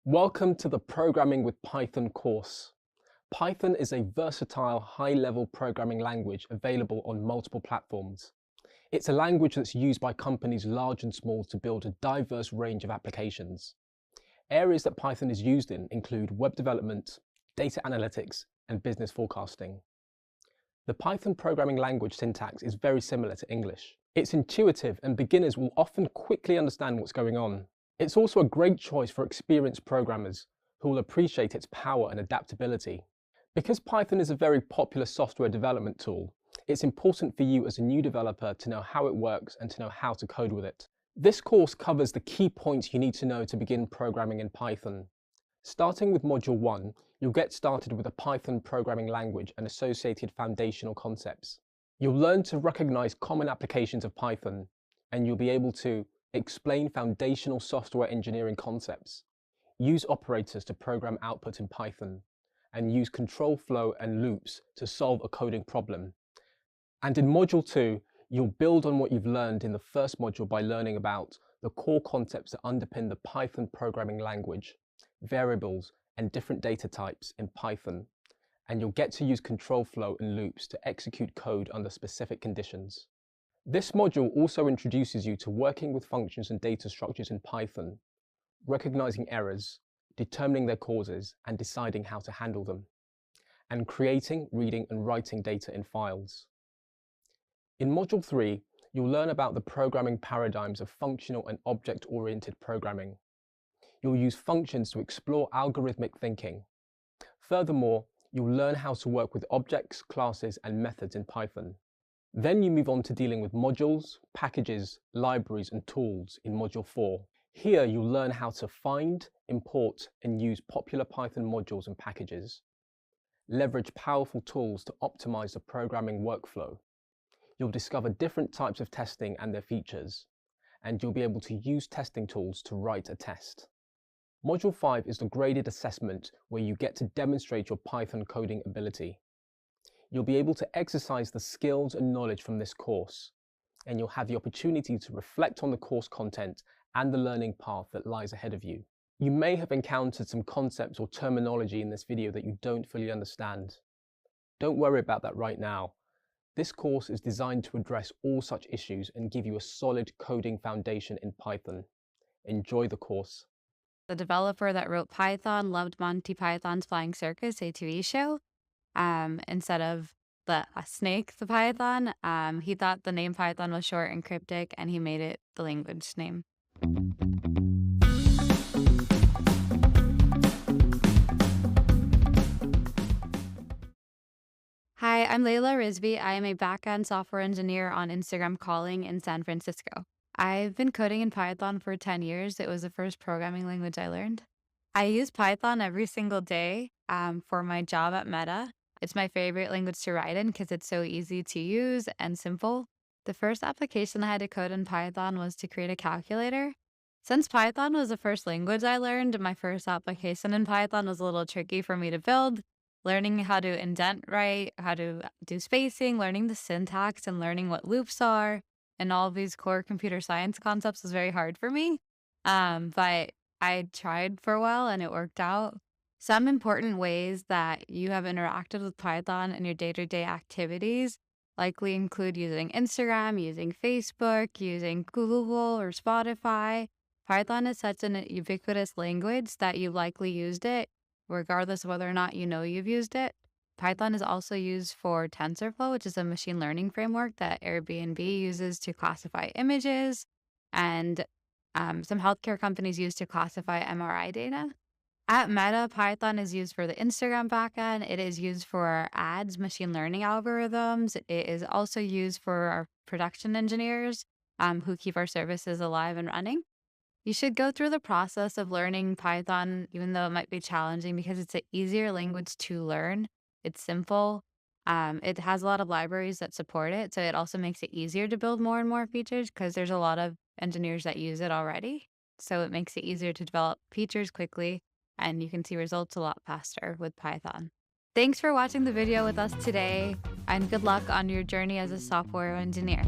Welcome to the Programming with Python course. Python is a versatile, high-level programming language available on multiple platforms. It's a language that's used by companies large and small to build a diverse range of applications. Areas that Python is used in include web development, data analytics, and business forecasting. The Python programming language syntax is very similar to English. It's intuitive and beginners will often quickly understand what's going on. It's also a great choice for experienced programmers who will appreciate its power and adaptability. Because Python is a very popular software development tool, it's important for you as a new developer to know how it works and to know how to code with it. This course covers the key points you need to know to begin programming in Python. Starting with Module 1, you'll get started with a Python programming language and associated foundational concepts. You'll learn to recognize common applications of Python, and you'll be able to explain foundational software engineering concepts, use operators to program output in Python, and use control flow and loops to solve a coding problem. And in Module 2, you'll build on what you've learned in the first module by learning about the core concepts that underpin the Python programming language, variables, and different data types in Python. And you'll get to use control flow and loops to execute code under specific conditions. This module also introduces you to working with functions and data structures in Python, recognizing errors, determining their causes, and deciding how to handle them, and creating, reading, and writing data in files. In Module 3, you'll learn about the programming paradigms of functional and object-oriented programming. You'll use functions to explore algorithmic thinking. Furthermore, you'll learn how to work with objects, classes, and methods in Python. Then you move on to dealing with modules, packages, libraries, and tools in Module 4. Here you'll learn how to find, import, and use popular Python modules and packages. Leverage powerful tools to optimize the programming workflow. You'll discover different types of testing and their features, and you'll be able to use testing tools to write a test. Module 5 is the graded assessment where you get to demonstrate your Python coding ability. You'll be able to exercise the skills and knowledge from this course, and you'll have the opportunity to reflect on the course content and the learning path that lies ahead of you. You may have encountered some concepts or terminology in this video that you don't fully understand. Don't worry about that right now. This course is designed to address all such issues and give you a solid coding foundation in Python. Enjoy the course. The developer that wrote Python loved Monty Python's Flying Circus, a TV show. Instead of the snake, the python, he thought the name Python was short and cryptic, and he made it the language name. Hi, I'm Layla Rizvi. I am a backend software engineer on Instagram Calling in San Francisco. I've been coding in Python for 10 years. It was the first programming language I learned. I use Python every single day for my job at Meta. It's my favorite language to write in because it's so easy to use and simple. The first application I had to code in Python was to create a calculator. Since Python was the first language I learned, my first application in Python was a little tricky for me to build. Learning how to indent right, how to do spacing, learning the syntax, and learning what loops are, and all of these core computer science concepts was very hard for me. But I tried for a while and it worked out. Some important ways that you have interacted with Python in your day-to-day activities likely include using Instagram, using Facebook, using Google or Spotify. Python is such an ubiquitous language that you've likely used it, regardless of whether or not you know you've used it. Python is also used for TensorFlow, which is a machine learning framework that Airbnb uses to classify images, and some healthcare companies use to classify MRI data. At Meta, Python is used for the Instagram backend. It is used for our ads, machine learning algorithms. It is also used for our production engineers who keep our services alive and running. You should go through the process of learning Python, even though it might be challenging, because it's an easier language to learn. It's simple. It has a lot of libraries that support it, so it also makes it easier to build more and more features because there's a lot of engineers that use it already. So it makes it easier to develop features quickly, and you can see results a lot faster with Python. Thanks for watching the video with us today, and good luck on your journey as a software engineer.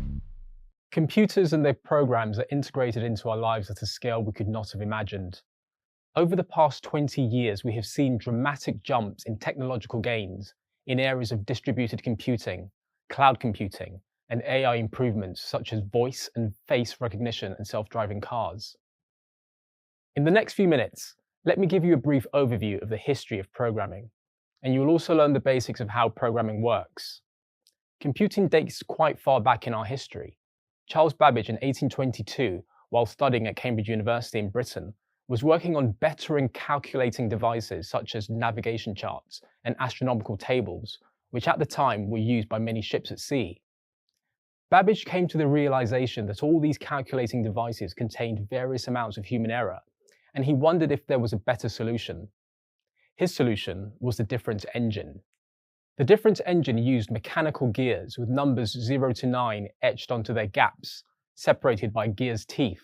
Computers and their programs are integrated into our lives at a scale we could not have imagined. Over the past 20 years, we have seen dramatic jumps in technological gains in areas of distributed computing, cloud computing, and AI improvements such as voice and face recognition and self-driving cars. In the next few minutes, let me give you a brief overview of the history of programming, and you will also learn the basics of how programming works. Computing dates quite far back in our history. Charles Babbage in 1822, while studying at Cambridge University in Britain, was working on bettering calculating devices such as navigation charts and astronomical tables, which at the time were used by many ships at sea. Babbage came to the realization that all these calculating devices contained various amounts of human error, and he wondered if there was a better solution. His solution was the difference engine. The difference engine used mechanical gears with numbers 0 to 9 etched onto their gaps, separated by gears' teeth.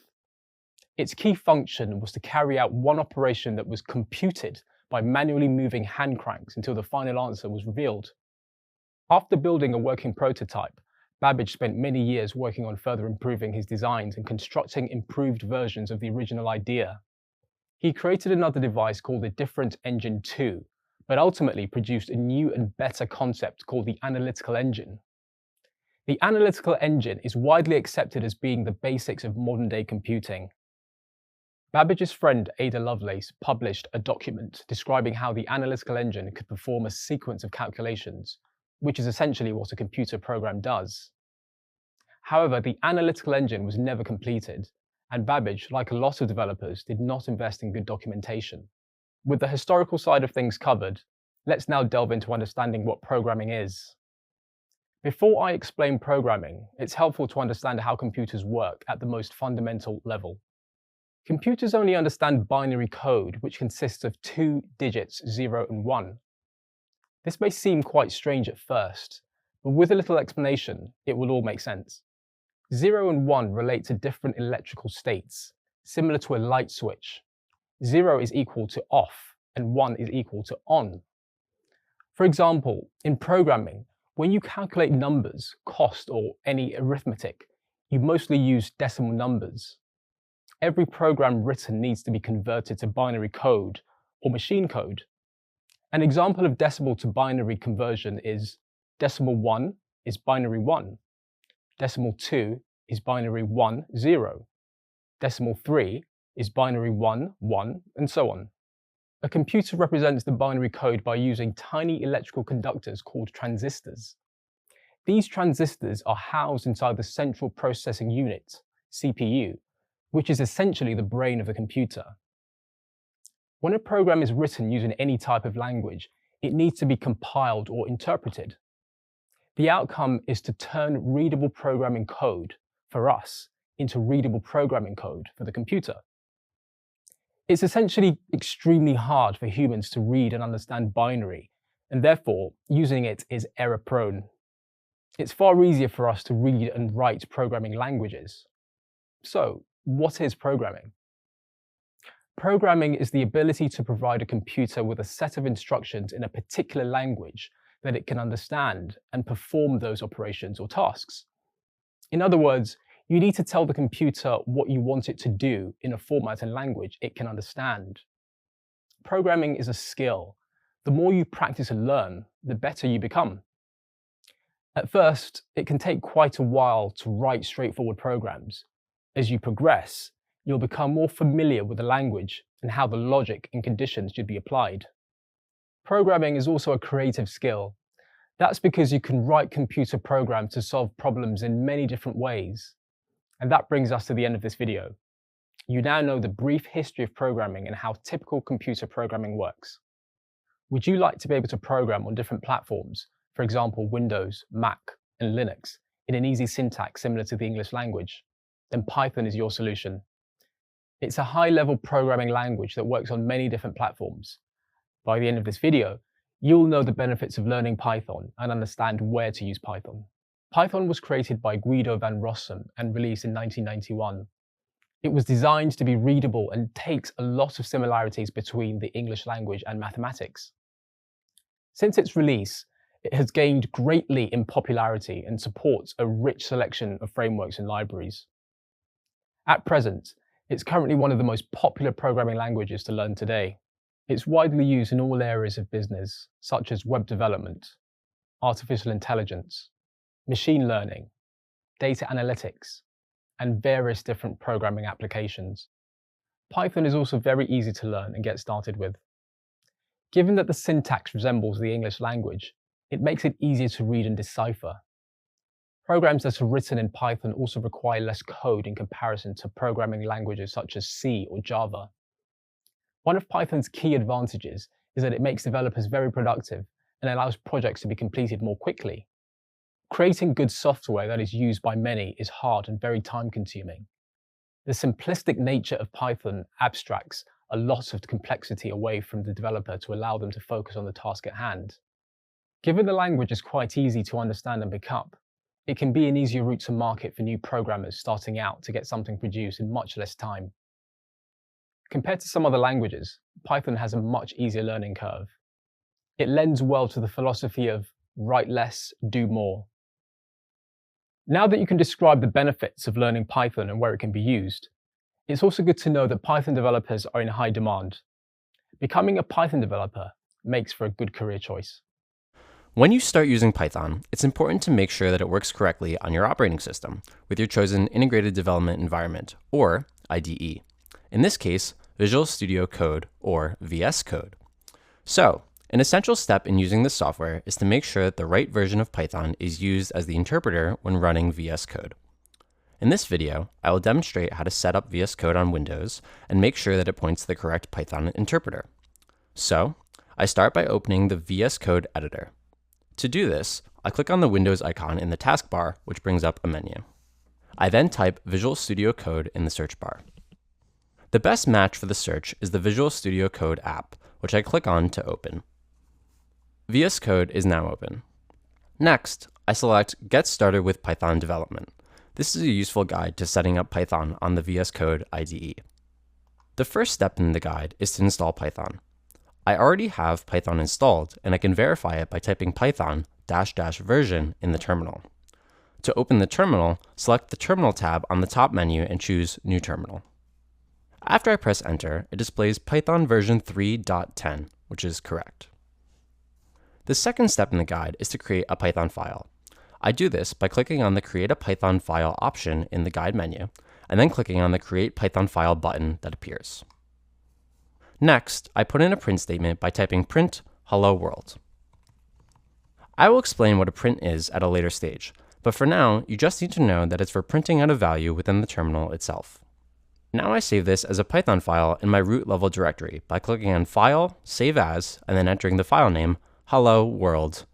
Its key function was to carry out one operation that was computed by manually moving hand cranks until the final answer was revealed. After building a working prototype, Babbage spent many years working on further improving his designs and constructing improved versions of the original idea. He created another device called the Difference Engine 2, but ultimately produced a new and better concept called the analytical engine. The analytical engine is widely accepted as being the basics of modern-day computing. Babbage's friend Ada Lovelace published a document describing how the analytical engine could perform a sequence of calculations, which is essentially what a computer program does. However, the analytical engine was never completed, and Babbage, like a lot of developers, did not invest in good documentation. With the historical side of things covered, let's now delve into understanding what programming is. Before I explain programming, it's helpful to understand how computers work at the most fundamental level. Computers only understand binary code, which consists of two digits, 0 and 1. This may seem quite strange at first, but with a little explanation, it will all make sense. 0 and 1 relate to different electrical states, similar to a light switch. 0 is equal to off, and 1 is equal to on. For example, in programming, when you calculate numbers, cost, or any arithmetic, you mostly use decimal numbers. Every program written needs to be converted to binary code or machine code. An example of decimal to binary conversion is decimal 1 is binary 1. Decimal 2 is binary 1, 0. Decimal 3 is binary 1, 1, and so on. A computer represents the binary code by using tiny electrical conductors called transistors. These transistors are housed inside the central processing unit, CPU, which is essentially the brain of the computer. When a program is written using any type of language, it needs to be compiled or interpreted. The outcome is to turn readable programming code, for us, into readable programming code for the computer. It's essentially extremely hard for humans to read and understand binary, and therefore, using it is error-prone. It's far easier for us to read and write programming languages. So, what is programming? Programming is the ability to provide a computer with a set of instructions in a particular language that it can understand and perform those operations or tasks. In other words, you need to tell the computer what you want it to do in a format and language it can understand. Programming is a skill. The more you practice and learn, the better you become. At first, it can take quite a while to write straightforward programs. As you progress, you'll become more familiar with the language and how the logic and conditions should be applied. Programming is also a creative skill. That's because you can write computer programs to solve problems in many different ways. And that brings us to the end of this video. You now know the brief history of programming and how typical computer programming works. Would you like to be able to program on different platforms, for example, Windows, Mac, and Linux, in an easy syntax similar to the English language? Then Python is your solution. It's a high-level programming language that works on many different platforms. By the end of this video, you'll know the benefits of learning Python and understand where to use Python. Python was created by Guido van Rossum and released in 1991. It was designed to be readable and takes a lot of similarities between the English language and mathematics. Since its release, it has gained greatly in popularity and supports a rich selection of frameworks and libraries. At present, It's currently one of the most popular programming languages to learn today. It's widely used in all areas of business, such as web development, artificial intelligence, machine learning, data analytics, and various different programming applications. Python is also very easy to learn and get started with. Given that the syntax resembles the English language, it makes it easier to read and decipher. Programs that are written in Python also require less code in comparison to programming languages such as C or Java. One of Python's key advantages is that it makes developers very productive and allows projects to be completed more quickly. Creating good software that is used by many is hard and very time-consuming. The simplistic nature of Python abstracts a lot of complexity away from the developer to allow them to focus on the task at hand. Given the language is quite easy to understand and pick up, it can be an easier route to market for new programmers starting out to get something produced in much less time. Compared to some other languages, Python has a much easier learning curve. It lends well to the philosophy of write less, do more. Now that you can describe the benefits of learning Python and where it can be used, it's also good to know that Python developers are in high demand. Becoming a Python developer makes for a good career choice. When you start using Python, it's important to make sure that it works correctly on your operating system with your chosen Integrated Development Environment, or IDE. In this case, Visual Studio Code, or VS Code. So, an essential step in using this software is to make sure that the right version of Python is used as the interpreter when running VS Code. In this video, I will demonstrate how to set up VS Code on Windows and make sure that it points to the correct Python interpreter. So, I start by opening the VS Code editor. To do this, I click on the Windows icon in the taskbar, which brings up a menu. I then type Visual Studio Code in the search bar. The best match for the search is the Visual Studio Code app, which I click on to open. VS Code is now open. Next, I select Get Started with Python Development. This is a useful guide to setting up Python on the VS Code IDE. The first step in the guide is to install Python. I already have Python installed, and I can verify it by typing Python --version in the terminal. To open the terminal, select the Terminal tab on the top menu and choose New Terminal. After I press Enter, it displays Python version 3.10, which is correct. The second step in the guide is to create a Python file. I do this by clicking on the Create a Python File option in the guide menu, and then clicking on the Create Python File button that appears. Next, I put in a print statement by typing print hello world. I will explain what a print is at a later stage, but for now, you just need to know that it's for printing out a value within the terminal itself. Now I save this as a Python file in my root level directory by clicking on File, Save As, and then entering the file name helloworld.py.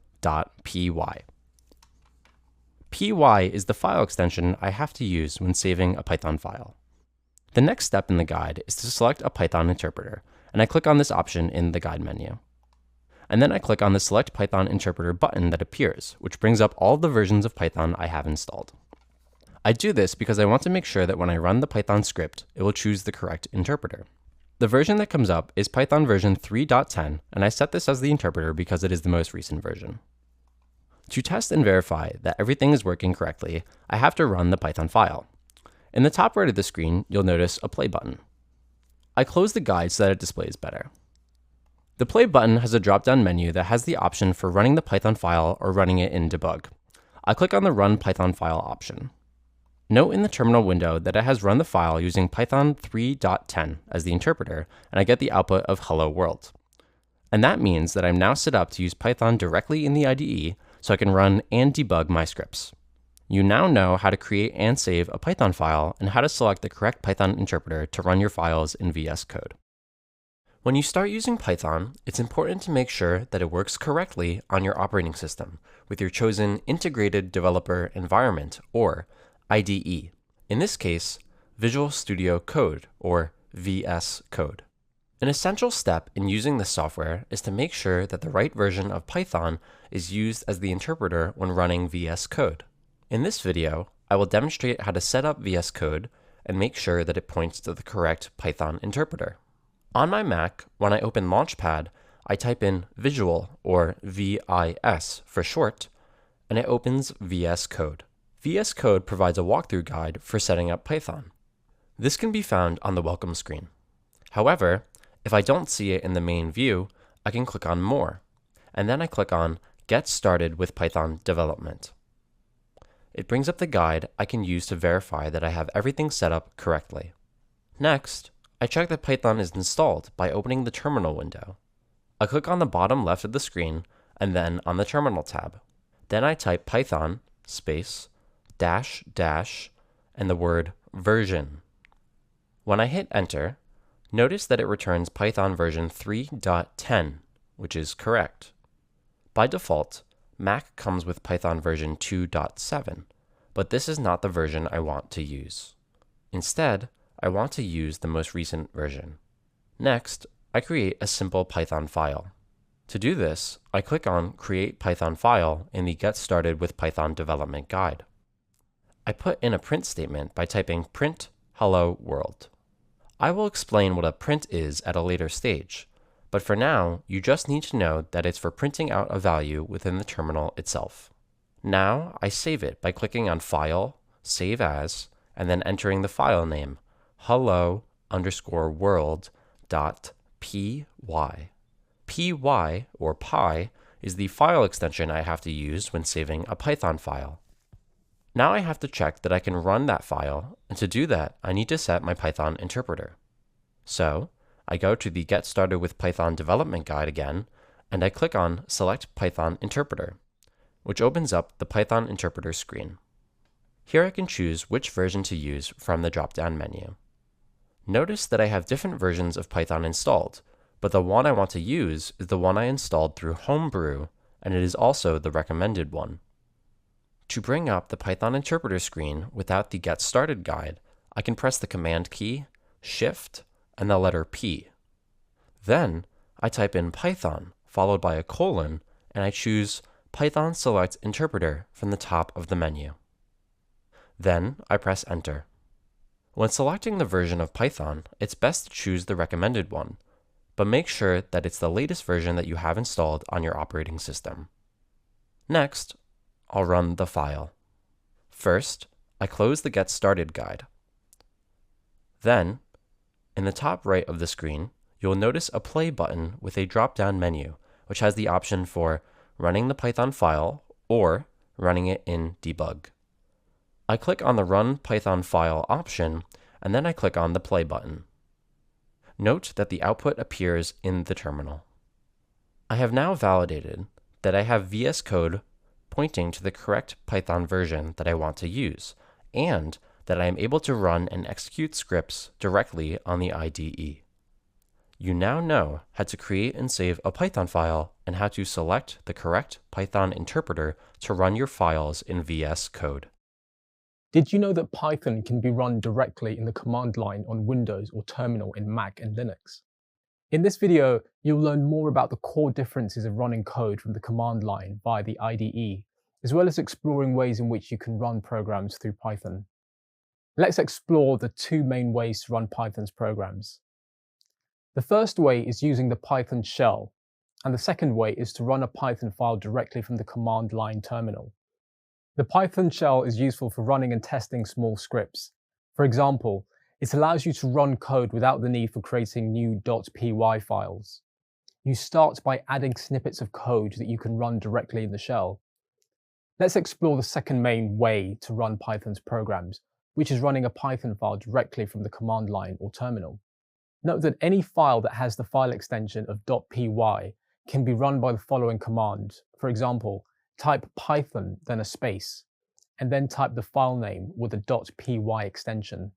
py is the file extension I have to use when saving a Python file. The next step in the guide is to select a Python interpreter, and I click on this option in the guide menu. And then I click on the Select Python Interpreter button that appears, which brings up all the versions of Python I have installed. I do this because I want to make sure that when I run the Python script, it will choose the correct interpreter. The version that comes up is Python version 3.10, and I set this as the interpreter because it is the most recent version. To test and verify that everything is working correctly, I have to run the Python file. In the top right of the screen, you'll notice a play button. I close the guide so that it displays better. The play button has a drop-down menu that has the option for running the Python file or running it in debug. I click on the Run Python File option. Note in the terminal window that it has run the file using Python 3.10 as the interpreter, and I get the output of hello world. And that means that I'm now set up to use Python directly in the IDE so I can run and debug my scripts. You now know how to create and save a Python file and how to select the correct Python interpreter to run your files in VS Code. When you start using Python, it's important to make sure that it works correctly on your operating system with your chosen Integrated Developer Environment, or IDE. In this case, Visual Studio Code, or VS Code. An essential step in using this software is to make sure that the right version of Python is used as the interpreter when running VS Code. In this video, I will demonstrate how to set up VS Code and make sure that it points to the correct Python interpreter. On my Mac, when I open Launchpad, I type in Visual, or VIS for short, and it opens VS Code. VS Code provides a walkthrough guide for setting up Python. This can be found on the welcome screen. However, if I don't see it in the main view, I can click on More, and then I click on Get Started with Python Development. It brings up the guide I can use to verify that I have everything set up correctly. Next, I check that Python is installed by opening the terminal window. I click on the bottom left of the screen and then on the Terminal tab. Then I type Python space dash dash and the word version. When I hit enter, notice that it returns Python version 3.10, which is correct. By default, Mac comes with Python version 2.7, but this is not the version I want to use. Instead, I want to use the most recent version. Next, I create a simple Python file. To do this, I click on Create Python File in the Get Started with Python Development guide. I put in a print statement by typing print hello world. I will explain what a print is at a later stage, but for now, you just need to know that it's for printing out a value within the terminal itself. Now, I save it by clicking on File, Save As, and then entering the file name, hello_world.py. py, or pi, is the file extension I have to use when saving a Python file. Now I have to check that I can run that file, and to do that, I need to set my Python interpreter. So, I go to the Get Started with Python Development guide again, and I click on Select Python Interpreter, which opens up the Python interpreter screen. Here I can choose which version to use from the drop-down menu. Notice that I have different versions of Python installed, but the one I want to use is the one I installed through Homebrew, and it is also the recommended one. To bring up the Python interpreter screen without the Get Started guide, I can press the Command key, Shift, and the letter P. Then, I type in Python, followed by a colon, and I choose Python Select Interpreter from the top of the menu. Then, I press Enter. When selecting the version of Python, it's best to choose the recommended one, but make sure that it's the latest version that you have installed on your operating system. Next, I'll run the file. First, I close the Get Started guide. Then, in the top right of the screen, you'll notice a play button with a drop-down menu, which has the option for running the Python file or running it in debug. I click on the Run Python File option, and then I click on the play button. Note that the output appears in the terminal. I have now validated that I have VS Code pointing to the correct Python version that I want to use, and that I am able to run and execute scripts directly on the IDE. You now know how to create and save a Python file and how to select the correct Python interpreter to run your files in VS Code. Did you know that Python can be run directly in the command line on Windows or Terminal in Mac and Linux? In this video, you'll learn more about the core differences of running code from the command line via the IDE, as well as exploring ways in which you can run programs through Python. Let's explore the two main ways to run Python's programs. The first way is using the Python shell, and the second way is to run a Python file directly from the command line terminal. The Python shell is useful for running and testing small scripts. For example, it allows you to run code without the need for creating new .py files. You start by adding snippets of code that you can run directly in the shell. Let's explore the second main way to run Python's programs, which is running a Python file directly from the command line or terminal. Note that any file that has the file extension of .py can be run by the following command. For example, type Python, then a space, and then type the file name with a .py extension.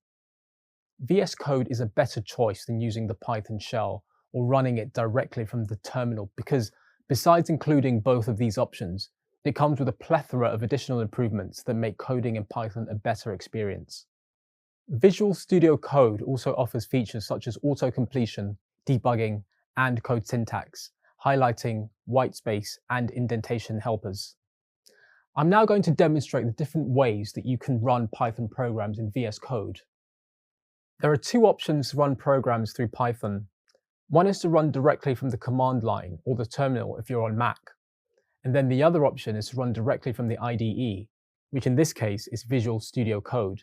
VS Code is a better choice than using the Python shell or running it directly from the terminal because, besides including both of these options, it comes with a plethora of additional improvements that make coding in Python a better experience. Visual Studio Code also offers features such as auto-completion, debugging, and code syntax, highlighting, whitespace, and indentation helpers. I'm now going to demonstrate the different ways that you can run Python programs in VS Code. There are two options to run programs through Python. One is to run directly from the command line or the terminal if you're on Mac. And then the other option is to run directly from the IDE, which in this case is Visual Studio Code.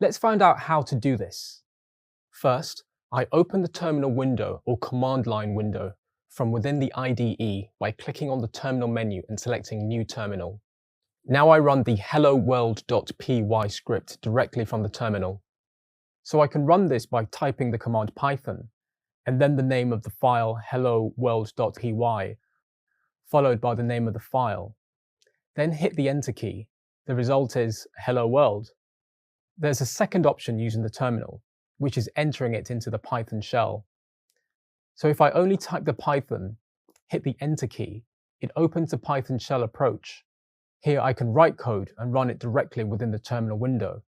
Let's find out how to do this. First, I open the terminal window or command line window from within the IDE by clicking on the terminal menu and selecting New Terminal. Now I run the hello-world.py script directly from the terminal. So I can run this by typing the command Python and then the name of the file hello-world.py, followed by the name of the file. Then hit the Enter key. The result is Hello World. There's a second option using the terminal, which is entering it into the Python shell. So if I only type the Python, hit the Enter key, it opens the Python shell approach. Here I can write code and run it directly within the terminal window.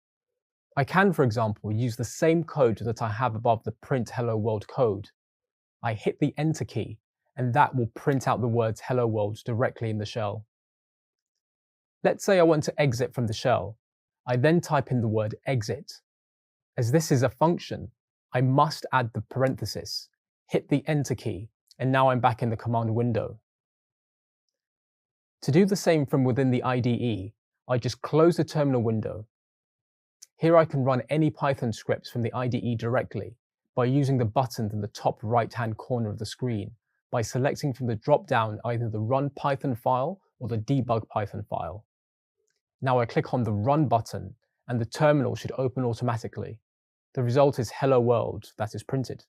I can, for example, use the same code that I have above the print hello world code. I hit the Enter key, and that will print out the words hello world directly in the shell. Let's say I want to exit from the shell. I then type in the word exit. As this is a function, I must add the parenthesis, hit the Enter key, and now I'm back in the command window. To do the same from within the IDE, I just close the terminal window. Here I can run any Python scripts from the IDE directly by using the buttons in the top right-hand corner of the screen by selecting from the drop-down either the Run Python file or the Debug Python file. Now I click on the Run button and the terminal should open automatically. The result is Hello World that is printed.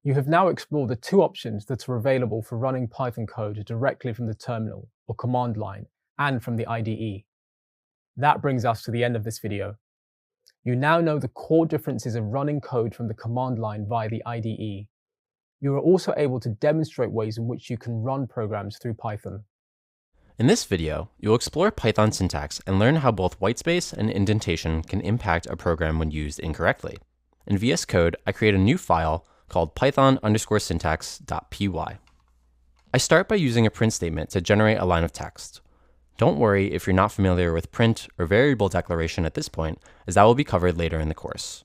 You have now explored the two options that are available for running Python code directly from the terminal or command line and from the IDE. That brings us to the end of this video. You now know the core differences of running code from the command line via the IDE. You are also able to demonstrate ways in which you can run programs through Python. In this video, you'll explore Python syntax and learn how both whitespace and indentation can impact a program when used incorrectly. In VS Code, I create a new file called python_syntax.py. I start by using a print statement to generate a line of text. Don't worry if you're not familiar with print or variable declaration at this point, as that will be covered later in the course.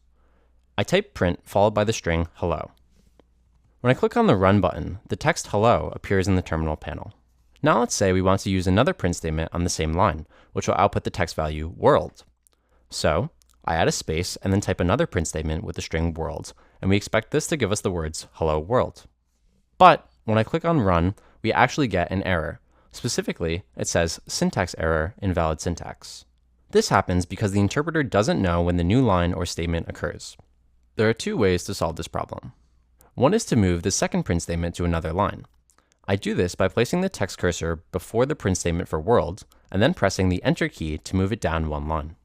I type print followed by the string hello. When I click on the Run button, the text hello appears in the terminal panel. Now let's say we want to use another print statement on the same line, which will output the text value world. So I add a space and then type another print statement with the string world, and we expect this to give us the words hello world. But when I click on Run, we actually get an error. Specifically, it says syntax error, invalid syntax. This happens because the interpreter doesn't know when the new line or statement occurs. There are two ways to solve this problem. One is to move the second print statement to another line. I do this by placing the text cursor before the print statement for world, and then pressing the Enter key to move it down one line.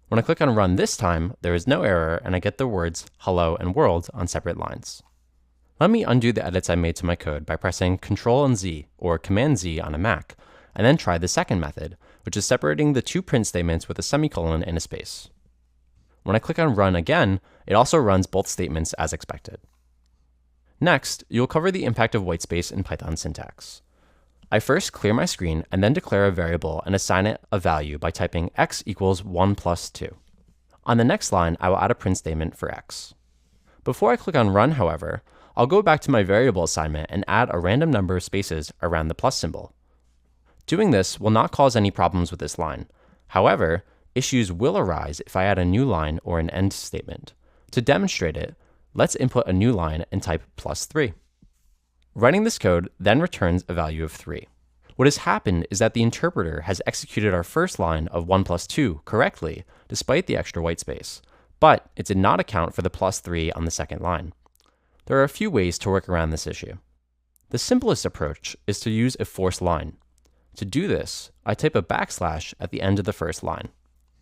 When I click on Run this time, there is no error and I get the words hello and world on separate lines. Let me undo the edits I made to my code by pressing Ctrl and Z or Command Z on a Mac, and then try the second method, which is separating the two print statements with a semicolon and a space. When I click on Run again, it also runs both statements as expected. Next, you'll cover the impact of whitespace in Python syntax. I first clear my screen and then declare a variable and assign it a value by typing x equals 1 plus 2. On the next line, I will add a print statement for x. Before I click on Run, however, I'll go back to my variable assignment and add a random number of spaces around the plus symbol. Doing this will not cause any problems with this line. However, issues will arise if I add a new line or an end statement. To demonstrate it, let's input a new line and type +3. Running this code then returns a value of 3. What has happened is that the interpreter has executed our first line of 1 plus 2 correctly, despite the extra whitespace, but it did not account for the +3 on the second line. There are a few ways to work around this issue. The simplest approach is to use a forced line. To do this, I type a backslash at the end of the first line.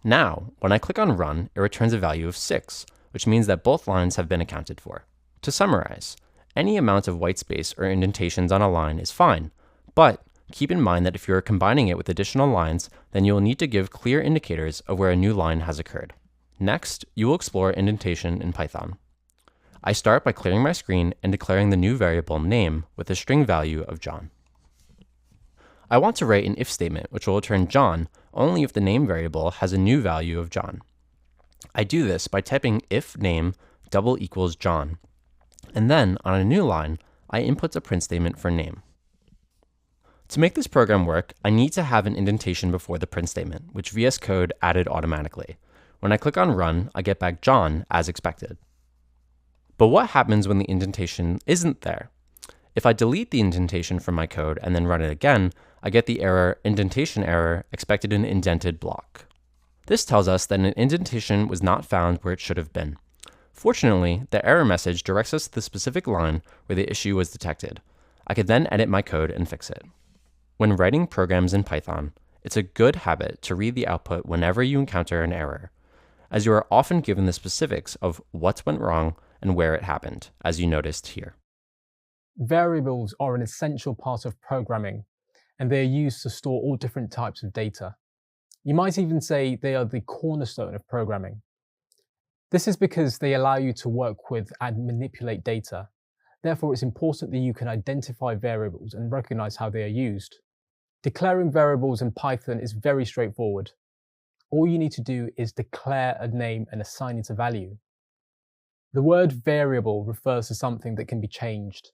Now, when I click on Run, it returns a value of 6, which means that both lines have been accounted for. To summarize, any amount of whitespace or indentations on a line is fine, but keep in mind that if you are combining it with additional lines, then you will need to give clear indicators of where a new line has occurred. Next, you will explore indentation in Python. I start by clearing my screen and declaring the new variable name with a string value of John. I want to write an if statement which will return John only if the name variable has a new value of John. I do this by typing if name == John, and then on a new line, I input a print statement for name. To make this program work, I need to have an indentation before the print statement, which VS Code added automatically. When I click on Run, I get back John as expected. But what happens when the indentation isn't there? If I delete the indentation from my code and then run it again, I get the error indentation error expected in indented block. This tells us that an indentation was not found where it should have been. Fortunately, the error message directs us to the specific line where the issue was detected. I could then edit my code and fix it. When writing programs in Python, it's a good habit to read the output whenever you encounter an error, as you are often given the specifics of what went wrong and where it happened, as you noticed here. Variables are an essential part of programming, and they are used to store all different types of data. You might even say they are the cornerstone of programming. This is because they allow you to work with and manipulate data. Therefore, it's important that you can identify variables and recognize how they are used. Declaring variables in Python is very straightforward. All you need to do is declare a name and assign it a value. The word variable refers to something that can be changed.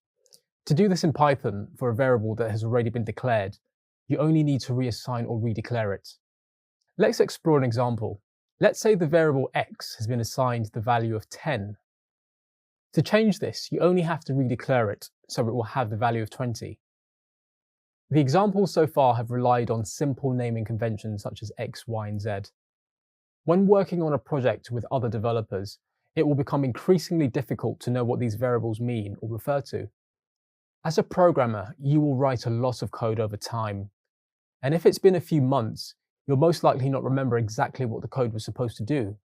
To do this in Python for a variable that has already been declared, you only need to reassign or redeclare it. Let's explore an example. Let's say the variable x has been assigned the value of 10. To change this, you only have to redeclare it, so it will have the value of 20. The examples so far have relied on simple naming conventions such as x, y, and z. When working on a project with other developers, it will become increasingly difficult to know what these variables mean or refer to. As a programmer, you will write a lot of code over time, and if it's been a few months, you'll most likely not remember exactly what the code was supposed to do.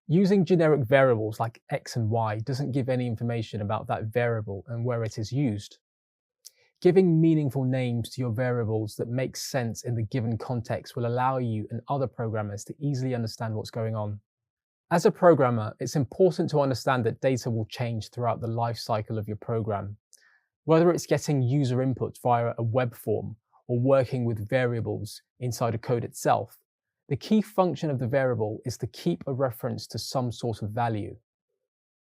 Using generic variables like x and y doesn't give any information about that variable and where it is used. Giving meaningful names to your variables that make sense in the given context will allow you and other programmers to easily understand what's going on. As a programmer, it's important to understand that data will change throughout the life cycle of your program. Whether it's getting user input via a web form or working with variables inside a code itself, the key function of the variable is to keep a reference to some sort of value.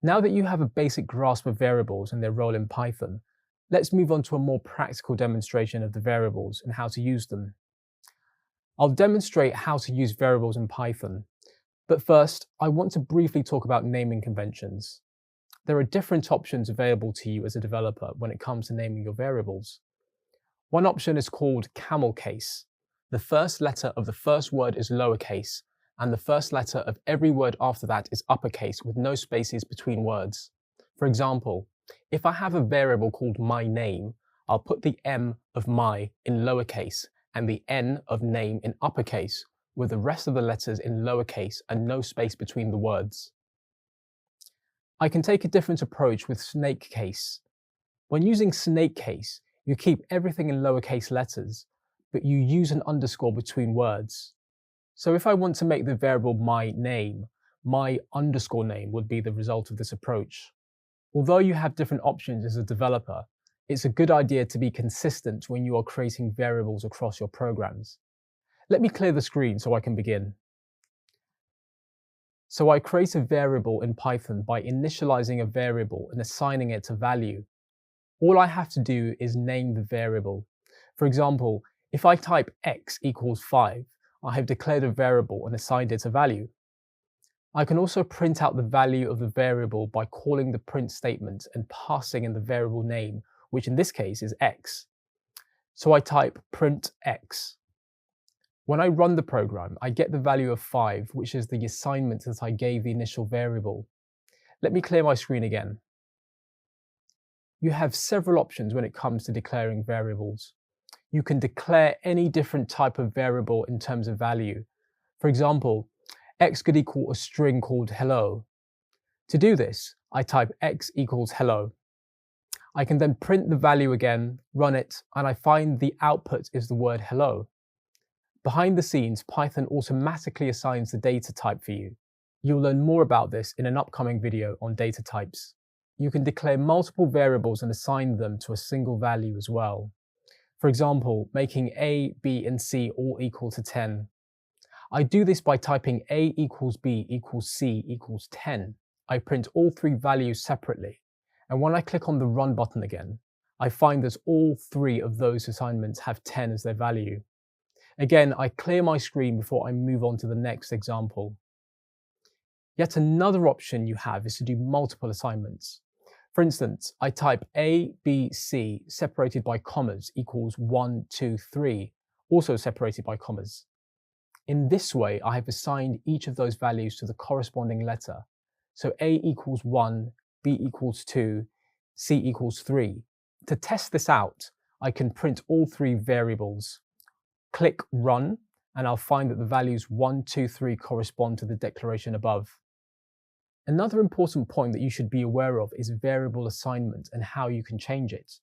Now that you have a basic grasp of variables and their role in Python, let's move on to a more practical demonstration of the variables and how to use them. I'll demonstrate how to use variables in Python, but first, I want to briefly talk about naming conventions. There are different options available to you as a developer when it comes to naming your variables. One option is called camel case. The first letter of the first word is lowercase, and the first letter of every word after that is uppercase with no spaces between words. For example, if I have a variable called my name, I'll put the M of my in lowercase and the N of name in uppercase, with the rest of the letters in lowercase and no space between the words. I can take a different approach with snake case. When using snake case, you keep everything in lowercase letters, but you use an underscore between words. So if I want to make the variable my name, my underscore name would be the result of this approach. Although you have different options as a developer, it's a good idea to be consistent when you are creating variables across your programs. Let me clear the screen so I can begin. So I create a variable in Python by initializing a variable and assigning it a value. All I have to do is name the variable. For example, if I type x equals 5, I have declared a variable and assigned it a value. I can also print out the value of the variable by calling the print statement and passing in the variable name, which in this case is x. So I type print x. When I run the program, I get the value of 5, which is the assignment that I gave the initial variable. Let me clear my screen again. You have several options when it comes to declaring variables. You can declare any different type of variable in terms of value. For example, x could equal a string called hello. To do this, I type x equals hello. I can then print the value again, run it, and I find the output is the word hello. Behind the scenes, Python automatically assigns the data type for you. You'll learn more about this in an upcoming video on data types. You can declare multiple variables and assign them to a single value as well. For example, making A, B, and C all equal to 10. I do this by typing A equals B equals C equals 10. I print all three values separately, and when I click on the Run button again, I find that all three of those assignments have 10 as their value. Again, I clear my screen before I move on to the next example. Yet another option you have is to do multiple assignments. For instance, I type A, B, C separated by commas equals 1, 2, 3, also separated by commas. In this way, I have assigned each of those values to the corresponding letter. So A equals 1, B equals 2, C equals 3. To test this out, I can print all three variables. Click Run, and I'll find that the values 1, 2, 3 correspond to the declaration above. Another important point that you should be aware of is variable assignment and how you can change it.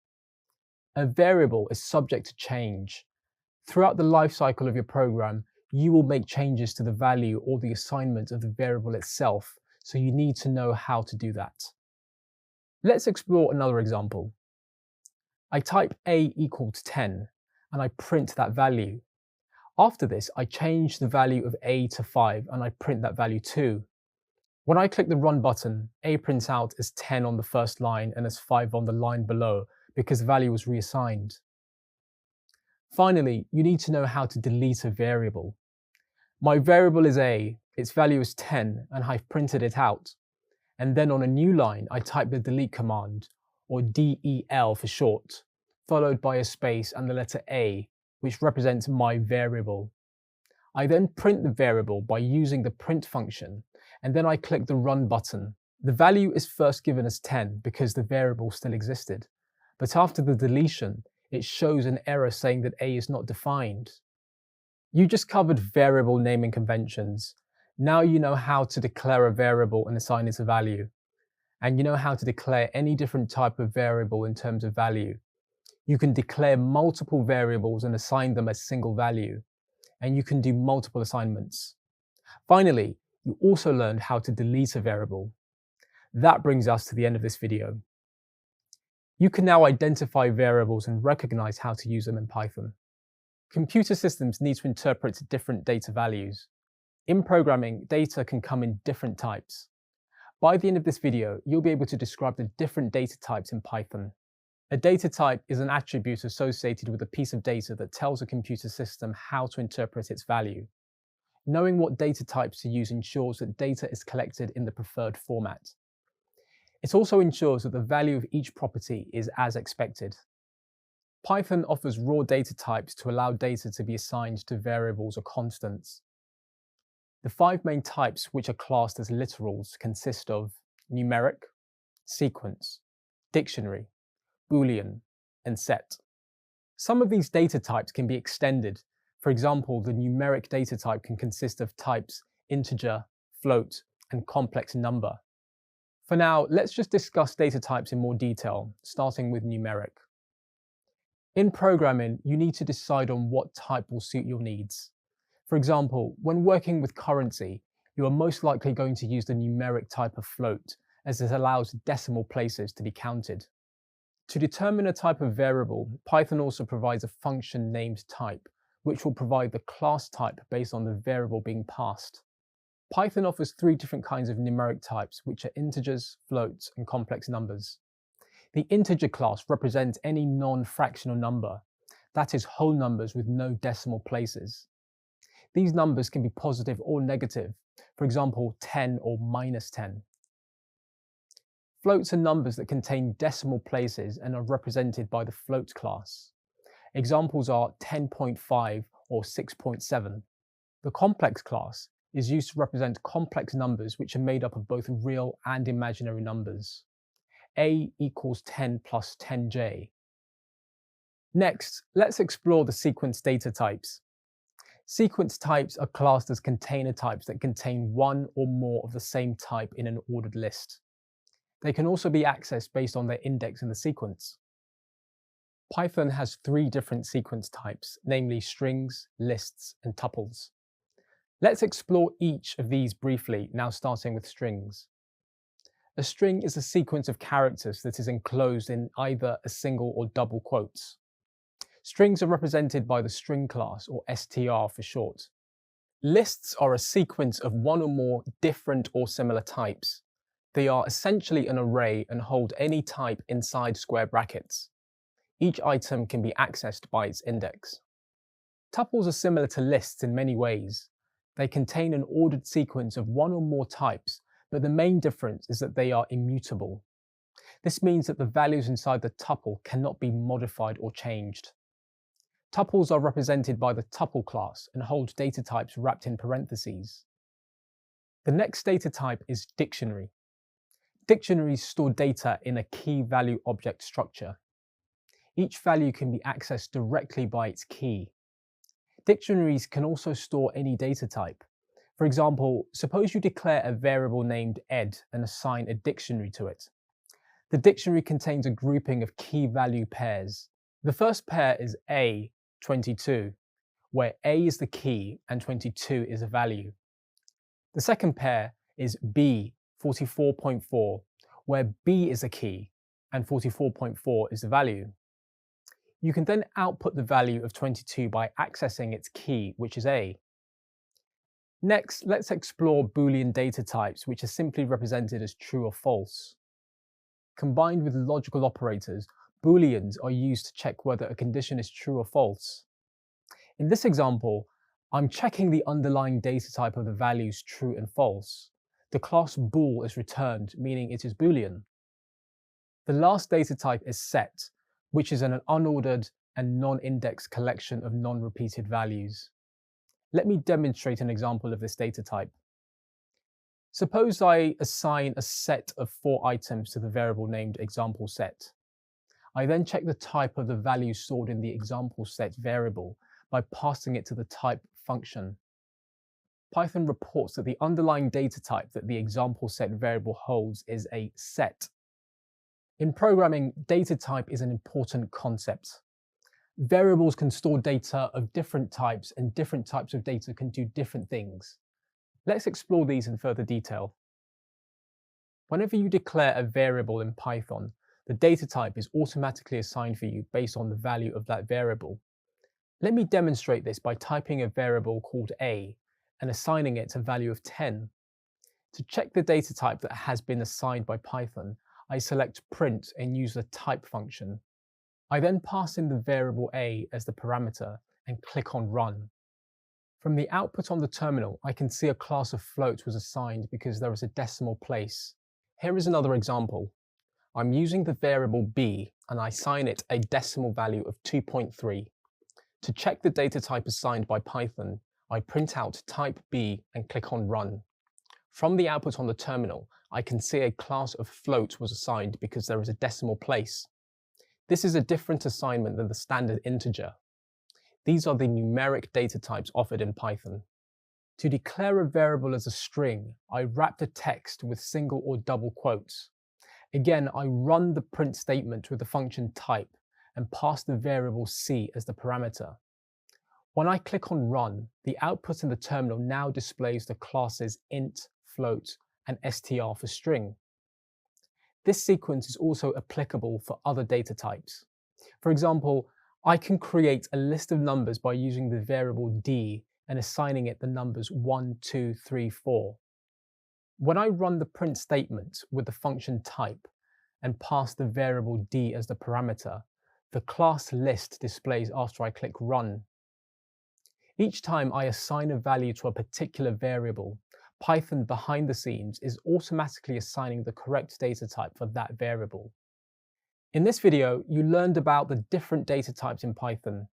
A variable is subject to change. Throughout the life cycle of your program, you will make changes to the value or the assignment of the variable itself, so you need to know how to do that. Let's explore another example. I type A equals 10 and I print that value. After this, I change the value of A to 5 and I print that value too. When I click the Run button, A prints out as 10 on the first line and as 5 on the line below because the value was reassigned. Finally, you need to know how to delete a variable. My variable is A, its value is 10, and I've printed it out. And then on a new line, I type the delete command, or DEL for short, followed by a space and the letter A, which represents my variable. I then print the variable by using the print function, and then I click the Run button. The value is first given as 10 because the variable still existed, but after the deletion, it shows an error saying that A is not defined. You just covered variable naming conventions. Now you know how to declare a variable and assign it a value. And you know how to declare any different type of variable in terms of value. You can declare multiple variables and assign them as single value. And you can do multiple assignments. Finally, you also learned how to delete a variable. That brings us to the end of this video. You can now identify variables and recognize how to use them in Python. Computer systems need to interpret different data values. In programming, data can come in different types. By the end of this video, you'll be able to describe the different data types in Python. A data type is an attribute associated with a piece of data that tells a computer system how to interpret its value. Knowing what data types to use ensures that data is collected in the preferred format. It also ensures that the value of each property is as expected. Python offers raw data types to allow data to be assigned to variables or constants. The 5 main types which are classed as literals consist of numeric, sequence, dictionary, Boolean, and set. Some of these data types can be extended. For example, the numeric data type can consist of types integer, float, and complex number. For now, let's just discuss data types in more detail, starting with numeric. In programming, you need to decide on what type will suit your needs. For example, when working with currency, you are most likely going to use the numeric type of float, as it allows decimal places to be counted. To determine a type of variable, Python also provides a function named type, which will provide the class type based on the variable being passed. Python offers 3 different kinds of numeric types, which are integers, floats, and complex numbers. The integer class represents any non-fractional number, that is, whole numbers with no decimal places. These numbers can be positive or negative, for example, 10 or minus 10. Floats are numbers that contain decimal places and are represented by the float class. Examples are 10.5 or 6.7. The complex class is used to represent complex numbers which are made up of both real and imaginary numbers. A equals 10 plus 10j. Next, let's explore the sequence data types. Sequence types are classed as container types that contain one or more of the same type in an ordered list. They can also be accessed based on their index in the sequence. Python has 3 different sequence types, namely strings, lists, and tuples. Let's explore each of these briefly, now starting with strings. A string is a sequence of characters that is enclosed in either a single or double quotes. Strings are represented by the string class, or str for short. Lists are a sequence of one or more different or similar types. They are essentially an array and hold any type inside square brackets. Each item can be accessed by its index. Tuples are similar to lists in many ways. They contain an ordered sequence of one or more types, but the main difference is that they are immutable. This means that the values inside the tuple cannot be modified or changed. Tuples are represented by the tuple class and hold data types wrapped in parentheses. The next data type is dictionary. Dictionaries store data in a key value object structure. Each value can be accessed directly by its key. Dictionaries can also store any data type. For example, suppose you declare a variable named ed and assign a dictionary to it. The dictionary contains a grouping of key value pairs. The first pair is A, 22, where A is the key and 22 is a value. The second pair is B, 44.4, where B is a key and 44.4 is the value. You can then output the value of 22 by accessing its key, which is A. Next, let's explore Boolean data types, which are simply represented as true or false. Combined with logical operators, Booleans are used to check whether a condition is true or false. In this example, I'm checking the underlying data type of the values true and false. The class bool is returned, meaning it is Boolean. The last data type is set, which is an unordered and non-indexed collection of non-repeated values. Let me demonstrate an example of this data type. Suppose I assign a set of 4 items to the variable named example set. I then check the type of the value stored in the example set variable by passing it to the type function. Python reports that the underlying data type that the example set variable holds is a set. In programming, data type is an important concept. Variables can store data of different types, and different types of data can do different things. Let's explore these in further detail. Whenever you declare a variable in Python, the data type is automatically assigned for you based on the value of that variable. Let me demonstrate this by typing a variable called A and assigning it a value of 10. To check the data type that has been assigned by Python, I select print and use the type function. I then pass in the variable A as the parameter and click on run. From the output on the terminal, I can see a class of float was assigned because there is a decimal place. Here is another example. I'm using the variable B and I assign it a decimal value of 2.3. To check the data type assigned by Python, I print out type B and click on run. From the output on the terminal, I can see a class of float was assigned because there is a decimal place. This is a different assignment than the standard integer. These are the numeric data types offered in Python. To declare a variable as a string, I wrap the text with single or double quotes. Again, I run the print statement with the function type and pass the variable C as the parameter. When I click on run, the output in the terminal now displays the classes int, float, and str for string. This sequence is also applicable for other data types. For example, I can create a list of numbers by using the variable d and assigning it the numbers 1, 2, 3, 4. When I run the print statement with the function type and pass the variable d as the parameter, the class list displays after I click run. Each time I assign a value to a particular variable, Python behind the scenes is automatically assigning the correct data type for that variable. In this video, you learned about the different data types in Python.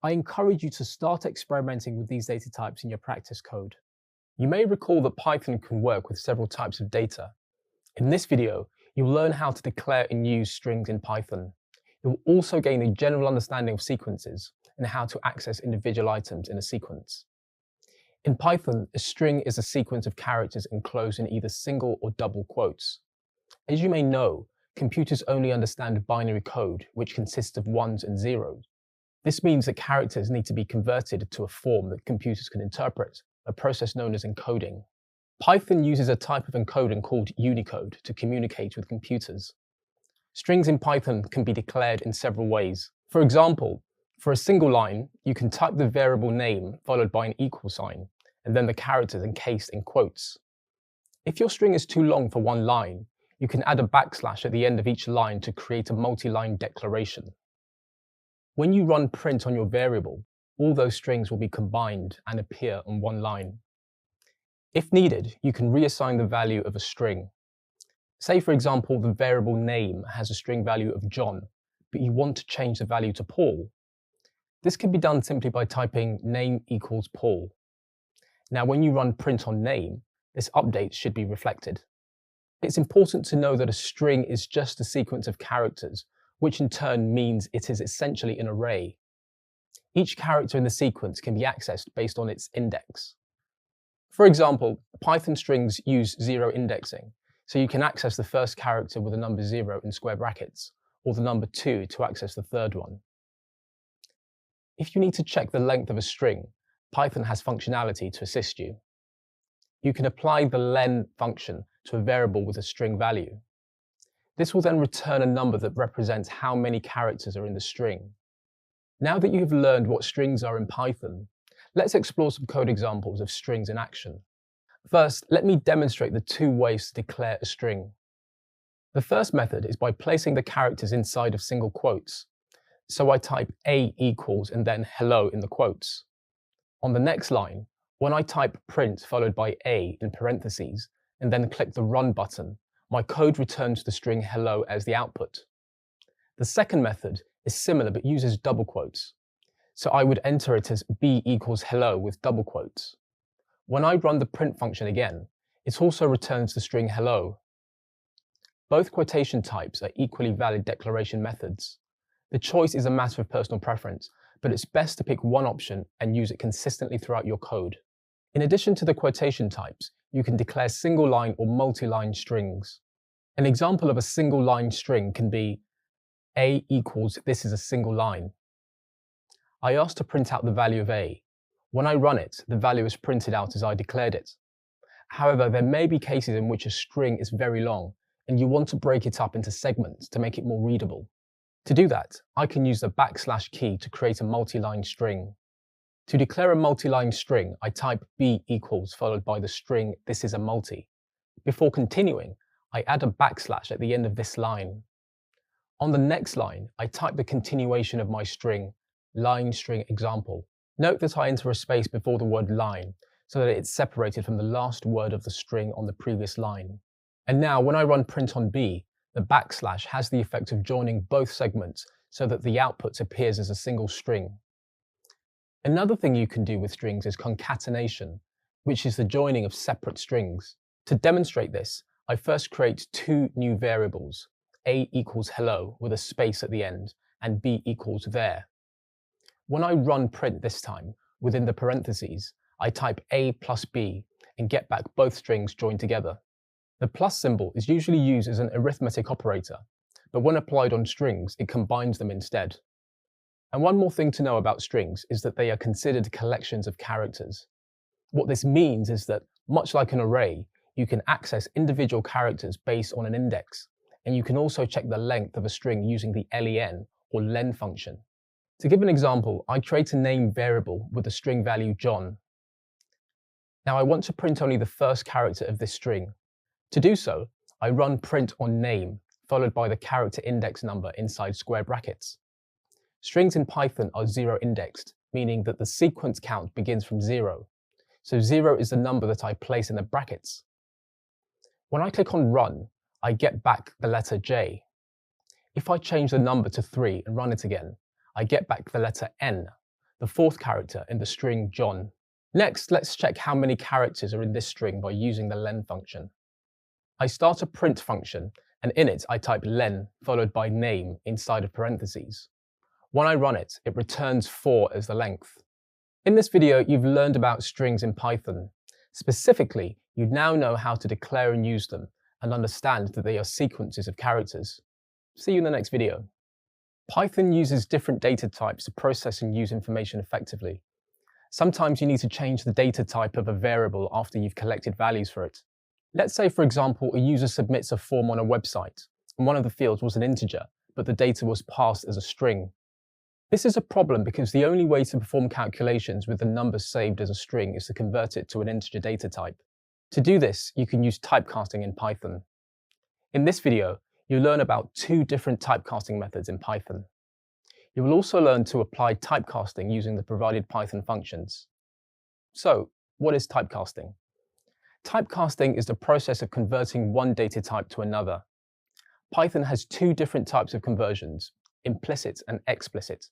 I encourage you to start experimenting with these data types in your practice code. You may recall that Python can work with several types of data. In this video, you'll learn how to declare and use strings in Python. You'll also gain a general understanding of sequences and how to access individual items in a sequence. In Python, a string is a sequence of characters enclosed in either single or double quotes. As you may know, computers only understand binary code, which consists of ones and zeros. This means that characters need to be converted to a form that computers can interpret, a process known as encoding. Python uses a type of encoding called Unicode to communicate with computers. Strings in Python can be declared in several ways. For example, for a single line, you can type the variable name followed by an equal sign, and then the characters encased in quotes. If your string is too long for one line, you can add a backslash at the end of each line to create a multi-line declaration. When you run print on your variable, all those strings will be combined and appear on one line. If needed, you can reassign the value of a string. Say, for example, the variable name has a string value of John, but you want to change the value to Paul. This can be done simply by typing name equals Paul. Now, when you run print on name, this update should be reflected. It's important to know that a string is just a sequence of characters, which in turn means it is essentially an array. Each character in the sequence can be accessed based on its index. For example, Python strings use zero indexing, so you can access the first character with the number 0 in square brackets, or the number 2 to access the third one. If you need to check the length of a string, Python has functionality to assist you. You can apply the len function to a variable with a string value. This will then return a number that represents how many characters are in the string. Now that you have learned what strings are in Python, let's explore some code examples of strings in action. First, let me demonstrate the two ways to declare a string. The first method is by placing the characters inside of single quotes. So I type A equals and then hello in the quotes. On the next line, when I type print followed by A in parentheses and then click the run button, my code returns the string hello as the output. The second method is similar but uses double quotes. So I would enter it as B equals hello with double quotes. When I run the print function again, it also returns the string hello. Both quotation types are equally valid declaration methods. The choice is a matter of personal preference, but it's best to pick one option and use it consistently throughout your code. In addition to the quotation types, you can declare single-line or multi-line strings. An example of a single-line string can be A equals this is a single line. I asked to print out the value of A. When I run it, the value is printed out as I declared it. However, there may be cases in which a string is very long and you want to break it up into segments to make it more readable. To do that, I can use the / key to create a multi-line string. To declare a multi-line string, I type B equals followed by the string this is a multi. Before continuing, I add a / at the end of this line. On the next line, I type the continuation of my string, line string example. Note that I enter a space before the word line, so that it's separated from the last word of the string on the previous line. And now when I run print on B, the / has the effect of joining both segments so that the output appears as a single string. Another thing you can do with strings is concatenation, which is the joining of separate strings. To demonstrate this, I first create two new variables, A equals hello with a space at the end, and B equals there. When I run print this time, within the parentheses, I type A plus B and get back both strings joined together. The plus symbol is usually used as an arithmetic operator, but when applied on strings, it combines them instead. And one more thing to know about strings is that they are considered collections of characters. What this means is that, much like an array, you can access individual characters based on an index, and you can also check the length of a string using the len or len function. To give an example, I create a name variable with the string value John. Now I want to print only the first character of this string. To do so, I run print on name, followed by the character index number inside square brackets. Strings in Python are zero indexed, meaning that the sequence count begins from 0. So 0 is the number that I place in the brackets. When I click on run, I get back the letter J. If I change the number to 3 and run it again, I get back the letter N, the fourth character in the string John. Next, let's check how many characters are in this string by using the len function. I start a print function, and in it I type len followed by name inside of parentheses. When I run it, it returns 4 as the length. In this video, you've learned about strings in Python. Specifically, you now know how to declare and use them, and understand that they are sequences of characters. See you in the next video. Python uses different data types to process and use information effectively. Sometimes you need to change the data type of a variable after you've collected values for it. Let's say, for example, a user submits a form on a website, and one of the fields was an integer, but the data was passed as a string. This is a problem because the only way to perform calculations with the number saved as a string is to convert it to an integer data type. To do this, you can use typecasting in Python. In this video, you'll learn about two different typecasting methods in Python. You will also learn to apply typecasting using the provided Python functions. So, what is typecasting? Typecasting is the process of converting one data type to another. Python has two different types of conversions, implicit and explicit.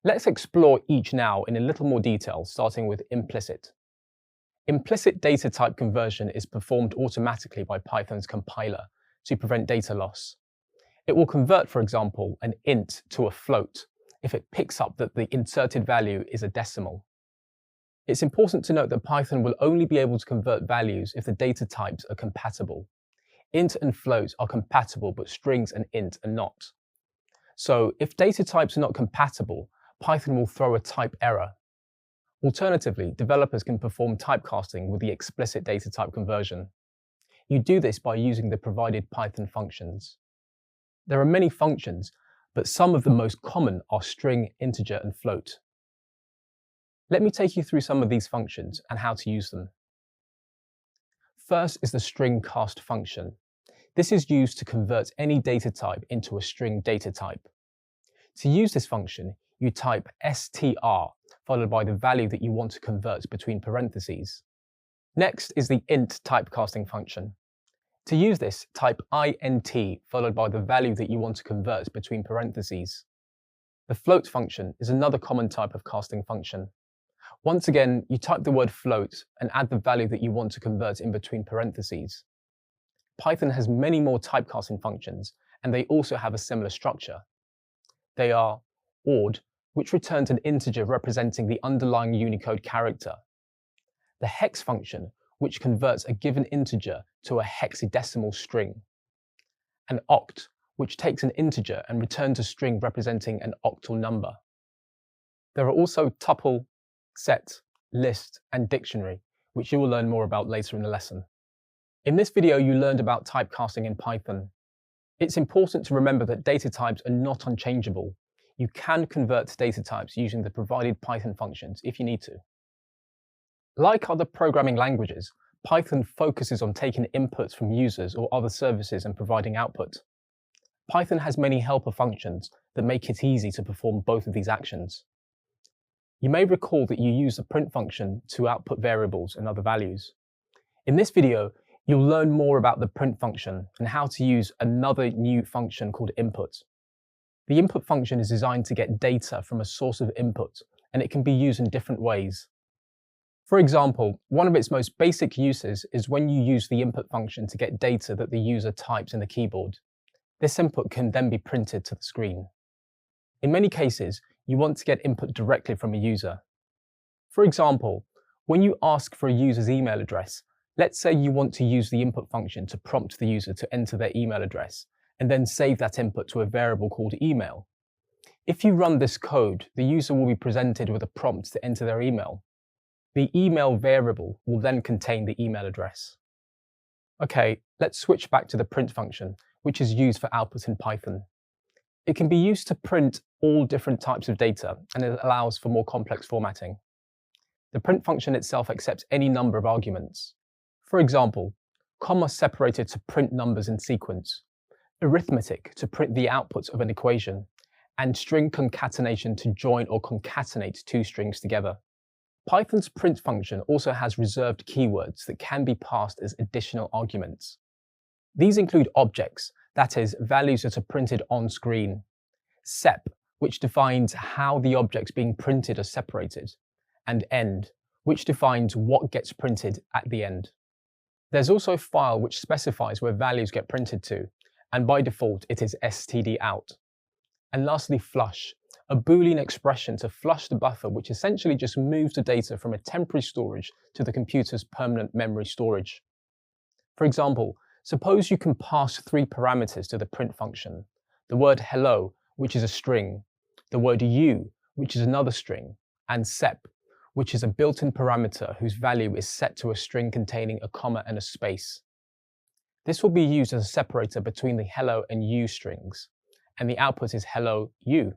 Let's explore each now in a little more detail, starting with implicit. Implicit data type conversion is performed automatically by Python's compiler to prevent data loss. It will convert, for example, an int to a float if it picks up that the inserted value is a decimal. It's important to note that Python will only be able to convert values if the data types are compatible. Int and float are compatible, but strings and int are not. So if data types are not compatible, Python will throw a type error. Alternatively, developers can perform typecasting with the explicit data type conversion. You do this by using the provided Python functions. There are many functions, but some of the most common are string, integer, and float. Let me take you through some of these functions and how to use them. First is the string cast function. This is used to convert any data type into a string data type. To use this function, you type str followed by the value that you want to convert between parentheses. Next is the int typecasting function. To use this, type int followed by the value that you want to convert between parentheses. The float function is another common type of casting function. Once again, you type the word float and add the value that you want to convert in between parentheses. Python has many more typecasting functions, and they also have a similar structure. They are ord, which returns an integer representing the underlying Unicode character, the hex function, which converts a given integer to a hexadecimal string, and oct, which takes an integer and returns a string representing an octal number. There are also tuple, set, list, and dictionary, which you will learn more about later in the lesson. In this video, you learned about typecasting in Python. It's important to remember that data types are not unchangeable. You can convert data types using the provided Python functions if you need to. Like other programming languages, Python focuses on taking inputs from users or other services and providing output. Python has many helper functions that make it easy to perform both of these actions. You may recall that you use the print function to output variables and other values. In this video, you'll learn more about the print function and how to use another new function called input. The input function is designed to get data from a source of input, and it can be used in different ways. For example, one of its most basic uses is when you use the input function to get data that the user types in the keyboard. This input can then be printed to the screen. In many cases, you want to get input directly from a user. For example, when you ask for a user's email address, let's say you want to use the input function to prompt the user to enter their email address, and then save that input to a variable called email. If you run this code, the user will be presented with a prompt to enter their email. The email variable will then contain the email address. Okay, let's switch back to the print function, which is used for output in Python. It can be used to print all different types of data, and it allows for more complex formatting. The print function itself accepts any number of arguments. For example, comma separated to print numbers in sequence, arithmetic to print the output of an equation, and string concatenation to join or concatenate two strings together. Python's print function also has reserved keywords that can be passed as additional arguments. These include objects, that is, values that are printed on screen, sep, which defines how the objects being printed are separated, and end, which defines what gets printed at the end. There's also file, which specifies where values get printed to, and by default it is stdout. And lastly, flush, a Boolean expression to flush the buffer, which essentially just moves the data from a temporary storage to the computer's permanent memory storage. For example, suppose you can pass 3 parameters to the print function: the word hello, which is a string, the word you, which is another string, and sep, which is a built-in parameter whose value is set to a string containing a comma and a space. This will be used as a separator between the hello and you strings, and the output is hello, you.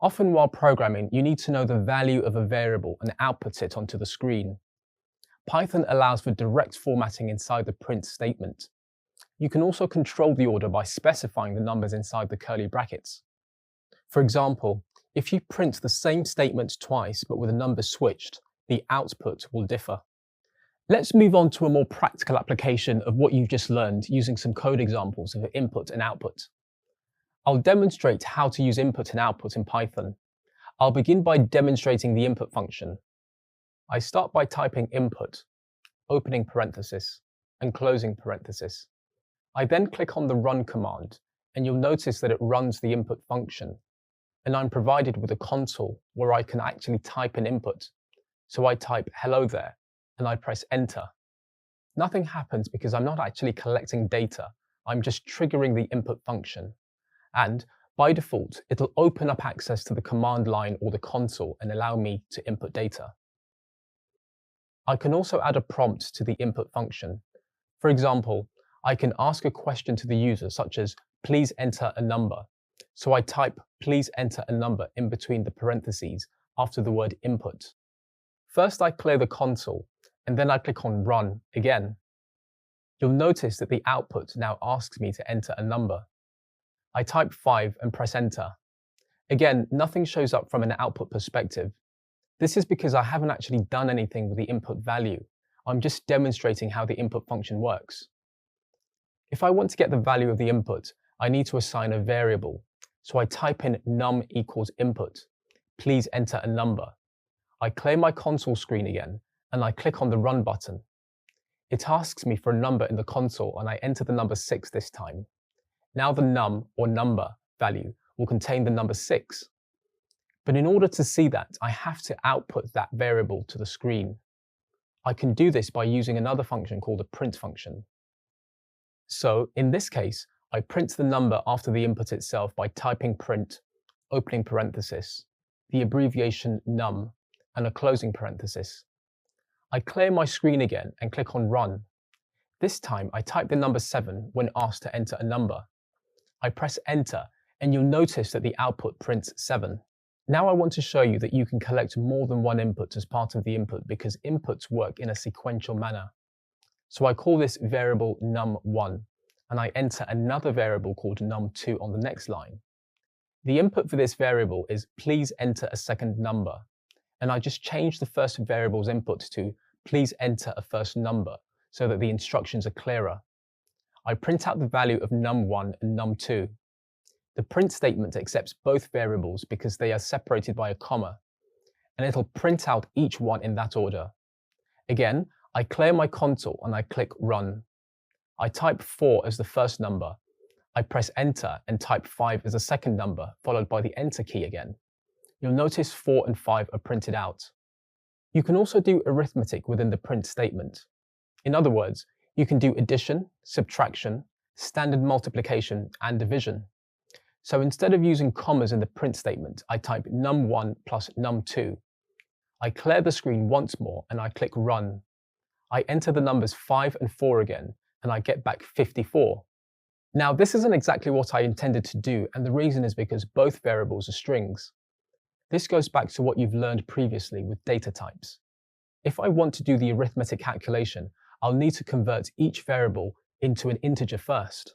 Often while programming, you need to know the value of a variable and output it onto the screen. Python allows for direct formatting inside the print statement. You can also control the order by specifying the numbers inside the curly brackets. For example, if you print the same statement twice but with the numbers switched, the output will differ. Let's move on to a more practical application of what you've just learned using some code examples of input and output. I'll demonstrate how to use input and output in Python. I'll begin by demonstrating the input function. I start by typing input, opening parenthesis, and closing parenthesis. I then click on the run command, and you'll notice that it runs the input function. And I'm provided with a console where I can actually type an input. So I type hello there, and I press enter. Nothing happens because I'm not actually collecting data. I'm just triggering the input function. And by default, it'll open up access to the command line or the console and allow me to input data. I can also add a prompt to the input function. For example, I can ask a question to the user such as, please enter a number. So I type, please enter a number in between the parentheses after the word input. First, I clear the console, and then I click on run again. You'll notice that the output now asks me to enter a number. I type 5 and press enter. Again, nothing shows up from an output perspective. This is because I haven't actually done anything with the input value. I'm just demonstrating how the input function works. If I want to get the value of the input, I need to assign a variable. So I type in num equals input. Please enter a number. I clear my console screen again, and I click on the run button. It asks me for a number in the console, and I enter the number 6 this time. Now the num, or number, value will contain the number 6. But in order to see that, I have to output that variable to the screen. I can do this by using another function called a print function. So in this case, I print the number after the input itself by typing print, opening parenthesis, the abbreviation num, and a closing parenthesis. I clear my screen again and click on run. This time I type the number 7 when asked to enter a number. I press enter, and you'll notice that the output prints 7. Now I want to show you that you can collect more than one input as part of the input because inputs work in a sequential manner. So I call this variable num1, and I enter another variable called num2 on the next line. The input for this variable is please enter a second number, and I just change the first variable's input to please enter a first number so that the instructions are clearer. I print out the value of num1 and num2. The print statement accepts both variables because they are separated by a comma, and it'll print out each one in that order. Again, I clear my console and I click run. I type 4 as the first number. I press enter and type 5 as the second number, followed by the enter key again. You'll notice 4 and 5 are printed out. You can also do arithmetic within the print statement. In other words, you can do addition, subtraction, standard multiplication, and division. So instead of using commas in the print statement, I type num1 plus num2. I clear the screen once more and I click run. I enter the numbers 5 and 4 again, and I get back 54. Now, this isn't exactly what I intended to do, and the reason is because both variables are strings. This goes back to what you've learned previously with data types. If I want to do the arithmetic calculation, I'll need to convert each variable into an integer first.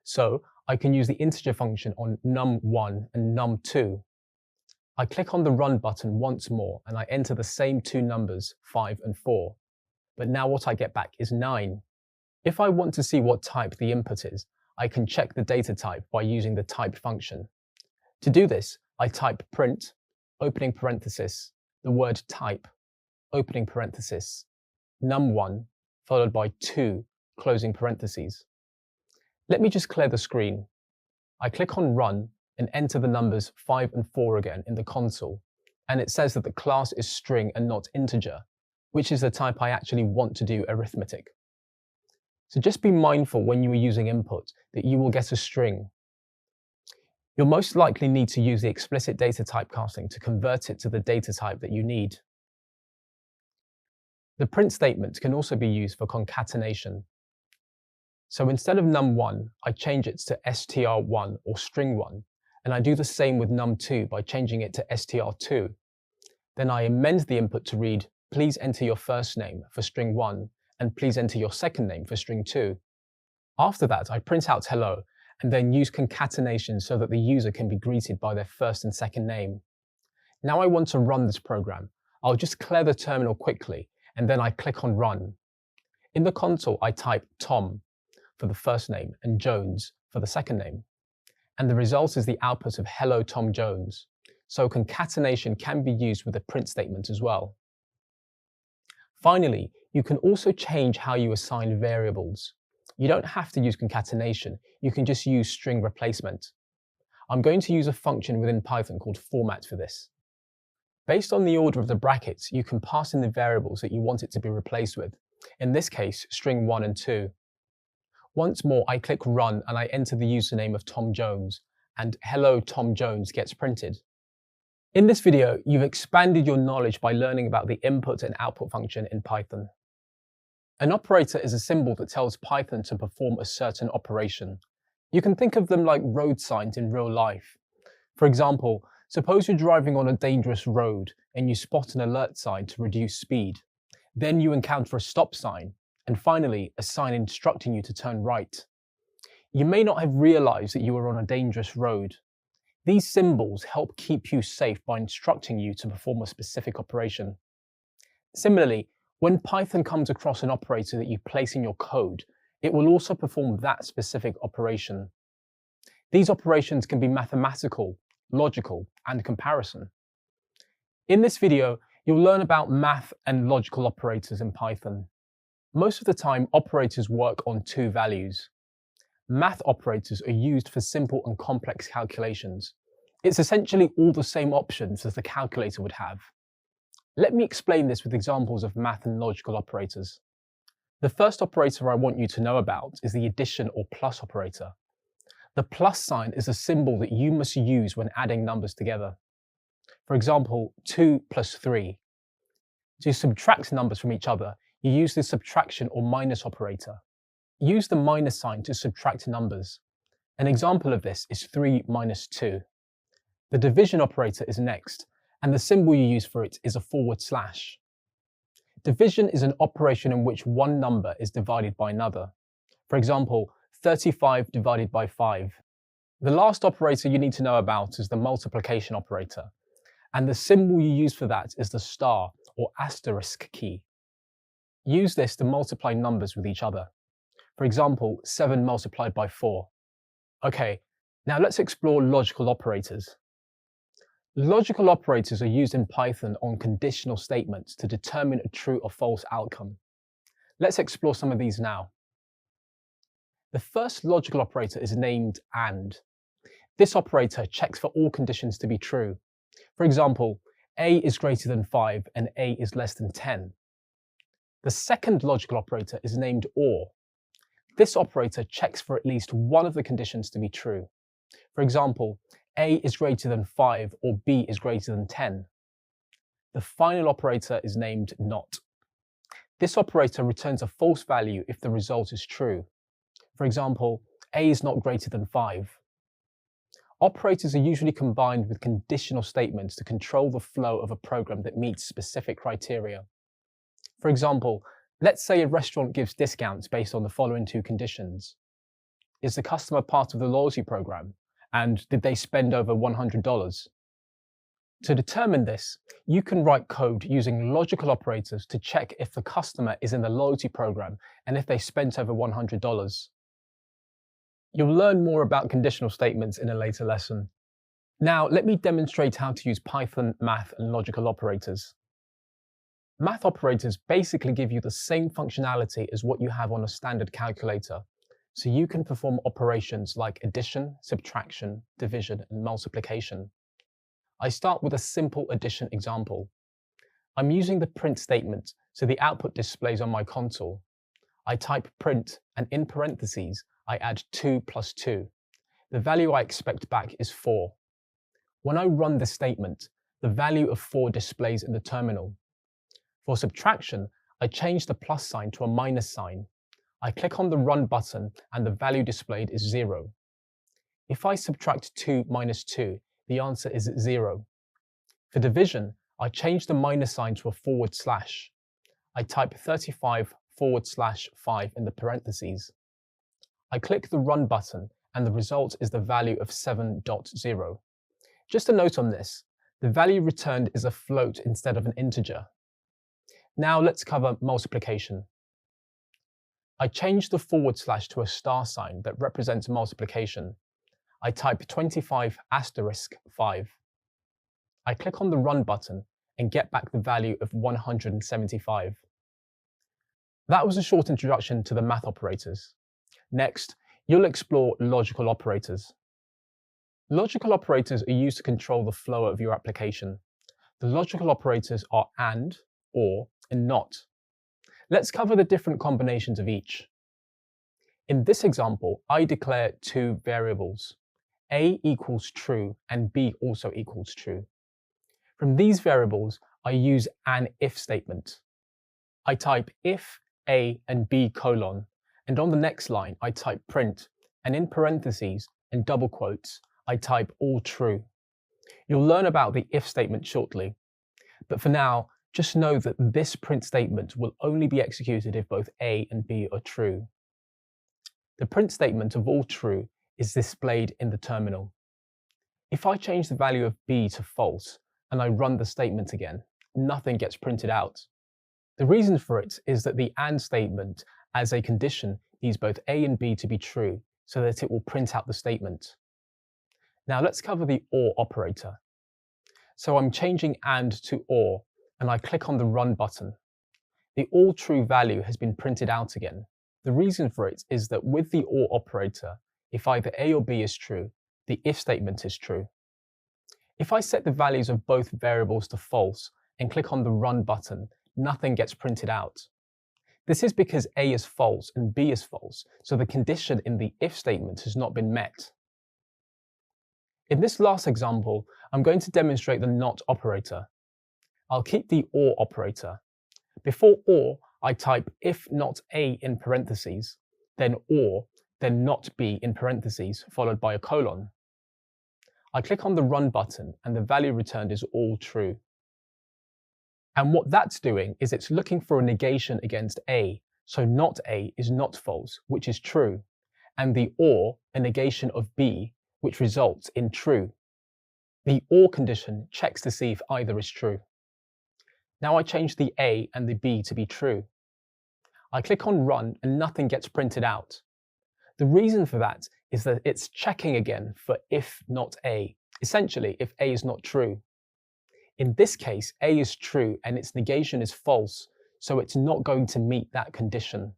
So I can use the integer function on num1 and num2. I click on the run button once more and I enter the same two numbers, 5 and 4. But now what I get back is 9. If I want to see what type the input is, I can check the data type by using the type function. To do this, I type print, opening parenthesis, the word type, opening parenthesis, num1, followed by 2, closing parentheses. Let me just clear the screen. I click on run and enter the numbers 5 and 4 again in the console, and it says that the class is string and not integer, which is the type I actually want to do arithmetic. So just be mindful when you are using input that you will get a string. You'll most likely need to use the explicit data typecasting to convert it to the data type that you need. The print statement can also be used for concatenation. So instead of num1, I change it to str1 or string1, and I do the same with num2 by changing it to str2. Then I amend the input to read, please enter your first name for string 1, and please enter your second name for string 2. After that, I print out hello, and then use concatenation so that the user can be greeted by their first and second name. Now I want to run this program. I'll just clear the terminal quickly, and then I click on Run. In the console, I type Tom for the first name and Jones for the second name. And the result is the output of Hello Tom Jones. So concatenation can be used with a print statement as well. Finally, you can also change how you assign variables. You don't have to use concatenation, you can just use string replacement. I'm going to use a function within Python called format for this. Based on the order of the brackets, you can pass in the variables that you want it to be replaced with. In this case, string 1 and 2. Once more, I click Run and I enter the username of Tom Jones, and Hello Tom Jones gets printed. In this video, you've expanded your knowledge by learning about the input and output function in Python. An operator is a symbol that tells Python to perform a certain operation. You can think of them like road signs in real life. For example, suppose you're driving on a dangerous road and you spot an alert sign to reduce speed. Then you encounter a stop sign, and finally, a sign instructing you to turn right. You may not have realized that you were on a dangerous road. These symbols help keep you safe by instructing you to perform a specific operation. Similarly, when Python comes across an operator that you place in your code, it will also perform that specific operation. These operations can be mathematical, logical, and comparison. In this video, you'll learn about math and logical operators in Python. Most of the time, operators work on two values. Math operators are used for simple and complex calculations. It's essentially all the same options as the calculator would have. Let me explain this with examples of math and logical operators. The first operator I want you to know about is the addition or plus operator. The plus sign is a symbol that you must use when adding numbers together. For example, 2 plus 3. To subtract numbers from each other, you use the subtraction or minus operator. Use the minus sign to subtract numbers. An example of this is 3 minus 2. The division operator is next, and the symbol you use for it is a /. Division is an operation in which one number is divided by another. For example, 35 divided by 5. The last operator you need to know about is the multiplication operator, and the symbol you use for that is the star or asterisk key. Use this to multiply numbers with each other. For example, 7 multiplied by 4. Okay, now let's explore logical operators. Logical operators are used in Python on conditional statements to determine a true or false outcome. Let's explore some of these now. The first logical operator is named AND. This operator checks for all conditions to be true. For example, A is greater than 5 and A is less than 10. The second logical operator is named OR. This operator checks for at least one of the conditions to be true. For example, A is greater than 5 or B is greater than 10. The final operator is named NOT. This operator returns a false value if the result is true. For example, A is not greater than 5. Operators are usually combined with conditional statements to control the flow of a program that meets specific criteria. For example, let's say a restaurant gives discounts based on the following two conditions. Is the customer part of the loyalty program? And did they spend over $100? To determine this, you can write code using logical operators to check if the customer is in the loyalty program and if they spent over $100. You'll learn more about conditional statements in a later lesson. Now, let me demonstrate how to use Python, math, and logical operators. Math operators basically give you the same functionality as what you have on a standard calculator, so you can perform operations like addition, subtraction, division, and multiplication. I start with a simple addition example. I'm using the print statement, so the output displays on my console. I type print, and in parentheses, I add 2 plus 2. The value I expect back is 4. When I run this statement, the value of 4 displays in the terminal. For subtraction, I change the plus sign to a minus sign. I click on the Run button and the value displayed is 0. If I subtract 2 minus 2, the answer is 0. For division, I change the minus sign to a /. I type 35/5 in the parentheses. I click the Run button and the result is the value of 7.0. Just a note on this, the value returned is a float instead of an integer. Now let's cover multiplication. I change the / to a star sign that represents multiplication. I type 25 asterisk 5. I click on the Run button and get back the value of 175. That was a short introduction to the math operators. Next, you'll explore logical operators. Logical operators are used to control the flow of your application. The logical operators are AND, OR, and NOT. Let's cover the different combinations of each. In this example, I declare two variables. A equals true and B also equals true. From these variables, I use an if statement. I type if A and B colon, and on the next line, I type print, and in parentheses and double quotes, I type all true. You'll learn about the if statement shortly, but for now, just know that this print statement will only be executed if both A and B are true. The print statement of all true is displayed in the terminal. If I change the value of B to false and I run the statement again, nothing gets printed out. The reason for it is that the AND statement as a condition needs both A and B to be true so that it will print out the statement. Now let's cover the OR operator. So I'm changing AND to OR and I click on the Run button. The all true value has been printed out again. The reason for it is that with the OR operator, if either A or B is true, the if statement is true. If I set the values of both variables to false and click on the Run button, nothing gets printed out. This is because A is false and B is false, so the condition in the if statement has not been met. In this last example, I'm going to demonstrate the NOT operator. I'll keep the OR operator. Before OR, I type if not A in parentheses, then OR, then not B in parentheses, followed by a colon. I click on the Run button and the value returned is all true. And what that's doing is it's looking for a negation against A, so not A is not false, which is true, and the OR, a negation of B, which results in true. The OR condition checks to see if either is true. Now I change the A and the B to be true. I click on Run and nothing gets printed out. The reason for that is that it's checking again for if not A, essentially if A is not true. In this case, A is true and its negation is false, so it's not going to meet that condition.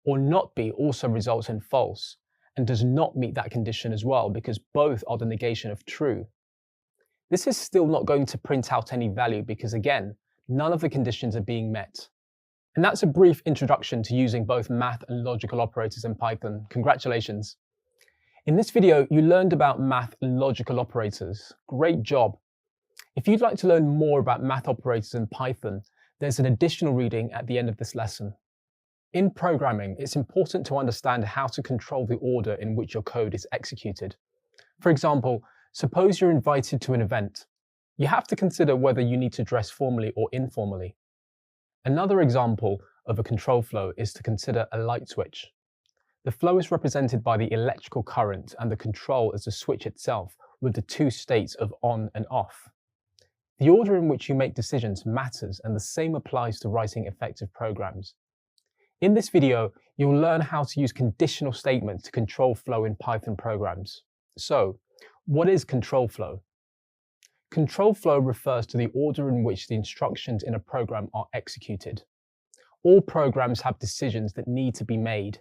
Or not B also results in false and does not meet that condition as well because both are the negation of true. This is still not going to print out any value because again, none of the conditions are being met. And that's a brief introduction to using both math and logical operators in Python. Congratulations. In this video, you learned about math and logical operators. Great job. If you'd like to learn more about math operators in Python, there's an additional reading at the end of this lesson. In programming, it's important to understand how to control the order in which your code is executed. For example, suppose you're invited to an event. You have to consider whether you need to dress formally or informally. Another example of a control flow is to consider a light switch. The flow is represented by the electrical current and the control as the switch itself with the two states of on and off. The order in which you make decisions matters, and the same applies to writing effective programs. In this video, you'll learn how to use conditional statements to control flow in Python programs. So, what is control flow? Control flow refers to the order in which the instructions in a program are executed. All programs have decisions that need to be made.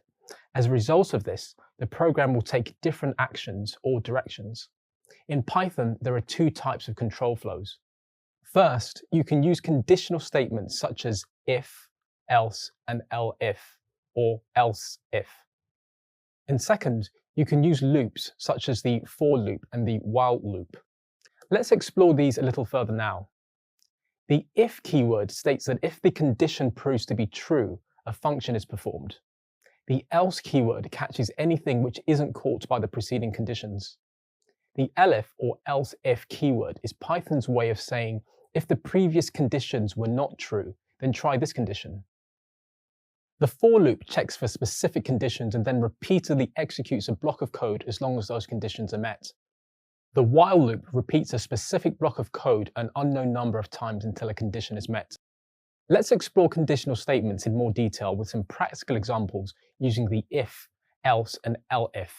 As a result of this, the program will take different actions or directions. In Python, there are two types of control flows. First, you can use conditional statements such as if, else, and elif, or else if. And second, you can use loops such as the for loop and the while loop. Let's explore these a little further now. The if keyword states that if the condition proves to be true, a function is performed. The else keyword catches anything which isn't caught by the preceding conditions. The elif or else if keyword is Python's way of saying, if the previous conditions were not true, then try this condition. The for loop checks for specific conditions and then repeatedly executes a block of code as long as those conditions are met. The while loop repeats a specific block of code an unknown number of times until a condition is met. Let's explore conditional statements in more detail with some practical examples using the if, else, and elif.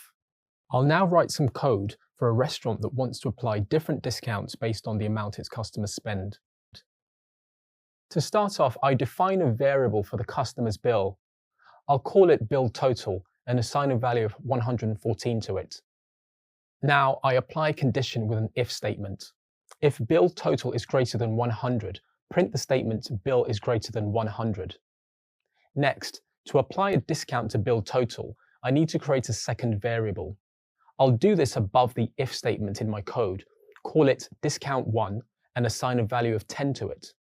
I'll now write some code for a restaurant that wants to apply different discounts based on the amount its customers spend. To start off, I define a variable for the customer's bill. I'll call it bill total and assign a value of 114 to it. Now I apply a condition with an if statement. If bill total is greater than 100, print the statement bill is greater than 100. Next, to apply a discount to bill total, I need to create a second variable. I'll do this above the if statement in my code, call it discount1 and assign a value of 10 to it.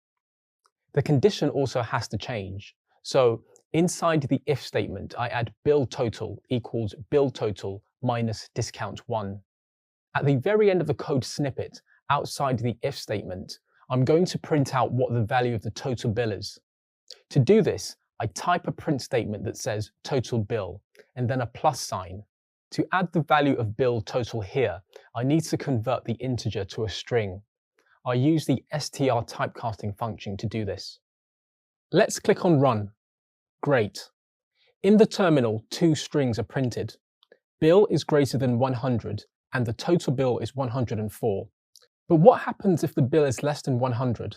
The condition also has to change. So inside the if statement, I add bill total equals bill total minus discount1. At the very end of the code snippet, outside the if statement, I'm going to print out what the value of the total bill is. To do this, I type a print statement that says total bill and then a plus sign. To add the value of bill total here, I need to convert the integer to a string. I use the str typecasting function to do this. Let's click on Run. Great. In the terminal, two strings are printed. Bill is greater than 100 and the total bill is 104. But what happens if the bill is less than 100?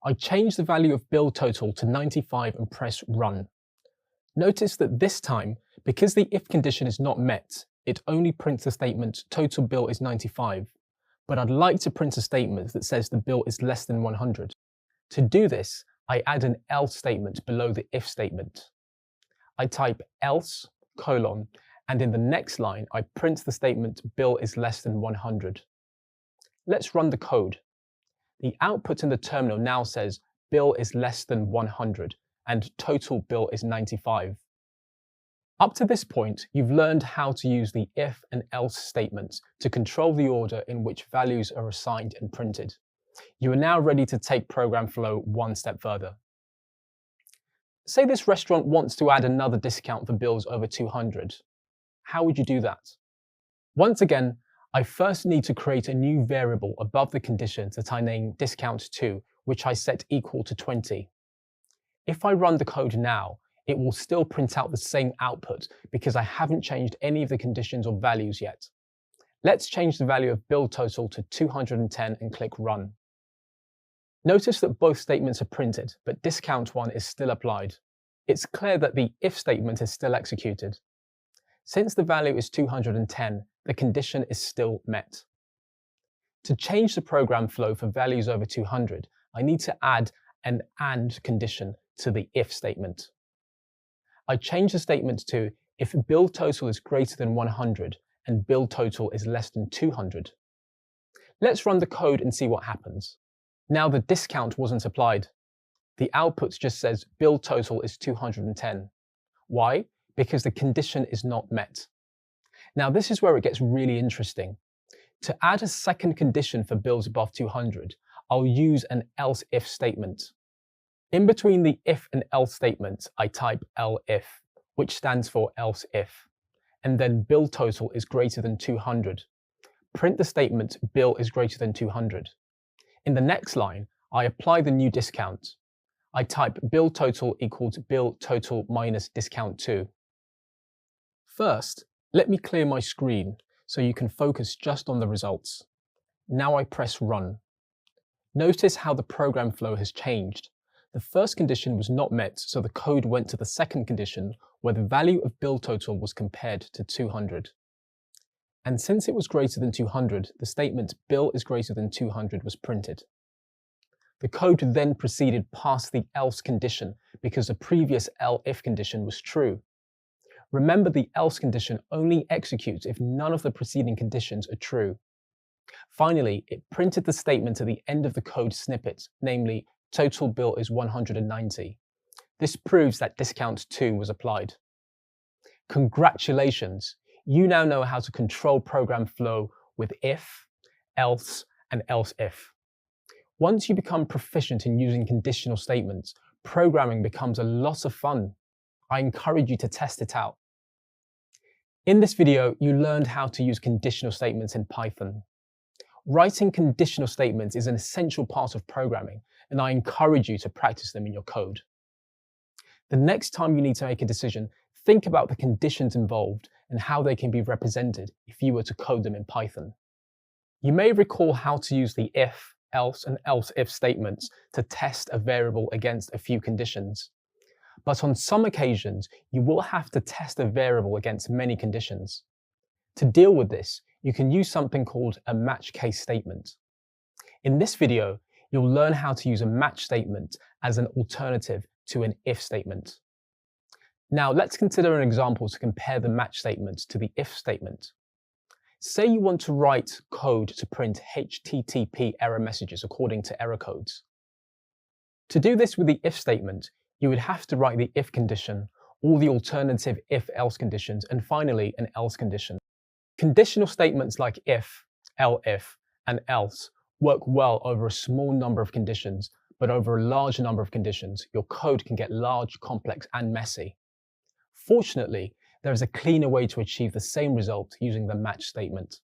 I change the value of bill total to 95 and press Run. Notice that this time, because the if condition is not met, it only prints the statement total bill is 95. But I'd like to print a statement that says the bill is less than 100. To do this, I add an else statement below the if statement. I type else, colon, and in the next line, I print the statement bill is less than 100. Let's run the code. The output in the terminal now says bill is less than 100 and total bill is 95. Up to this point, you've learned how to use the if and else statements to control the order in which values are assigned and printed. You are now ready to take program flow one step further. Say this restaurant wants to add another discount for bills over 200. How would you do that? Once again, I first need to create a new variable above the condition that I name discount2, which I set equal to 20. If I run the code now, it will still print out the same output because I haven't changed any of the conditions or values yet. Let's change the value of bill total to 210 and click Run. Notice that both statements are printed, but discount1 is still applied. It's clear that the if statement is still executed. Since the value is 210, the condition is still met. To change the program flow for values over 200, I need to add an AND condition to the if statement. I change the statement to if bill total is greater than 100 and bill total is less than 200. Let's run the code and see what happens. Now the discount wasn't applied. The output just says bill total is 210. Why? Because the condition is not met. Now this is where it gets really interesting. To add a second condition for bills above 200, I'll use an else if statement. In between the if and else statements, I type elif, which stands for else if, and then bill total is greater than 200. Print the statement bill is greater than 200. In the next line, I apply the new discount. I type bill total equals bill total minus discount 2. First, let me clear my screen so you can focus just on the results. Now I press Run. Notice how the program flow has changed. The first condition was not met, so the code went to the second condition where the value of bill total was compared to 200. And since it was greater than 200, the statement bill is greater than 200 was printed. The code then proceeded past the else condition because the previous elif condition was true. Remember, the else condition only executes if none of the preceding conditions are true. Finally, it printed the statement at the end of the code snippet, namely, total bill is 190. This proves that discount 2 was applied. Congratulations! You now know how to control program flow with if, else, and else if. Once you become proficient in using conditional statements, programming becomes a lot of fun. I encourage you to test it out. In this video, you learned how to use conditional statements in Python. Writing conditional statements is an essential part of programming, and I encourage you to practice them in your code. The next time you need to make a decision, think about the conditions involved and how they can be represented if you were to code them in Python. You may recall how to use the if, else, and else-if statements to test a variable against a few conditions. But on some occasions, you will have to test a variable against many conditions. To deal with this, you can use something called a match case statement. In this video, you'll learn how to use a match statement as an alternative to an if statement. Now let's consider an example to compare the match statement to the if statement. Say you want to write code to print HTTP error messages according to error codes. To do this with the if statement, you would have to write the if condition, all the alternative if-else conditions, and finally an else condition. Conditional statements like if, elif, and else work well over a small number of conditions, but over a large number of conditions, your code can get large, complex, and messy. Fortunately, there is a cleaner way to achieve the same result using the match statement.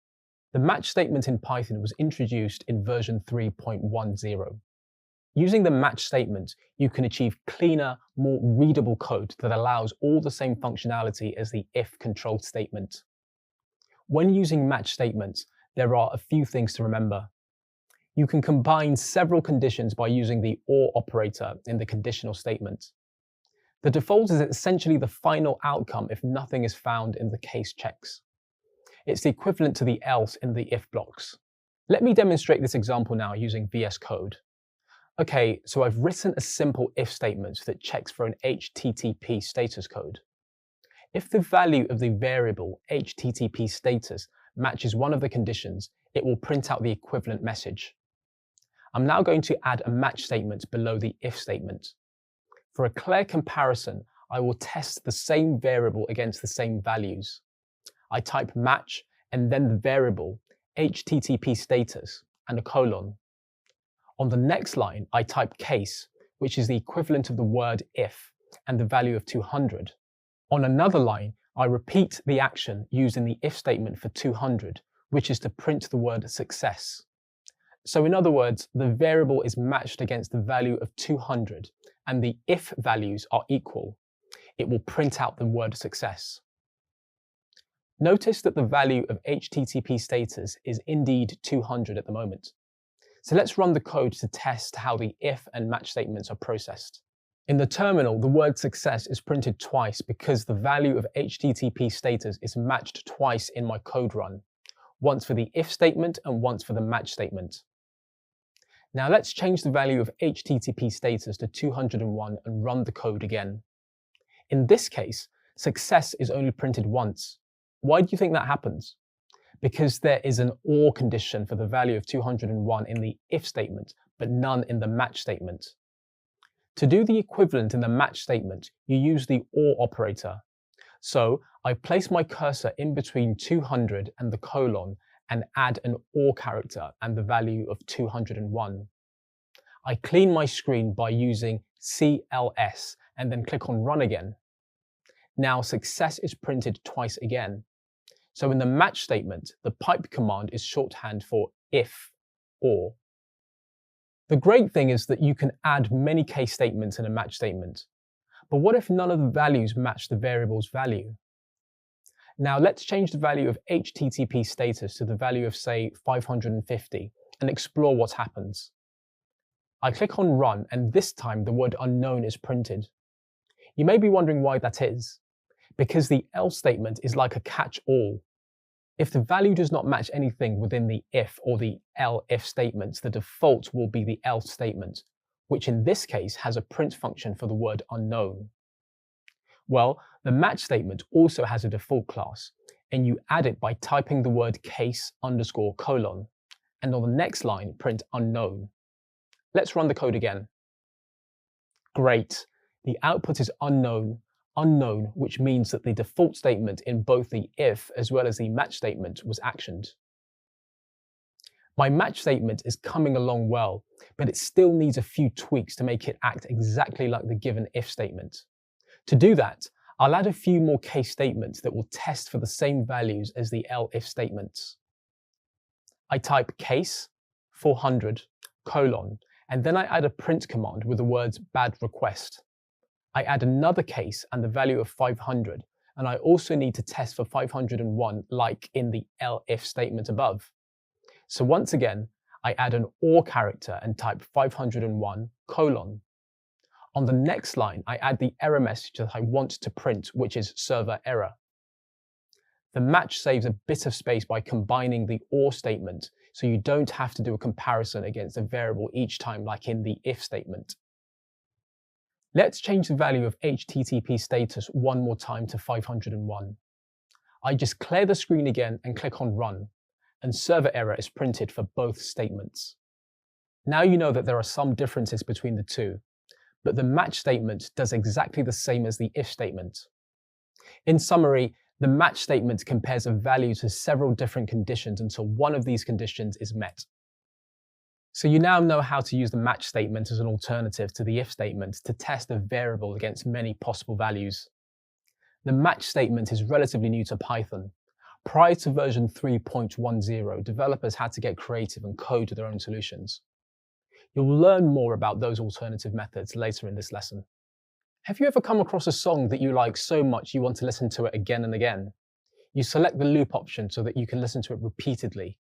The match statement in Python was introduced in version 3.10. Using the match statement, you can achieve cleaner, more readable code that allows all the same functionality as the if control statement. When using match statements, there are a few things to remember. You can combine several conditions by using the OR operator in the conditional statement. The default is essentially the final outcome if nothing is found in the case checks. It's the equivalent to the else in the if blocks. Let me demonstrate this example now using VS Code. Okay, so I've written a simple if statement that checks for an HTTP status code. If the value of the variable HTTP status matches one of the conditions, it will print out the equivalent message. I'm now going to add a match statement below the if statement. For a clear comparison, I will test the same variable against the same values. I type match and then the variable HTTP status and a colon. On the next line, I type case, which is the equivalent of the word if and the value of 200. On another line, I repeat the action used in the if statement for 200, which is to print the word success. So in other words, the variable is matched against the value of 200 and the if values are equal. It will print out the word success. Notice that the value of HTTP status is indeed 200 at the moment. So let's run the code to test how the if and match statements are processed. In the terminal, the word success is printed twice because the value of HTTP status is matched twice in my code run, once for the if statement and once for the match statement. Now let's change the value of HTTP status to 201 and run the code again. In this case, success is only printed once. Why do you think that happens? Because there is an OR condition for the value of 201 in the if statement, but none in the match statement. To do the equivalent in the match statement, you use the OR operator. So I place my cursor in between 200 and the colon and add an OR character and the value of 201. I clean my screen by using CLS and then click on Run again. Now success is printed twice again. So in the match statement, the pipe command is shorthand for if, or. The great thing is that you can add many case statements in a match statement. But what if none of the values match the variable's value? Now let's change the value of HTTP status to the value of, say, 550 and explore what happens. I click on Run and this time the word unknown is printed. You may be wondering why that is. Because the else statement is like a catch-all. If the value does not match anything within the if or the elif statements, the default will be the else statement, which in this case has a print function for the word unknown. Well, the match statement also has a default class, and you add it by typing the word case underscore colon, and on the next line, print unknown. Let's run the code again. Great, the output is unknown, which means that the default statement in both the if as well as the match statement was actioned. My match statement is coming along well, but it still needs a few tweaks to make it act exactly like the given if statement. To do that, I'll add a few more case statements that will test for the same values as the elif statements. I type case 400 colon and then I add a print command with the words bad request. I add another case and the value of 500, and I also need to test for 501 like in the elif statement above. So once again, I add an OR character and type 501 colon. On the next line, I add the error message that I want to print, which is server error. The match saves a bit of space by combining the OR statement, so you don't have to do a comparison against a variable each time like in the if statement. Let's change the value of HTTP status one more time to 501. I just clear the screen again and click on Run, and server error is printed for both statements. Now you know that there are some differences between the two, but the match statement does exactly the same as the if statement. In summary, the match statement compares a value to several different conditions until one of these conditions is met. So you now know how to use the match statement as an alternative to the if statement to test a variable against many possible values. The match statement is relatively new to Python. Prior to version 3.10, developers had to get creative and code their own solutions. You'll learn more about those alternative methods later in this lesson. Have you ever come across a song that you like so much you want to listen to it again and again? You select the loop option so that you can listen to it repeatedly.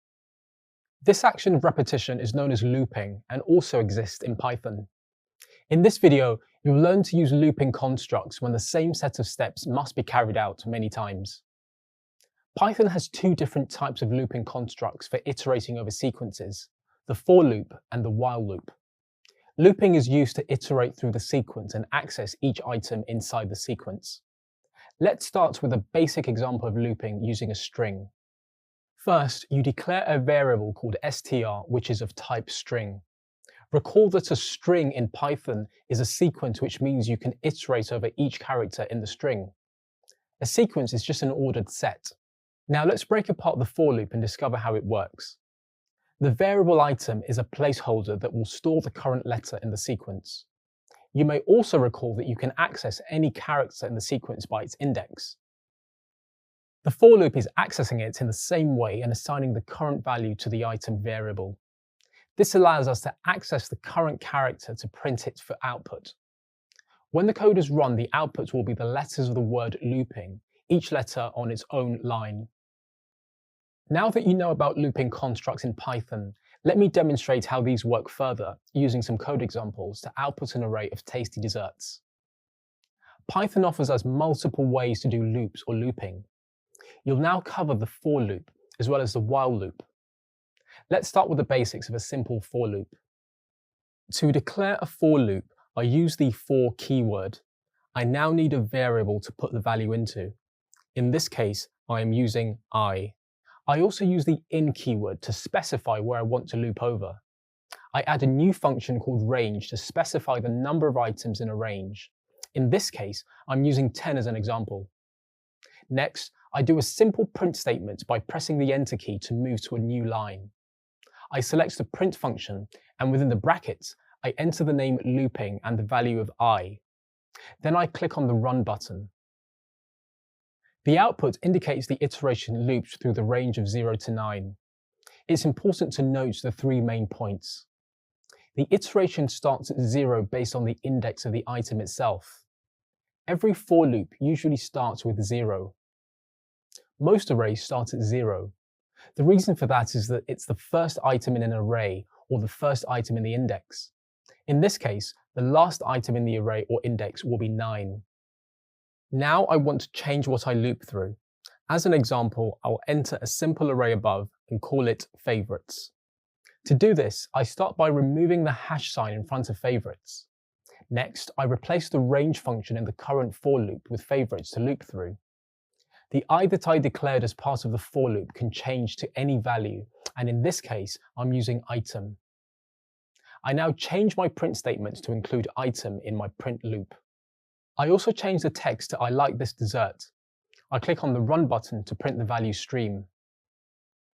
This action of repetition is known as looping and also exists in Python. In this video, you'll learn to use looping constructs when the same set of steps must be carried out many times. Python has two different types of looping constructs for iterating over sequences, the for loop and the while loop. Looping is used to iterate through the sequence and access each item inside the sequence. Let's start with a basic example of looping using a string. First, you declare a variable called str, which is of type string. Recall that a string in Python is a sequence, which means you can iterate over each character in the string. A sequence is just an ordered set. Now let's break apart the for loop and discover how it works. The variable item is a placeholder that will store the current letter in the sequence. You may also recall that you can access any character in the sequence by its index. The for loop is accessing it in the same way and assigning the current value to the item variable. This allows us to access the current character to print it for output. When the code is run, the output will be the letters of the word looping, each letter on its own line. Now that you know about looping constructs in Python, let me demonstrate how these work further using some code examples to output an array of tasty desserts. Python offers us multiple ways to do loops or looping. You'll now cover the for loop as well as the while loop. Let's start with the basics of a simple for loop. To declare a for loop, I use the for keyword. I now need a variable to put the value into. In this case, I am using I. I also use the in keyword to specify where I want to loop over. I add a new function called range to specify the number of items in a range. In this case, I'm using 10 as an example. Next, I do a simple print statement by pressing the enter key to move to a new line. I select the print function, and within the brackets, I enter the name looping and the value of I. Then I click on the run button. The output indicates the iteration loops through the range of 0 to 9. It's important to note the three main points. The iteration starts at 0 based on the index of the item itself. Every for loop usually starts with 0. Most arrays start at 0. The reason for that is that it's the first item in an array or the first item in the index. In this case, the last item in the array or index will be 9. Now I want to change what I loop through. As an example, I'll enter a simple array above and call it favorites. To do this, I start by removing the hash sign in front of favorites. Next, I replace the range function in the current for loop with favorites to loop through. The I that I declared as part of the for loop can change to any value, and in this case, I'm using item. I now change my print statement to include item in my print loop. I also change the text to I like this dessert. I click on the run button to print the value stream.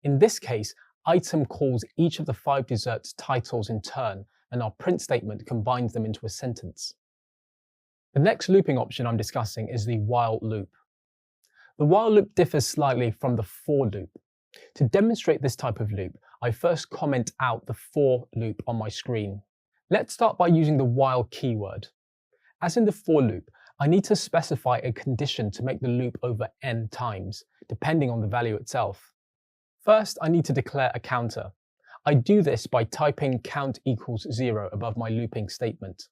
In this case, item calls each of the 5 desserts titles in turn, and our print statement combines them into a sentence. The next looping option I'm discussing is the while loop. The while loop differs slightly from the for loop. To demonstrate this type of loop, I first comment out the for loop on my screen. Let's start by using the while keyword. As in the for loop, I need to specify a condition to make the loop over n times, depending on the value itself. First, I need to declare a counter. I do this by typing count equals 0 above my looping statement.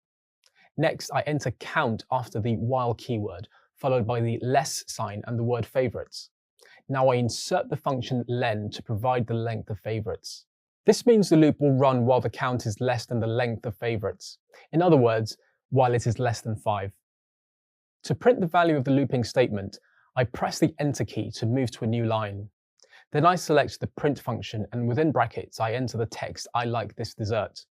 Next, I enter count after the while keyword, followed by the less sign and the word favorites. Now I insert the function len to provide the length of favorites. This means the loop will run while the count is less than the length of favorites. In other words, while it is less than 5. To print the value of the looping statement, I press the enter key to move to a new line. Then I select the print function and within brackets I enter the text "I like this dessert."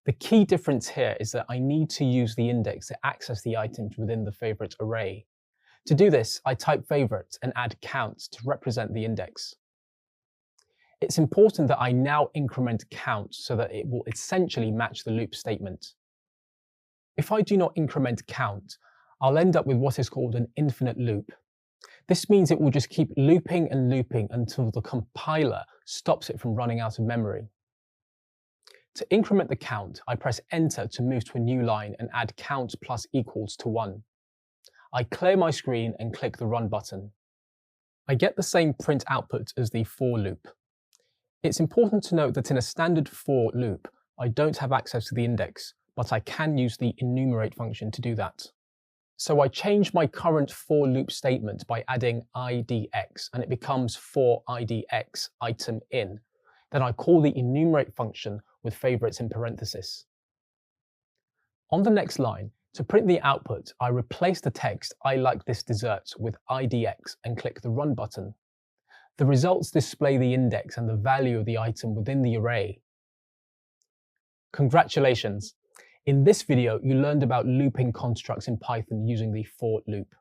The key difference here is that I need to use the index to access the items within the favorites array. To do this, I type favorites and add count to represent the index. It's important that I now increment count so that it will essentially match the loop statement. If I do not increment count, I'll end up with what is called an infinite loop. This means it will just keep looping and looping until the compiler stops it from running out of memory. To increment the count, I press enter to move to a new line and add count plus equals to 1. I clear my screen and click the run button. I get the same print output as the for loop. It's important to note that in a standard for loop, I don't have access to the index, but I can use the enumerate function to do that. So I change my current for loop statement by adding idx, and it becomes for idx item in. Then I call the enumerate function with favorites in parentheses. On the next line, to print the output, I replace the text "I like this dessert" with idx and click the run button. The results display the index and the value of the item within the array. Congratulations! In this video, you learned about looping constructs in Python using the for loop.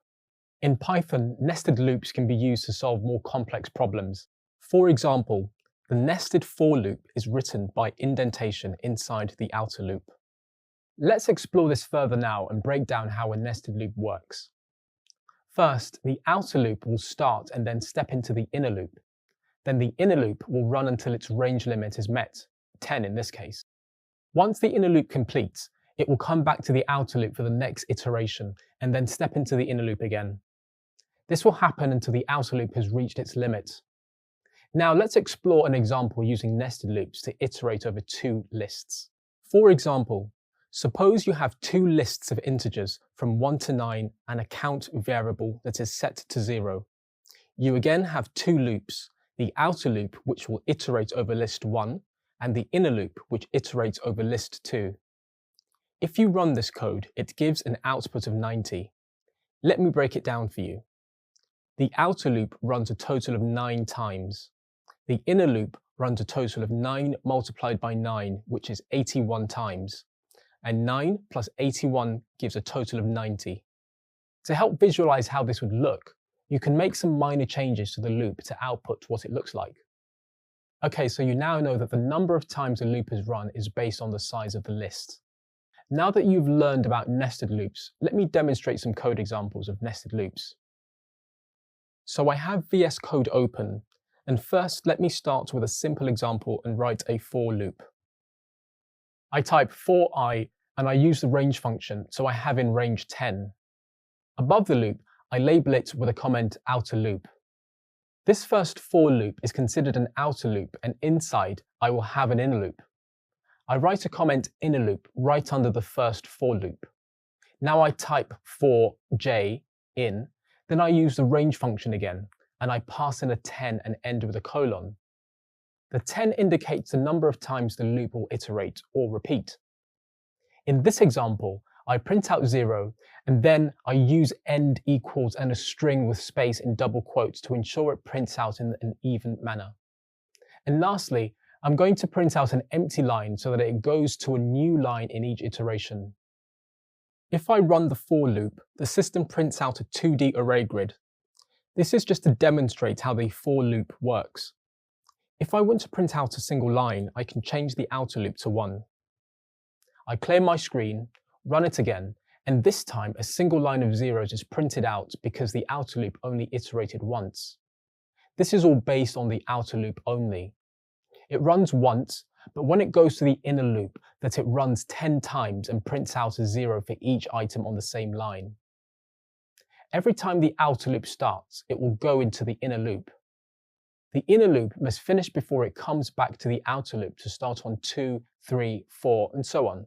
In Python, nested loops can be used to solve more complex problems. For example, the nested for loop is written by indentation inside the outer loop. Let's explore this further now and break down how a nested loop works. First, the outer loop will start and then step into the inner loop. Then the inner loop will run until its range limit is met, 10 in this case. Once the inner loop completes, it will come back to the outer loop for the next iteration and then step into the inner loop again. This will happen until the outer loop has reached its limit. Now let's explore an example using nested loops to iterate over two lists. For example, suppose you have two lists of integers from 1 to 9 and a count variable that is set to 0. You again have two loops, the outer loop which will iterate over list 1 and the inner loop which iterates over list 2. If you run this code, it gives an output of 90. Let me break it down for you. The outer loop runs a total of 9 times. The inner loop runs a total of 9 multiplied by 9, which is 81 times. And 9 plus 81 gives a total of 90. To help visualize how this would look, you can make some minor changes to the loop to output what it looks like. Okay, so you now know that the number of times a loop is run is based on the size of the list. Now that you've learned about nested loops, let me demonstrate some code examples of nested loops. So I have VS Code open, and first let me start with a simple example and write a for loop. I type for I, and I use the range function, so I have in range 10. Above the loop, I label it with a comment outer loop. This first for loop is considered an outer loop, and inside I will have an inner loop. I write a comment inner loop right under the first for loop. Now I type for j in, then I use the range function again, and I pass in a 10 and end with a colon. The 10 indicates the number of times the loop will iterate or repeat. In this example, I print out 0, and then I use end equals and a string with space in double quotes to ensure it prints out in an even manner. And lastly, I'm going to print out an empty line so that it goes to a new line in each iteration. If I run the for loop, the system prints out a 2D array grid. This is just to demonstrate how the for loop works. If I want to print out a single line, I can change the outer loop to 1. I clear my screen, run it again, and this time a single line of zeros is printed out because the outer loop only iterated once. This is all based on the outer loop only. It runs once, but when it goes to the inner loop, that it runs 10 times and prints out a 0 for each item on the same line. Every time the outer loop starts, it will go into the inner loop. The inner loop must finish before it comes back to the outer loop to start on 2, 3, 4, and so on.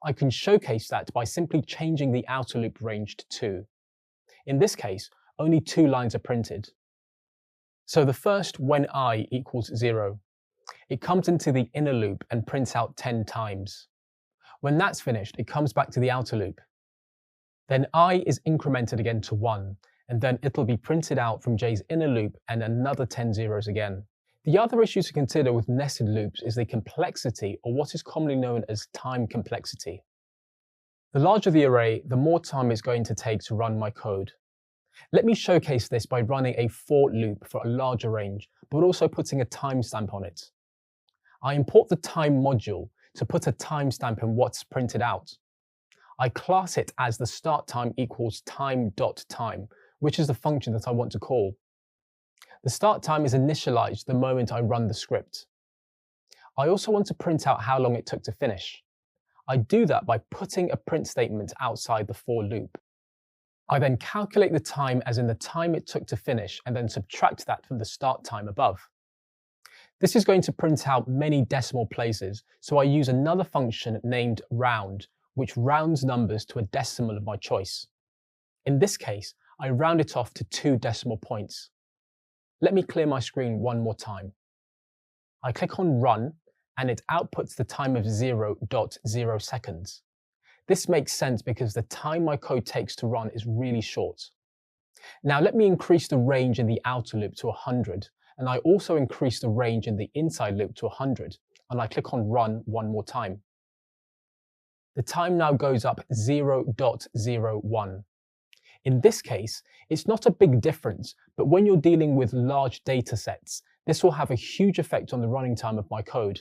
I can showcase that by simply changing the outer loop range to 2. In this case, only 2 lines are printed. So the first when I equals 0, it comes into the inner loop and prints out 10 times. When that's finished, it comes back to the outer loop. Then I is incremented again to 1, and then it'll be printed out from J's inner loop and another 10 zeros again. The other issue to consider with nested loops is the complexity, or what is commonly known as time complexity. The larger the array, the more time it's going to take to run my code. Let me showcase this by running a for loop for a larger range, but also putting a timestamp on it. I import the time module to put a timestamp in what's printed out. I class it as the start time equals time.time, which is the function that I want to call. The start time is initialized the moment I run the script. I also want to print out how long it took to finish. I do that by putting a print statement outside the for loop. I then calculate the time as in the time it took to finish and then subtract that from the start time above. This is going to print out many decimal places, so I use another function named round, which rounds numbers to a decimal of my choice. In this case, I round it off to 2 decimal points. Let me clear my screen one more time. I click on Run, and it outputs the time of 0.0 seconds. This makes sense because the time my code takes to run is really short. Now let me increase the range in the outer loop to 100, and I also increase the range in the inside loop to 100, and I click on Run one more time. The time now goes up 0.01. In this case, it's not a big difference, but when you're dealing with large data sets, this will have a huge effect on the running time of my code.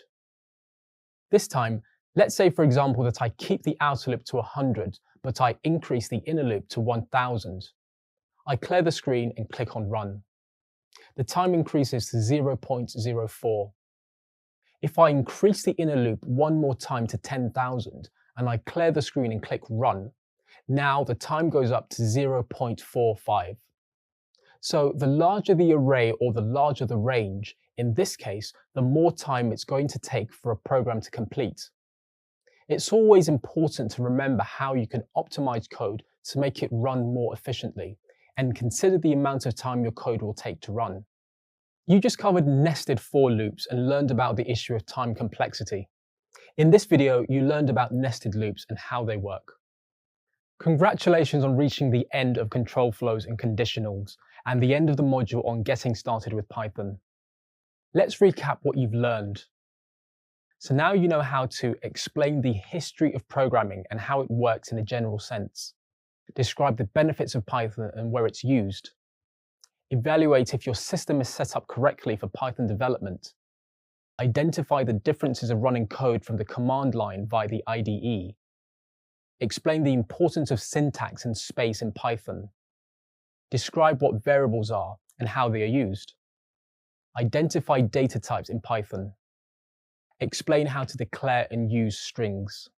This time, let's say for example that I keep the outer loop to 100, but I increase the inner loop to 1000. I clear the screen and click on Run. The time increases to 0.04. If I increase the inner loop one more time to 10,000, and I clear the screen and click Run, now the time goes up to 0.45. So the larger the array or the larger the range, in this case, the more time it's going to take for a program to complete. It's always important to remember how you can optimize code to make it run more efficiently, and consider the amount of time your code will take to run. You just covered nested for loops and learned about the issue of time complexity. In this video, you learned about nested loops and how they work. Congratulations on reaching the end of control flows and conditionals, and the end of the module on getting started with Python. Let's recap what you've learned. So now you know how to explain the history of programming and how it works in a general sense. Describe the benefits of Python and where it's used. Evaluate if your system is set up correctly for Python development. Identify the differences of running code from the command line via the IDE. Explain the importance of syntax and space in Python. Describe what variables are and how they are used. Identify data types in Python. Explain how to declare and use strings.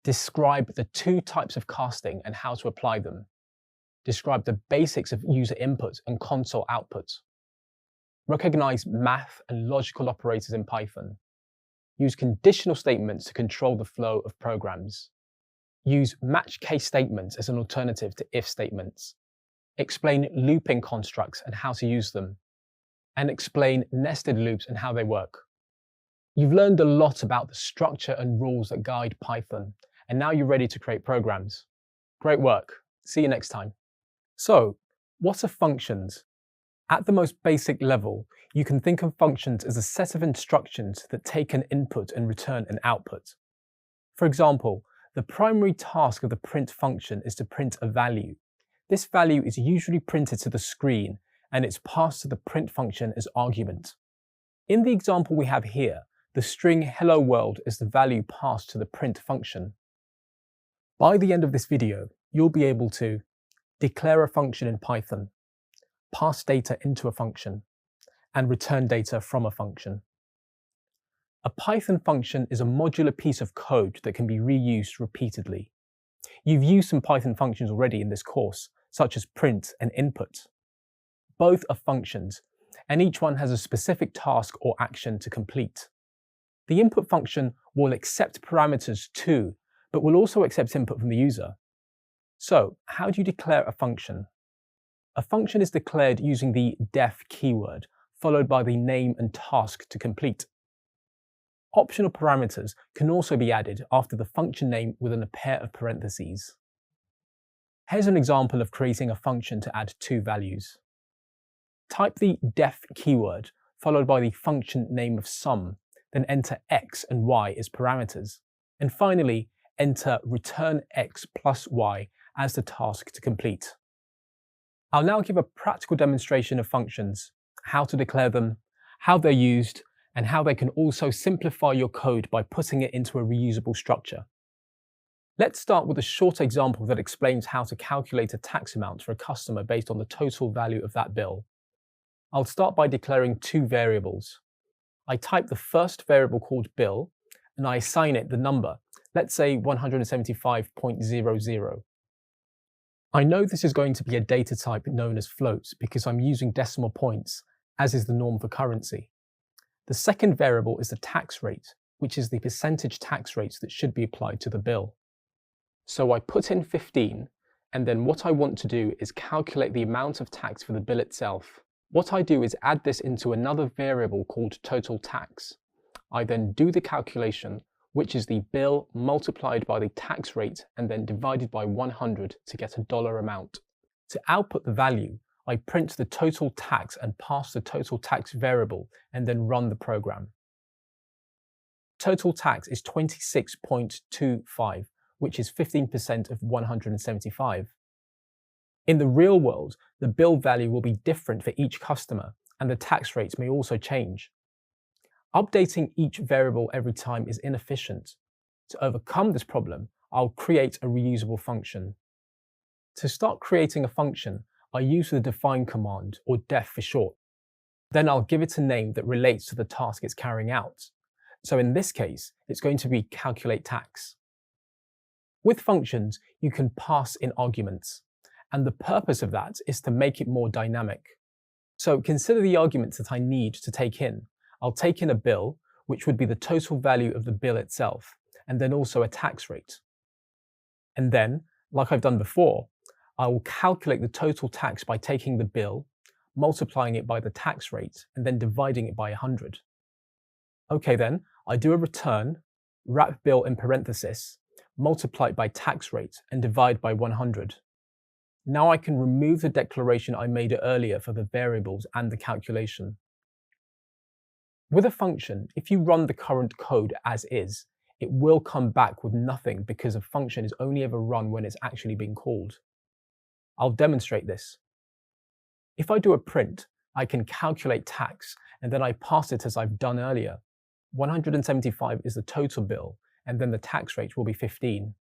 Describe the 2 types of casting and how to apply them. Describe the basics of user input and console output. Recognize math and logical operators in Python. Use conditional statements to control the flow of programs. Use match case statements as an alternative to if statements. Explain looping constructs and how to use them. And explain nested loops and how they work. You've learned a lot about the structure and rules that guide Python, and now you're ready to create programs. Great work. See you next time. So, what are functions? At the most basic level, you can think of functions as a set of instructions that take an input and return an output. For example, the primary task of the print function is to print a value. This value is usually printed to the screen, and it's passed to the print function as argument. In the example we have here, the string hello world is the value passed to the print function. By the end of this video, you'll be able to declare a function in Python, pass data into a function, and return data from a function. A Python function is a modular piece of code that can be reused repeatedly. You've used some Python functions already in this course, such as print and input. Both are functions, and each one has a specific task or action to complete. The input function will accept parameters too, but will also accept input from the user. So, how do you declare a function? A function is declared using the def keyword, followed by the name and task to complete. Optional parameters can also be added after the function name within a pair of parentheses. Here's an example of creating a function to add two values. Type the def keyword, followed by the function name of sum, then enter x and y as parameters. And finally, enter return x plus y as the task to complete. I'll now give a practical demonstration of functions, how to declare them, how they're used, and how they can also simplify your code by putting it into a reusable structure. Let's start with a short example that explains how to calculate a tax amount for a customer based on the total value of that bill. I'll start by declaring two variables. I type the first variable called bill, and I assign it the number, let's say 175.00. I know this is going to be a data type known as floats because I'm using decimal points, as is the norm for currency. The second variable is the tax rate, which is the percentage tax rates that should be applied to the bill. So I put in 15, and then what I want to do is calculate the amount of tax for the bill itself. What I do is add this into another variable called total tax. I then do the calculation, which is the bill multiplied by the tax rate and then divided by 100 to get a dollar amount. To output the value, I print the total tax and pass the total tax variable and then run the program. Total tax is 26.25, which is 15% of 175. In the real world, the bill value will be different for each customer, and the tax rates may also change. Updating each variable every time is inefficient. To overcome this problem, I'll create a reusable function. To start creating a function, I use the define command, or def for short. Then I'll give it a name that relates to the task it's carrying out. So in this case, it's going to be calculate tax. With functions, you can pass in arguments, and the purpose of that is to make it more dynamic. So consider the arguments that I need to take in. I'll take in a bill, which would be the total value of the bill itself, and then also a tax rate. And then, like I've done before, I will calculate the total tax by taking the bill, multiplying it by the tax rate, and then dividing it by 100. Okay then, I do a return, wrap bill in parenthesis, multiply it by tax rate, and divide by 100. Now I can remove the declaration I made earlier for the variables and the calculation. With a function, if you run the current code as is, it will come back with nothing because a function is only ever run when it's actually being called. I'll demonstrate this. If I do a print, I can calculate tax, and then I pass it as I've done earlier. 175 is the total bill, and then the tax rate will be 15.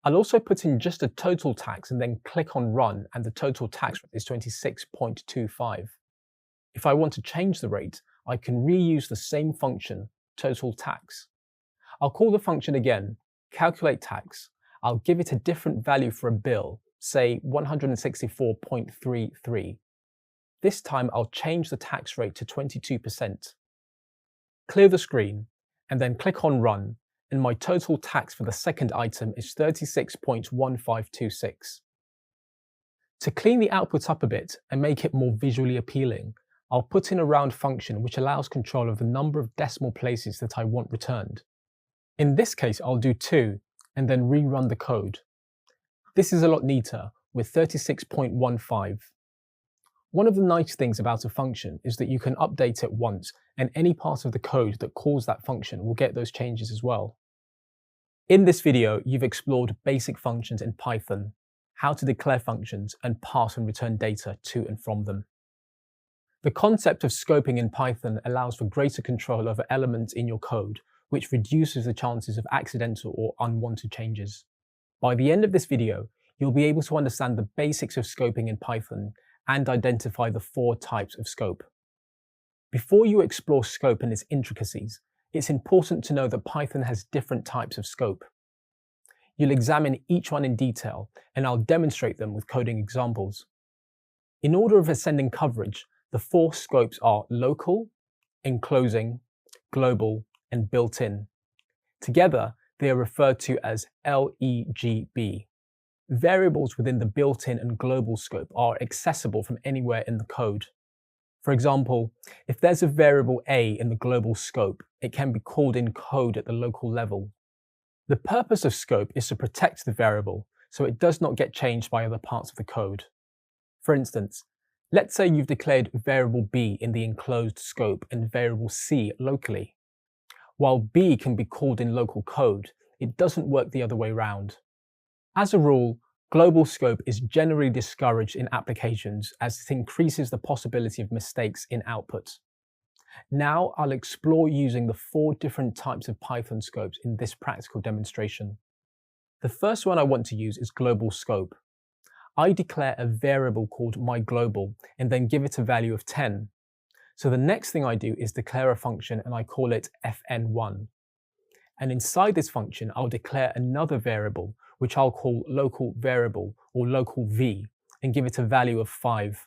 I'll also put in just a total tax and then click on run, and the total tax rate is 26.25. If I want to change the rate, I can reuse the same function, total tax. I'll call the function again, calculate tax. I'll give it a different value for a bill, say 164.33. This time I'll change the tax rate to 22%. Clear the screen, and then click on run, and my total tax for the second item is 36.1526. To clean the output up a bit and make it more visually appealing, I'll put in a round function which allows control of the number of decimal places that I want returned. In this case, I'll do 2, and then rerun the code. This is a lot neater, with 36.15. One of the nice things about a function is that you can update it once, and any part of the code that calls that function will get those changes as well. In this video, you've explored basic functions in Python, how to declare functions, and pass and return data to and from them. The concept of scoping in Python allows for greater control over elements in your code, which reduces the chances of accidental or unwanted changes. By the end of this video, you'll be able to understand the basics of scoping in Python and identify the 4 types of scope. Before you explore scope and its intricacies, it's important to know that Python has different types of scope. You'll examine each one in detail, and I'll demonstrate them with coding examples. In order of ascending coverage, the 4 scopes are local, enclosing, global, and built-in. Together, they are referred to as LEGB. Variables within the built-in and global scope are accessible from anywhere in the code. For example, if there's a variable A in the global scope, it can be called in code at the local level. The purpose of scope is to protect the variable, so it does not get changed by other parts of the code. For instance, let's say you've declared variable B in the enclosed scope and variable C locally. While B can be called in local code, it doesn't work the other way around. As a rule, global scope is generally discouraged in applications as it increases the possibility of mistakes in output. Now I'll explore using the 4 different types of Python scopes in this practical demonstration. The first one I want to use is global scope. I declare a variable called myGlobal and then give it a value of 10. So the next thing I do is declare a function and I call it fn1. And inside this function, I'll declare another variable, which I'll call local variable or local v, and give it a value of 5.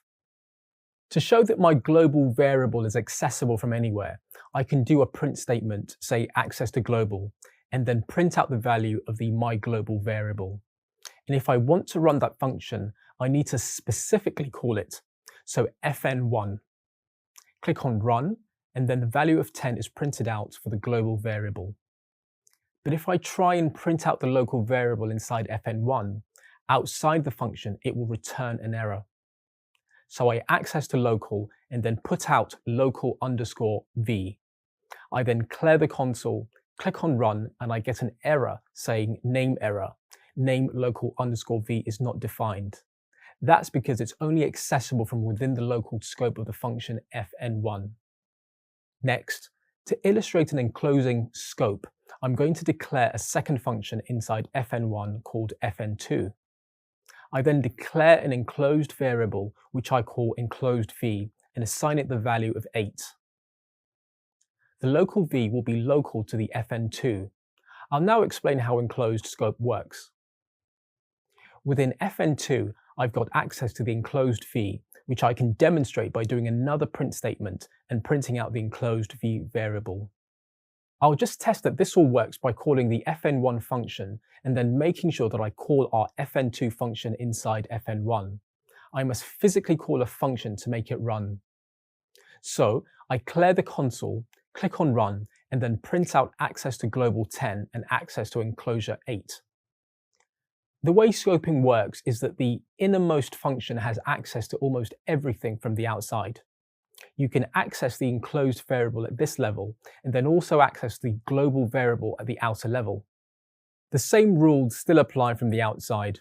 To show that my global variable is accessible from anywhere, I can do a print statement, say access to global, and then print out the value of the myGlobal variable. And if I want to run that function, I need to specifically call it, so fn1. Click on run, and then the value of 10 is printed out for the global variable. But if I try and print out the local variable inside fn1, outside the function, it will return an error. So I access to local and then put out local underscore v. I then clear the console, click on run, and I get an error saying name error. Name local underscore v is not defined. That's because it's only accessible from within the local scope of the function fn1. Next, to illustrate an enclosing scope, I'm going to declare a second function inside fn1 called fn2. I then declare an enclosed variable, which I call enclosed v, and assign it the value of 8. The local v will be local to the fn2. I'll now explain how enclosed scope works. Within fn2, I've got access to the enclosed v, which I can demonstrate by doing another print statement and printing out the enclosed v variable. I'll just test that this all works by calling the fn1 function and then making sure that I call our fn2 function inside fn1. I must physically call a function to make it run. So I clear the console, click on run, and then print out access to global 10 and access to enclosure 8. The way scoping works is that the innermost function has access to almost everything from the outside. You can access the enclosed variable at this level and then also access the global variable at the outer level. The same rules still apply from the outside.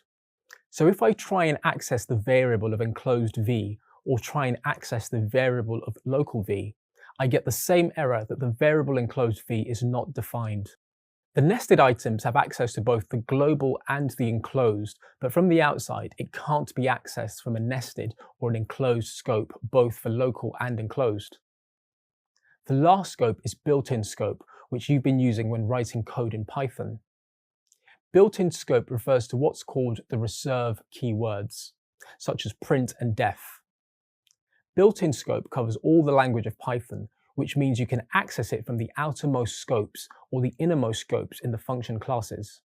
So if I try and access the variable of enclosed v or try and access the variable of local v, I get the same error that the variable enclosed v is not defined. The nested items have access to both the global and the enclosed, but from the outside, it can't be accessed from a nested or an enclosed scope, both for local and enclosed. The last scope is built-in scope, which you've been using when writing code in Python. Built-in scope refers to what's called the reserve keywords, such as print and def. Built-in scope covers all the language of Python, which means you can access it from the outermost scopes or the innermost scopes in the function classes.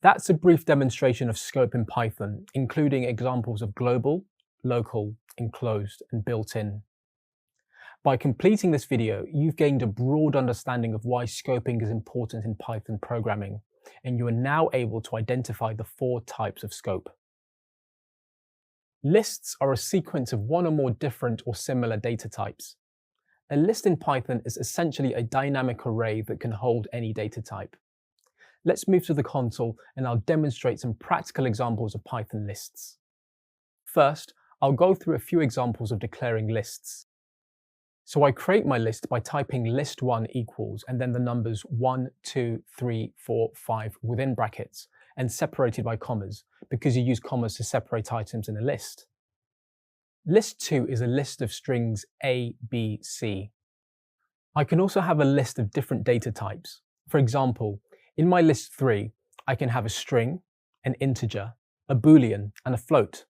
That's a brief demonstration of scope in Python, including examples of global, local, enclosed, and built-in. By completing this video, you've gained a broad understanding of why scoping is important in Python programming, and you are now able to identify the 4 types of scope. Lists are a sequence of one or more different or similar data types. A list in Python is essentially a dynamic array that can hold any data type. Let's move to the console and I'll demonstrate some practical examples of Python lists. First, I'll go through a few examples of declaring lists. So I create my list by typing list1 equals and then the numbers 1, 2, 3, 4, 5 within brackets and separated by commas because you use commas to separate items in a list. List2 is a list of strings A, B, C. I can also have a list of different data types. For example, in my list 3, I can have a string, an integer, a boolean, and a float.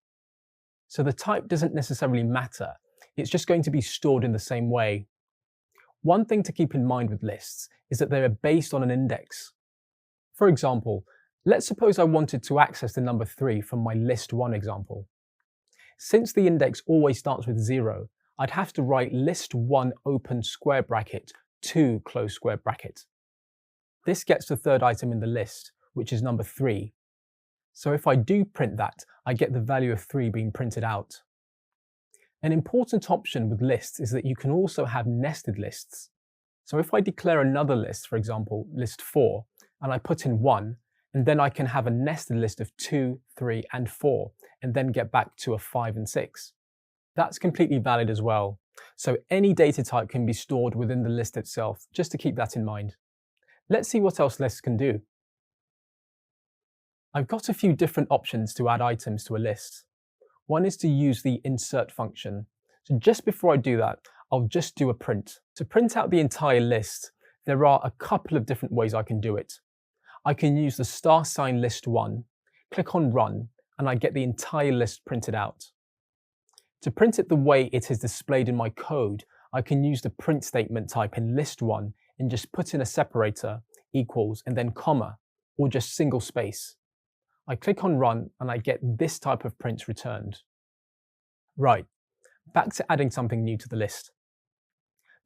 So the type doesn't necessarily matter. It's just going to be stored in the same way. One thing to keep in mind with lists is that they are based on an index. For example, let's suppose I wanted to access the number 3 from my list 1 example. Since the index always starts with 0, I'd have to write list 1 open square bracket 2 close square bracket. This gets the third item in the list, which is number 3. So if I do print that, I get the value of 3 being printed out. An important option with lists is that you can also have nested lists. So if I declare another list, for example, list 4, and I put in 1, and then I can have a nested list of 2, 3, and 4, and then get back to a 5 and 6. That's completely valid as well. So any data type can be stored within the list itself, just to keep that in mind. Let's see what else lists can do. I've got a few different options to add items to a list. One is to use the insert function. So just before I do that, I'll just do a print. To print out the entire list, there are a couple of different ways I can do it. I can use the star sign list 1, click on run, and I get the entire list printed out. To print it the way it is displayed in my code, I can use the print statement type in list 1 and just put in a separator, equals, and then comma, or just single space. I click on run and I get this type of print returned. Right, back to adding something new to the list.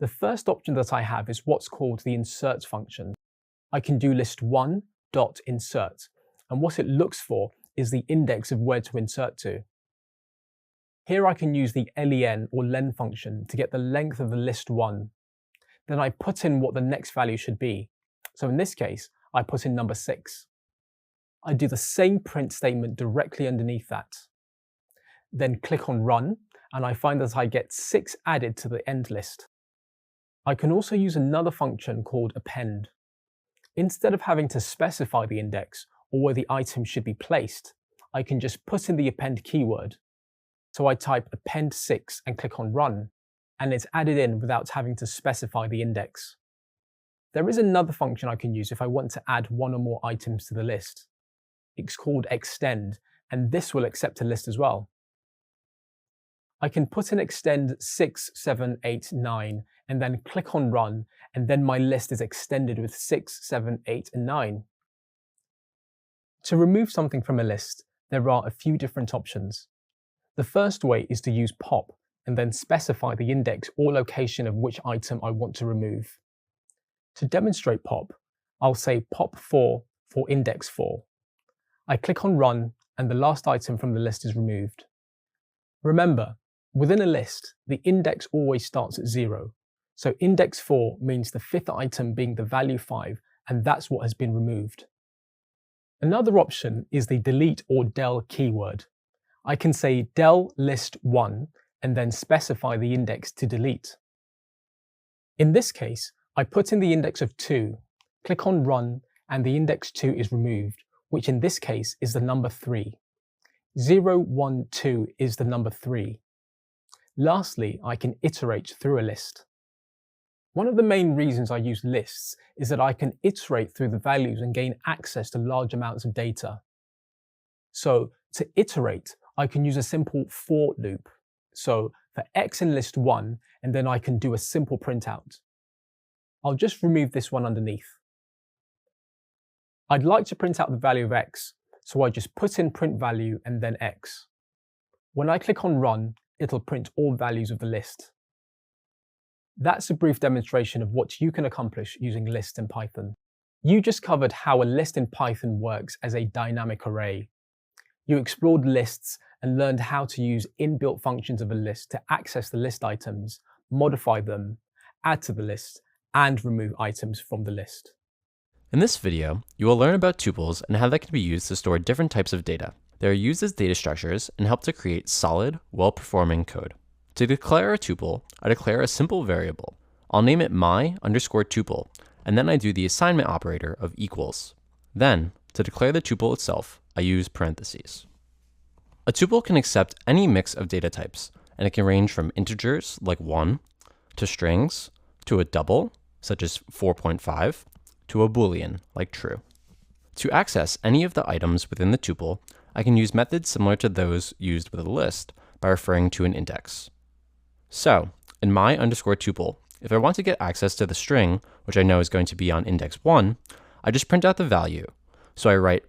The first option that I have is what's called the insert function. I can do list1.insert, and what it looks for is the index of where to insert to. Here I can use the len or len function to get the length of the list 1. Then I put in what the next value should be. So in this case, I put in number 6. I do the same print statement directly underneath that. Then click on run, and I find that I get 6 added to the end list. I can also use another function called append. Instead of having to specify the index or where the item should be placed, I can just put in the append keyword. So I type append 6 and click on run, and it's added in without having to specify the index. There is another function I can use if I want to add one or more items to the list. It's called extend, and this will accept a list as well. I can put in extend 6, 7, 8, 9, and then click on run, and then my list is extended with 6, 7, 8, and 9. To remove something from a list, there are a few different options. The first way is to use pop, and then specify the index or location of which item I want to remove. To demonstrate pop, I'll say pop4 for index 4. I click on run, and the last item from the list is removed. Remember, within a list, the index always starts at 0. So index 4 means the 5th item being the value 5, and that's what has been removed. Another option is the delete or del keyword. I can say del list 1 and then specify the index to delete. In this case, I put in the index of 2, click on run, and the index 2 is removed, which in this case is the number 3. 0, 1, 2 is the number 3. Lastly, I can iterate through a list. One of the main reasons I use lists is that I can iterate through the values and gain access to large amounts of data. So to iterate, I can use a simple for loop. So for x in list 1, and then I can do a simple printout. I'll just remove this one underneath. I'd like to print out the value of x, so I just put in print value and then x. When I click on run, it'll print all values of the list. That's a brief demonstration of what you can accomplish using lists in Python. You just covered how a list in Python works as a dynamic array. You explored lists and learned how to use inbuilt functions of a list to access the list items, modify them, add to the list, and remove items from the list. In this video, you will learn about tuples and how they can be used to store different types of data. They are used as data structures and help to create solid, well-performing code. To declare a tuple, I declare a simple variable. I'll name it my_tuple, and then I do the assignment operator of equals. Then, to declare the tuple itself, I use parentheses. A tuple can accept any mix of data types, and it can range from integers, like 1, to strings, to a double, such as 4.5, to a Boolean, like true. To access any of the items within the tuple, I can use methods similar to those used with a list by referring to an index. So, in my underscore tuple, if I want to get access to the string, which I know is going to be on index 1, I just print out the value. So I write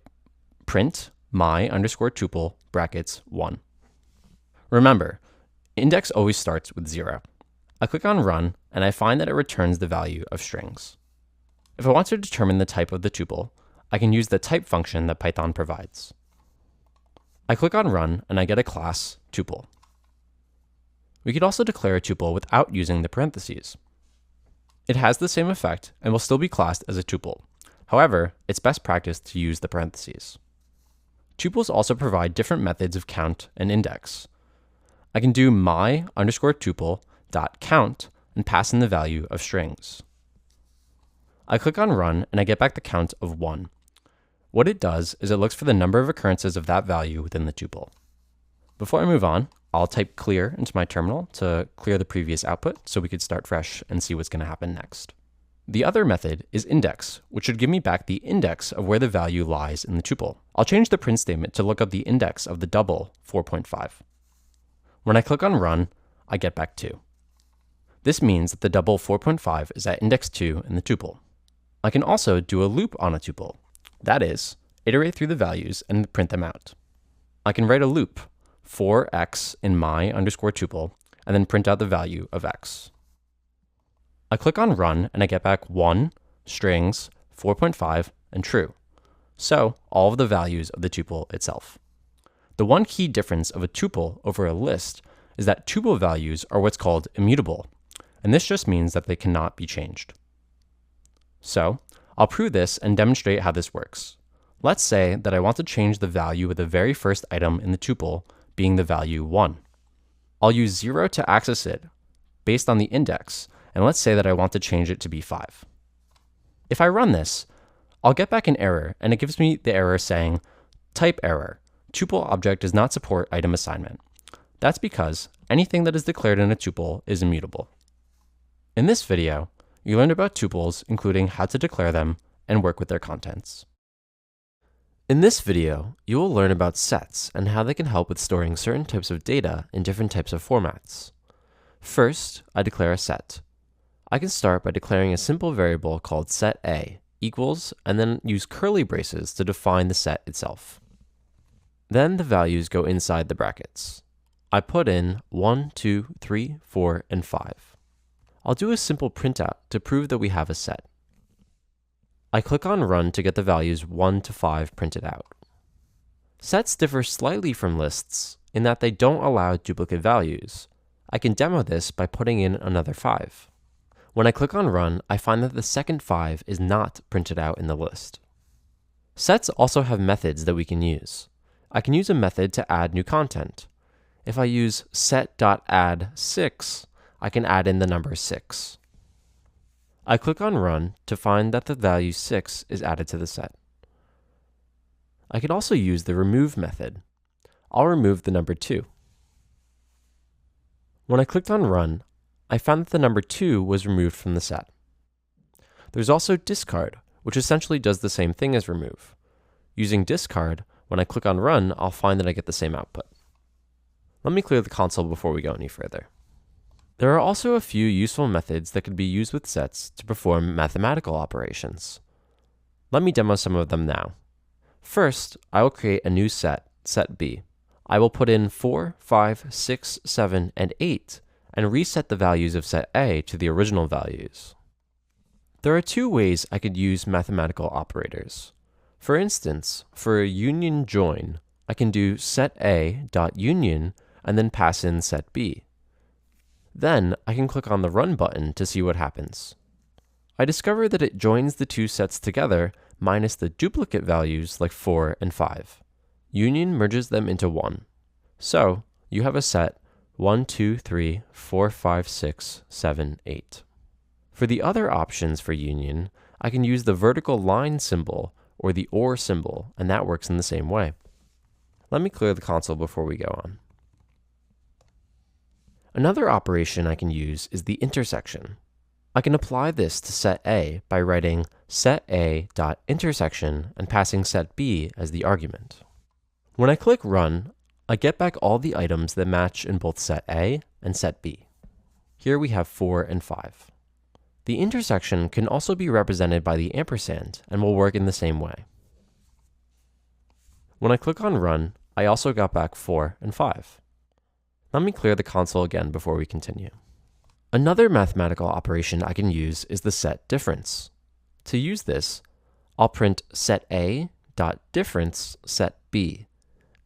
print my underscore tuple brackets 1. Remember, index always starts with 0. I click on run, and I find that it returns the value of strings. If I want to determine the type of the tuple, I can use the type function that Python provides. I click on run, and I get a class tuple. We could also declare a tuple without using the parentheses. It has the same effect and will still be classed as a tuple. However, it's best practice to use the parentheses. Tuples also provide different methods of count and index. I can do my underscore tuple dot count and pass in the value of strings. I click on run and I get back the count of 1. What it does is it looks for the number of occurrences of that value within the tuple. Before I move on, I'll type clear into my terminal to clear the previous output so we could start fresh and see what's going to happen next. The other method is index, which should give me back the index of where the value lies in the tuple. I'll change the print statement to look up the index of the double 4.5. When I click on run, I get back 2. This means that the double 4.5 is at index 2 in the tuple. I can also do a loop on a tuple. That is, iterate through the values and print them out. I can write a loop for x in my underscore tuple and then print out the value of x. I click on run and I get back 1, strings, 4.5, and true. So all of the values of the tuple itself. The one key difference of a tuple over a list is that tuple values are what's called immutable, and this just means that they cannot be changed. So I'll prove this and demonstrate how this works. Let's say that I want to change the value of the very first item in the tuple, being the value 1. I'll use 0 to access it based on the index, and let's say that I want to change it to be 5. If I run this, I'll get back an error, and it gives me the error saying, type error, tuple object does not support item assignment. That's because anything that is declared in a tuple is immutable. In this video, you learned about tuples, including how to declare them and work with their contents. In this video, you will learn about sets and how they can help with storing certain types of data in different types of formats. First, I declare a set. I can start by declaring a simple variable called set A equals, and then use curly braces to define the set itself. Then the values go inside the brackets. I put in 1, 2, 3, 4, and 5. I'll do a simple printout to prove that we have a set. I click on run to get the values 1 to 5 printed out. Sets differ slightly from lists in that they don't allow duplicate values. I can demo this by putting in another 5. When I click on run, I find that the second 5 is not printed out in the list. Sets also have methods that we can use. I can use a method to add new content. If I use set.add6, I can add in the number 6. I click on run to find that the value 6 is added to the set. I can also use the remove method. I'll remove the number 2. When I clicked on run, I found that the number 2 was removed from the set. There's also discard, which essentially does the same thing as remove. Using discard, when I click on run, I'll find that I get the same output. Let me clear the console before we go any further. There are also a few useful methods that could be used with sets to perform mathematical operations. Let me demo some of them now. First, I will create a new set, set B. I will put in 4, 5, 6, 7, and 8, and reset the values of set A to the original values. There are two ways I could use mathematical operators. For instance, for a union join, I can do set A.union and then pass in set B. Then I can click on the run button to see what happens. I discover that it joins the two sets together minus the duplicate values like 4 and 5. Union merges them into one. So you have a set 1, 2, 3, 4, 5, 6, 7, 8. For the other options for union, I can use the vertical line symbol or the OR symbol, and that works in the same way. Let me clear the console before we go on. Another operation I can use is the intersection. I can apply this to set A by writing set A.intersection and passing set B as the argument. When I click Run, I get back all the items that match in both set A and set B. Here we have 4 and 5. The intersection can also be represented by the ampersand and will work in the same way. When I click on Run, I also got back 4 and 5. Let me clear the console again before we continue. Another mathematical operation I can use is the set difference. To use this, I'll print set A dot difference set B,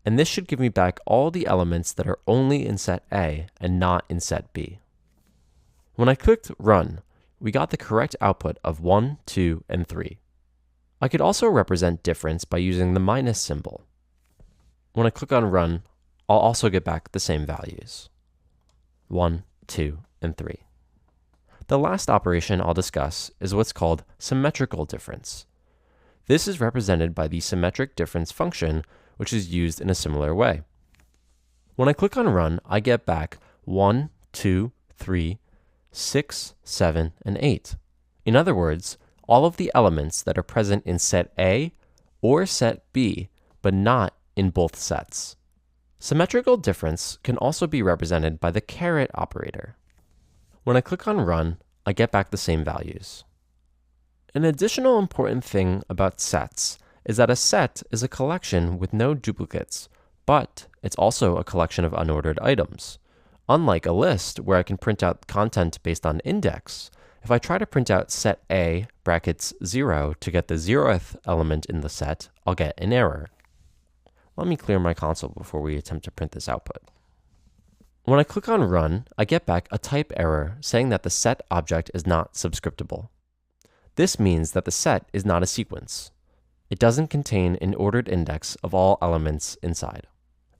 and this should give me back all the elements that are only in set A and not in set B. When I clicked Run, we got the correct output of 1, 2, and 3. I could also represent difference by using the minus symbol. When I click on Run, I'll also get back the same values. 1, 2, and 3. The last operation I'll discuss is what's called symmetrical difference. This is represented by the symmetric difference function, which is used in a similar way. When I click on Run, I get back 1, 2, 3, 6, 7, and 8. In other words, all of the elements that are present in set A or set B, but not in both sets. Symmetrical difference can also be represented by the caret operator. When I click on Run, I get back the same values. An additional important thing about sets is that a set is a collection with no duplicates, but it's also a collection of unordered items. Unlike a list where I can print out content based on index, if I try to print out set A brackets 0 to get the 0th element in the set, I'll get an error. Let me clear my console before we attempt to print this output. When I click on Run, I get back a type error saying that the set object is not subscriptable. This means that the set is not a sequence. It doesn't contain an ordered index of all elements inside.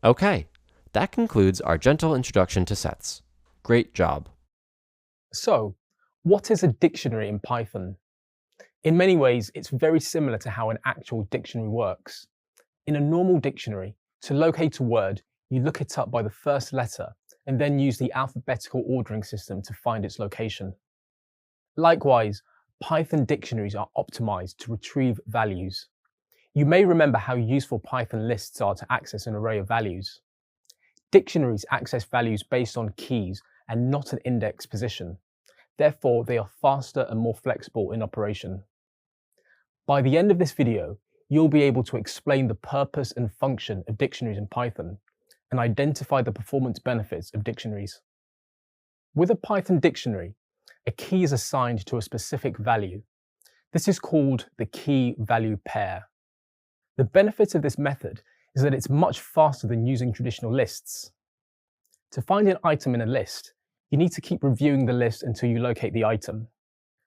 Okay, that concludes our gentle introduction to sets. Great job. So, what is a dictionary in Python? In many ways, it's very similar to how an actual dictionary works. In a normal dictionary, to locate a word, you look it up by the first letter and then use the alphabetical ordering system to find its location. Likewise, Python dictionaries are optimized to retrieve values. You may remember how useful Python lists are to access an array of values. Dictionaries access values based on keys and not an index position. Therefore, they are faster and more flexible in operation. By the end of this video, you'll be able to explain the purpose and function of dictionaries in Python and identify the performance benefits of dictionaries. With a Python dictionary, a key is assigned to a specific value. This is called the key-value pair. The benefit of this method is that it's much faster than using traditional lists. To find an item in a list, you need to keep reviewing the list until you locate the item.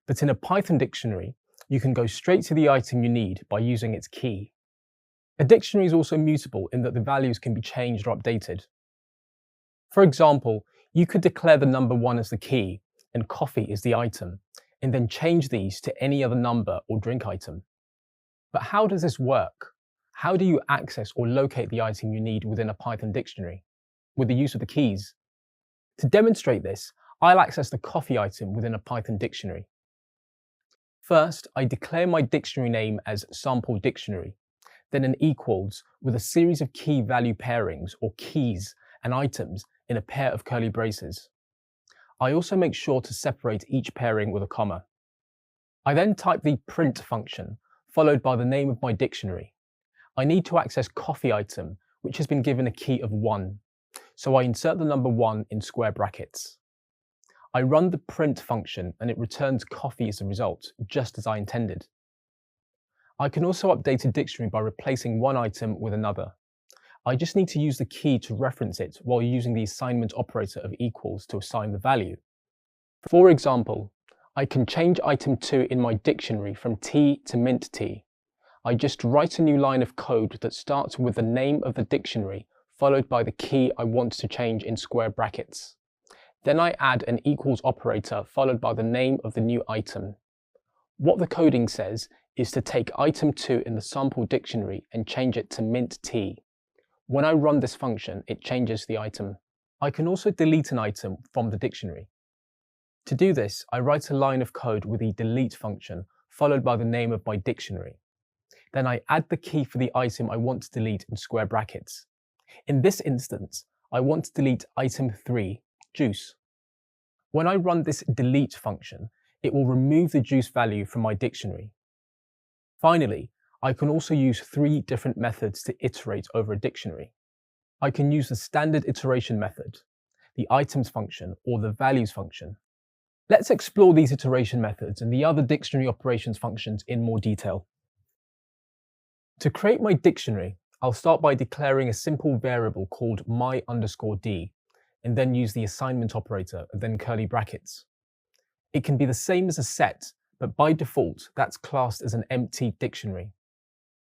But in a Python dictionary, you can go straight to the item you need by using its key. A dictionary is also mutable in that the values can be changed or updated. For example, you could declare the number 1 as the key and coffee is the item, and then change these to any other number or drink item. But how does this work? How do you access or locate the item you need within a Python dictionary? With the use of the keys. To demonstrate this, I'll access the coffee item within a Python dictionary. First, I declare my dictionary name as sample dictionary, then an equals with a series of key value pairings or keys and items in a pair of curly braces. I also make sure to separate each pairing with a comma. I then type the print function, followed by the name of my dictionary. I need to access coffee item, which has been given a key of 1. So I insert the number 1 in square brackets. I run the print function and it returns coffee as a result, just as I intended. I can also update a dictionary by replacing one item with another. I just need to use the key to reference it while using the assignment operator of equals to assign the value. For example, I can change item 2 in my dictionary from T to mint T. I just write a new line of code that starts with the name of the dictionary, followed by the key I want to change in square brackets. Then I add an equals operator followed by the name of the new item. What the coding says is to take item 2 in the sample dictionary and change it to mint T. When I run this function, it changes the item. I can also delete an item from the dictionary. To do this, I write a line of code with the delete function followed by the name of my dictionary. Then I add the key for the item I want to delete in square brackets. In this instance, I want to delete item 3, juice. When I run this delete function, it will remove the juice value from my dictionary. Finally, I can also use 3 different methods to iterate over a dictionary. I can use the standard iteration method, the items function, or the values function. Let's explore these iteration methods and the other dictionary operations functions in more detail. To create my dictionary, I'll start by declaring a simple variable called my_d, and then use the assignment operator and then curly brackets. It can be the same as a set, but by default, that's classed as an empty dictionary.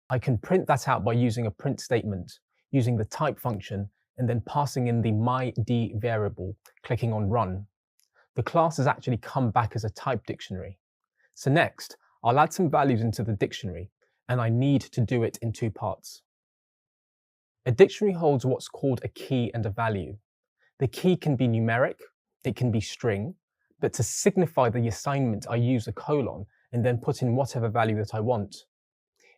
I can print that out by using a print statement, using the type function, and then passing in the my_d variable, clicking on run. The class has actually come back as a type dictionary. So next, I'll add some values into the dictionary, and I need to do it in 2 parts. A dictionary holds what's called a key and a value. The key can be numeric, it can be string, but to signify the assignment, I use a colon and then put in whatever value that I want.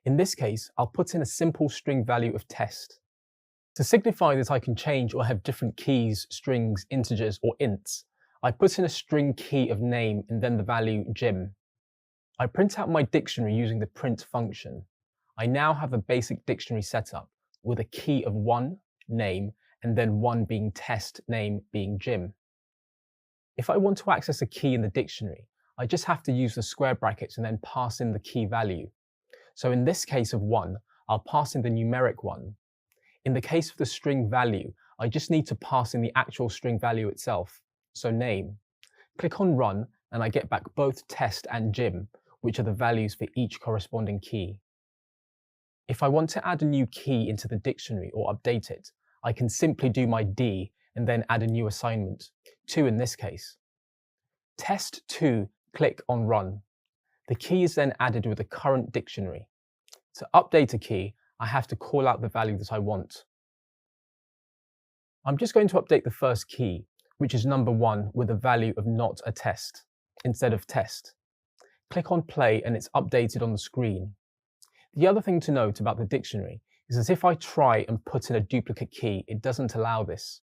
In this case, I'll put in a simple string value of test. To signify that I can change or have different keys, strings, integers, or ints, I put in a string key of name and then the value Jim. I print out my dictionary using the print function. I now have a basic dictionary setup with a key of 1, name, and then 1 being test, name being Jim. If I want to access a key in the dictionary, I just have to use the square brackets and then pass in the key value. So in this case of 1, I'll pass in the numeric 1. In the case of the string value, I just need to pass in the actual string value itself, so name. Click on run and I get back both test and Jim, which are the values for each corresponding key. If I want to add a new key into the dictionary or update it, I can simply do my D and then add a new assignment, 2 in this case. Test 2, click on run. The key is then added with the current dictionary. To update a key, I have to call out the value that I want. I'm just going to update the first key, which is number 1 with a value of not a test, instead of test. Click on play and it's updated on the screen. The other thing to note about the dictionary is that if I try and put in a duplicate key, it doesn't allow this.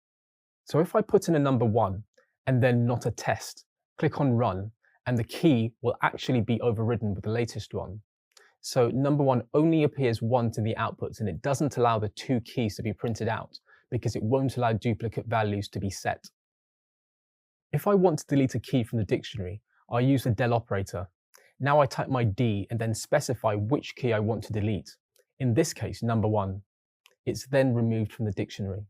So if I put in a number 1 and then not a test, click on run, and the key will actually be overridden with the latest one. So number 1 only appears once in the outputs and it doesn't allow the 2 keys to be printed out because it won't allow duplicate values to be set. If I want to delete a key from the dictionary, I use the del operator. Now I type my D and then specify which key I want to delete. In this case, number 1. It's then removed from the dictionary.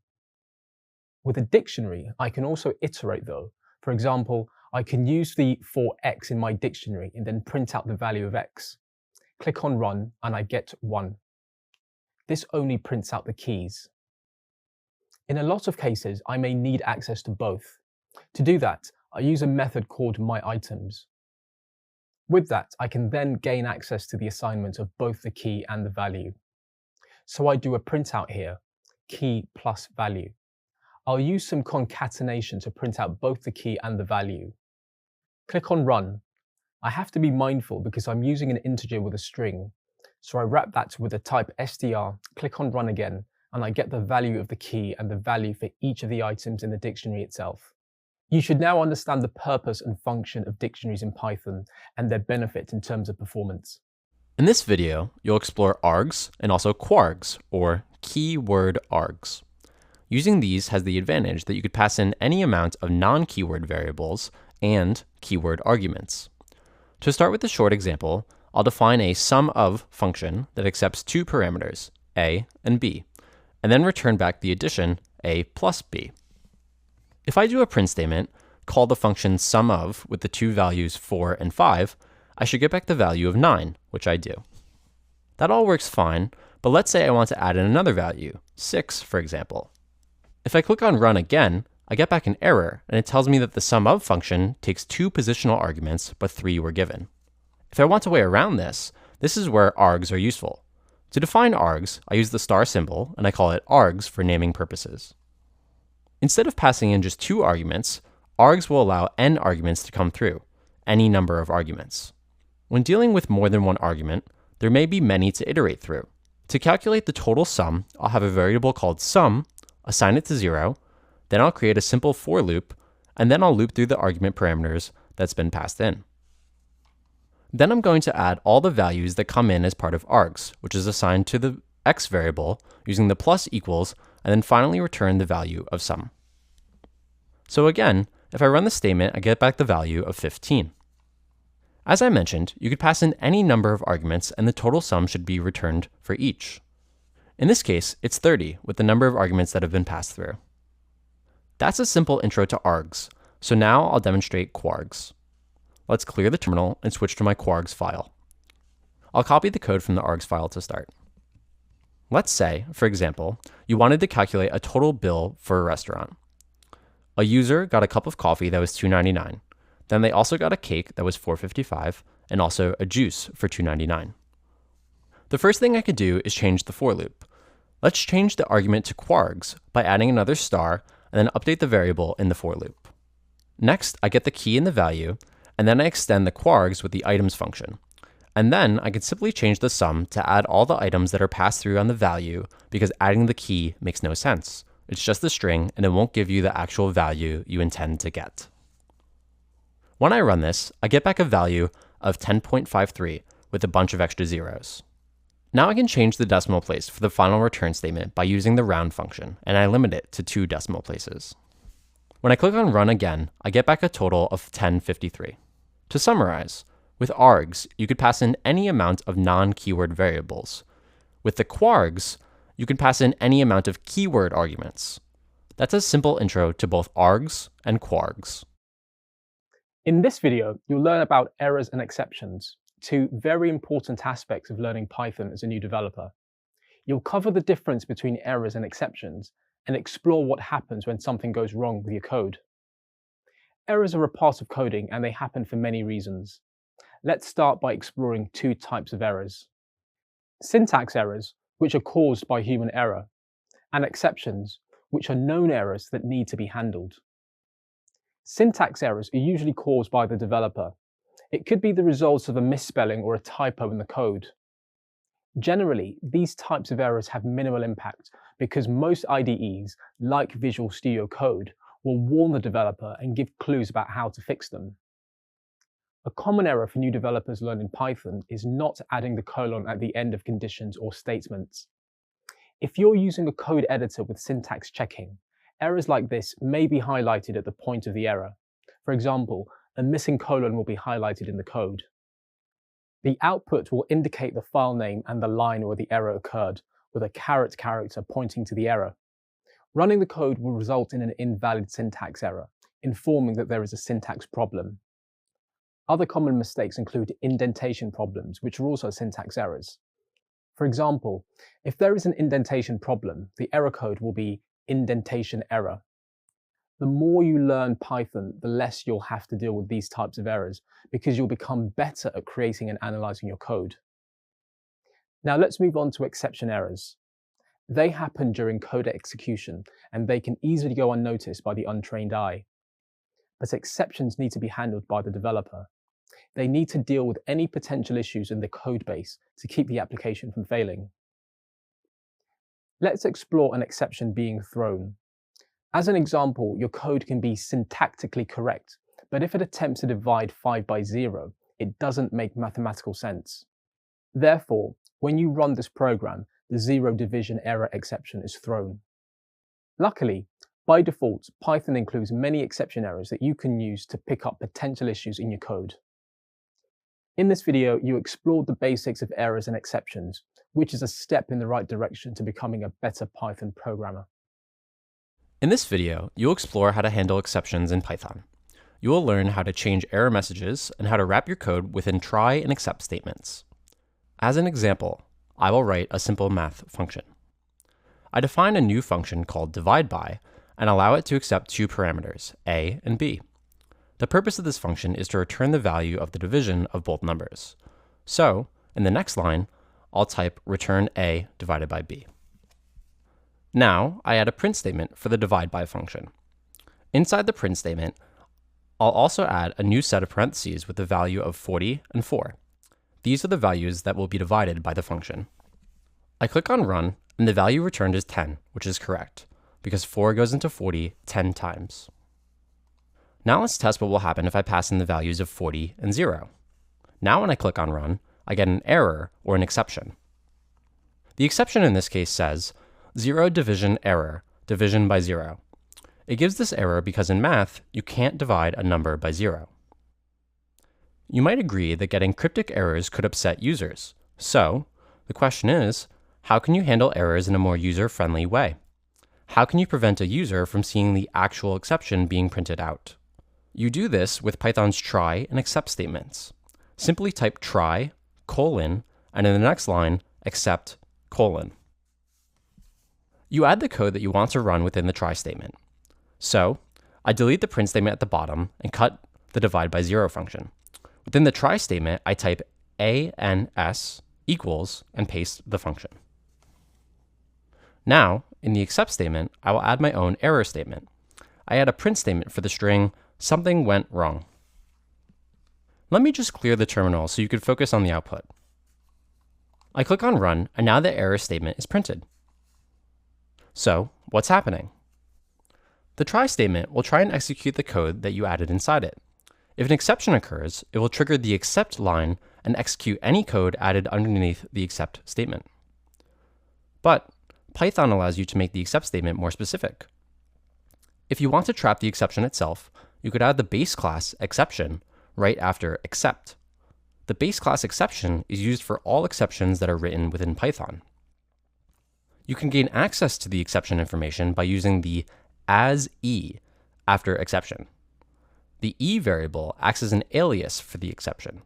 With a dictionary, I can also iterate though. For example, I can use the for x in my dictionary and then print out the value of x. Click on run and I get 1. This only prints out the keys. In a lot of cases, I may need access to both. To do that, I use a method called myItems. With that, I can then gain access to the assignment of both the key and the value. So I do a printout here, key plus value. I'll use some concatenation to print out both the key and the value. Click on run. I have to be mindful because I'm using an integer with a string. So I wrap that with the type str, click on run again, and I get the value of the key and the value for each of the items in the dictionary itself. You should now understand the purpose and function of dictionaries in Python and their benefit in terms of performance. In this video, you'll explore args and also kwargs, or keyword args. Using these has the advantage that you could pass in any amount of non-keyword variables and keyword arguments. To start with the short example, I'll define a SUMOF function that accepts 2 parameters, a and b, and then return back the addition a plus b. If I do a print statement, call the function SUMOF with the 2 values 4 and 5, I should get back the value of 9, which I do. That all works fine, but let's say I want to add in another value, 6 for example. If I click on run again, I get back an error, and it tells me that the SUMOF function takes 2 positional arguments, but 3 were given. If I want a way around this, this is where args are useful. To define args, I use the star symbol, and I call it args for naming purposes. Instead of passing in just 2 arguments, args will allow n arguments to come through, any number of arguments. When dealing with more than one argument, there may be many to iterate through. To calculate the total sum, I'll have a variable called sum, assign it to 0, then I'll create a simple for loop, and then I'll loop through the argument parameters that's been passed in. Then I'm going to add all the values that come in as part of args, which is assigned to the x variable using the plus equals, and then finally return the value of sum. So again, if I run the statement, I get back the value of 15. As I mentioned, you could pass in any number of arguments and the total sum should be returned for each. In this case, it's 30 with the number of arguments that have been passed through. That's a simple intro to args, so now I'll demonstrate quargs. Let's clear the terminal and switch to my quargs file. I'll copy the code from the args file to start. Let's say, for example, you wanted to calculate a total bill for a restaurant. A user got a cup of coffee that was $2.99. Then they also got a cake that was $4.55 and also a juice for $2.99. The first thing I could do is change the for loop. Let's change the argument to quargs by adding another star and then update the variable in the for loop. Next, I get the key and the value, and then I extend the quargs with the items function. And then I can simply change the sum to add all the items that are passed through on the value because adding the key makes no sense. It's just a string and it won't give you the actual value you intend to get. When I run this, I get back a value of 10.53 with a bunch of extra zeros. Now I can change the decimal place for the final return statement by using the round function, and I limit it to 2 decimal places. When I click on run again, I get back a total of 1053. To summarize, with args, you could pass in any amount of non-keyword variables. With the quargs, you can pass in any amount of keyword arguments. That's a simple intro to both args and quargs. In this video, you'll learn about errors and exceptions, 2 very important aspects of learning Python as a new developer. You'll cover the difference between errors and exceptions and explore what happens when something goes wrong with your code. Errors are a part of coding and they happen for many reasons. Let's start by exploring 2 types of errors. Syntax errors, which are caused by human error, and exceptions, which are known errors that need to be handled. Syntax errors are usually caused by the developer. It could be the result of a misspelling or a typo in the code. Generally, these types of errors have minimal impact because most IDEs, like Visual Studio Code, will warn the developer and give clues about how to fix them. A common error for new developers learning Python is not adding the colon at the end of conditions or statements. If you're using a code editor with syntax checking, errors like this may be highlighted at the point of the error. For example, a missing colon will be highlighted in the code. The output will indicate the file name and the line where the error occurred, with a caret character pointing to the error. Running the code will result in an invalid syntax error, informing that there is a syntax problem. Other common mistakes include indentation problems, which are also syntax errors. For example, if there is an indentation problem, the error code will be indentation error. The more you learn Python, the less you'll have to deal with these types of errors because you'll become better at creating and analyzing your code. Now let's move on to exception errors. They happen during code execution and they can easily go unnoticed by the untrained eye. But exceptions need to be handled by the developer. They need to deal with any potential issues in the code base to keep the application from failing. Let's explore an exception being thrown. As an example, your code can be syntactically correct, but if it attempts to divide 5 by 0, it doesn't make mathematical sense. Therefore, when you run this program, the 0 division error exception is thrown. Luckily, by default, Python includes many exception errors that you can use to pick up potential issues in your code. In this video, you explored the basics of errors and exceptions, which is a step in the right direction to becoming a better Python programmer. In this video, you'll explore how to handle exceptions in Python. You will learn how to change error messages and how to wrap your code within try and except statements. As an example, I will write a simple math function. I define a new function called divide by and allow it to accept 2 parameters, a and b. The purpose of this function is to return the value of the division of both numbers. So, in the next line, I'll type return a divided by b. Now, I add a print statement for the divide by function. Inside the print statement, I'll also add a new set of parentheses with the value of 40 and 4. These are the values that will be divided by the function. I click on Run, and the value returned is 10, which is correct, because 4 goes into 40 10 times. Now let's test what will happen if I pass in the values of 40 and 0. Now when I click on Run, I get an error or an exception. The exception in this case says, 0 division error, division by 0. It gives this error because in math, you can't divide a number by 0. You might agree that getting cryptic errors could upset users. So, the question is, how can you handle errors in a more user-friendly way? How can you prevent a user from seeing the actual exception being printed out? You do this with Python's try and except statements. Simply type try, colon, and in the next line, except, colon. You add the code that you want to run within the try statement. So, I delete the print statement at the bottom and cut the divide by 0 function. Within the try statement, I type ans equals and paste the function. Now, in the except statement, I will add my own error statement. I add a print statement for the string, something went wrong. Let me just clear the terminal so you can focus on the output. I click on Run, and now the error statement is printed. So, what's happening? The try statement will try and execute the code that you added inside it. If an exception occurs, it will trigger the except line and execute any code added underneath the except statement. But Python allows you to make the except statement more specific. If you want to trap the exception itself, you could add the base class exception right after except. The base class exception is used for all exceptions that are written within Python. You can gain access to the exception information by using the as e after exception. The e variable acts as an alias for the exception.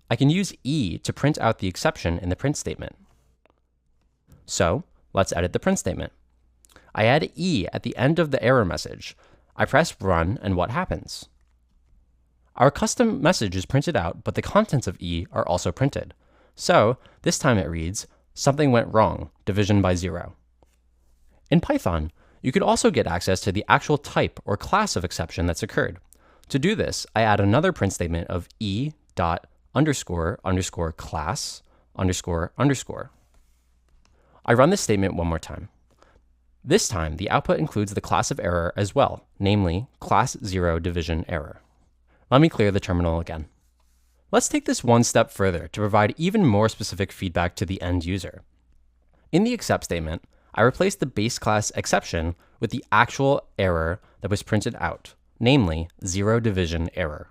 I can use e to print out the exception in the print statement. So, let's edit the print statement. I add e at the end of the error message. I press Run, and what happens? Our custom message is printed out, but the contents of e are also printed. So, this time it reads, something went wrong, division by 0. In Python, you could also get access to the actual type or class of exception that's occurred. To do this, I add another print statement of e dot underscore underscore class underscore underscore. I run this statement one more time. This time, the output includes the class of error as well, namely class 0 division error. Let me clear the terminal again. Let's take this one step further to provide even more specific feedback to the end user. In the except statement, I replaced the base class exception with the actual error that was printed out, namely 0 division error.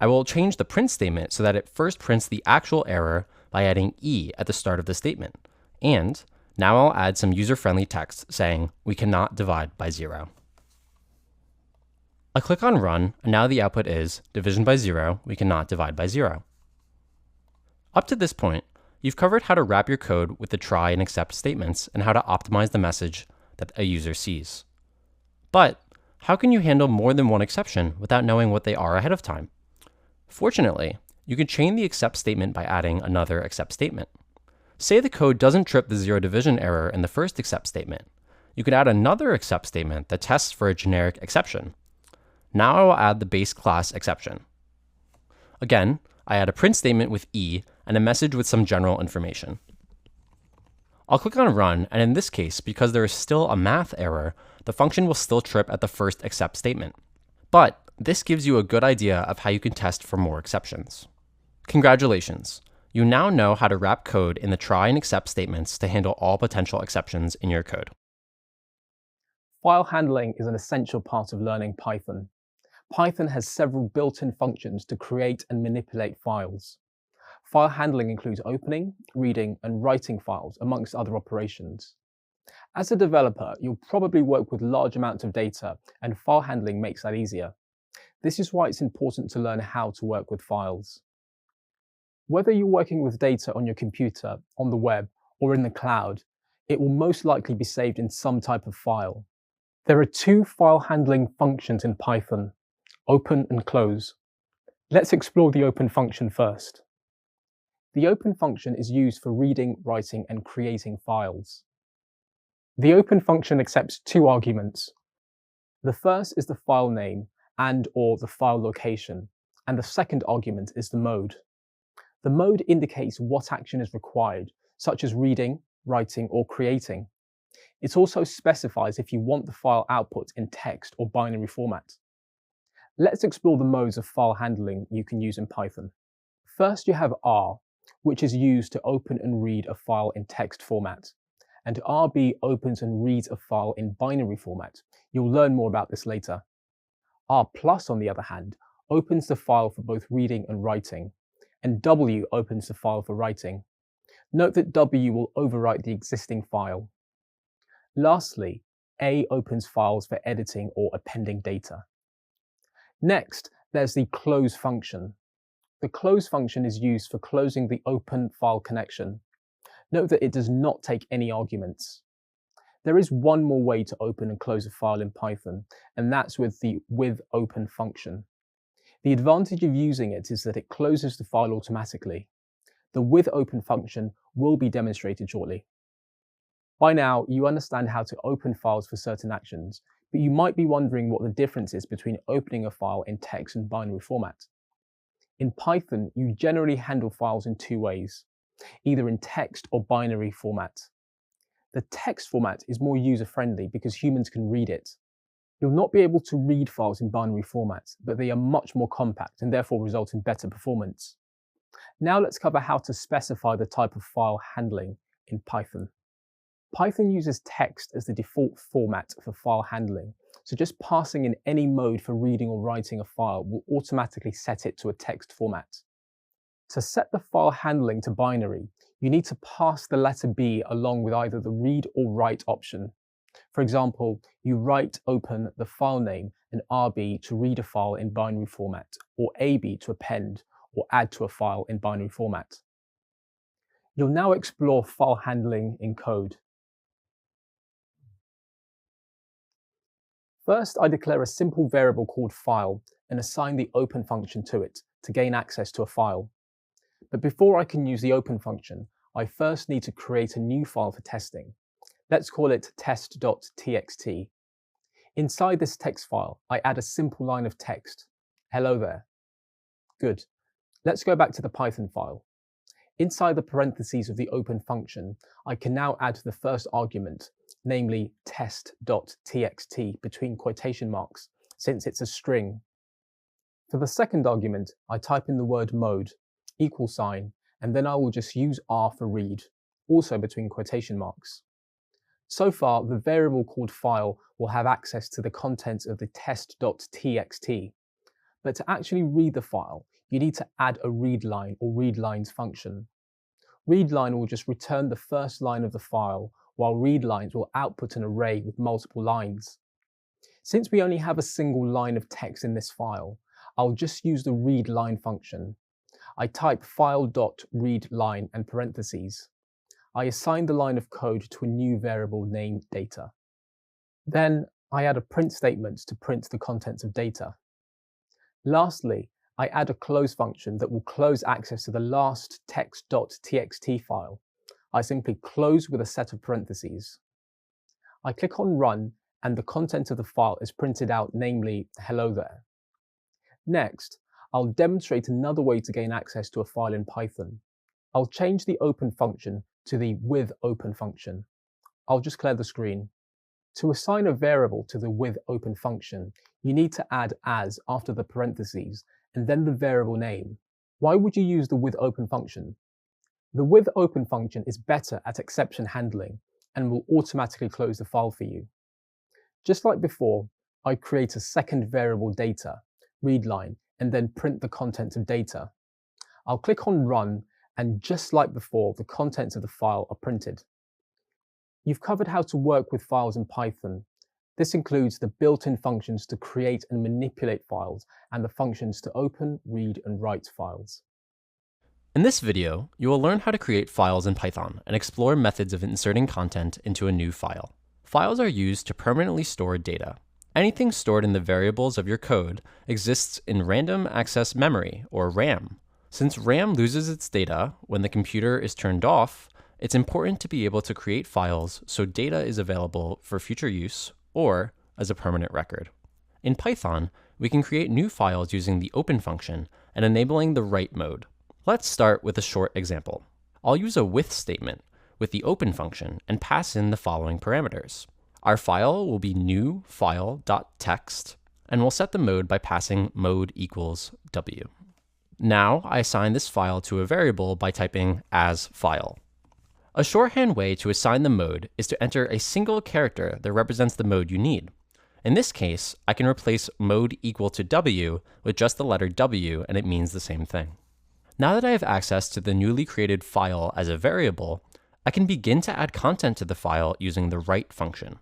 I will change the print statement so that it first prints the actual error by adding e at the start of the statement. And now I'll add some user-friendly text saying we cannot divide by 0. I click on Run, and now the output is division by 0, we cannot divide by 0. Up to this point, you've covered how to wrap your code with the try and except statements and how to optimize the message that a user sees. But how can you handle more than one exception without knowing what they are ahead of time? Fortunately, you can chain the except statement by adding another except statement. Say the code doesn't trip the 0 division error in the first except statement. You could add another except statement that tests for a generic exception. Now I will add the base class exception. Again, I add a print statement with e and a message with some general information. I'll click on Run, and in this case, because there is still a math error, the function will still trip at the first except statement. But this gives you a good idea of how you can test for more exceptions. Congratulations! You now know how to wrap code in the try and except statements to handle all potential exceptions in your code. File handling is an essential part of learning Python. Python has several built-in functions to create and manipulate files. File handling includes opening, reading, and writing files, amongst other operations. As a developer, you'll probably work with large amounts of data, and file handling makes that easier. This is why it's important to learn how to work with files. Whether you're working with data on your computer, on the web, or in the cloud, it will most likely be saved in some type of file. There are two file handling functions in Python, open and close. Let's explore the open function first. The open function is used for reading, writing, and creating files. The open function accepts two arguments. The first is the file name, and or the file location, and the second argument is the mode. The mode indicates what action is required, such as reading, writing, or creating. It also specifies if you want the file output in text or binary format. Let's explore the modes of file handling you can use in Python. First, you have R, which is used to open and read a file in text format, and RB opens and reads a file in binary format. You'll learn more about this later. R+, on the other hand, opens the file for both reading and writing, and W opens the file for writing. Note that W will overwrite the existing file. Lastly, A opens files for editing or appending data. Next, there's the close function. The close function is used for closing the open file connection. Note that it does not take any arguments. There is one more way to open and close a file in Python, and that's with the withOpen function. The advantage of using it is that it closes the file automatically. The withOpen function will be demonstrated shortly. By now, you understand how to open files for certain actions, but you might be wondering what the difference is between opening a file in text and binary format. In Python, you generally handle files in two ways, either in text or binary format. The text format is more user-friendly because humans can read it. You'll not be able to read files in binary format, but they are much more compact and therefore result in better performance. Now let's cover how to specify the type of file handling in Python. Python uses text as the default format for file handling, so just passing in any mode for reading or writing a file will automatically set it to a text format. To set the file handling to binary, you need to pass the letter B along with either the read or write option. For example, you write open the file name and RB to read a file in binary format, or AB to append or add to a file in binary format. You'll now explore file handling in code. First, I declare a simple variable called file and assign the open function to it to gain access to a file. But before I can use the open function, I first need to create a new file for testing. Let's call it test.txt. Inside this text file, I add a simple line of text. Hello there. Good. Let's go back to the Python file. Inside the parentheses of the open function, I can now add the first argument, namely test.txt between quotation marks, since it's a string. For the second argument, I type in the word mode, $, and then I will just use R for read, also between quotation marks. So far, the variable called file will have access to the contents of the test.txt, but to actually read the file, you need to add a readline or readlines function. Readline will just return the first line of the file, while readlines will output an array with multiple lines. Since we only have a single line of text in this file, I'll just use the readline function. I type file.readline and parentheses. I assign the line of code to a new variable named data. Then I add a print statement to print the contents of data. Lastly, I add a close function that will close access to the last text.txt file. I simply close with a set of parentheses. I click on Run, and the content of the file is printed out, namely, hello there. Next, I'll demonstrate another way to gain access to a file in Python. I'll change the open function to the withOpen function. I'll just clear the screen. To assign a variable to the withOpen function, you need to add as after the parentheses and then the variable name. Why would you use the withOpen function? The withOpen function is better at exception handling and will automatically close the file for you. Just like before, I create a second variable data, readline, and then print the content of data. I'll click on Run, and just like before, the contents of the file are printed. You've covered how to work with files in Python. This includes the built-in functions to create and manipulate files, and the functions to open, read, and write files. In this video, you will learn how to create files in Python and explore methods of inserting content into a new file. Files are used to permanently store data. Anything stored in the variables of your code exists in random access memory, or RAM. Since RAM loses its data when the computer is turned off, it's important to be able to create files so data is available for future use or as a permanent record. In Python, we can create new files using the open function and enabling the write mode. Let's start with a short example. I'll use a with statement with the open function and pass in the following parameters. Our file will be new file.text, and we'll set the mode by passing mode equals w. Now I assign this file to a variable by typing as file. A shorthand way to assign the mode is to enter a single character that represents the mode you need. In this case, I can replace mode equal to w with just the letter w, and it means the same thing. Now that I have access to the newly created file as a variable, I can begin to add content to the file using the write function.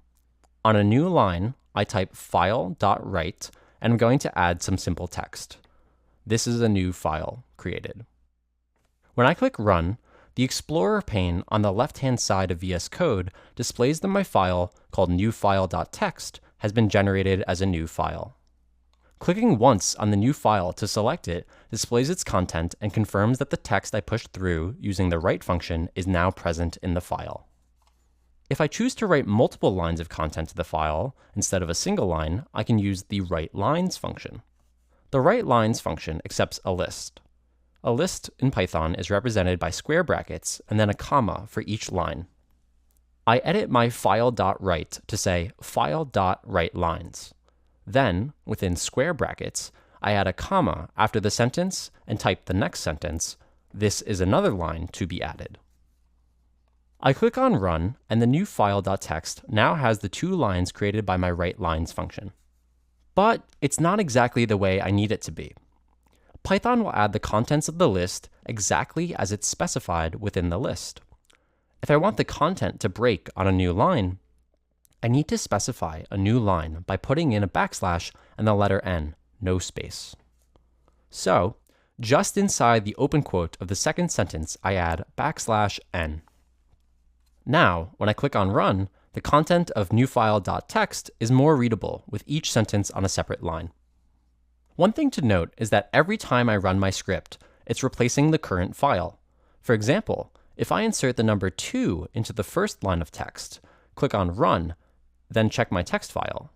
On a new line, I type file.write, and I'm going to add some simple text. This is a new file created. When I click Run, the Explorer pane on the left-hand side of VS Code displays that my file, called newfile.text, has been generated as a new file. Clicking once on the new file to select it displays its content and confirms that the text I pushed through using the write function is now present in the file. If I choose to write multiple lines of content to the file instead of a single line, I can use the writeLines function. The writeLines function accepts a list. A list in Python is represented by square brackets and then a comma for each line. I edit my file.write to say file.writelines. Then, within square brackets, I add a comma after the sentence and type the next sentence. This is another line to be added. I click on Run, and the new file.text now has the two lines created by my writelines function. But it's not exactly the way I need it to be. Python will add the contents of the list exactly as it's specified within the list. If I want the content to break on a new line, I need to specify a new line by putting in a backslash and the letter N, no space. So, just inside the open quote of the second sentence, I add \n. Now, when I click on Run, the content of newfile.text is more readable with each sentence on a separate line. One thing to note is that every time I run my script, it's replacing the current file. For example, if I insert the number 2 into the first line of text, click on Run, then check my text file.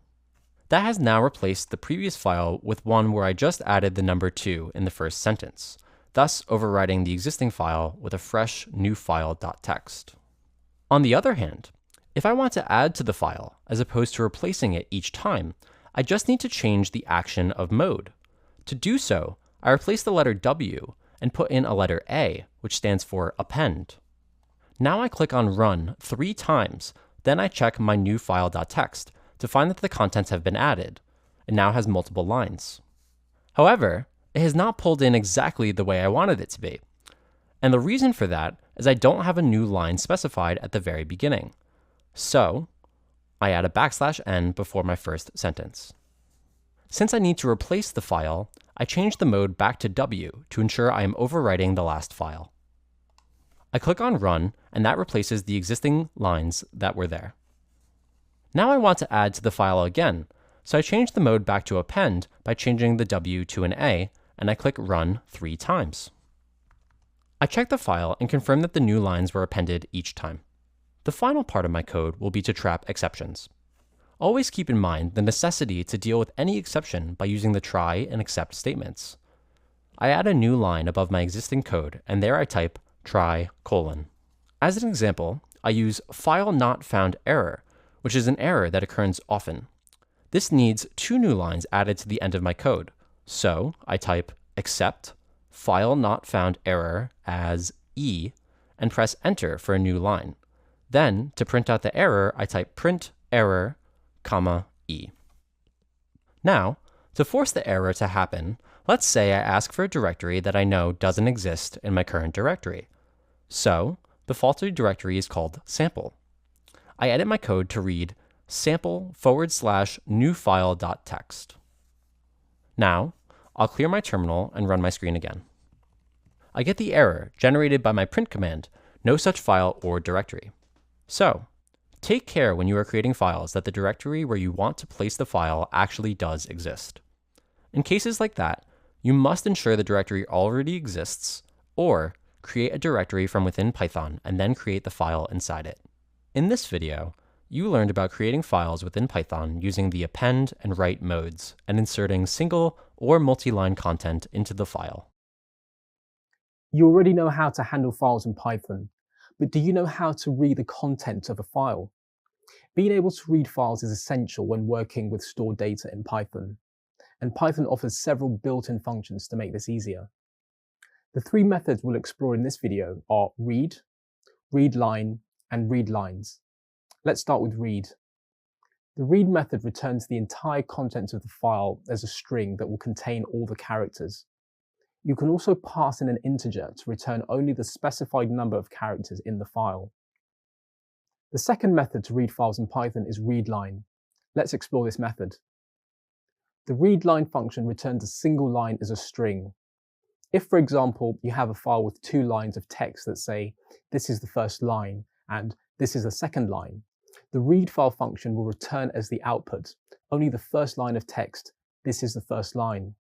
That has now replaced the previous file with one where I just added the number 2 in the first sentence, thus overriding the existing file with a fresh new file.text. On the other hand, if I want to add to the file as opposed to replacing it each time, I just need to change the action of mode. To do so, I replace the letter W and put in a letter A, which stands for append. Now I click on Run 3 times, then I check my new file.text to find that the contents have been added. It now has multiple lines. However, it has not pulled in exactly the way I wanted it to be. And the reason for that is I don't have a new line specified at the very beginning. So, I add a \n before my first sentence. Since I need to replace the file, I change the mode back to W to ensure I am overwriting the last file. I click on Run, and that replaces the existing lines that were there. Now I want to add to the file again, so I change the mode back to append by changing the W to an A, and I click Run 3 times. I check the file and confirm that the new lines were appended each time. The final part of my code will be to trap exceptions. Always keep in mind the necessity to deal with any exception by using the try and except statements. I add a new line above my existing code, and there I type try : As an example, I use file not found error, which is an error that occurs often. This needs 2 new lines added to the end of my code. So I type except file not found error as E and press enter for a new line. Then to print out the error, I type print error, E. Now, to force the error to happen, let's say I ask for a directory that I know doesn't exist in my current directory. So, the faulty directory is called sample. I edit my code to read sample/newfile.text. Now, I'll clear my terminal and run my screen again. I get the error generated by my print command, no such file or directory. So, take care when you are creating files that the directory where you want to place the file actually does exist. In cases like that, you must ensure the directory already exists, or create a directory from within Python and then create the file inside it. In this video, You learned about creating files within Python using the append and write modes and inserting single or multi-line content into the file. You already know how to handle files in Python, but do you know how to read the content of a file? Being able to read files is essential when working with stored data in Python, and Python offers several built-in functions to make this easier. The three methods we'll explore in this video are read, readline, and readlines. Let's start with read. The read method returns the entire content of the file as a string that will contain all the characters. You can also pass in an integer to return only the specified number of characters in the file. The second method to read files in Python is readline. Let's explore this method. The readline function returns a single line as a string. If, for example, you have a file with 2 lines of text that say, this is the first line and this is the second line, the read file function will return as the output only the first line of text, this is the first line.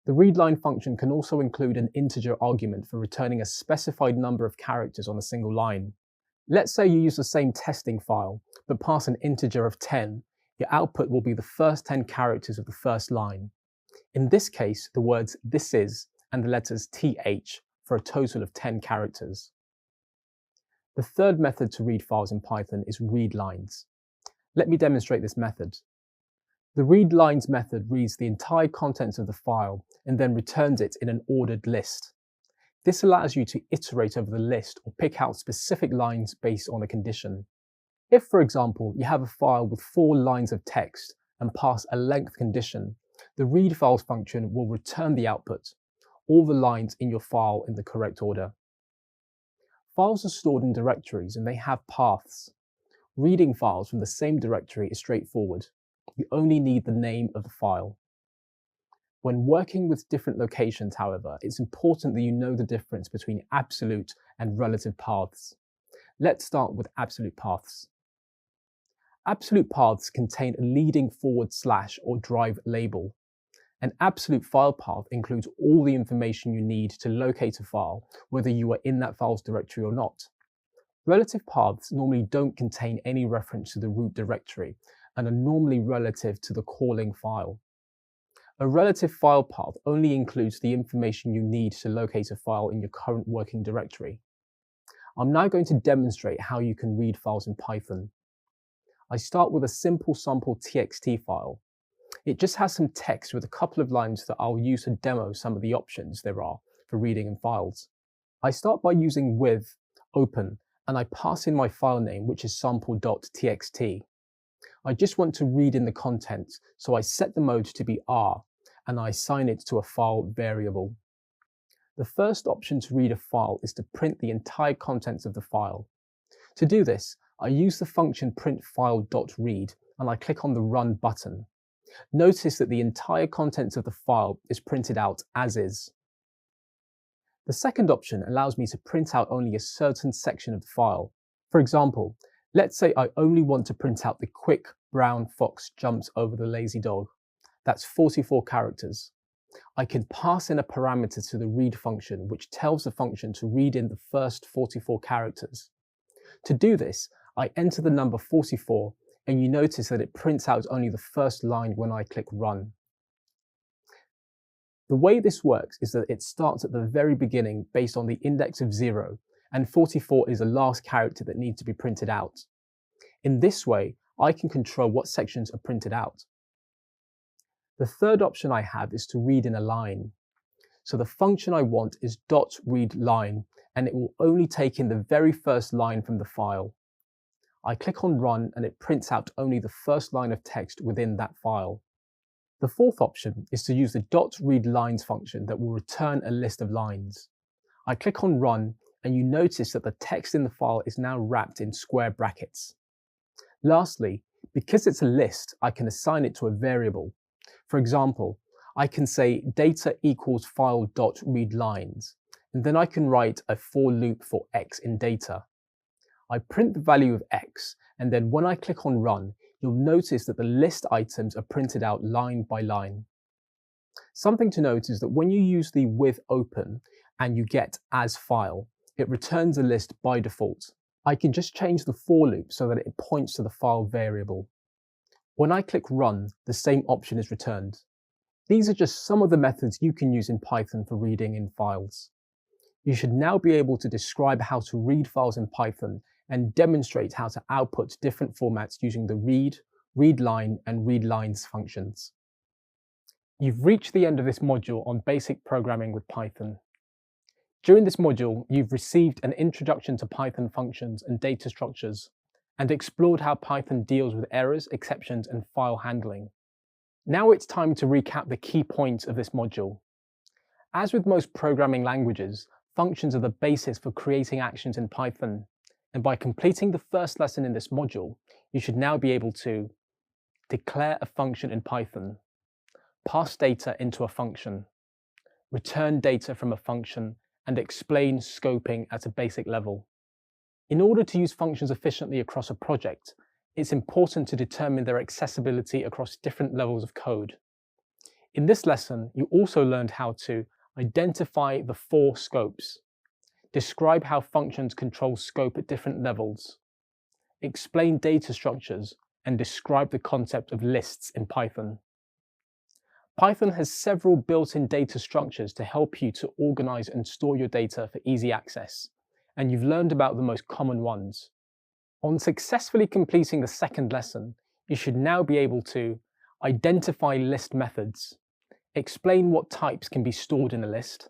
The readline function can also include an integer argument for returning a specified number of characters on a single line. Let's say you use the same testing file, but pass an integer of 10. Your output will be the first 10 characters of the first line. In this case, the words this is and the letters th for a total of 10 characters. The third method to read files in Python is readlines. Let me demonstrate this method. The readlines method reads the entire contents of the file and then returns it in an ordered list. This allows you to iterate over the list or pick out specific lines based on a condition. If, for example, you have a file with 4 lines of text and pass a length condition, the read files function will return the output, all the lines in your file in the correct order. Files are stored in directories and they have paths. Reading files from the same directory is straightforward. You only need the name of the file. When working with different locations, however, it's important that you know the difference between absolute and relative paths. Let's start with absolute paths. Absolute paths contain a leading / or drive label. An absolute file path includes all the information you need to locate a file, whether you are in that file's directory or not. Relative paths normally don't contain any reference to the root directory and are normally relative to the calling file. A relative file path only includes the information you need to locate a file in your current working directory. I'm now going to demonstrate how you can read files in Python. I start with a simple sample txt file. It just has some text with a couple of lines that I'll use to demo some of the options there are for reading in files. I start by using with open and I pass in my file name, which is sample.txt. I just want to read in the contents, so I set the mode to be R and I assign it to a file variable. The first option to read a file is to print the entire contents of the file. To do this, I use the function printFile.read and I click on the Run button. Notice that the entire contents of the file is printed out as is. The second option allows me to print out only a certain section of the file. For example, let's say I only want to print out the quick brown fox jumps over the lazy dog. That's 44 characters. I can pass in a parameter to the read function, which tells the function to read in the first 44 characters. To do this, I enter the number 44, and you notice that it prints out only the first line when I click Run. The way this works is that it starts at the very beginning based on the index of 0, and 44 is the last character that needs to be printed out. In this way, I can control what sections are printed out. The third option I have is to read in a line. So the function I want is .readLine, and it will only take in the very first line from the file. I click on Run and it prints out only the first line of text within that file. The fourth option is to use the .readLines function that will return a list of lines. I click on Run and you notice that the text in the file is now wrapped in square brackets. Lastly, because it's a list, I can assign it to a variable. For example, I can say data equals file.readlines, and then I can write a for loop for x in data. I print the value of x, and then when I click on Run, you'll notice that the list items are printed out line by line. Something to note is that when you use the with open and you get as file, it returns a list by default. I can just change the for loop so that it points to the file variable. When I click Run, the same option is returned. These are just some of the methods you can use in Python for reading in files. You should now be able to describe how to read files in Python and demonstrate how to output different formats using the read, readline, and readlines functions. You've reached the end of this module on basic programming with Python. During this module, you've received an introduction to Python functions and data structures, and explored how Python deals with errors, exceptions, and file handling. Now it's time to recap the key points of this module. As with most programming languages, functions are the basis for creating actions in Python, and by completing the first lesson in this module, you should now be able to declare a function in Python, pass data into a function, return data from a function, and explain scoping at a basic level. In order to use functions efficiently across a project, it's important to determine their accessibility across different levels of code. In this lesson, you also learned how to identify the 4 scopes, describe how functions control scope at different levels, explain data structures, and describe the concept of lists in Python. Python has several built-in data structures to help you to organize and store your data for easy access, and you've learned about the most common ones. On successfully completing the second lesson, you should now be able to identify list methods, explain what types can be stored in a list,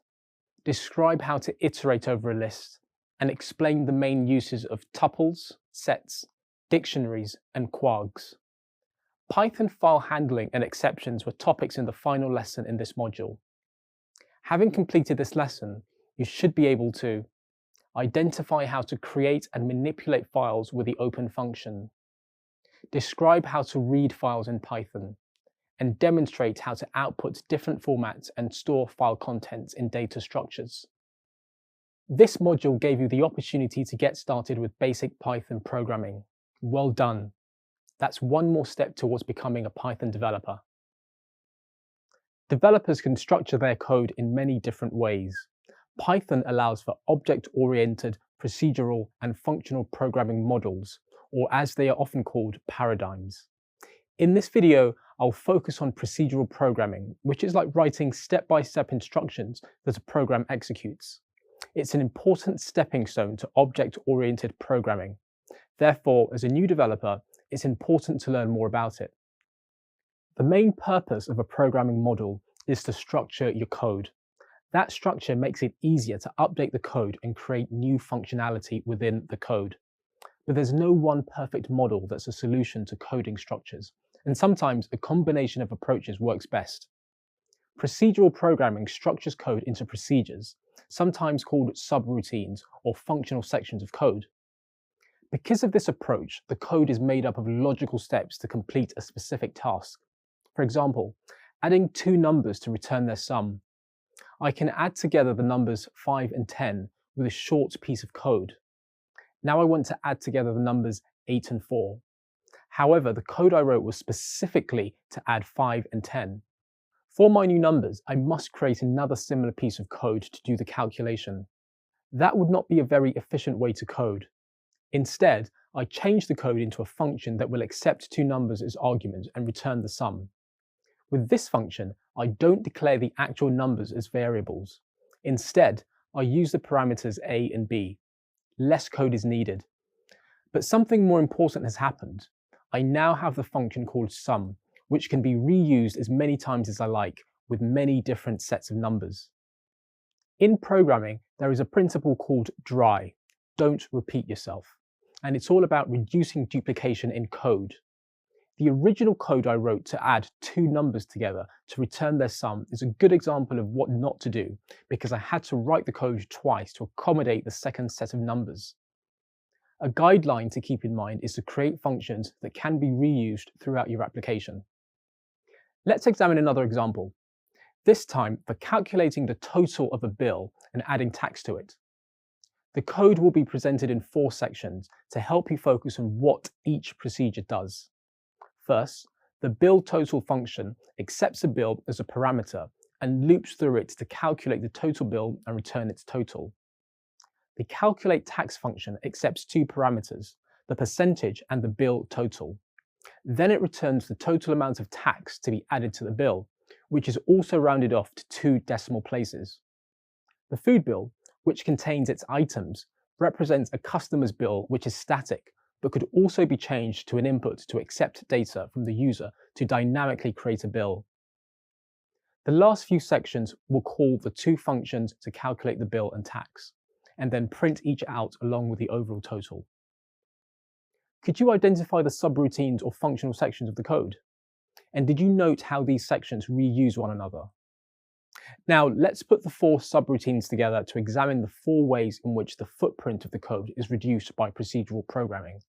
describe how to iterate over a list, and explain the main uses of tuples, sets, dictionaries, and quargs. Python file handling and exceptions were topics in the final lesson in this module. Having completed this lesson, you should be able to identify how to create and manipulate files with the open function, describe how to read files in Python, and demonstrate how to output different formats and store file contents in data structures. This module gave you the opportunity to get started with basic Python programming. Well done. That's one more step towards becoming a Python developer. Developers can structure their code in many different ways. Python allows for object-oriented, procedural, and functional programming models, or as they are often called, paradigms. In this video, I'll focus on procedural programming, which is like writing step-by-step instructions that a program executes. It's an important stepping stone to object-oriented programming. Therefore, as a new developer, it's important to learn more about it. The main purpose of a programming model is to structure your code. That structure makes it easier to update the code and create new functionality within the code. But there's no one perfect model that's a solution to coding structures, and sometimes a combination of approaches works best. Procedural programming structures code into procedures, sometimes called subroutines or functional sections of code. Because of this approach, the code is made up of logical steps to complete a specific task. For example, adding 2 numbers to return their sum. I can add together the numbers 5 and 10 with a short piece of code. Now I want to add together the numbers 8 and 4. However, the code I wrote was specifically to add 5 and 10. For my new numbers, I must create another similar piece of code to do the calculation. That would not be a very efficient way to code. Instead, I change the code into a function that will accept 2 numbers as arguments and return the sum. With this function, I don't declare the actual numbers as variables. Instead, I use the parameters a and b. Less code is needed. But something more important has happened. I now have the function called sum, which can be reused as many times as I like, with many different sets of numbers. In programming, there is a principle called DRY, don't repeat yourself, and it's all about reducing duplication in code. The original code I wrote to add 2 numbers together to return their sum is a good example of what not to do, because I had to write the code twice to accommodate the second set of numbers. A guideline to keep in mind is to create functions that can be reused throughout your application. Let's examine another example, this time for calculating the total of a bill and adding tax to it. The code will be presented in 4 sections to help you focus on what each procedure does. First, the bill total function accepts a bill as a parameter and loops through it to calculate the total bill and return its total. the calculate tax function accepts two parameters, the percentage and the bill total. Then it returns the total amount of tax to be added to the bill, which is also rounded off to 2 decimal places. The food bill, which contains its items, represents a customer's bill which is static, but could also be changed to an input to accept data from the user to dynamically create a bill. The last few sections will call the two functions to calculate the bill and tax, and then print each out along with the overall total. Could you identify the subroutines or functional sections of the code? And did you note how these sections reuse one another? Now let's put the 4 subroutines together to examine the 4 ways in which the footprint of the code is reduced by procedural programming.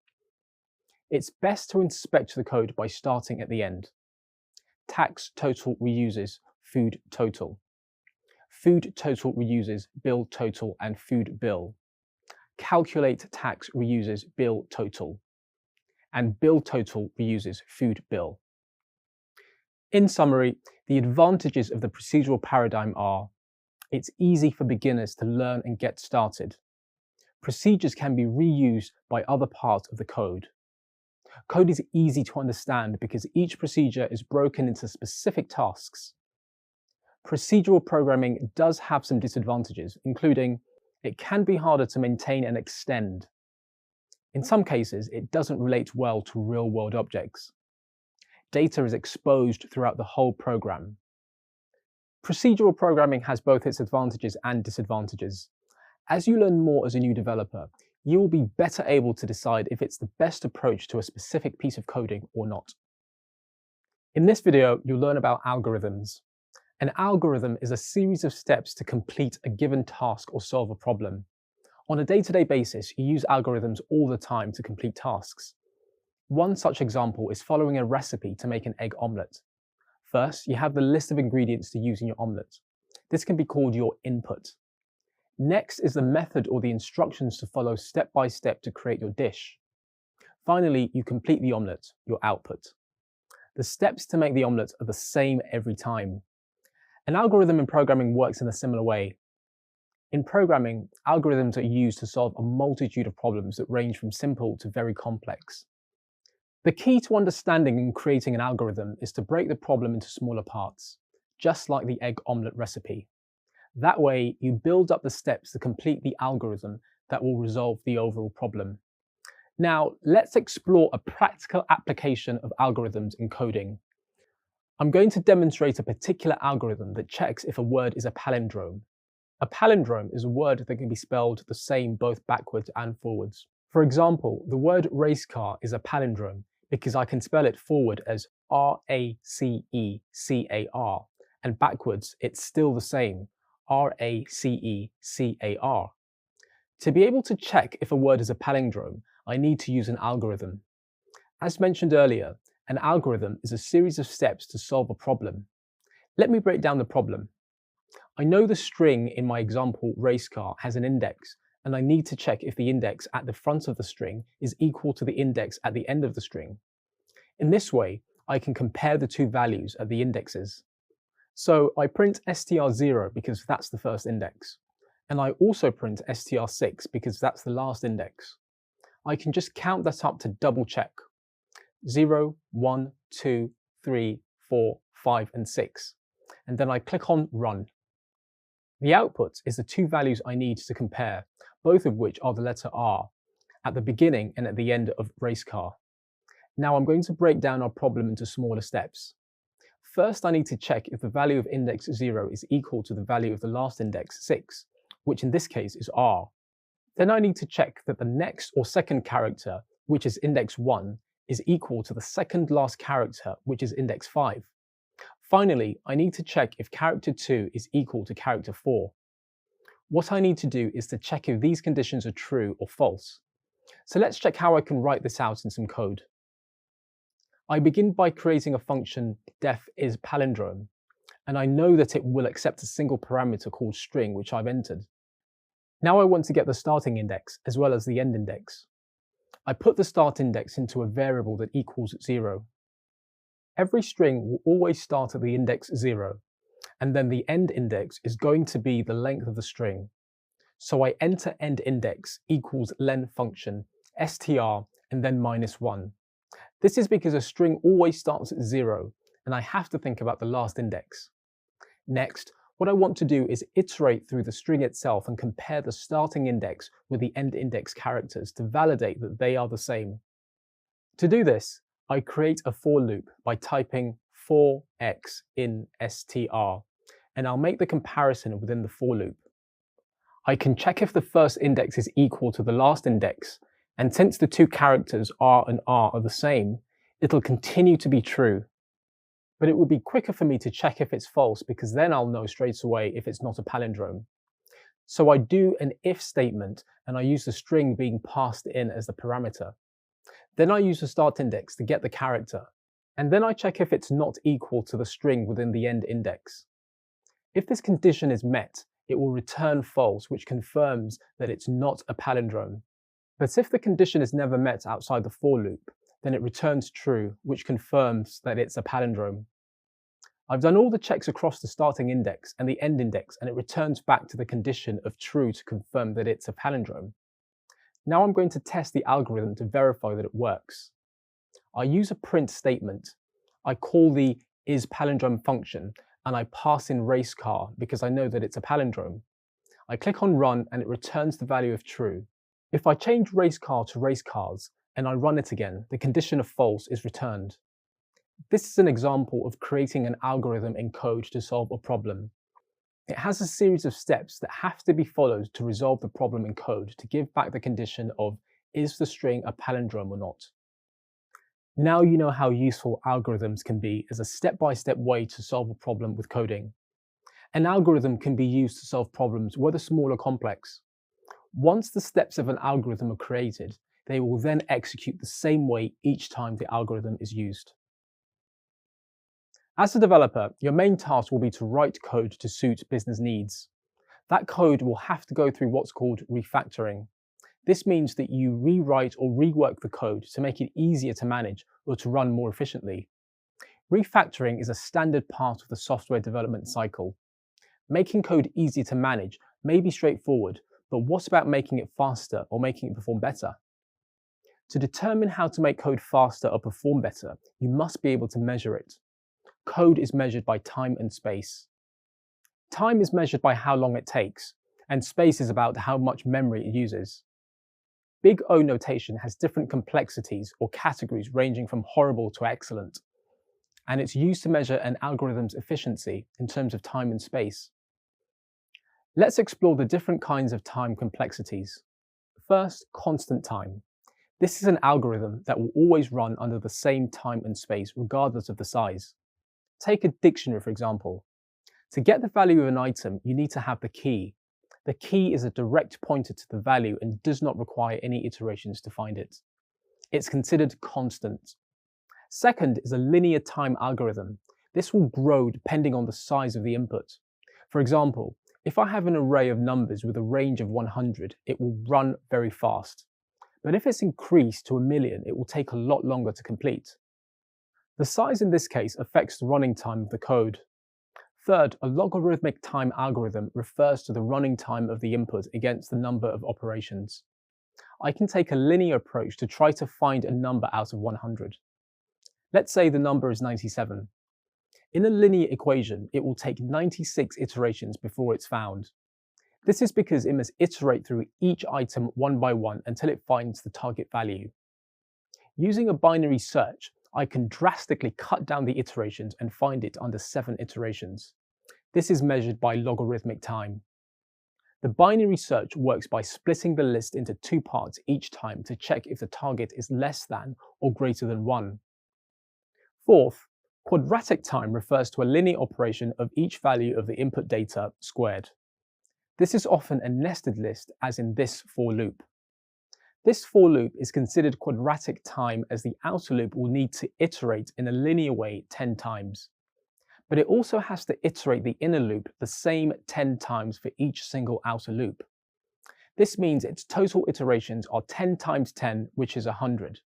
It's best to inspect the code by starting at the end. Tax total reuses food total. Food total reuses bill total and food bill. Calculate tax reuses bill total. And bill total reuses food bill. In summary, the advantages of the procedural paradigm are: it's easy for beginners to learn and get started. Procedures can be reused by other parts of the code. Code is easy to understand because each procedure is broken into specific tasks. Procedural programming does have some disadvantages, including it can be harder to maintain and extend. In some cases, it doesn't relate well to real-world objects. Data is exposed throughout the whole program. Procedural programming has both its advantages and disadvantages. As you learn more as a new developer, you will be better able to decide if it's the best approach to a specific piece of coding or not. In this video, you'll learn about algorithms. An algorithm is a series of steps to complete a given task or solve a problem. On a day-to-day basis, you use algorithms all the time to complete tasks. One such example is following a recipe to make an egg omelette. First, you have the list of ingredients to use in your omelette. This can be called your input. Next is the method or the instructions to follow step by step to create your dish. Finally, you complete the omelette, your output. The steps to make the omelette are the same every time. An algorithm in programming works in a similar way. In programming, algorithms are used to solve a multitude of problems that range from simple to very complex. The key to understanding and creating an algorithm is to break the problem into smaller parts, just like the egg omelette recipe. That way, you build up the steps to complete the algorithm that will resolve the overall problem. Now, let's explore a practical application of algorithms in coding. I'm going to demonstrate a particular algorithm that checks if a word is a palindrome. A palindrome is a word that can be spelled the same both backwards and forwards. For example, the word race car is a palindrome because I can spell it forward as R-A-C-E-C-A-R, and backwards it's still the same, R-A-C-E-C-A-R. To be able to check if a word is a palindrome, I need to use an algorithm. As mentioned earlier, an algorithm is a series of steps to solve a problem. Let me break down the problem. I know the string in my example race car has an index, and I need to check if the index at the front of the string is equal to the index at the end of the string. In this way, I can compare the two values at the indexes. So I print str0 because that's the first index, and I also print str6 because that's the last index. I can just count that up to double check. 0, 1, 2, 3, 4, 5, and 6. And then I click on Run. The output is the two values I need to compare, both of which are the letter R, at the beginning and at the end of race car. Now I'm going to break down our problem into smaller steps. First, I need to check if the value of index 0 is equal to the value of the last index 6, which in this case is R. Then I need to check that the next or second character, which is index 1, is equal to the second last character, which is index 5. Finally, I need to check if character 2 is equal to character 4. What I need to do is to check if these conditions are true or false. So let's check how I can write this out in some code. I begin by creating a function def is palindrome, and I know that it will accept a single parameter called string, which I've entered. Now I want to get the starting index as well as the end index. I put the start index into a variable that equals 0. Every string will always start at the index 0, and then the end index is going to be the length of the string. So I enter end index equals len function, str, and then -1. This is because a string always starts at 0, and I have to think about the last index. Next, what I want to do is iterate through the string itself and compare the starting index with the end index characters to validate that they are the same. To do this, I create a for loop by typing for x in str, and I'll make the comparison within the for loop. I can check if the first index is equal to the last index, and since the two characters r and r are the same, it'll continue to be true. But it would be quicker for me to check if it's false, because then I'll know straight away if it's not a palindrome. So I do an if statement, and I use the string being passed in as the parameter. Then I use the start index to get the character, and then I check if it's not equal to the string within the end index. If this condition is met, it will return false, which confirms that it's not a palindrome. But if the condition is never met outside the for loop, then it returns true, which confirms that it's a palindrome. I've done all the checks across the starting index and the end index, and it returns back to the condition of true to confirm that it's a palindrome. Now I'm going to test the algorithm to verify that it works. I use a print statement. I call the isPalindrome function, and I pass in race car because I know that it's a palindrome. I click on run and it returns the value of true. If I change race car to race cars and I run it again, the condition of false is returned. This is an example of creating an algorithm in code to solve a problem. It has a series of steps that have to be followed to resolve the problem in code to give back the condition of is the string a palindrome or not. Now you know how useful algorithms can be as a step-by-step way to solve a problem with coding. An algorithm can be used to solve problems, whether small or complex. Once the steps of an algorithm are created, they will then execute the same way each time the algorithm is used. As a developer, your main task will be to write code to suit business needs. That code will have to go through what's called refactoring. This means that you rewrite or rework the code to make it easier to manage or to run more efficiently. Refactoring is a standard part of the software development cycle. Making code easier to manage may be straightforward, but what about making it faster or making it perform better? To determine how to make code faster or perform better, you must be able to measure it. Code is measured by time and space. Time is measured by how long it takes, and space is about how much memory it uses. Big O notation has different complexities or categories ranging from horrible to excellent, and it's used to measure an algorithm's efficiency in terms of time and space. Let's explore the different kinds of time complexities. First, constant time. This is an algorithm that will always run under the same time and space regardless of the size. Take a dictionary, for example. To get the value of an item, you need to have the key. The key is a direct pointer to the value and does not require any iterations to find it. It's considered constant. Second is a linear time algorithm. This will grow depending on the size of the input. For example, if I have an array of numbers with a range of 100, it will run very fast. But if it's increased to 1,000,000, it will take a lot longer to complete. The size in this case affects the running time of the code. Third, a logarithmic time algorithm refers to the running time of the input against the number of operations. I can take a linear approach to try to find a number out of 100. Let's say the number is 97. In a linear equation, it will take 96 iterations before it's found. This is because it must iterate through each item one by one until it finds the target value. Using a binary search, I can drastically cut down the iterations and find it under 7 iterations. This is measured by logarithmic time. The binary search works by splitting the list into 2 parts each time to check if the target is less than or greater than 1. Fourth, quadratic time refers to a linear operation of each value of the input data squared. This is often a nested list, as in this for loop. This for loop is considered quadratic time as the outer loop will need to iterate in a linear way 10 times. But it also has to iterate the inner loop the same 10 times for each single outer loop. This means its total iterations are 10 times 10, which is 100.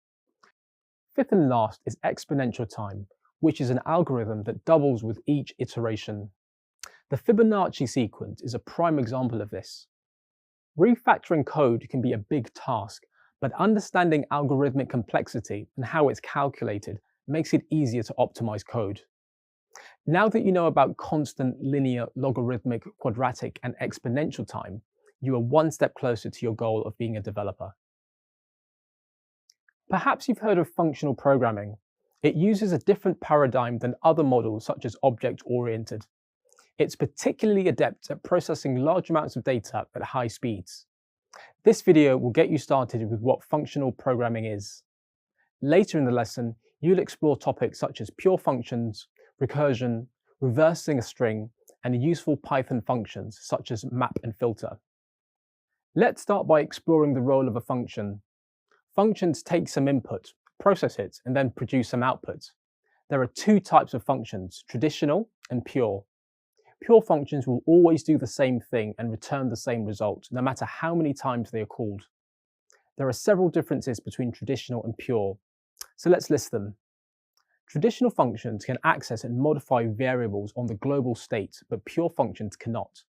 Fifth and last is exponential time, which is an algorithm that doubles with each iteration. The Fibonacci sequence is a prime example of this. Refactoring code can be a big task, but understanding algorithmic complexity and how it's calculated makes it easier to optimize code. Now that you know about constant, linear, logarithmic, quadratic, and exponential time, you are one step closer to your goal of being a developer. Perhaps you've heard of functional programming. It uses a different paradigm than other models such as object-oriented. It's particularly adept at processing large amounts of data at high speeds. This video will get you started with what functional programming is. Later in the lesson, you'll explore topics such as pure functions, recursion, reversing a string, and useful Python functions such as map and filter. Let's start by exploring the role of a function. Functions take some input, process it, and then produce some output. There are two types of functions, traditional and pure. Pure functions will always do the same thing and return the same result, no matter how many times they are called. There are several differences between traditional and pure, so let's list them. Traditional functions can access and modify variables on the global state, but pure functions cannot.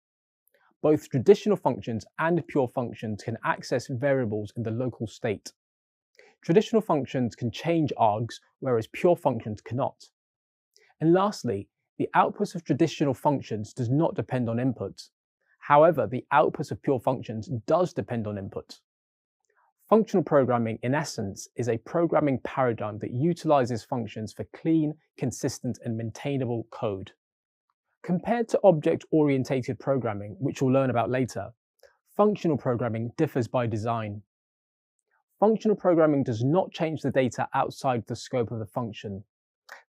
Both traditional functions and pure functions can access variables in the local state. Traditional functions can change args, whereas pure functions cannot. And lastly, the output of traditional functions does not depend on input. However, the output of pure functions does depend on input. Functional programming, in essence, is a programming paradigm that utilizes functions for clean, consistent, and maintainable code. Compared to object-oriented programming, which we'll learn about later, functional programming differs by design. Functional programming does not change the data outside the scope of the function.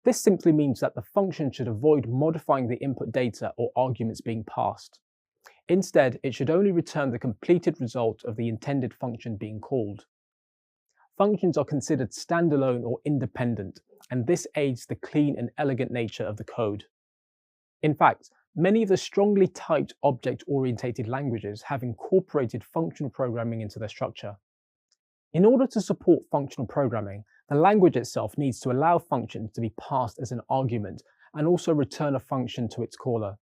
This simply means that the function should avoid modifying the input data or arguments being passed. Instead, it should only return the completed result of the intended function being called. Functions are considered standalone or independent, and this aids the clean and elegant nature of the code. In fact, many of the strongly typed object-oriented languages have incorporated functional programming into their structure. In order to support functional programming, the language itself needs to allow functions to be passed as an argument and also return a function to its caller.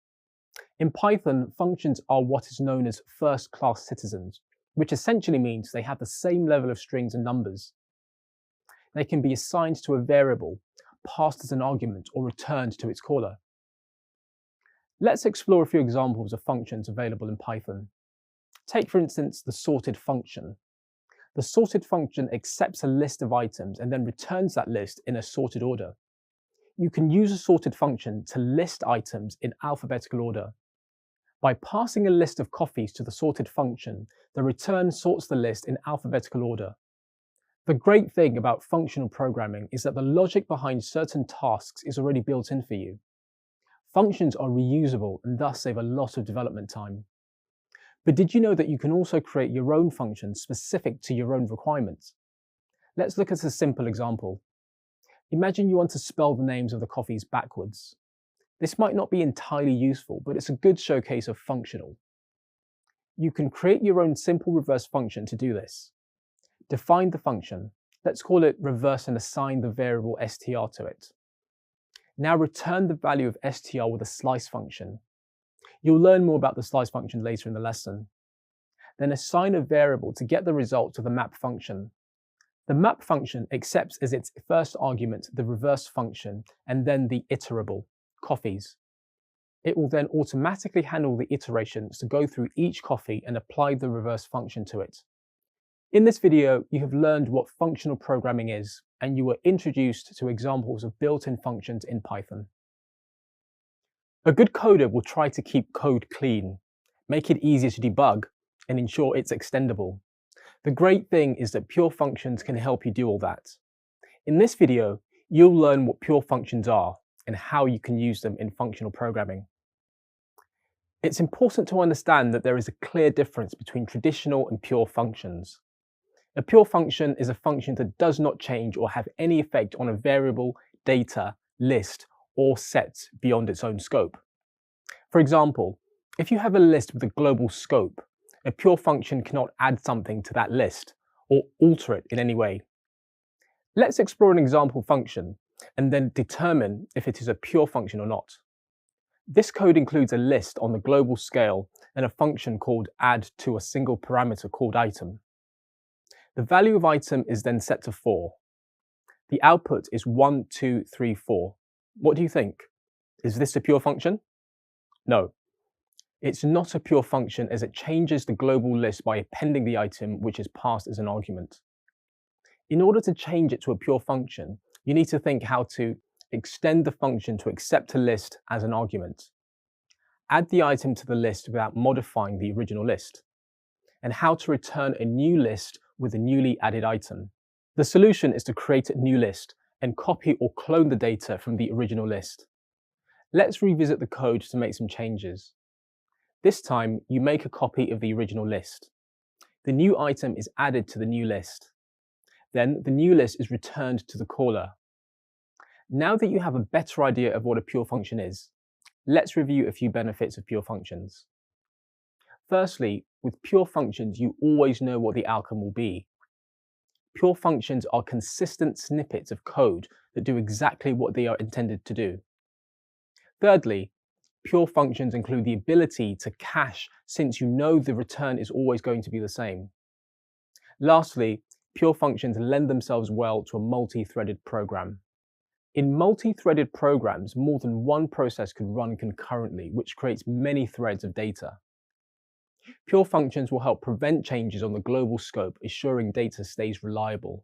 In Python, functions are what is known as first-class citizens, which essentially means they have the same level of strings and numbers. They can be assigned to a variable, passed as an argument, or returned to its caller. Let's explore a few examples of functions available in Python. Take, for instance, the sorted function. The sorted function accepts a list of items and then returns that list in a sorted order. You can use a sorted function to list items in alphabetical order. By passing a list of coffees to the sorted function, the return sorts the list in alphabetical order. The great thing about functional programming is that the logic behind certain tasks is already built in for you. Functions are reusable and thus save a lot of development time. But did you know that you can also create your own functions specific to your own requirements? Let's look at a simple example. Imagine you want to spell the names of the coffees backwards. This might not be entirely useful, but it's a good showcase of functional. You can create your own simple reverse function to do this. Define the function. Let's call it reverse and assign the variable str to it. Now return the value of str with a slice function. You'll learn more about the slice function later in the lesson. Then assign a variable to get the result to the map function. The map function accepts as its first argument the reverse function and then the iterable, coffees. It will then automatically handle the iterations to go through each coffee and apply the reverse function to it. In this video, you have learned what functional programming is, and you were introduced to examples of built-in functions in Python. A good coder will try to keep code clean, make it easier to debug, and ensure it's extendable. The great thing is that pure functions can help you do all that. In this video, you'll learn what pure functions are and how you can use them in functional programming. It's important to understand that there is a clear difference between traditional and pure functions. A pure function is a function that does not change or have any effect on a variable, data, list, or set beyond its own scope. For example, if you have a list with a global scope, a pure function cannot add something to that list or alter it in any way. Let's explore an example function and then determine if it is a pure function or not. This code includes a list on the global scale and a function called add to a single parameter called item. The value of item is then set to 4. The output is 1, 2, 3, 4. What do you think? Is this a pure function? No. It's not a pure function as it changes the global list by appending the item which is passed as an argument. In order to change it to a pure function, you need to think how to extend the function to accept a list as an argument, add the item to the list without modifying the original list, and how to return a new list with a newly added item. The solution is to create a new list and copy or clone the data from the original list. Let's revisit the code to make some changes. This time, you make a copy of the original list. The new item is added to the new list. Then the new list is returned to the caller. Now that you have a better idea of what a pure function is, let's review a few benefits of pure functions. Firstly, with pure functions, you always know what the outcome will be. Pure functions are consistent snippets of code that do exactly what they are intended to do. Thirdly, pure functions include the ability to cache since you know the return is always going to be the same. Lastly, pure functions lend themselves well to a multi-threaded program. In multi-threaded programs, more than one process can run concurrently, which creates many threads of data. Pure functions will help prevent changes on the global scope, ensuring data stays reliable.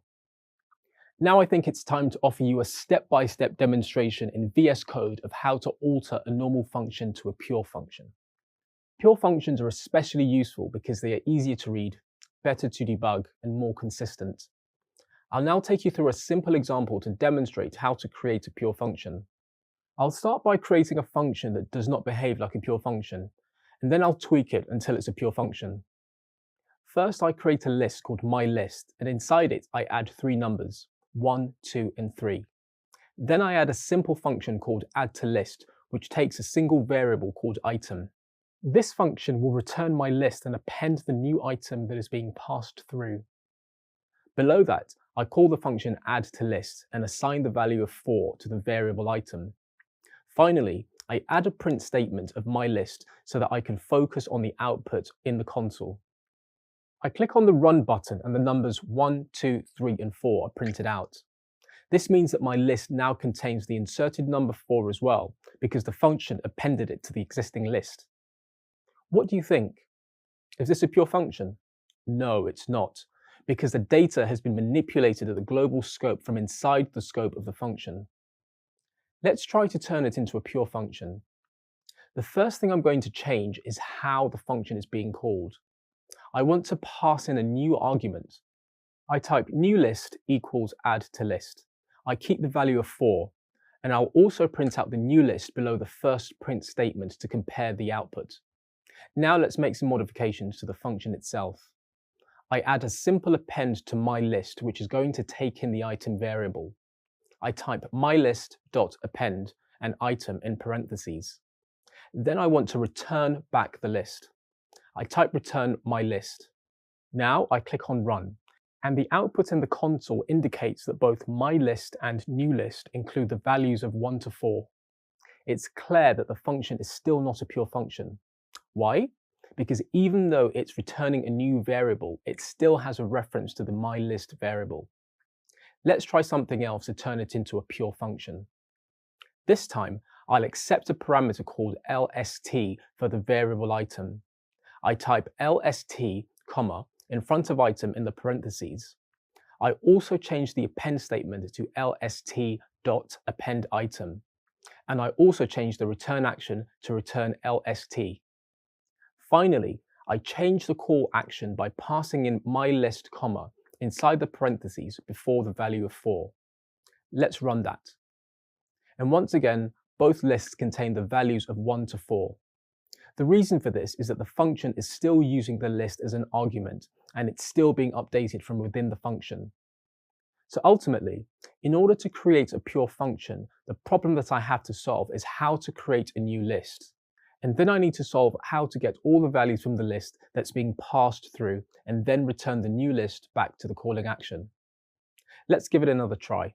Now I think it's time to offer you a step-by-step demonstration in VS Code of how to alter a normal function to a pure function. Pure functions are especially useful because they are easier to read, better to debug, and more consistent. I'll now take you through a simple example to demonstrate how to create a pure function. I'll start by creating a function that does not behave like a pure function, and then I'll tweak it until it's a pure function. First, I create a list called myList, and inside it, I add 3 numbers, 1, 2, and 3. Then I add a simple function called addToList, which takes a single variable called item. This function will return my list and append the new item that is being passed through. Below that, I call the function addToList and assign the value of 4 to the variable item. Finally, I add a print statement of my list so that I can focus on the output in the console. I click on the Run button and the numbers 1, 2, 3, and 4 are printed out. This means that my list now contains the inserted number 4 as well, because the function appended it to the existing list. What do you think? Is this a pure function? No, it's not, because the data has been manipulated at the global scope from inside the scope of the function. Let's try to turn it into a pure function. The first thing I'm going to change is how the function is being called. I want to pass in a new argument. I type newList equals addToList. I keep the value of 4, and I'll also print out the new list below the first print statement to compare the output. Now let's make some modifications to the function itself. I add a simple append to myList, which is going to take in the item variable. I type myList.append and item in parentheses. Then I want to return back the list. I type return myList. Now I click on Run, and the output in the console indicates that both myList and newList include the values of 1 to 4. It's clear that the function is still not a pure function. Why? Because even though it's returning a new variable, it still has a reference to the myList variable. Let's try something else to turn it into a pure function. This time, I'll accept a parameter called lst for the variable item. I type lst, comma, in front of item in the parentheses. I also change the append statement to lst.append item. And I also change the return action to return lst. Finally, I change the call action by passing in myList, comma, inside the parentheses before the value of 4. Let's run that. And once again, both lists contain the values of 1 to 4. The reason for this is that the function is still using the list as an argument, and it's still being updated from within the function. So ultimately, in order to create a pure function, the problem that I have to solve is how to create a new list. And then I need to solve how to get all the values from the list that's being passed through and then return the new list back to the calling action. Let's give it another try.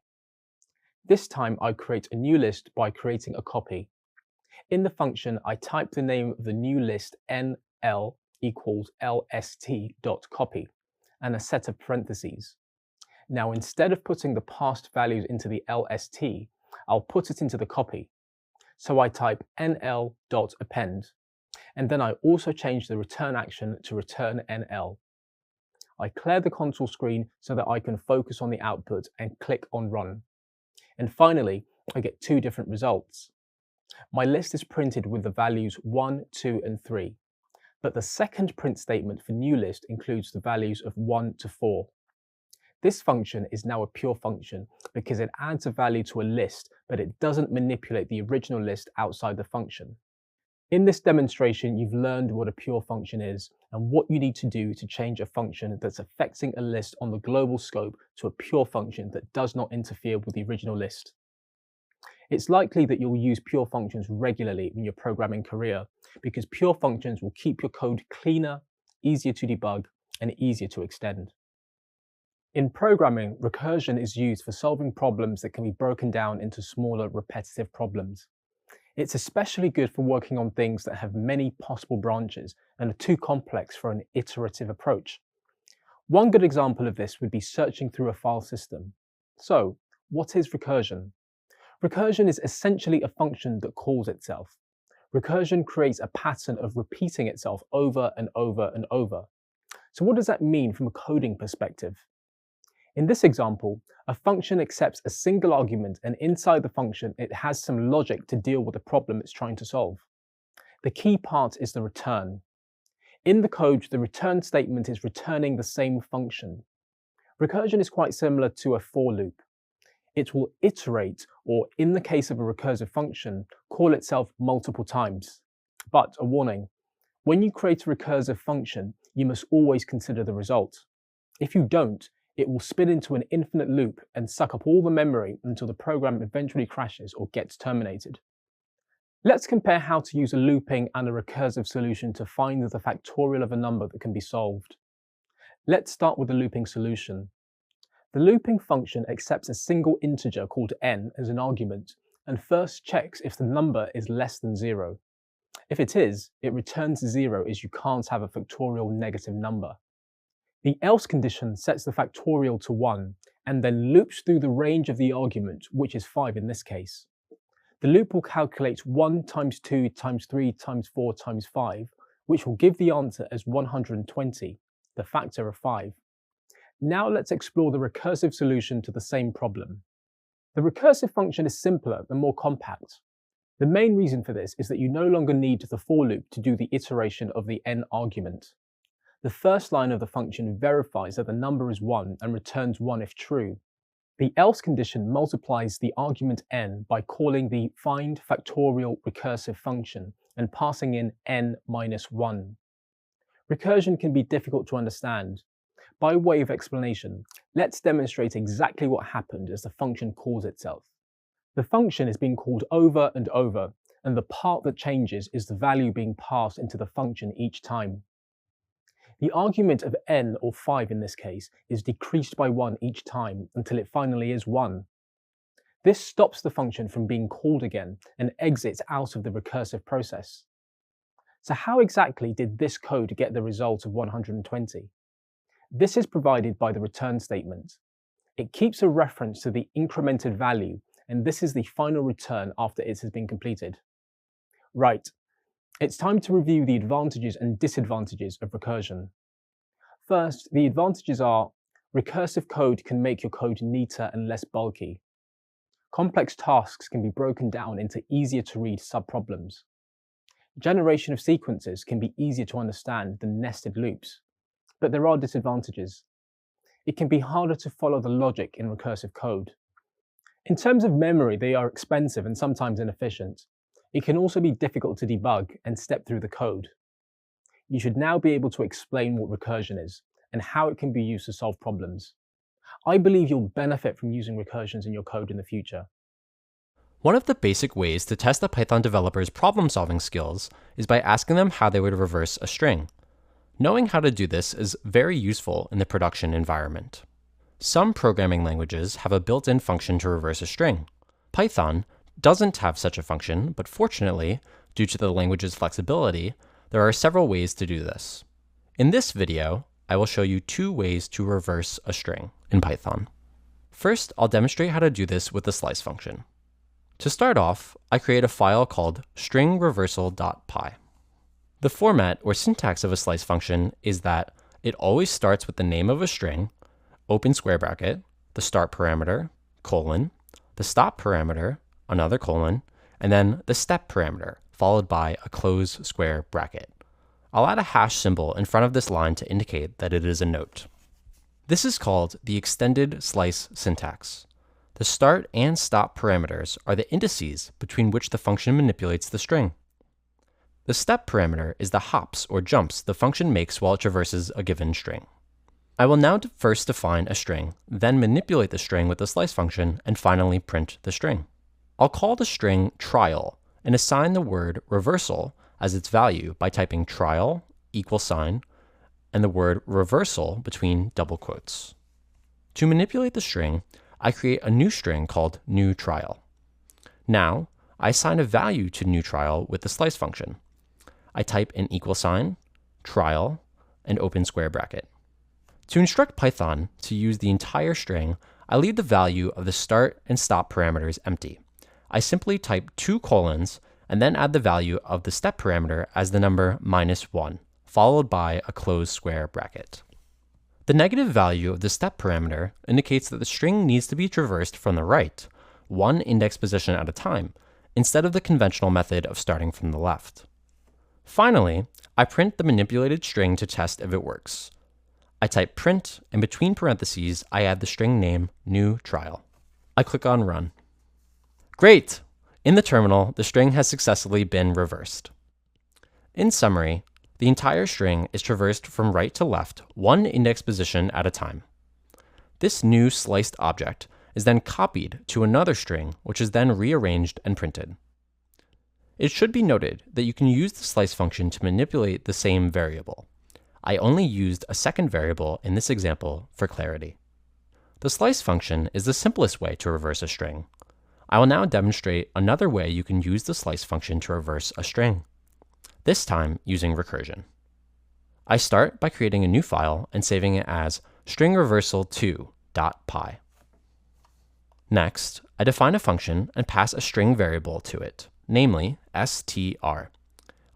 This time I create a new list by creating a copy. In the function, I type the name of the new list nl equals lst.copy and a set of parentheses. Now, instead of putting the past values into the lst, I'll put it into the copy. So I type nl.append, and then I also change the return action to return nl. I clear the console screen so that I can focus on the output and click on run. And finally, I get two different results. My list is printed with the values 1, 2, and 3, but the second print statement for new list includes the values of 1 to 4. This function is now a pure function because it adds a value to a list, but it doesn't manipulate the original list outside the function. In this demonstration, you've learned what a pure function is and what you need to do to change a function that's affecting a list on the global scope to a pure function that does not interfere with the original list. It's likely that you'll use pure functions regularly in your programming career because pure functions will keep your code cleaner, easier to debug, and easier to extend. In programming, recursion is used for solving problems that can be broken down into smaller, repetitive problems. It's especially good for working on things that have many possible branches and are too complex for an iterative approach. One good example of this would be searching through a file system. So, what is recursion? Recursion is essentially a function that calls itself. Recursion creates a pattern of repeating itself over and over and over. So what does that mean from a coding perspective? In this example, a function accepts a single argument, and inside the function it has some logic to deal with the problem it's trying to solve. The key part is the return. In the code, the return statement is returning the same function. Recursion is quite similar to a for loop. It will iterate, or in the case of a recursive function, call itself multiple times. But a warning, when you create a recursive function, you must always consider the result. If you don't, it will spin into an infinite loop and suck up all the memory until the program eventually crashes or gets terminated. Let's compare how to use a looping and a recursive solution to find the factorial of a number that can be solved. Let's start with the looping solution. The looping function accepts a single integer called n as an argument and first checks if the number is less than 0. If it is, it returns 0 as you can't have a factorial negative number. The else condition sets the factorial to 1 and then loops through the range of the argument, which is 5 in this case. The loop will calculate 1 times 2 times 3 times 4 times 5, which will give the answer as 120, the factor of 5. Now let's explore the recursive solution to the same problem. The recursive function is simpler and more compact. The main reason for this is that you no longer need the for loop to do the iteration of the n argument. The first line of the function verifies that the number is 1 and returns 1 if true. The else condition multiplies the argument n by calling the find factorial recursive function and passing in n minus 1. Recursion can be difficult to understand. By way of explanation, let's demonstrate exactly what happened as the function calls itself. The function is being called over and over, and the part that changes is the value being passed into the function each time. The argument of n, or 5 in this case, is decreased by 1 each time until it finally is 1. This stops the function from being called again and exits out of the recursive process. So how exactly did this code get the result of 120? This is provided by the return statement. It keeps a reference to the incremented value, and this is the final return after it has been completed. Right, it's time to review the advantages and disadvantages of recursion. First, the advantages are recursive code can make your code neater and less bulky. Complex tasks can be broken down into easier to read subproblems. Generation of sequences can be easier to understand than nested loops. But there are disadvantages. It can be harder to follow the logic in recursive code. In terms of memory, they are expensive and sometimes inefficient. It can also be difficult to debug and step through the code. You should now be able to explain what recursion is and how it can be used to solve problems. I believe you'll benefit from using recursions in your code in the future. One of the basic ways to test a Python developer's problem-solving skills is by asking them how they would reverse a string. Knowing how to do this is very useful in the production environment. Some programming languages have a built-in function to reverse a string. Python doesn't have such a function, but fortunately, due to the language's flexibility, there are several ways to do this. In this video, I will show you 2 ways to reverse a string in Python. First, I'll demonstrate how to do this with the slice function. To start off, I create a file called stringreversal.py. The format or syntax of a slice function is that it always starts with the name of a string, open square bracket, the start parameter, colon, the stop parameter, another colon, and then the step parameter, followed by a close square bracket. I'll add a hash symbol in front of this line to indicate that it is a note. This is called the extended slice syntax. The start and stop parameters are the indices between which the function manipulates the string. The step parameter is the hops or jumps the function makes while it traverses a given string. I will now first define a string, then manipulate the string with the slice function, and finally print the string. I'll call the string trial and assign the word reversal as its value by typing trial =, and the word reversal between double quotes. To manipulate the string, I create a new string called newTrial. Now, I assign a value to newTrial with the slice function. I type an =, trial, and open square bracket. To instruct Python to use the entire string, I leave the value of the start and stop parameters empty. I simply type 2 colons and then add the value of the step parameter as the number -1, followed by a closed square bracket. The negative value of the step parameter indicates that the string needs to be traversed from the right, 1 index position at a time, instead of the conventional method of starting from the left. Finally, I print the manipulated string to test if it works. I type print, and between parentheses, I add the string name newTrial. I click on run. Great! In the terminal, the string has successfully been reversed. In summary, the entire string is traversed from right to left, 1 index position at a time. This new sliced object is then copied to another string, which is then rearranged and printed. It should be noted that you can use the slice function to manipulate the same variable. I only used a second variable in this example for clarity. The slice function is the simplest way to reverse a string. I will now demonstrate another way you can use the slice function to reverse a string, this time using recursion. I start by creating a new file and saving it as stringreversal2.py. Next, I define a function and pass a string variable to it, namely str.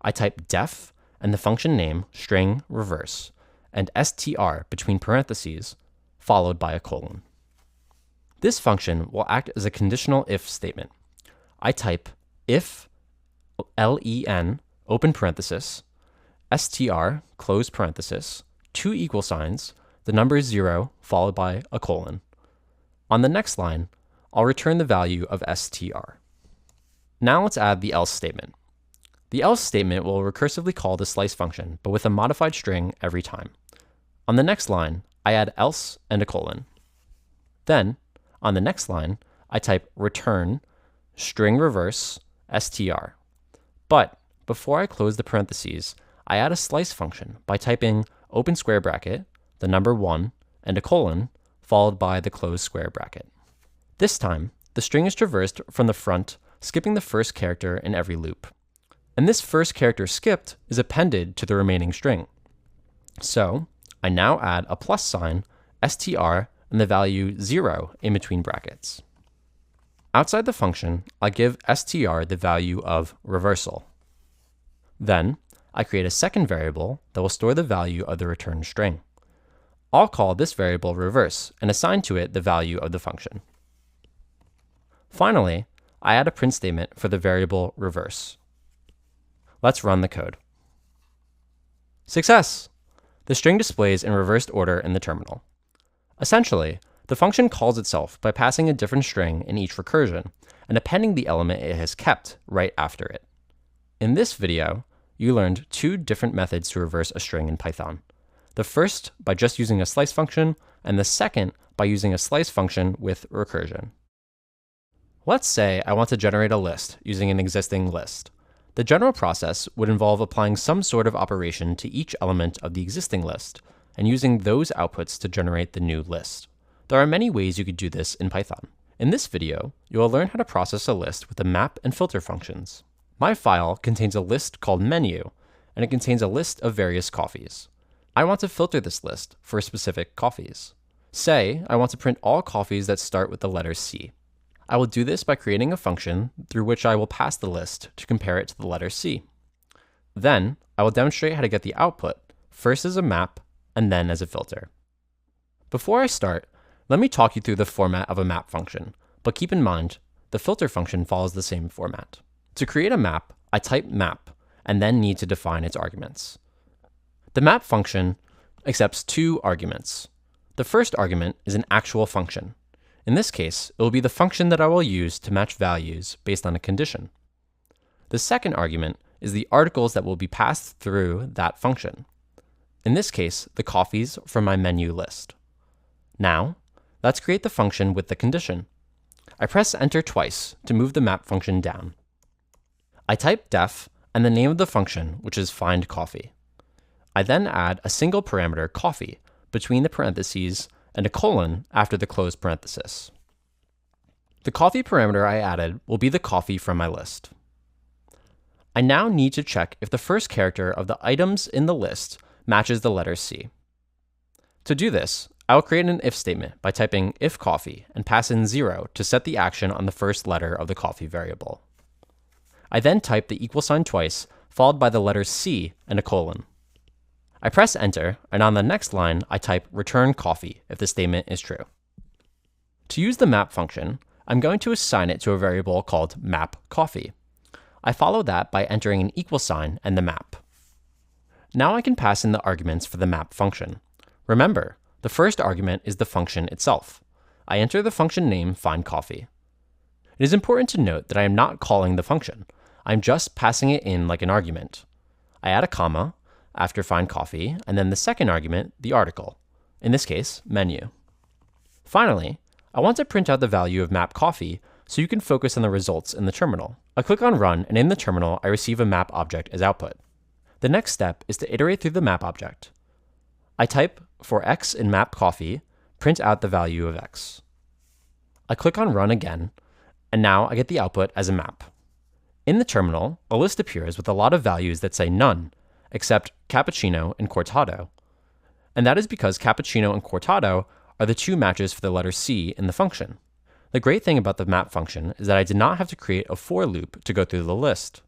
I type def and the function name string reverse, and str between parentheses, followed by a colon. This function will act as a conditional if statement. I type if len open parenthesis, str close parenthesis, 2 equal signs, the number 0 followed by a colon. On the next line, I'll return the value of str. Now let's add the else statement. The else statement will recursively call the slice function, but with a modified string every time. On the next line, I add else and a colon. Then, on the next line, I type return string reverse str. But before I close the parentheses, I add a slice function by typing open square bracket, the number 1, and a colon, followed by the closed square bracket. This time, the string is traversed from the front, skipping the first character in every loop. And this first character skipped is appended to the remaining string. So I now add a plus sign, str, and the value 0 in between brackets. Outside the function, I give str the value of reversal. Then I create a second variable that will store the value of the returned string. I'll call this variable reverse and assign to it the value of the function. Finally, I add a print statement for the variable reverse. Let's run the code. Success! The string displays in reversed order in the terminal. Essentially, the function calls itself by passing a different string in each recursion and appending the element it has kept right after it. In this video, you learned 2 different methods to reverse a string in Python. The first by just using a slice function, and the second by using a slice function with recursion. Let's say I want to generate a list using an existing list. The general process would involve applying some sort of operation to each element of the existing list, and using those outputs to generate the new list. There are many ways you could do this in Python. In this video, you will learn how to process a list with the map and filter functions. My file contains a list called menu, and it contains a list of various coffees. I want to filter this list for specific coffees. Say, I want to print all coffees that start with the letter C. I will do this by creating a function through which I will pass the list to compare it to the letter C. Then, I will demonstrate how to get the output, first as a map, and then as a filter. Before I start, let me talk you through the format of a map function, but keep in mind, the filter function follows the same format. To create a map, I type map, and then need to define its arguments. The map function accepts two arguments. The first argument is an actual function. In this case, it will be the function that I will use to match values based on a condition. The second argument is the articles that will be passed through that function. In this case, the coffees from my menu list. Now, let's create the function with the condition. I press enter twice to move the map function down. I type def and the name of the function, which is find coffee. I then add a single parameter coffee between the parentheses and a colon after the close parenthesis. The coffee parameter I added will be the coffee from my list. I now need to check if the first character of the items in the list matches the letter C. To do this, I will create an if statement by typing if coffee and pass in 0 to set the action on the first letter of the coffee variable. I then type the equal sign twice, followed by the letter C and a colon. I press enter, and on the next line, I type return coffee if the statement is true. To use the map function, I'm going to assign it to a variable called map coffee. I follow that by entering an equal sign and the map. Now I can pass in the arguments for the map function. Remember, the first argument is the function itself. I enter the function name findCoffee. It is important to note that I am not calling the function. I'm just passing it in like an argument. I add a comma after findCoffee, and then the second argument, the article, in this case, menu. Finally, I want to print out the value of map coffee so you can focus on the results in the terminal. I click on run, and in the terminal, I receive a map object as output. The next step is to iterate through the map object. I type for x in map coffee, print out the value of x. I click on run again, and now I get the output as a map. In the terminal, a list appears with a lot of values that say none, except cappuccino and cortado. And that is because cappuccino and cortado are the two matches for the letter C in the function. The great thing about the map function is that I did not have to create a for loop to go through the list.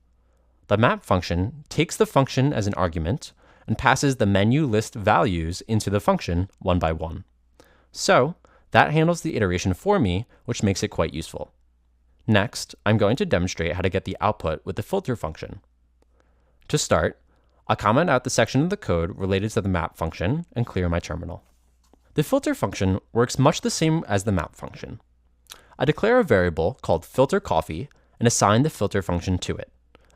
The map function takes the function as an argument and passes the menu list values into the function one by one. So that handles the iteration for me, which makes it quite useful. Next, I'm going to demonstrate how to get the output with the filter function. To start, I'll comment out the section of the code related to the map function and clear my terminal. The filter function works much the same as the map function. I declare a variable called filterCoffee and assign the filter function to it.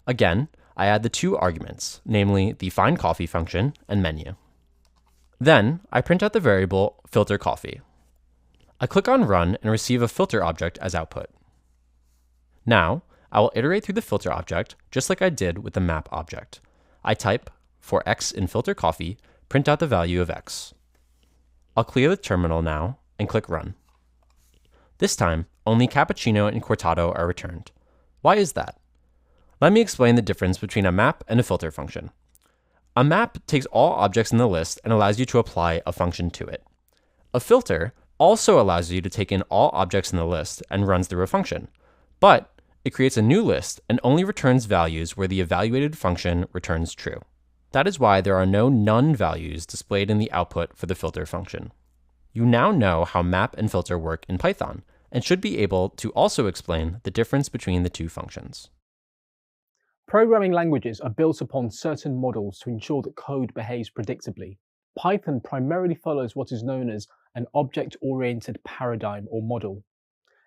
Again, I add the two arguments, namely the findCoffee function and menu. Then, I print out the variable filterCoffee. I click on run and receive a filter object as output. Now, I will iterate through the filter object just like I did with the map object. I type for x in filterCoffee, print out the value of x. I'll clear the terminal now and click run. This time, only cappuccino and cortado are returned. Why is that? Let me explain the difference between a map and a filter function. A map takes all objects in the list and allows you to apply a function to it. A filter also allows you to take in all objects in the list and runs through a function, but it creates a new list and only returns values where the evaluated function returns true. That is why there are no none values displayed in the output for the filter function. You now know how map and filter work in Python, and should be able to also explain the difference between the two functions. Programming languages are built upon certain models to ensure that code behaves predictably. Python primarily follows what is known as an object-oriented paradigm or model.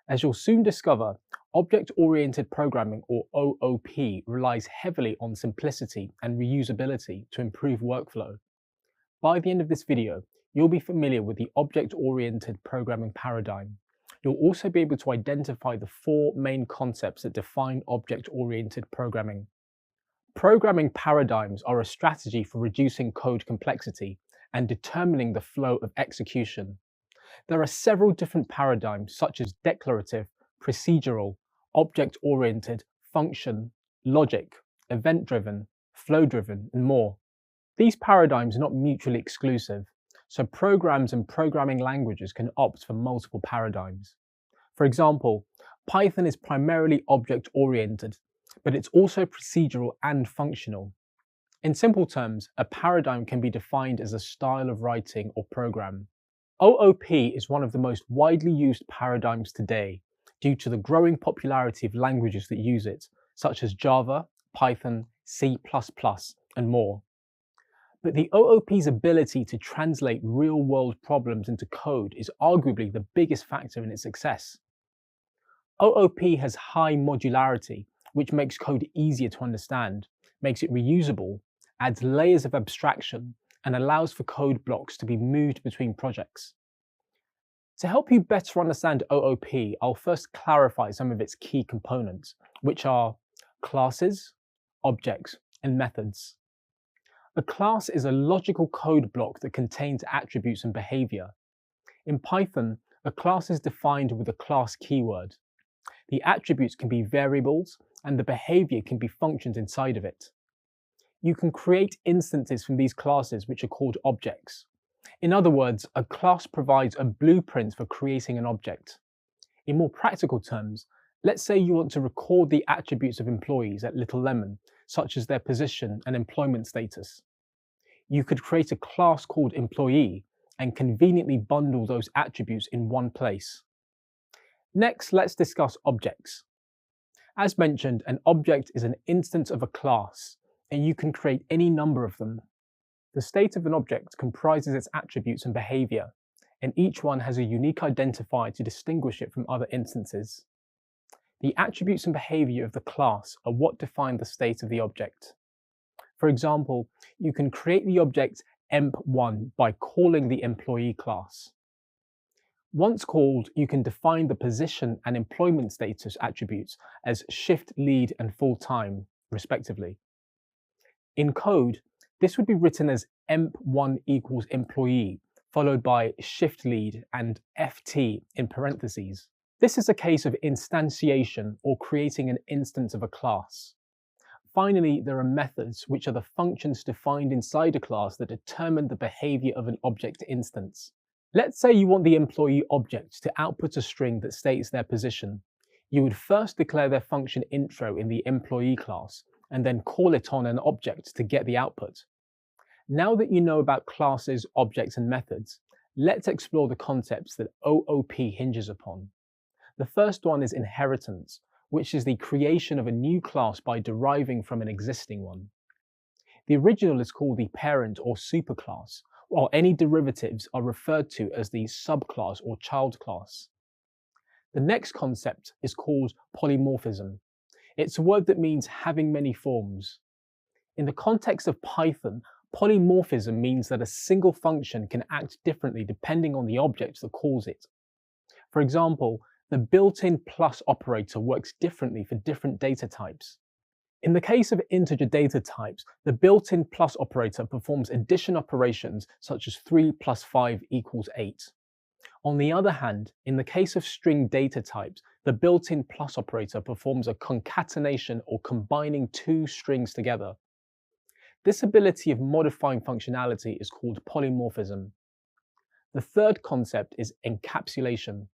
As you'll soon discover, object-oriented programming, or OOP, relies heavily on simplicity and reusability to improve workflow. By the end of this video, you'll be familiar with the object-oriented programming paradigm. You'll also be able to identify the four main concepts that define object-oriented programming. Programming paradigms are a strategy for reducing code complexity and determining the flow of execution. There are several different paradigms such as declarative, procedural, object-oriented, function, logic, event-driven, flow-driven, and more. These paradigms are not mutually exclusive, so programs and programming languages can opt for multiple paradigms. For example, Python is primarily object-oriented, but it's also procedural and functional. In simple terms, a paradigm can be defined as a style of writing or program. OOP is one of the most widely used paradigms today due to the growing popularity of languages that use it, such as Java, Python, C++, and more. But the OOP's ability to translate real-world problems into code is arguably the biggest factor in its success. OOP has high modularity, which makes code easier to understand, makes it reusable, adds layers of abstraction, and allows for code blocks to be moved between projects. To help you better understand OOP, I'll first clarify some of its key components, which are classes, objects, and methods. A class is a logical code block that contains attributes and behavior. In Python, a class is defined with a class keyword. The attributes can be variables, and the behavior can be functions inside of it. You can create instances from these classes which are called objects. In other words, a class provides a blueprint for creating an object. In more practical terms, let's say you want to record the attributes of employees at Little Lemon, such as their position and employment status. You could create a class called employee and conveniently bundle those attributes in one place. Next, let's discuss objects. As mentioned, an object is an instance of a class, and you can create any number of them. The state of an object comprises its attributes and behavior, and each one has a unique identifier to distinguish it from other instances. The attributes and behavior of the class are what define the state of the object. For example, you can create the object emp1 by calling the employee class. Once called, you can define the position and employment status attributes as shift lead and full-time, respectively. In code, this would be written as emp1 equals employee, followed by shift lead and ft in parentheses. This is a case of instantiation or creating an instance of a class. Finally, there are methods, which are the functions defined inside a class that determine the behavior of an object instance. Let's say you want the employee object to output a string that states their position. You would first declare their function intro in the employee class, and then call it on an object to get the output. Now that you know about classes, objects, and methods, let's explore the concepts that OOP hinges upon. The first one is inheritance, which is the creation of a new class by deriving from an existing one. The original is called the parent or superclass, while any derivatives are referred to as the subclass or child class. The next concept is called polymorphism. It's a word that means having many forms. In the context of Python, polymorphism means that a single function can act differently depending on the object that calls it. For example, the built-in plus operator works differently for different data types. In the case of integer data types, the built-in plus operator performs addition operations such as 3 plus 5 equals 8. On the other hand, in the case of string data types, the built-in plus operator performs a concatenation or combining two strings together. This ability of modifying functionality is called polymorphism. The third concept is encapsulation.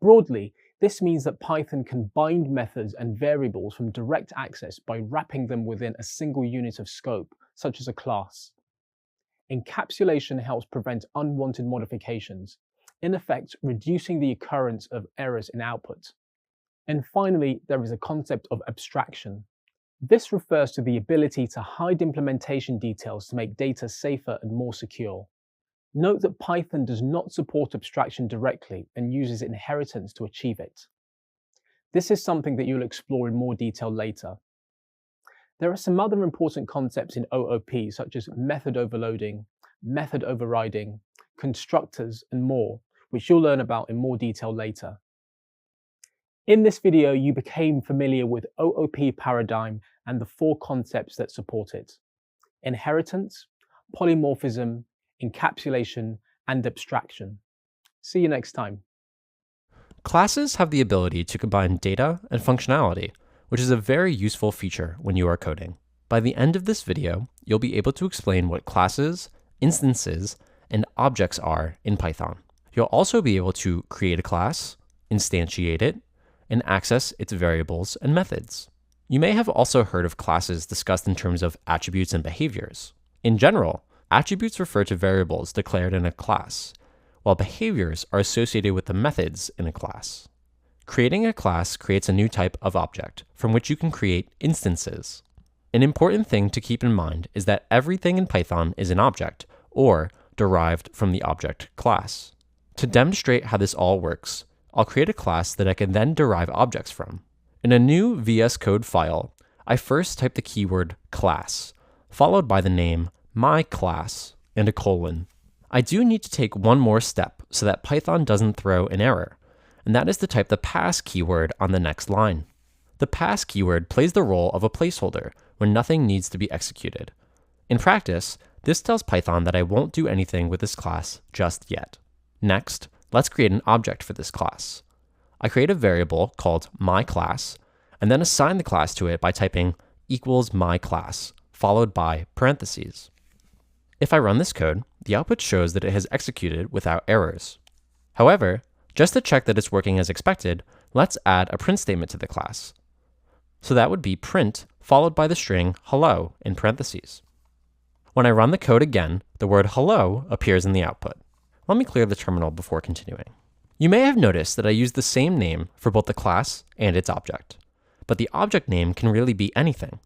Broadly, this means that Python can bind methods and variables from direct access by wrapping them within a single unit of scope, such as a class. Encapsulation helps prevent unwanted modifications, in effect reducing the occurrence of errors in output. And finally, there is a concept of abstraction. This refers to the ability to hide implementation details to make data safer and more secure. Note that Python does not support abstraction directly and uses inheritance to achieve it. This is something that you'll explore in more detail later. There are some other important concepts in OOP, such as method overloading, method overriding, constructors, and more, which you'll learn about in more detail later. In this video, you became familiar with OOP paradigm and the four concepts that support it: inheritance, polymorphism, encapsulation, and abstraction. See you next time. Classes have the ability to combine data and functionality, which is a very useful feature when you are coding. By the end of this video, you'll be able to explain what classes, instances, and objects are in Python. You'll also be able to create a class, instantiate it, and access its variables and methods. You may have also heard of classes discussed in terms of attributes and behaviors. In general, attributes refer to variables declared in a class, while behaviors are associated with the methods in a class. Creating a class creates a new type of object from which you can create instances. An important thing to keep in mind is that everything in Python is an object, or derived from the object class. To demonstrate how this all works, I'll create a class that I can then derive objects from. In a new VS Code file, I first type the keyword class, followed by the name myClass and a colon. I do need to take one more step so that Python doesn't throw an error, and that is to type the pass keyword on the next line. The pass keyword plays the role of a placeholder when nothing needs to be executed. In practice, this tells Python that I won't do anything with this class just yet. Next, let's create an object for this class. I create a variable called myClass, and then assign the class to it by typing equals myClass, followed by parentheses. If I run this code, the output shows that it has executed without errors. However, just to check that it's working as expected, let's add a print statement to the class. So that would be print followed by the string hello in parentheses. When I run the code again, the word hello appears in the output. Let me clear the terminal before continuing. You may have noticed that I use the same name for both the class and its object, but the object name can really be anything.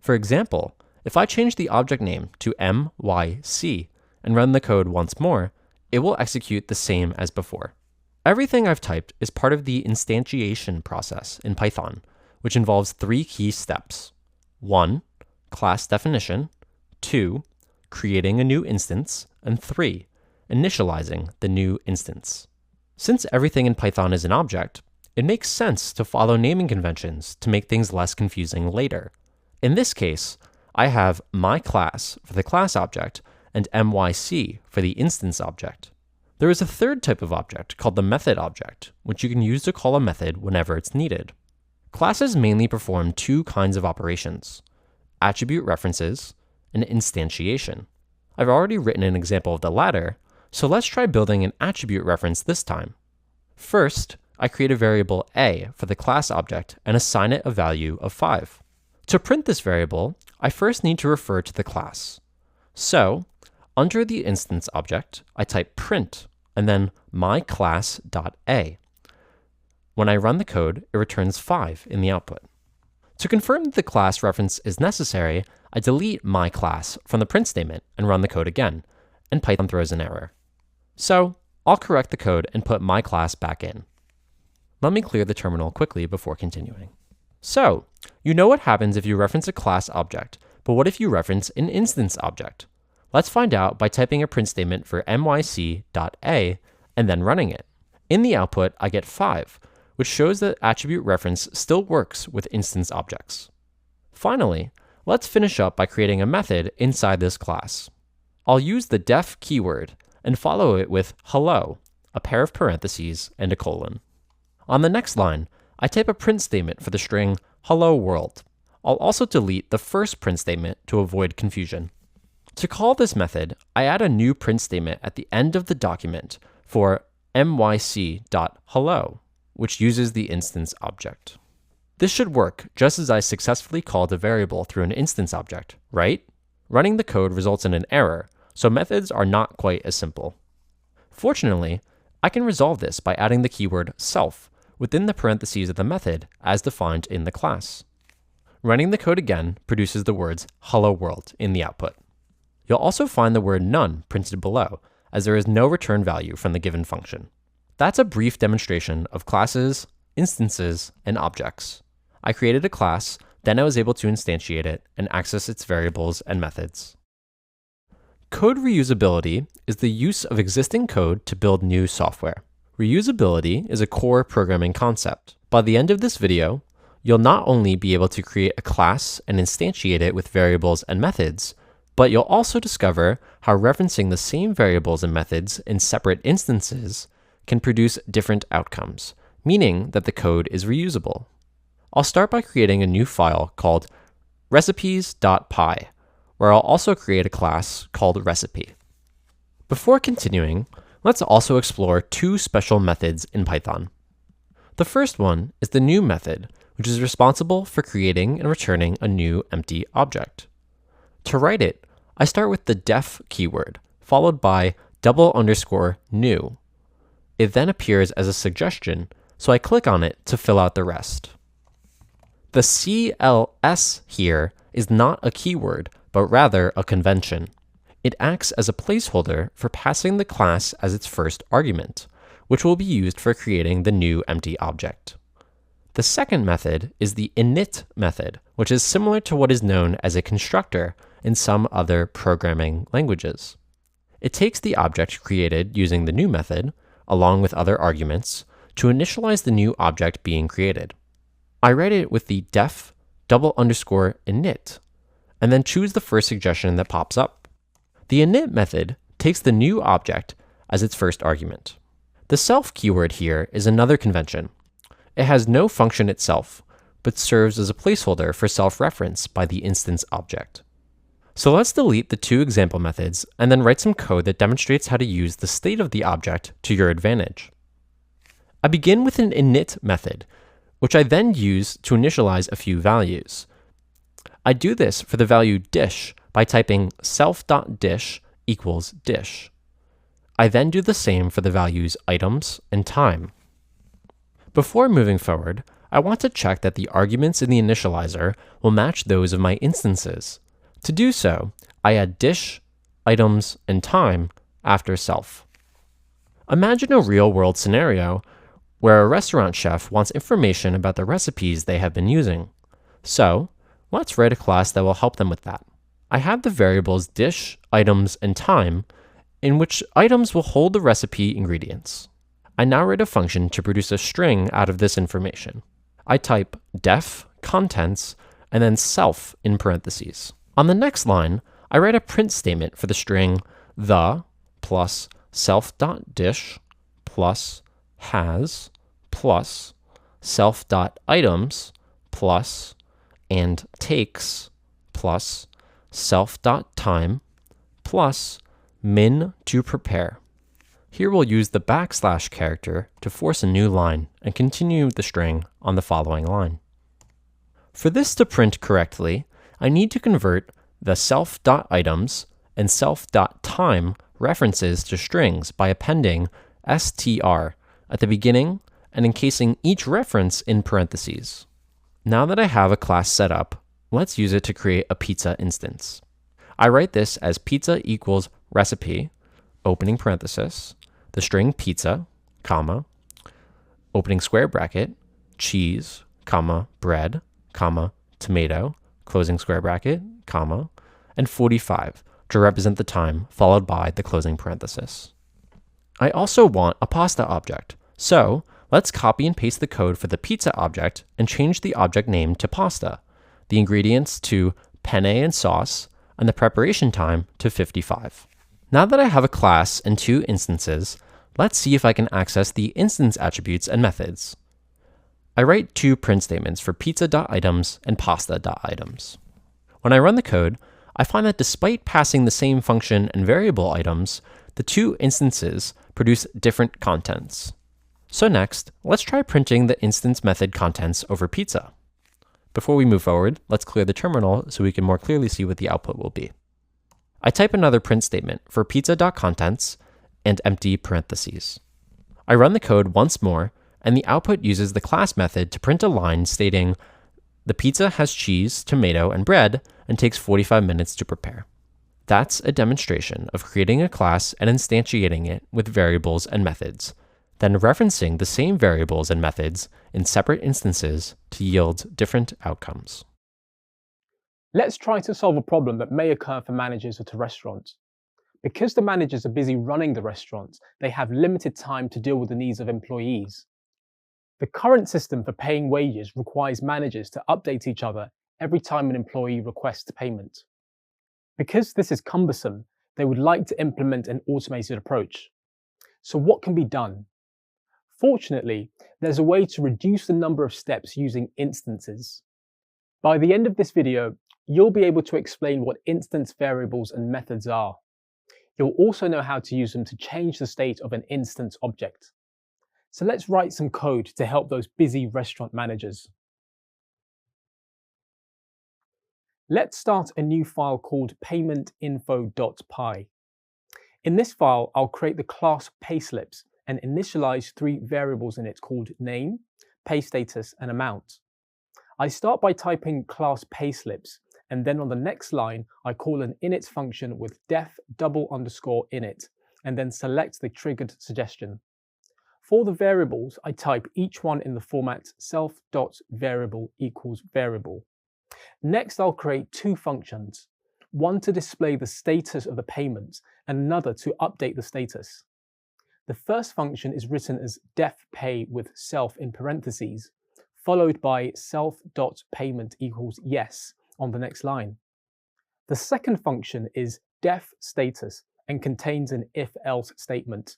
For example, if I change the object name to myc and run the code once more, it will execute the same as before. Everything I've typed is part of the instantiation process in Python, which involves 3 key steps. 1. Class definition. 2. Creating a new instance. And 3. Initializing the new instance. Since everything in Python is an object, it makes sense to follow naming conventions to make things less confusing later. In this case, I have myClass for the class object and myc for the instance object. There is a third type of object called the method object, which you can use to call a method whenever it's needed. Classes mainly perform 2 kinds of operations: attribute references and instantiation. I've already written an example of the latter, so let's try building an attribute reference this time. First, I create a variable a for the class object and assign it a value of 5. To print this variable, I first need to refer to the class. So, under the instance object, I type print and then myClass.a. When I run the code, it returns 5 in the output. To confirm that the class reference is necessary, I delete myClass from the print statement and run the code again, and Python throws an error. So, I'll correct the code and put myClass back in. Let me clear the terminal quickly before continuing. So, you know what happens if you reference a class object, but what if you reference an instance object? Let's find out by typing a print statement for myc.a and then running it. In the output, I get 5, which shows that attribute reference still works with instance objects. Finally, let's finish up by creating a method inside this class. I'll use the def keyword and follow it with hello, a pair of parentheses, and a colon. On the next line, I type a print statement for the string hello world. I'll also delete the first print statement to avoid confusion. To call this method, I add a new print statement at the end of the document for myc.hello, which uses the instance object. This should work just as I successfully called a variable through an instance object, right? Running the code results in an error, so methods are not quite as simple. Fortunately, I can resolve this by adding the keyword self within the parentheses of the method as defined in the class. Running the code again produces the words hello world in the output. You'll also find the word none printed below, as there is no return value from the given function. That's a brief demonstration of classes, instances, and objects. I created a class, then I was able to instantiate it and access its variables and methods. Code reusability is the use of existing code to build new software. Reusability is a core programming concept. By the end of this video, you'll not only be able to create a class and instantiate it with variables and methods, but you'll also discover how referencing the same variables and methods in separate instances can produce different outcomes, meaning that the code is reusable. I'll start by creating a new file called recipes.py, where I'll also create a class called recipe. Before continuing, let's also explore two special methods in Python. The first one is the new method, which is responsible for creating and returning a new empty object. To write it, I start with the def keyword, followed by _new. It then appears as a suggestion, so I click on it to fill out the rest. The CLS here is not a keyword, but rather a convention. It acts as a placeholder for passing the class as its first argument, which will be used for creating the new empty object. The second method is the init method, which is similar to what is known as a constructor in some other programming languages. It takes the object created using the new method, along with other arguments, to initialize the new object being created. I write it with the def _init, and then choose the first suggestion that pops up. The init method takes the new object as its first argument. The self keyword here is another convention. It has no function itself, but serves as a placeholder for self-reference by the instance object. So let's delete the two example methods and then write some code that demonstrates how to use the state of the object to your advantage. I begin with an init method, which I then use to initialize a few values. I do this for the value dish by typing self.dish equals dish. I then do the same for the values items and time. Before moving forward, I want to check that the arguments in the initializer will match those of my instances. To do so, I add dish, items, and time after self. Imagine a real-world scenario where a restaurant chef wants information about the recipes they have been using. So, let's write a class that will help them with that. I have the variables dish, items, and time, in which items will hold the recipe ingredients. I now write a function to produce a string out of this information. I type def contents and then self in parentheses. On the next line, I write a print statement for the string the plus self.dish plus has plus self.items plus and takes plus self.time plus min to prepare. Here we'll use the / character to force a new line and continue the string on the following line. For this to print correctly, I need to convert the self.items and self.time references to strings by appending str at the beginning and encasing each reference in parentheses. Now that I have a class set up, let's use it to create a pizza instance. I write this as pizza equals recipe, opening parenthesis, the string pizza, comma, opening square bracket, cheese, comma, bread, comma, tomato, closing square bracket, comma, and 45 to represent the time, followed by the closing parenthesis. I also want a pasta object, so let's copy and paste the code for the pizza object and change the object name to pasta, the ingredients to penne and sauce, and the preparation time to 55. Now that I have a class and two instances, let's see if I can access the instance attributes and methods. I write two print statements for pizza.items and pasta.items. When I run the code, I find that despite passing the same function and variable items, the two instances produce different contents. So next, let's try printing the instance method contents over pizza. Before we move forward, let's clear the terminal so we can more clearly see what the output will be. I type another print statement for pizza.contents and empty parentheses. I run the code once more, and the output uses the class method to print a line stating, the pizza has cheese, tomato, and bread, and takes 45 minutes to prepare. That's a demonstration of creating a class and instantiating it with variables and methods, then referencing the same variables and methods in separate instances to yield different outcomes. Let's try to solve a problem that may occur for managers at a restaurant. Because the managers are busy running the restaurant, they have limited time to deal with the needs of employees. The current system for paying wages requires managers to update each other every time an employee requests payment. Because this is cumbersome, they would like to implement an automated approach. So what can be done? Fortunately, there's a way to reduce the number of steps using instances. By the end of this video, you'll be able to explain what instance variables and methods are. You'll also know how to use them to change the state of an instance object. So let's write some code to help those busy restaurant managers. Let's start a new file called paymentinfo.py. In this file, I'll create the class payslips and initialize 3 variables in it called name, pay status, and amount. I start by typing class payslips, and then on the next line, I call an init function with def_init, and then select the triggered suggestion. For the variables, I type each one in the format self.variable equals variable. Next, I'll create 2 functions, one to display the status of the payment and another to update the status. The first function is written as def_pay with self in parentheses, followed by self.payment equals yes on the next line. The second function is def_status and contains an if-else statement.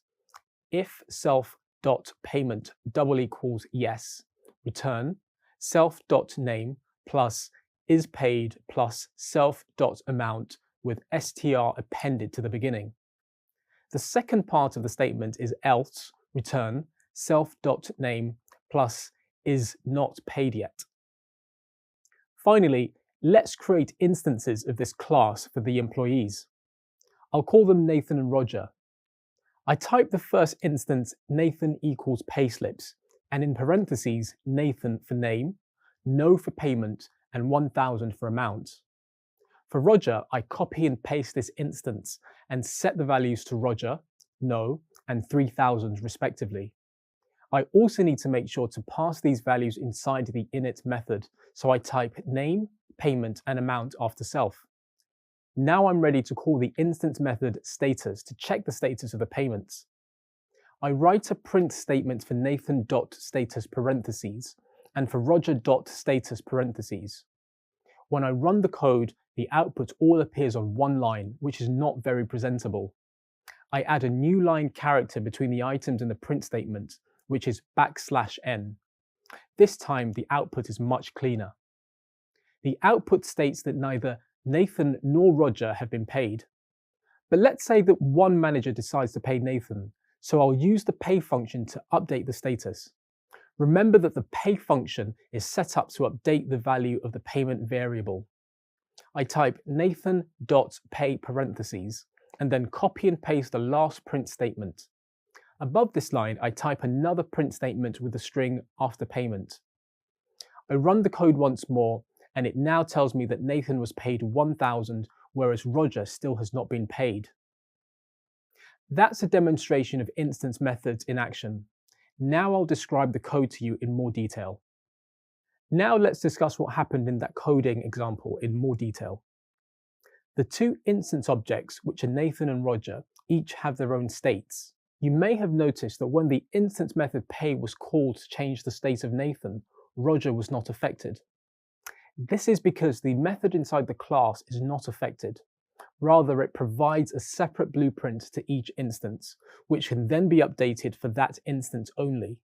If self.payment equals yes, return self.name plus is paid plus self.amount with str appended to the beginning. The second part of the statement is else, return self.name plus is not paid yet. Finally, let's create instances of this class for the employees. I'll call them Nathan and Roger. I type the first instance Nathan equals payslips, and in parentheses Nathan for name, no for payment, and 1000 for amount. For Roger, I copy and paste this instance and set the values to Roger, no, and 3000 respectively. I also need to make sure to pass these values inside the init method, so I type name, payment, and amount after self. Now I'm ready to call the instance method status to check the status of the payments. I write a print statement for Nathan.status parentheses and for Roger.status parentheses. When I run the code, the output all appears on one line, which is not very presentable. I add a new line character between the items in the print statement, which is \n. This time, the output is much cleaner. The output states that neither Nathan nor Roger have been paid. But let's say that one manager decides to pay Nathan, so I'll use the pay function to update the status. Remember that the pay function is set up to update the value of the payment variable. I type Nathan.pay parentheses and then copy and paste the last print statement. Above this line, I type another print statement with the string after payment. I run the code once more, and it now tells me that Nathan was paid 1000, whereas Roger still has not been paid. That's a demonstration of instance methods in action. Now I'll describe the code to you in more detail. Now let's discuss what happened in that coding example in more detail. The 2 instance objects, which are Nathan and Roger, each have their own states. You may have noticed that when the instance method pay was called to change the state of Nathan, Roger was not affected. This is because the method inside the class is not affected. Rather, it provides a separate blueprint to each instance, which can then be updated for that instance only.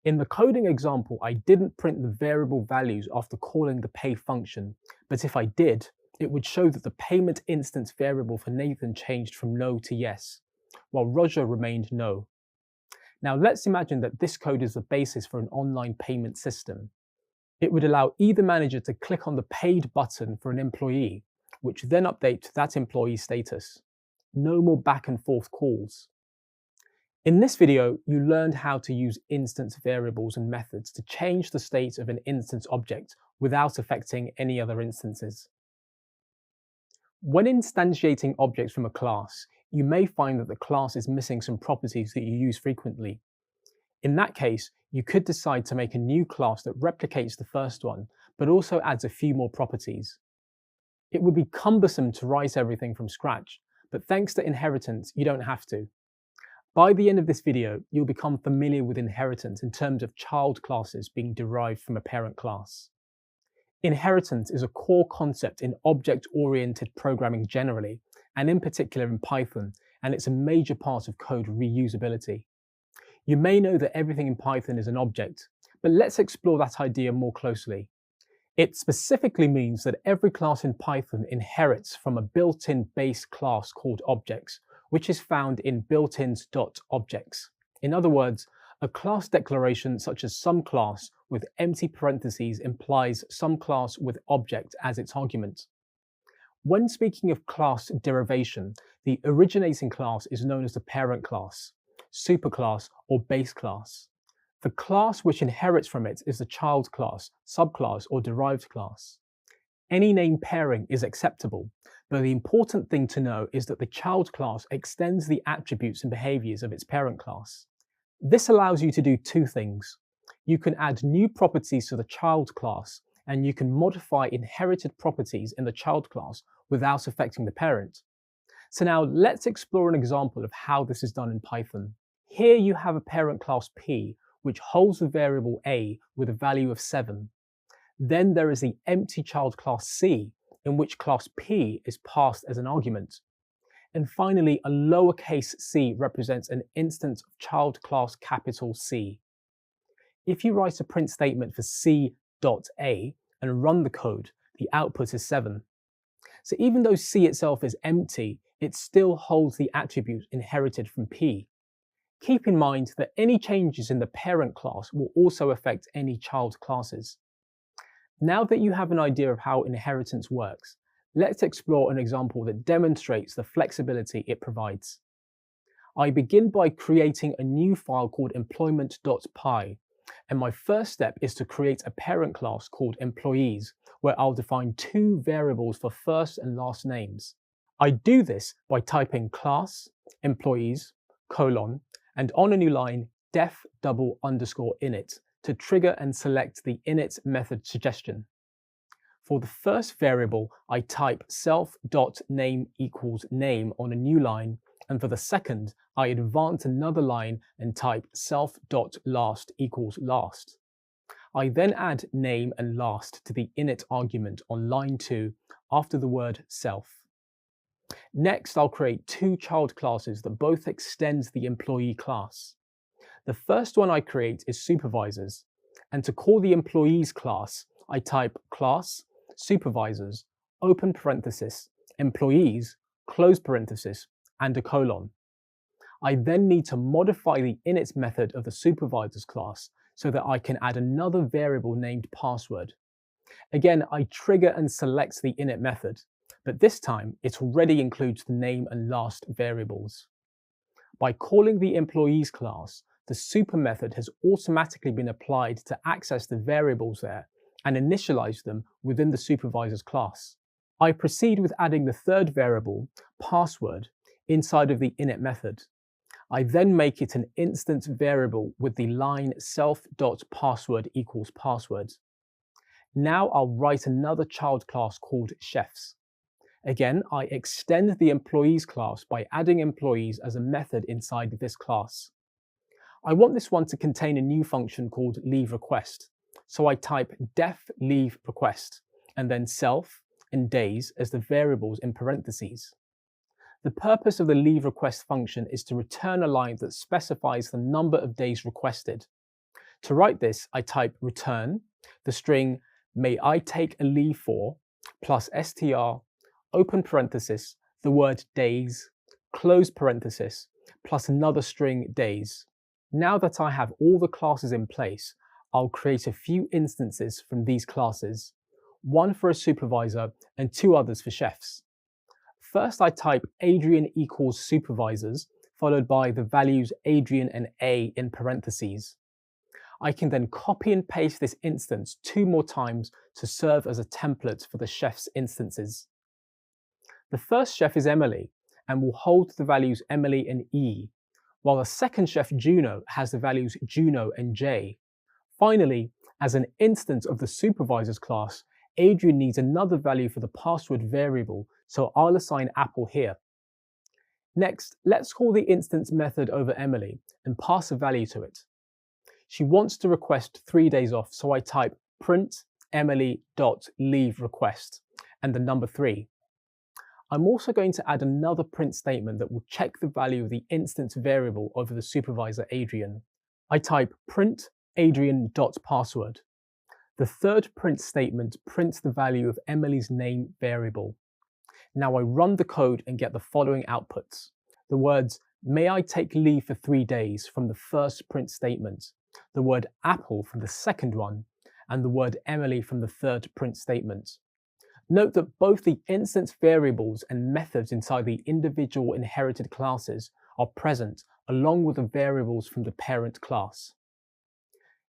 In the coding example, I didn't print the variable values after calling the pay function, but if I did, it would show that the payment instance variable for Nathan changed from no to yes, while Roger remained no. Now let's imagine that this code is the basis for an online payment system. It would allow either manager to click on the paid button for an employee, which then updates that employee's status. No more back and forth calls. In this video, you learned how to use instance variables and methods to change the state of an instance object without affecting any other instances. When instantiating objects from a class, you may find that the class is missing some properties that you use frequently. In that case, you could decide to make a new class that replicates the first one, but also adds a few more properties. It would be cumbersome to write everything from scratch, but thanks to inheritance, you don't have to. By the end of this video, you'll become familiar with inheritance in terms of child classes being derived from a parent class. Inheritance is a core concept in object-oriented programming generally, and in particular in Python, and it's a major part of code reusability. You may know that everything in Python is an object, but let's explore that idea more closely. It specifically means that every class in Python inherits from a built-in base class called objects, which is found in built-ins.objects. In other words, a class declaration such as some class with empty parentheses implies some class with object as its argument. When speaking of class derivation, the originating class is known as the parent class, superclass, or base class. The class which inherits from it is the child class, subclass, or derived class. Any name pairing is acceptable, but the important thing to know is that the child class extends the attributes and behaviors of its parent class. This allows you to do two things. You can add new properties to the child class, and you can modify inherited properties in the child class without affecting the parent. So now let's explore an example of how this is done in Python. Here you have a parent class P, which holds the variable a with a value of 7. Then there is the empty child class C, in which class P is passed as an argument. And finally, a lowercase c represents an instance of child class capital C. If you write a print statement for c.a and run the code, the output is 7. So even though C itself is empty, it still holds the attribute inherited from P. Keep in mind that any changes in the parent class will also affect any child classes. Now that you have an idea of how inheritance works, let's explore an example that demonstrates the flexibility it provides. I begin by creating a new file called employment.py, and my first step is to create a parent class called employees, where I'll define two variables for first and last names. I do this by typing class employees colon and on a new line def double underscore init to trigger and select the init method suggestion. For the first variable, I type self.name equals name on a new line, and for the second, I advance another line and type self.last equals last. I then add name and last to the init argument on line 2 after the word self. Next, I'll create two child classes that both extend the employee class. The first one I create is supervisors, and to call the employees class, I type class supervisors open parenthesis employees close parenthesis and a colon. I then need to modify the init method of the supervisors class so that I can add another variable named password. Again, I trigger and select the init method, but this time it already includes the name and last variables. By calling the employees class, the super method has automatically been applied to access the variables there and initialize them within the supervisor's class. I proceed with adding the third variable, password, inside of the init method. I then make it an instance variable with the line self.password equals password. Now I'll write another child class called chefs. Again, I extend the employees class by adding employees as a method inside this class. I want this one to contain a new function called leave request. So I type def leave request and then self and days as the variables in parentheses. The purpose of the leave request function is to return a line that specifies the number of days requested. To write this, I type return the string may I take a leave for plus str open parenthesis the word days close parenthesis plus another string days. Now that I have all the classes in place, I'll create a few instances from these classes, one for a supervisor and two others for chefs. First, I type Adrian equals supervisors, followed by the values Adrian and A in parentheses. I can then copy and paste this instance 2 more times to serve as a template for the chef's instances. The first chef is Emily and will hold the values Emily and E, while the second chef Juno has the values Juno and J. Finally, as an instance of the supervisor's class, Adrian needs another value for the password variable, so I'll assign Apple here. Next, let's call the instance method over Emily and pass a value to it. She wants to request 3 days off, so I type print emily.leave_request and the number 3. I'm also going to add another print statement that will check the value of the instance variable over the supervisor Adrian. I type print Adrian.password. The third print statement prints the value of Emily's name variable. Now I run the code and get the following outputs. The words, "May I take leave for 3 days" from the first print statement, the word apple from the second one, and the word Emily from the third print statement. Note that both the instance variables and methods inside the individual inherited classes are present along with the variables from the parent class.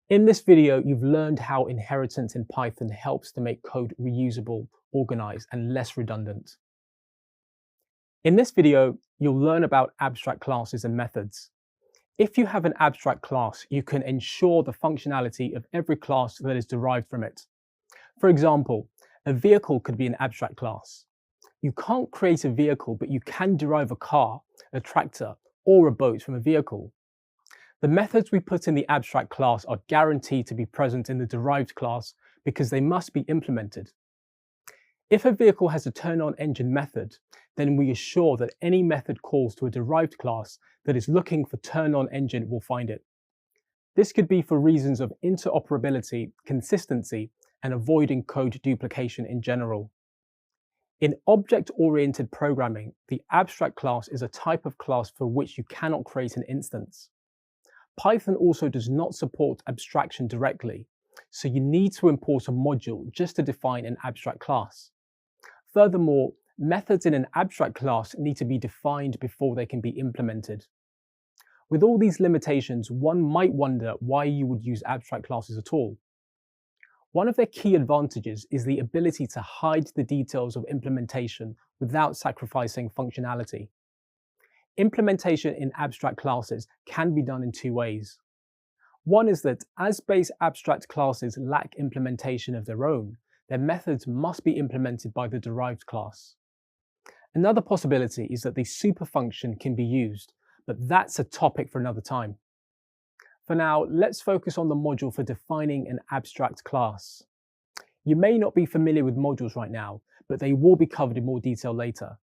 In this video, you've learned how inheritance in Python helps to make code reusable, organized, and less redundant. In this video, you'll learn about abstract classes and methods. If you have an abstract class, you can ensure the functionality of every class that is derived from it. For example, a vehicle could be an abstract class. You can't create a vehicle, but you can derive a car, a tractor, or a boat from a vehicle. The methods we put in the abstract class are guaranteed to be present in the derived class because they must be implemented. If a vehicle has a turn-on engine method, then we assure that any method calls to a derived class that is looking for turn-on engine will find it. This could be for reasons of interoperability, consistency, and avoiding code duplication in general. In object-oriented programming, the abstract class is a type of class for which you cannot create an instance. Python also does not support abstraction directly, so you need to import a module just to define an abstract class. Furthermore, methods in an abstract class need to be defined before they can be implemented. With all these limitations, one might wonder why you would use abstract classes at all. One of their key advantages is the ability to hide the details of implementation without sacrificing functionality. Implementation in abstract classes can be done in two ways. One is that as base abstract classes lack implementation of their own, their methods must be implemented by the derived class. Another possibility is that the super function can be used, but that's a topic for another time. For now, let's focus on the module for defining an abstract class. You may not be familiar with modules right now, but they will be covered in more detail later.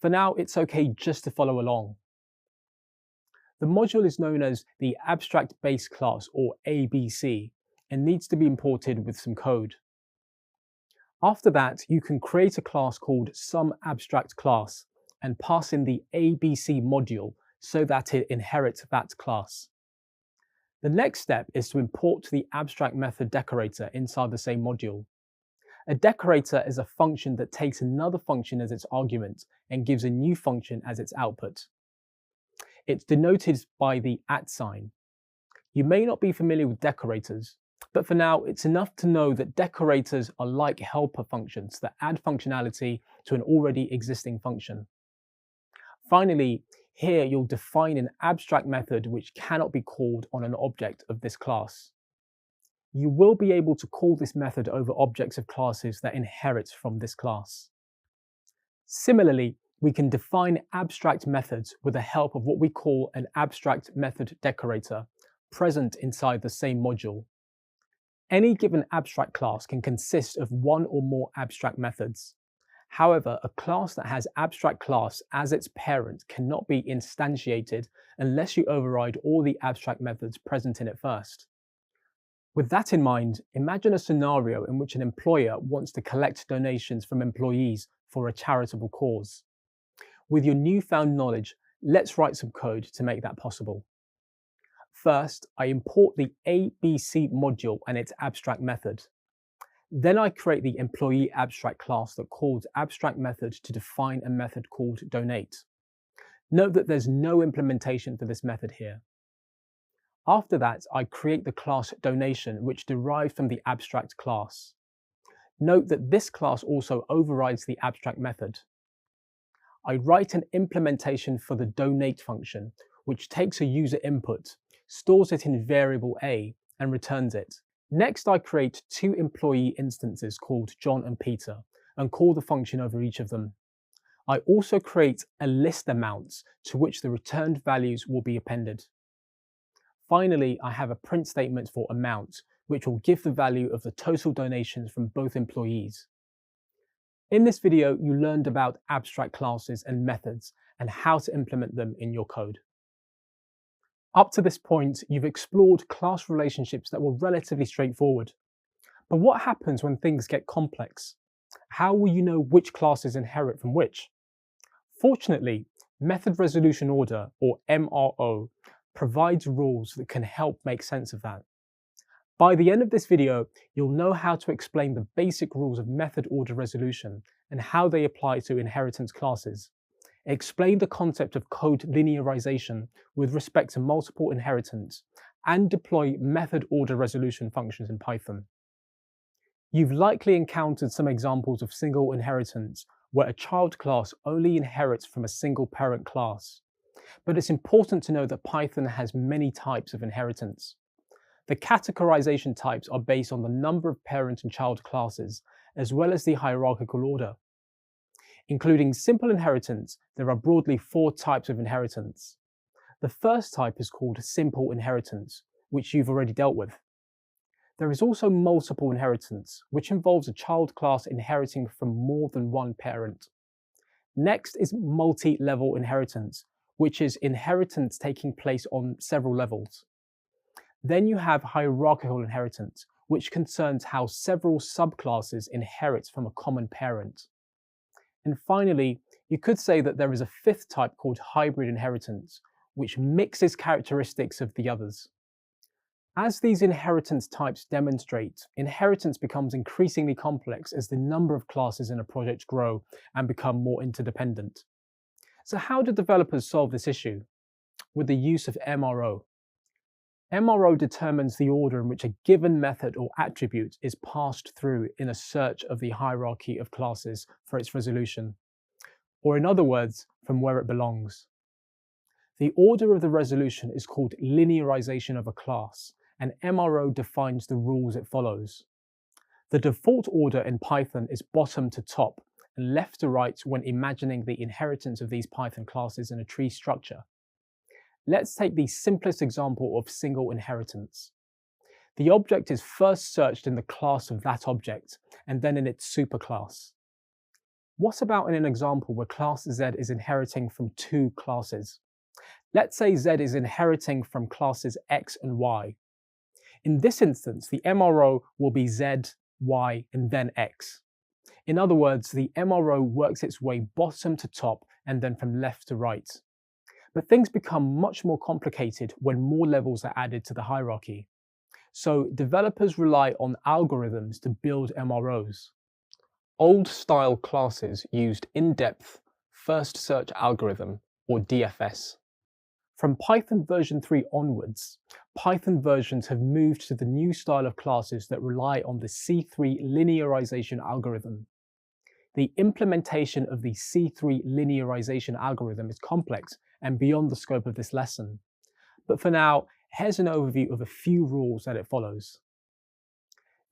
For now, it's okay just to follow along. The module is known as the abstract base class, or ABC, and needs to be imported with some code. After that, you can create a class called SomeAbstractClass and pass in the ABC module so that it inherits that class. The next step is to import the abstract method decorator inside the same module. A decorator is a function that takes another function as its argument and gives a new function as its output. It's denoted by the @ sign. You may not be familiar with decorators, but for now it's enough to know that decorators are like helper functions that add functionality to an already existing function. Finally, here you'll define an abstract method which cannot be called on an object of this class. You will be able to call this method over objects of classes that inherit from this class. Similarly, we can define abstract methods with the help of what we call an abstract method decorator, present inside the same module. Any given abstract class can consist of one or more abstract methods. However, a class that has abstract class as its parent cannot be instantiated unless you override all the abstract methods present in it first. With that in mind, imagine a scenario in which an employer wants to collect donations from employees for a charitable cause. With your newfound knowledge, let's write some code to make that possible. First, I import the ABC module and its abstract method. Then I create the employee abstract class that calls abstract method to define a method called donate. Note that there's no implementation for this method here. After that, I create the class donation, which derives from the abstract class. Note that this class also overrides the abstract method. I write an implementation for the donate function, which takes a user input, stores it in variable A, and returns it. Next, I create two employee instances called John and Peter, and call the function over each of them. I also create a list amounts to which the returned values will be appended. Finally, I have a print statement for amount, which will give the value of the total donations from both employees. In this video, you learned about abstract classes and methods and how to implement them in your code. Up to this point, you've explored class relationships that were relatively straightforward. But what happens when things get complex? How will you know which classes inherit from which? Fortunately, Method Resolution Order, or MRO, provides rules that can help make sense of that. By the end of this video, you'll know how to explain the basic rules of method order resolution and how they apply to inheritance classes. Explain the concept of code linearization with respect to multiple inheritance, and deploy method order resolution functions in Python. You've likely encountered some examples of single inheritance where a child class only inherits from a single parent class. But it's important to know that Python has many types of inheritance. The categorization types are based on the number of parent and child classes, as well as the hierarchical order. Including simple inheritance, there are broadly 4 types of inheritance. The first type is called simple inheritance, which you've already dealt with. There is also multiple inheritance, which involves a child class inheriting from more than one parent. Next is multi-level inheritance, which is inheritance taking place on several levels. Then you have hierarchical inheritance, which concerns how several subclasses inherit from a common parent. And finally, you could say that there is a 5th type called hybrid inheritance, which mixes characteristics of the others. As these inheritance types demonstrate, inheritance becomes increasingly complex as the number of classes in a project grow and become more interdependent. So how do developers solve this issue? With the use of MRO. MRO determines the order in which a given method or attribute is passed through in a search of the hierarchy of classes for its resolution, or in other words, from where it belongs. The order of the resolution is called linearization of a class, and MRO defines the rules it follows. The default order in Python is bottom to top and left to right when imagining the inheritance of these Python classes in a tree structure. Let's take the simplest example of single inheritance. The object is first searched in the class of that object, and then in its superclass. What about in an example where class Z is inheriting from 2 classes? Let's say Z is inheriting from classes X and Y. In this instance, the MRO will be Z, Y, and then X. In other words, the MRO works its way bottom to top and then from left to right. But things become much more complicated when more levels are added to the hierarchy. So developers rely on algorithms to build MROs. Old-style classes used in-depth first search algorithm, or DFS. From Python version 3 onwards, Python versions have moved to the new style of classes that rely on the C3 linearization algorithm. The implementation of the C3 linearization algorithm is complex and beyond the scope of this lesson. But for now, here's an overview of a few rules that it follows.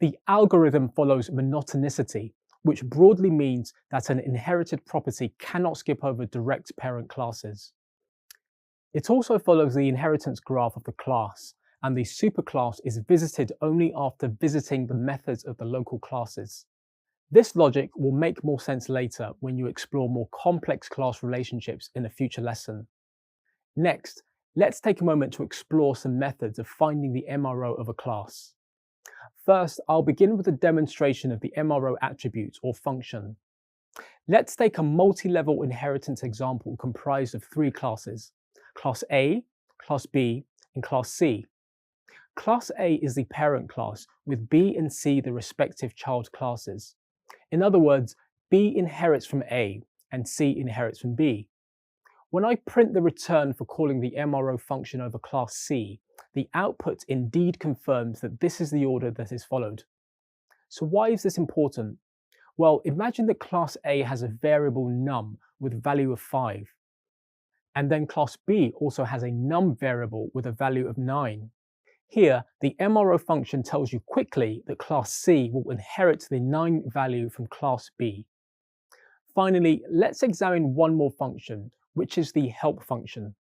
The algorithm follows monotonicity, which broadly means that an inherited property cannot skip over direct parent classes. It also follows the inheritance graph of the class, and the superclass is visited only after visiting the methods of the local classes. This logic will make more sense later when you explore more complex class relationships in a future lesson. Next, let's take a moment to explore some methods of finding the MRO of a class. First, I'll begin with a demonstration of the MRO attribute or function. Let's take a multi-level inheritance example comprised of 3 classes: Class A, Class B, and Class C. Class A is the parent class, with B and C the respective child classes. In other words, B inherits from A, and C inherits from B. When I print the return for calling the MRO function over Class C, the output indeed confirms that this is the order that is followed. So why is this important? Well, imagine that Class A has a variable num with value of 5. And then Class B also has a num variable with a value of 9. Here, the MRO function tells you quickly that Class C will inherit the 9 value from Class B. Finally, let's examine one more function, which is the help function.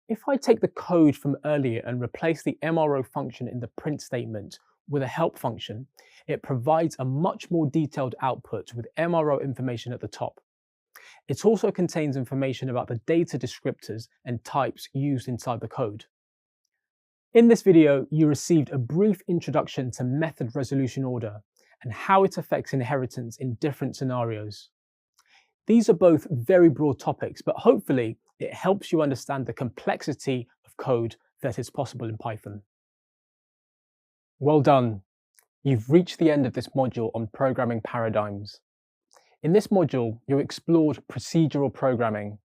If I take the code from earlier and replace the MRO function in the print statement with a help function, it provides a much more detailed output with MRO information at the top. It also contains information about the data descriptors and types used inside the code. In this video, you received a brief introduction to method resolution order and how it affects inheritance in different scenarios. These are both very broad topics, but hopefully it helps you understand the complexity of code that is possible in Python. Well done. You've reached the end of this module on programming paradigms. In this module, you explored procedural programming,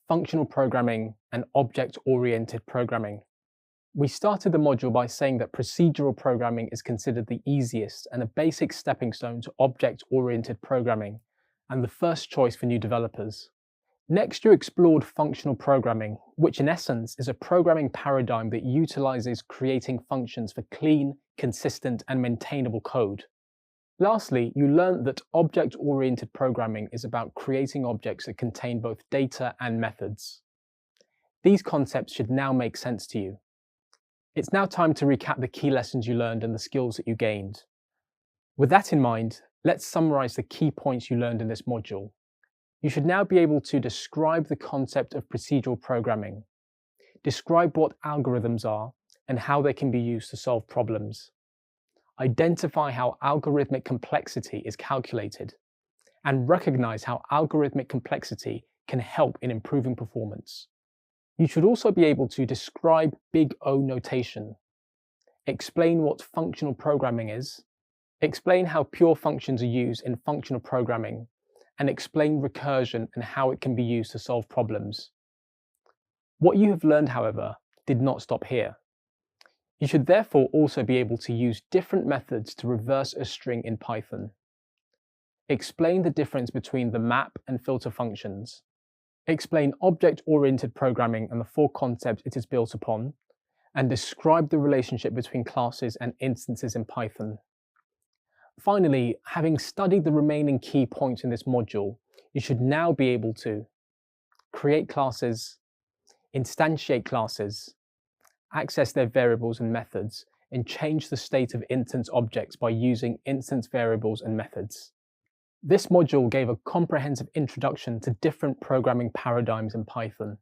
functional programming, and object-oriented programming. We started the module by saying that procedural programming is considered the easiest and a basic stepping stone to object-oriented programming, and the first choice for new developers. Next, you explored functional programming, which in essence is a programming paradigm that utilizes creating functions for clean, consistent, and maintainable code. Lastly, you learned that object-oriented programming is about creating objects that contain both data and methods. These concepts should now make sense to you. It's now time to recap the key lessons you learned and the skills that you gained. With that in mind, let's summarize the key points you learned in this module. You should now be able to describe the concept of procedural programming, describe what algorithms are and how they can be used to solve problems, identify how algorithmic complexity is calculated, and recognize how algorithmic complexity can help in improving performance. You should also be able to describe Big O notation, explain what functional programming is, explain how pure functions are used in functional programming, and explain recursion and how it can be used to solve problems. What you have learned, however, did not stop here. You should therefore also be able to use different methods to reverse a string in Python. Explain the difference between the map and filter functions. Explain object-oriented programming and the four concepts it is built upon, and describe the relationship between classes and instances in Python. Finally, having studied the remaining key points in this module, you should now be able to create classes, instantiate classes, access their variables and methods, and change the state of instance objects by using instance variables and methods. This module gave a comprehensive introduction to different programming paradigms in Python.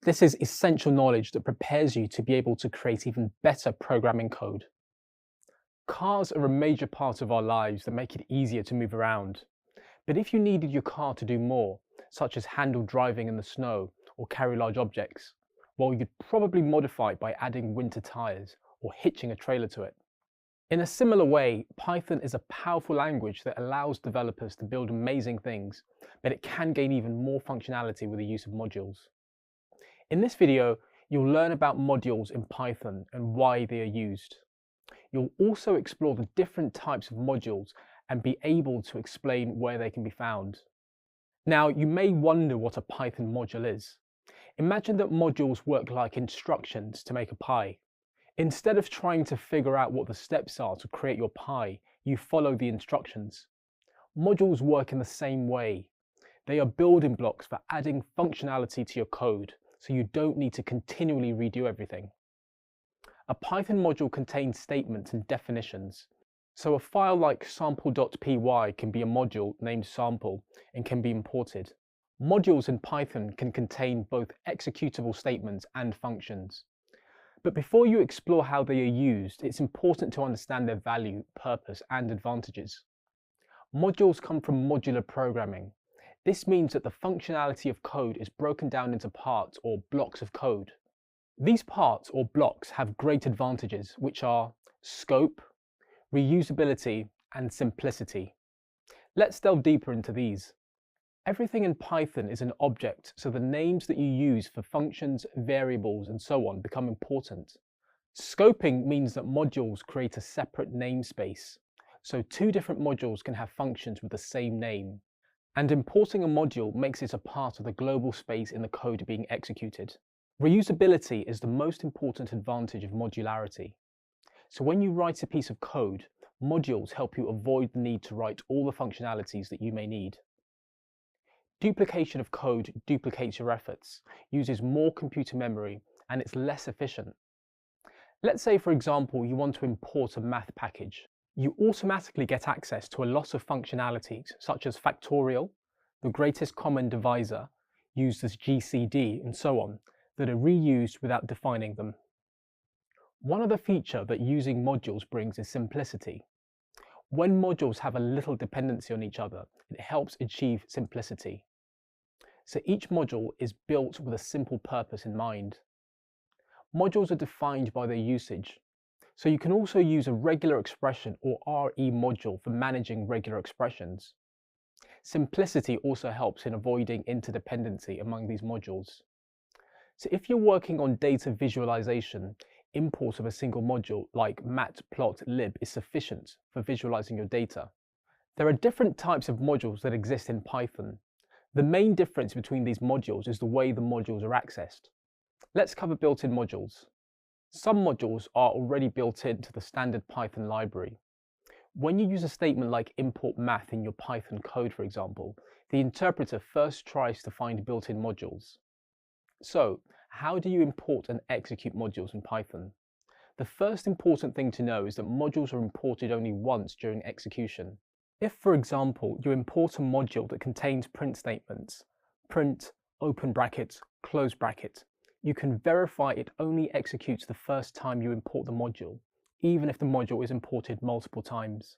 This is essential knowledge that prepares you to be able to create even better programming code. Cars are a major part of our lives that make it easier to move around. But if you needed your car to do more, such as handle driving in the snow or carry large objects, well, you'd probably modify it by adding winter tires or hitching a trailer to it. In a similar way, Python is a powerful language that allows developers to build amazing things, but it can gain even more functionality with the use of modules. In this video, you'll learn about modules in Python and why they are used. You'll also explore the different types of modules and be able to explain where they can be found. Now, you may wonder what a Python module is. Imagine that modules work like instructions to make a pie. Instead of trying to figure out what the steps are to create your pie, you follow the instructions. Modules work in the same way. They are building blocks for adding functionality to your code, so you don't need to continually redo everything. A Python module contains statements and definitions. So a file like sample.py can be a module named sample and can be imported. Modules in Python can contain both executable statements and functions. But before you explore how they are used, it's important to understand their value, purpose, and advantages. Modules come from modular programming. This means that the functionality of code is broken down into parts or blocks of code. These parts or blocks have great advantages, which are scope, reusability, and simplicity. Let's delve deeper into these. Everything in Python is an object, so the names that you use for functions, variables, and so on become important. Scoping means that modules create a separate namespace, so two different modules can have functions with the same name. And importing a module makes it a part of the global space in the code being executed. Reusability is the most important advantage of modularity. So when you write a piece of code, modules help you avoid the need to write all the functionalities that you may need. Duplication of code duplicates your efforts, uses more computer memory, and it's less efficient. Let's say, for example, you want to import a math package. You automatically get access to a lot of functionalities, such as factorial, the greatest common divisor, used as GCD, and so on, that are reused without defining them. One other feature that using modules brings is simplicity. When modules have a little dependency on each other, it helps achieve simplicity. So each module is built with a simple purpose in mind. Modules are defined by their usage. So you can also use a regular expression or RE module for managing regular expressions. Simplicity also helps in avoiding interdependency among these modules. So if you're working on data visualization, import of a single module like matplotlib is sufficient for visualizing your data. There are different types of modules that exist in Python. The main difference between these modules is the way the modules are accessed. Let's cover built-in modules. Some modules are already built into the standard Python library. When you use a statement like import math in your Python code, for example, the interpreter first tries to find built-in modules. So, how do you import and execute modules in Python? The first important thing to know is that modules are imported only once during execution. If, for example, you import a module that contains print statements, print, open bracket, close bracket, you can verify it only executes the first time you import the module, even if the module is imported multiple times.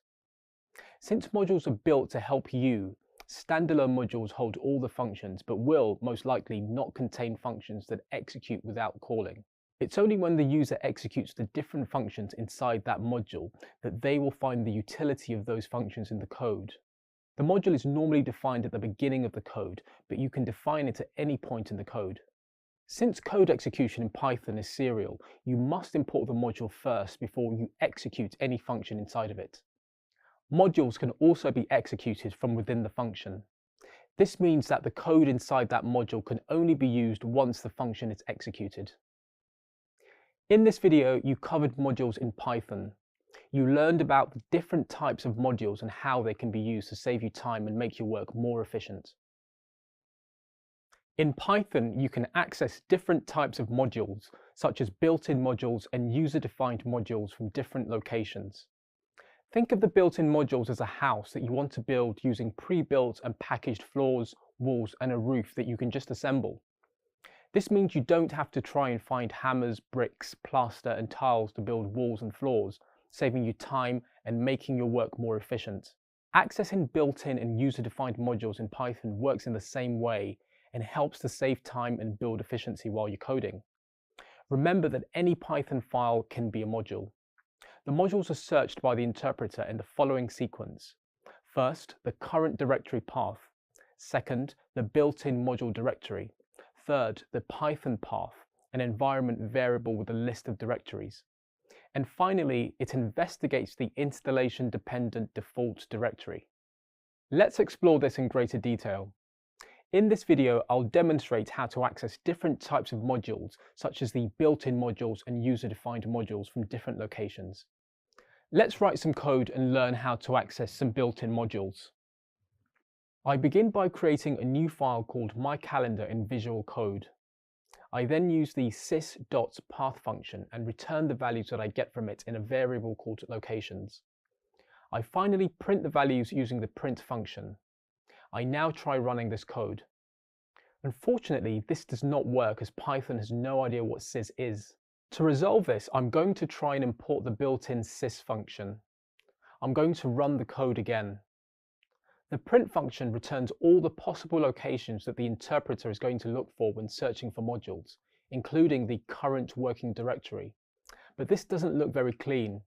Since modules are built to help you, standalone modules hold all the functions, but will most likely not contain functions that execute without calling. It's only when the user executes the different functions inside that module that they will find the utility of those functions in the code. The module is normally defined at the beginning of the code, but you can define it at any point in the code. Since code execution in Python is serial, you must import the module first before you execute any function inside of it. Modules can also be executed from within the function. This means that the code inside that module can only be used once the function is executed. In this video, you covered modules in Python. You learned about the different types of modules and how they can be used to save you time and make your work more efficient. In Python, you can access different types of modules, such as built-in modules and user-defined modules from different locations. Think of the built-in modules as a house that you want to build using pre-built and packaged floors, walls, and a roof that you can just assemble. This means you don't have to try and find hammers, bricks, plaster, and tiles to build walls and floors, saving you time and making your work more efficient. Accessing built-in and user-defined modules in Python works in the same way and helps to save time and build efficiency while you're coding. Remember that any Python file can be a module. The modules are searched by the interpreter in the following sequence. First, the current directory path. Second, the built-in module directory. Third, the Python path, an environment variable with a list of directories. And finally, it investigates the installation-dependent default directory. Let's explore this in greater detail. In this video, I'll demonstrate how to access different types of modules, such as the built-in modules and user-defined modules from different locations. Let's write some code and learn how to access some built-in modules. I begin by creating a new file called myCalendar in Visual Code. I then use the sys.path function and return the values that I get from it in a variable called locations. I finally print the values using the print function. I now try running this code. Unfortunately, this does not work as Python has no idea what sys is. To resolve this, I'm going to try and import the built-in sys function. I'm going to run the code again. The print function returns all the possible locations that the interpreter is going to look for when searching for modules, including the current working directory. But this doesn't look very clean.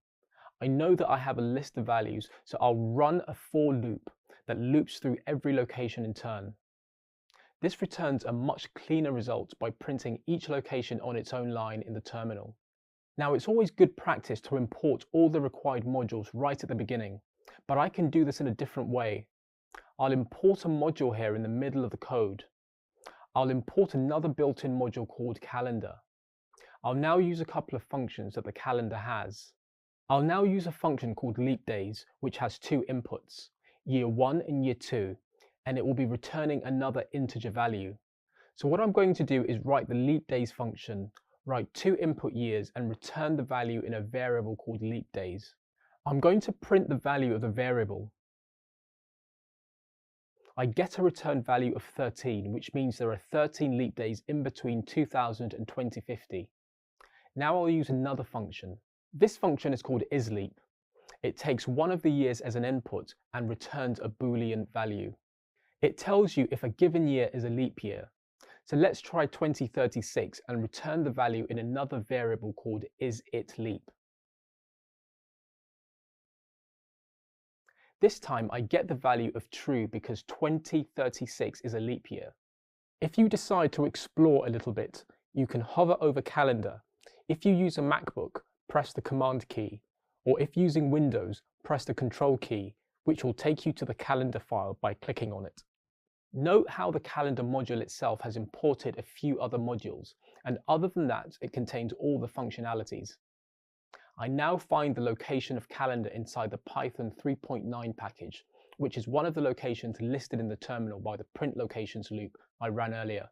I know that I have a list of values, so I'll run a for loop that loops through every location in turn. This returns a much cleaner result by printing each location on its own line in the terminal. Now, it's always good practice to import all the required modules right at the beginning, but I can do this in a different way. I'll import a module here in the middle of the code. I'll import another built-in module called calendar. I'll now use a couple of functions that the calendar has. I'll now use a function called leap days, which has two inputs, year 1 and year 2, and it will be returning another integer value. So what I'm going to do is write the leap days function, write 2 input years, and return the value in a variable called leap days. I'm going to print the value of the variable. I get a return value of 13, which means there are 13 leap days in between 2000 and 2050. Now I'll use another function. This function is called isLeap. It takes one of the years as an input and returns a Boolean value. It tells you if a given year is a leap year. So let's try 2036 and return the value in another variable called isItLeap. This time I get the value of true because 2036 is a leap year. If you decide to explore a little bit, you can hover over calendar. If you use a MacBook, press the Command key, or if using Windows, press the Control key, which will take you to the calendar file by clicking on it. Note how the calendar module itself has imported a few other modules, and other than that, it contains all the functionalities. I now find the location of calendar inside the Python 3.9 package, which is one of the locations listed in the terminal by the print locations loop I ran earlier.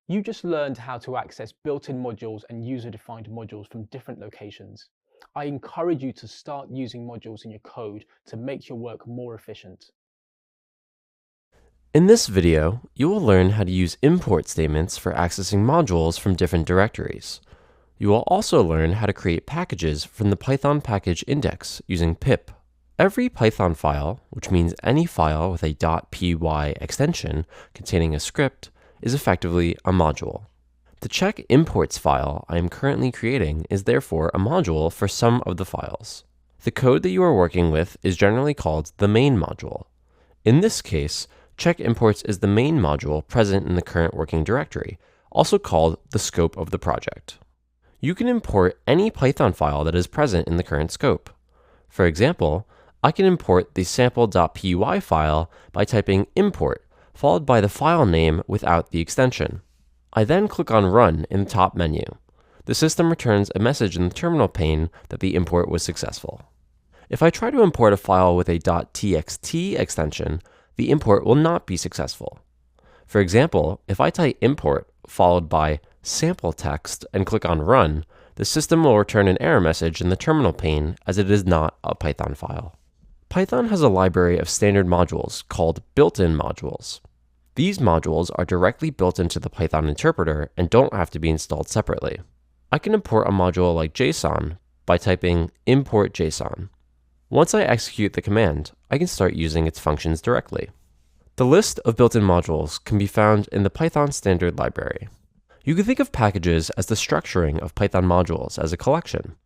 You just learned how to access built-in modules and user-defined modules from different locations. I encourage you to start using modules in your code to make your work more efficient. In this video, you will learn how to use import statements for accessing modules from different directories. You will also learn how to create packages from the Python package index using pip. Every Python file, which means any file with a .py extension containing a script, is effectively a module. The check imports file I am currently creating is therefore a module for some of the files. The code that you are working with is generally called the main module. In this case, check imports is the main module present in the current working directory, also called the scope of the project. You can import any Python file that is present in the current scope. For example, I can import the sample.py file by typing import, followed by the file name without the extension. I then click on Run in the top menu. The system returns a message in the terminal pane that the import was successful. If I try to import a file with a .txt extension, the import will not be successful. For example, if I type import followed by sample text and click on Run, the system will return an error message in the terminal pane as it is not a Python file. Python has a library of standard modules called built-in modules. These modules are directly built into the Python interpreter and don't have to be installed separately. I can import a module like JSON by typing import JSON. Once I execute the command, I can start using its functions directly. The list of built-in modules can be found in the Python standard library. You can think of packages as the structuring of Python modules as a collection.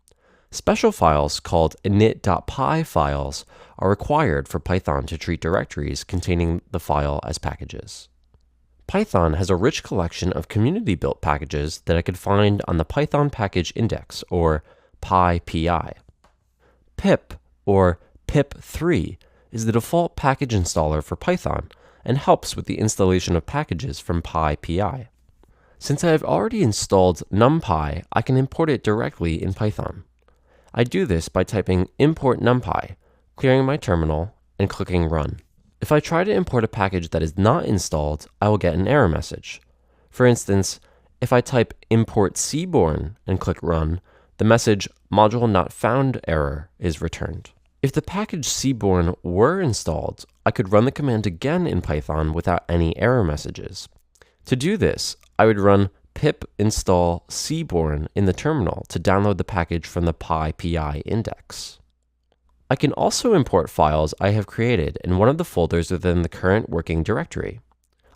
Special files called init.py files are required for Python to treat directories containing the file as packages. Python has a rich collection of community-built packages that I could find on the Python package index, or PyPI. Pip, or pip3, is the default package installer for Python and helps with the installation of packages from PyPI. Since I have already installed NumPy, I can import it directly in Python. I do this by typing import NumPy, clearing my terminal, and clicking Run. If I try to import a package that is not installed, I will get an error message. For instance, if I type import Seaborn and click Run, the message module not found error is returned. If the package Seaborn were installed, I could run the command again in Python without any error messages. To do this, I would run pip install Seaborn in the terminal to download the package from the PyPI index. I can also import files I have created in one of the folders within the current working directory.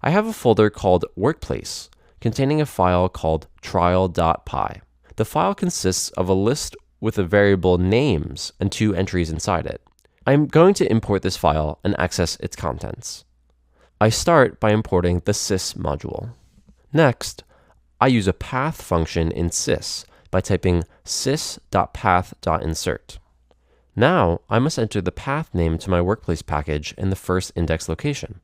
I have a folder called Workplace, containing a file called trial.py. The file consists of a list with the variable names and 2 entries inside it. I'm going to import this file and access its contents. I start by importing the sys module. Next, I use a path function in sys by typing sys.path.insert. Now, I must enter the path name to my workplace package in the first index location.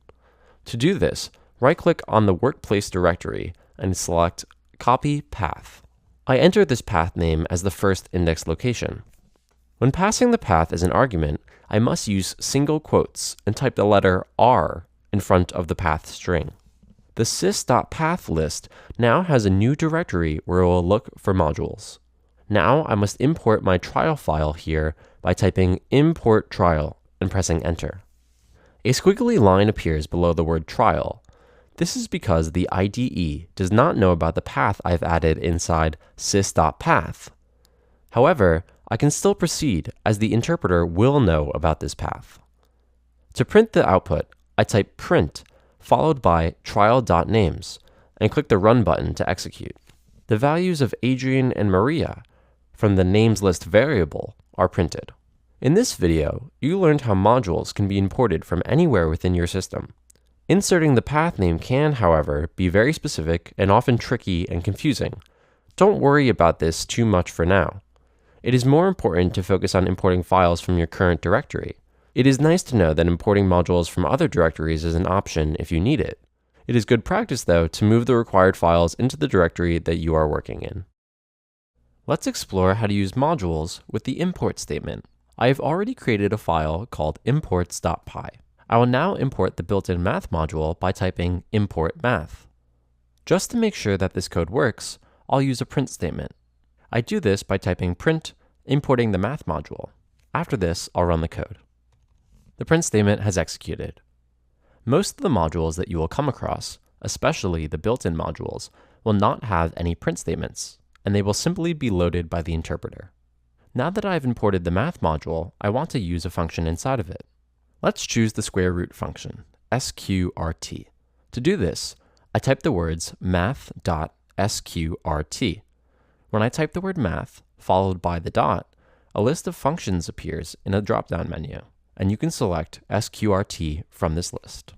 To do this, right-click on the workplace directory and select Copy Path. I enter this path name as the first index location. When passing the path as an argument, I must use single quotes and type the letter R in front of the path string. The sys.path list now has a new directory where it will look for modules. Now I must import my trial file here by typing import trial and pressing enter. A squiggly line appears below the word trial. This is because the IDE does not know about the path I've added inside sys.path. However, I can still proceed as the interpreter will know about this path. To print the output, I type print followed by trial.names and click the Run button to execute. The values of Adrian and Maria from the names list variable are printed. In this video, you learned how modules can be imported from anywhere within your system. Inserting the path name can, however, be very specific and often tricky and confusing. Don't worry about this too much for now. It is more important to focus on importing files from your current directory. It is nice to know that importing modules from other directories is an option if you need it. It is good practice, though, to move the required files into the directory that you are working in. Let's explore how to use modules with the import statement. I have already created a file called imports.py. I will now import the built-in math module by typing import math. Just to make sure that this code works, I'll use a print statement. I do this by typing print, importing the math module. After this, I'll run the code. The print statement has executed. Most of the modules that you will come across, especially the built-in modules, will not have any print statements, and they will simply be loaded by the interpreter. Now that I've imported the math module, I want to use a function inside of it. Let's choose the square root function, sqrt. To do this, I type the words math.sqrt. When I type the word math, followed by the dot, a list of functions appears in a drop-down menu, and you can select sqrt from this list.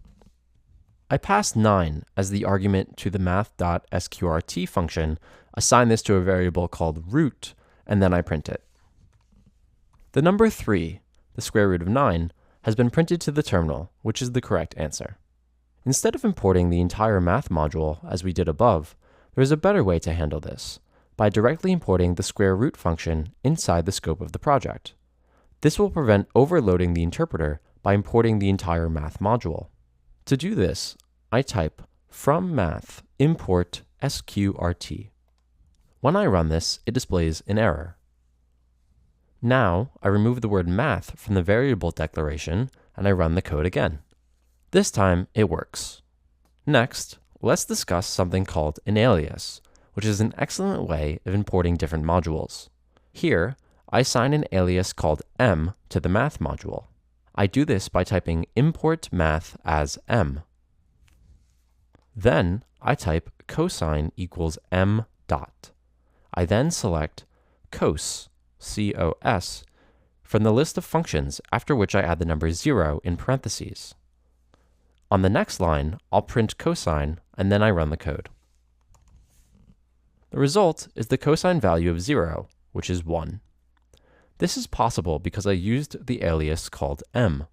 I pass 9 as the argument to the math.sqrt function, assign this to a variable called root, and then I print it. The number 3, the square root of 9, has been printed to the terminal, which is the correct answer. Instead of importing the entire math module as we did above, there is a better way to handle this, by directly importing the square root function inside the scope of the project. This will prevent overloading the interpreter by importing the entire math module. To do this, I type from math import sqrt. When I run this, it displays an error. Now, I remove the word math from the variable declaration and I run the code again. This time, it works. Next, let's discuss something called an alias, which is an excellent way of importing different modules. Here, I assign an alias called m to the math module. I do this by typing import math as m. Then, I type cosine equals m dot. I then select cos, C-O-S, from the list of functions, after which I add the number 0 in parentheses. On the next line, I'll print cosine, and then I run the code. The result is the cosine value of 0, which is 1. This is possible because I used the alias called m.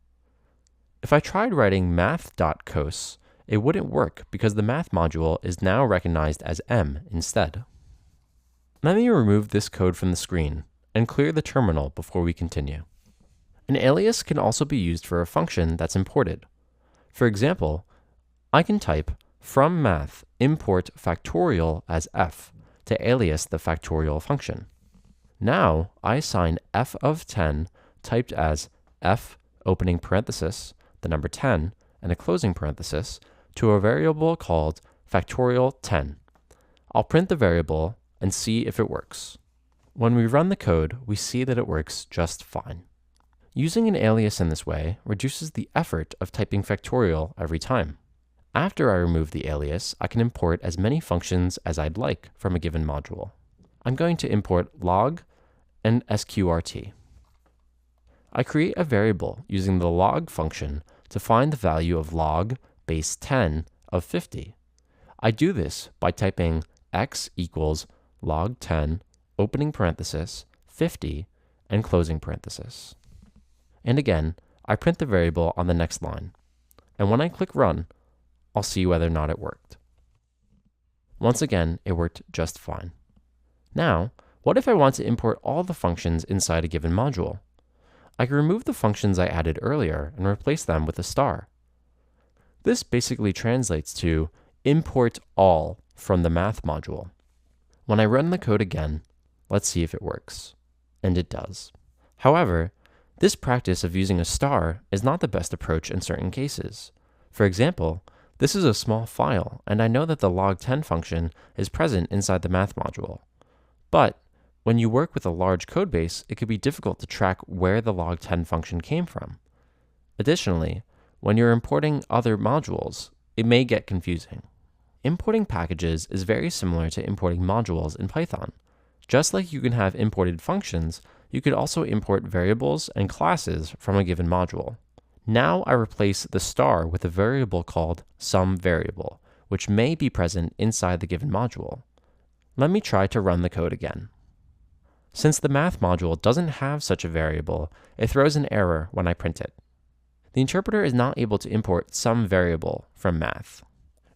If I tried writing math.cos, it wouldn't work because the math module is now recognized as m instead. Let me remove this code from the screen and clear the terminal before we continue. An alias can also be used for a function that's imported. For example, I can type from math import factorial as f to alias the factorial function. Now I assign f of 10 typed as f opening parenthesis, the number 10, and a closing parenthesis to a variable called factorial 10. I'll print the variable and see if it works. When we run the code, we see that it works just fine. Using an alias in this way reduces the effort of typing factorial every time. After I remove the alias, I can import as many functions as I'd like from a given module. I'm going to import log and sqrt. I create a variable using the log function to find the value of log base 10 of 50. I do this by typing x equals log 10 opening parenthesis 50 and closing parenthesis. And again, I print the variable on the next line. And when I click run, I'll see whether or not it worked. Once again, it worked just fine. Now, what if I want to import all the functions inside a given module? I can remove the functions I added earlier and replace them with a star. This basically translates to import all from the math module. When I run the code again, let's see if it works. And it does. However, this practice of using a star is not the best approach in certain cases. For example, This is a small file, and I know that the log10 function is present inside the math module. But when you work with a large codebase, it could be difficult to track where the log10 function came from. Additionally, when you're importing other modules, it may get confusing. Importing packages is very similar to importing modules in Python. Just like you can have imported functions, you could also import variables and classes from a given module. Now I replace the star with a variable called SumVariable, which may be present inside the given module. Let me try to run the code again. Since the math module doesn't have such a variable, it throws an error when I print it. The interpreter is not able to import SumVariable from math.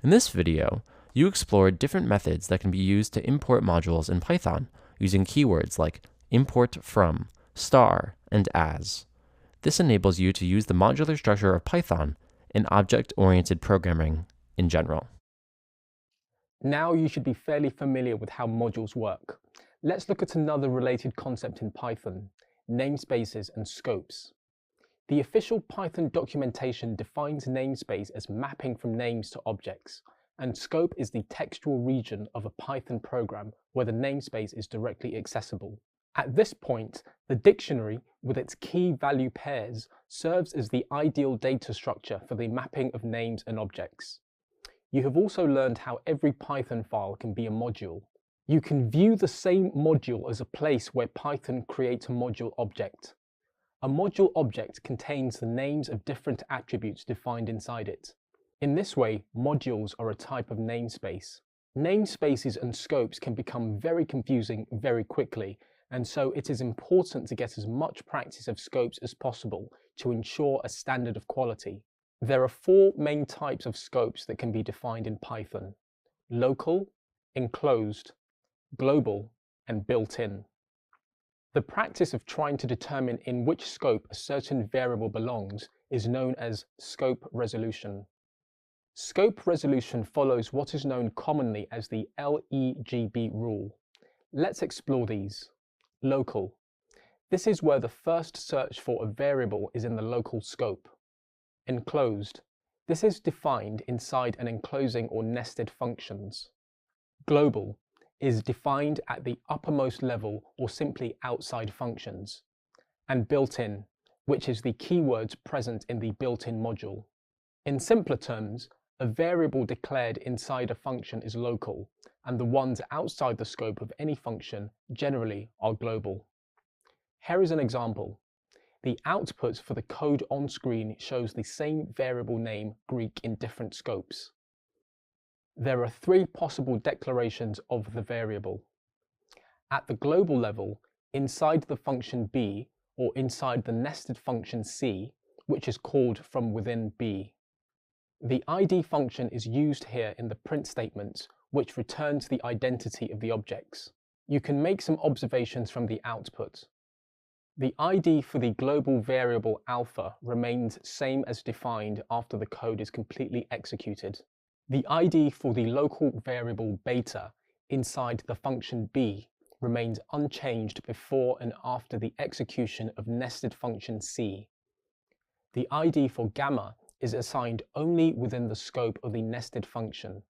In this video, you explored different methods that can be used to import modules in Python using keywords like import from, star, and as. This enables you to use the modular structure of Python in object-oriented programming in general. Now you should be fairly familiar with how modules work. Let's look at another related concept in Python, namespaces and scopes. The official Python documentation defines namespace as mapping from names to objects, and scope is the textual region of a Python program where the namespace is directly accessible. At this point, the dictionary, with its key value pairs, serves as the ideal data structure for the mapping of names and objects. You have also learned how every Python file can be a module. You can view the same module as a place where Python creates a module object. A module object contains the names of different attributes defined inside it. In this way, modules are a type of namespace. Namespaces and scopes can become very confusing very quickly, and so it is important to get as much practice of scopes as possible to ensure a standard of quality. There are four main types of scopes that can be defined in Python: local, enclosed, global, and built-in. The practice of trying to determine in which scope a certain variable belongs is known as scope resolution. Scope resolution follows what is known commonly as the LEGB rule. Let's explore these. Local. This is where the first search for a variable is in the local scope. Enclosed. This is defined inside an enclosing or nested functions. Global is defined at the uppermost level or simply outside functions. And built-in, which is the keywords present in the built-in module. In simpler terms, a variable declared inside a function is local, and the ones outside the scope of any function generally are global. Here is an example. The output for the code on screen shows the same variable name Greek in different scopes. There are three possible declarations of the variable. At the global level, inside the function b, or inside the nested function c, which is called from within b. The ID function is used here in the print statements, which returns the identity of the objects. You can make some observations from the output. The ID for the global variable alpha remains same as defined after the code is completely executed. The ID for the local variable beta inside the function b remains unchanged before and after the execution of nested function c. The ID for gamma is assigned only within the scope of the nested function.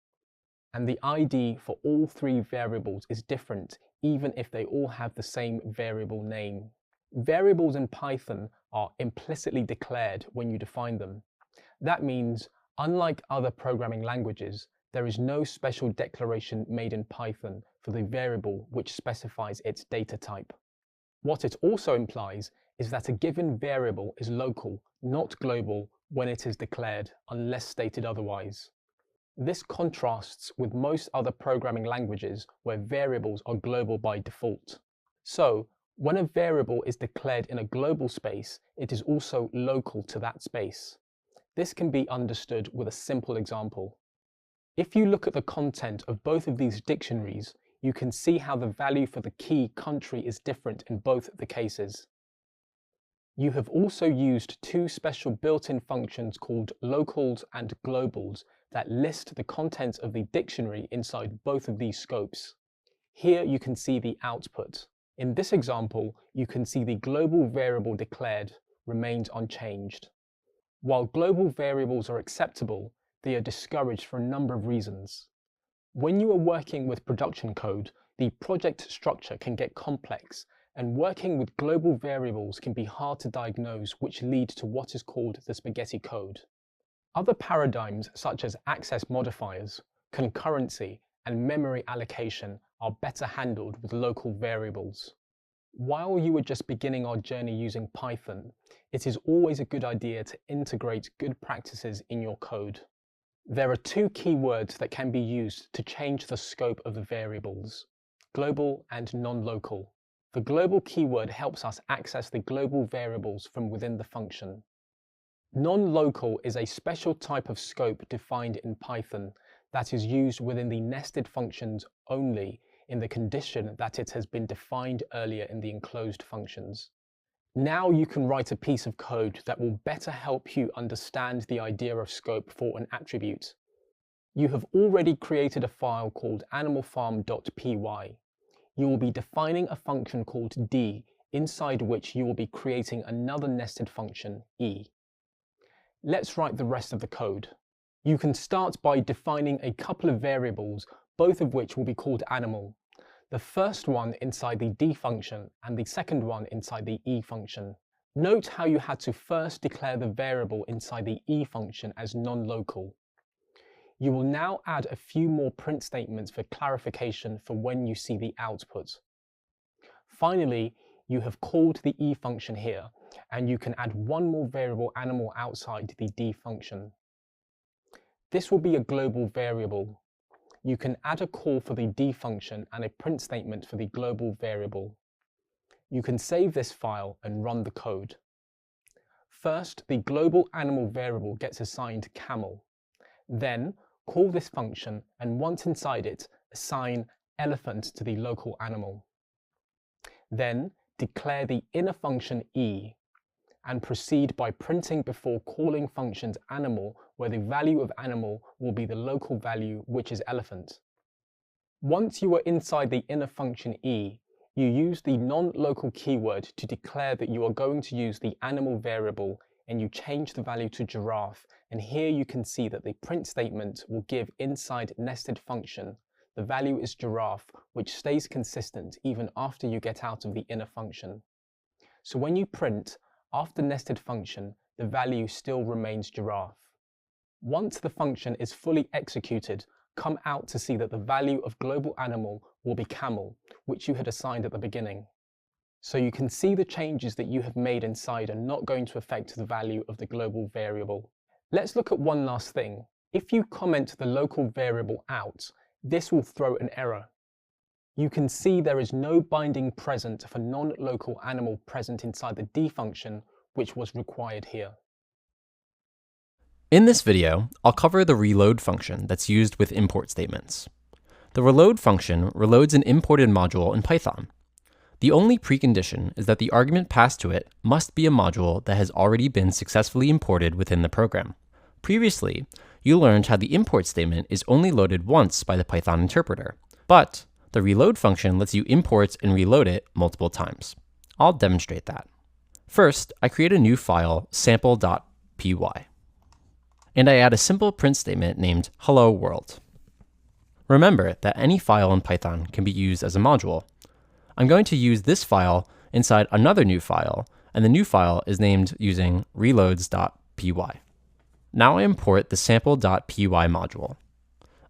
And the ID for all three variables is different even if they all have the same variable name. Variables in Python are implicitly declared when you define them. That means, unlike other programming languages, there is no special declaration made in Python for the variable which specifies its data type. What it also implies is that a given variable is local, not global, when it is declared, unless stated otherwise. This contrasts with most other programming languages where variables are global by default. So, when a variable is declared in a global space, it is also local to that space. This can be understood with a simple example. If you look at the content of both of these dictionaries, you can see how the value for the key country is different in both the cases. You have also used two special built-in functions called locals and globals that list the contents of the dictionary inside both of these scopes. Here you can see the output. In this example, you can see the global variable declared remains unchanged. While global variables are acceptable, they are discouraged for a number of reasons. When you are working with production code, the project structure can get complex, and working with global variables can be hard to diagnose, which lead to what is called the spaghetti code. Other paradigms such as access modifiers, concurrency, and memory allocation are better handled with local variables. While you are just beginning our journey using Python, it is always a good idea to integrate good practices in your code. There are two keywords that can be used to change the scope of the variables: global and non-local. The global keyword helps us access the global variables from within the function. Non-local is a special type of scope defined in Python that is used within the nested functions only in the condition that it has been defined earlier in the enclosed functions. Now you can write a piece of code that will better help you understand the idea of scope for an attribute. You have already created a file called animalfarm.py. You will be defining a function called d, inside which you will be creating another nested function, e. Let's write the rest of the code. You can start by defining a couple of variables, both of which will be called animal. The first one inside the d function and the second one inside the e function. Note how you had to first declare the variable inside the e function as non-local. You will now add a few more print statements for clarification for when you see the output. Finally, you have called the e function here, and you can add one more variable animal outside the d function. This will be a global variable. You can add a call for the d function and a print statement for the global variable. You can save this file and run the code. First, the global animal variable gets assigned camel. Then, call this function, and once inside it, assign elephant to the local animal. Then, declare the inner function e, and proceed by printing before calling functions animal, where the value of animal will be the local value, which is elephant. Once you are inside the inner function e, you use the non-local keyword to declare that you are going to use the animal variable, and you change the value to giraffe, and here you can see that the print statement will give inside nested function. The value is giraffe, which stays consistent even after you get out of the inner function. So when you print, after nested function, the value still remains giraffe. Once the function is fully executed, come out to see that the value of global animal will be camel, which you had assigned at the beginning. So you can see the changes that you have made inside are not going to affect the value of the global variable. Let's look at one last thing. If you comment the local variable out, this will throw an error. You can see there is no binding present for non-local animal present inside the d function, which was required here. In this video, I'll cover the reload function that's used with import statements. The reload function reloads an imported module in Python. The only precondition is that the argument passed to it must be a module that has already been successfully imported within the program. Previously, you learned how the import statement is only loaded once by the Python interpreter, but the reload function lets you import and reload it multiple times. I'll demonstrate that. First, I create a new file, sample.py, and I add a simple print statement named hello world. Remember that any file in Python can be used as a module. I'm going to use this file inside another new file, and the new file is named using reloads.py. Now I import the sample.py module.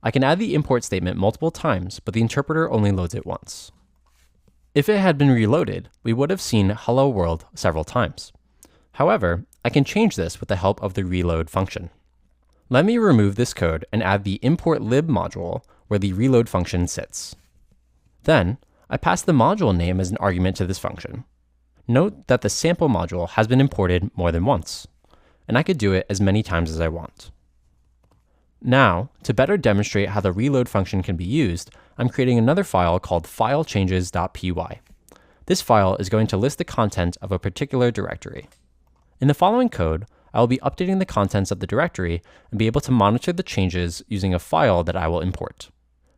I can add the import statement multiple times, but the interpreter only loads it once. If it had been reloaded, we would have seen hello world several times. However, I can change this with the help of the reload function. Let me remove this code and add the import lib module where the reload function sits. Then, I pass the module name as an argument to this function. Note that the sample module has been imported more than once, and I could do it as many times as I want. Now, to better demonstrate how the reload function can be used, I'm creating another file called filechanges.py. This file is going to list the content of a particular directory. In the following code, I will be updating the contents of the directory and be able to monitor the changes using a file that I will import.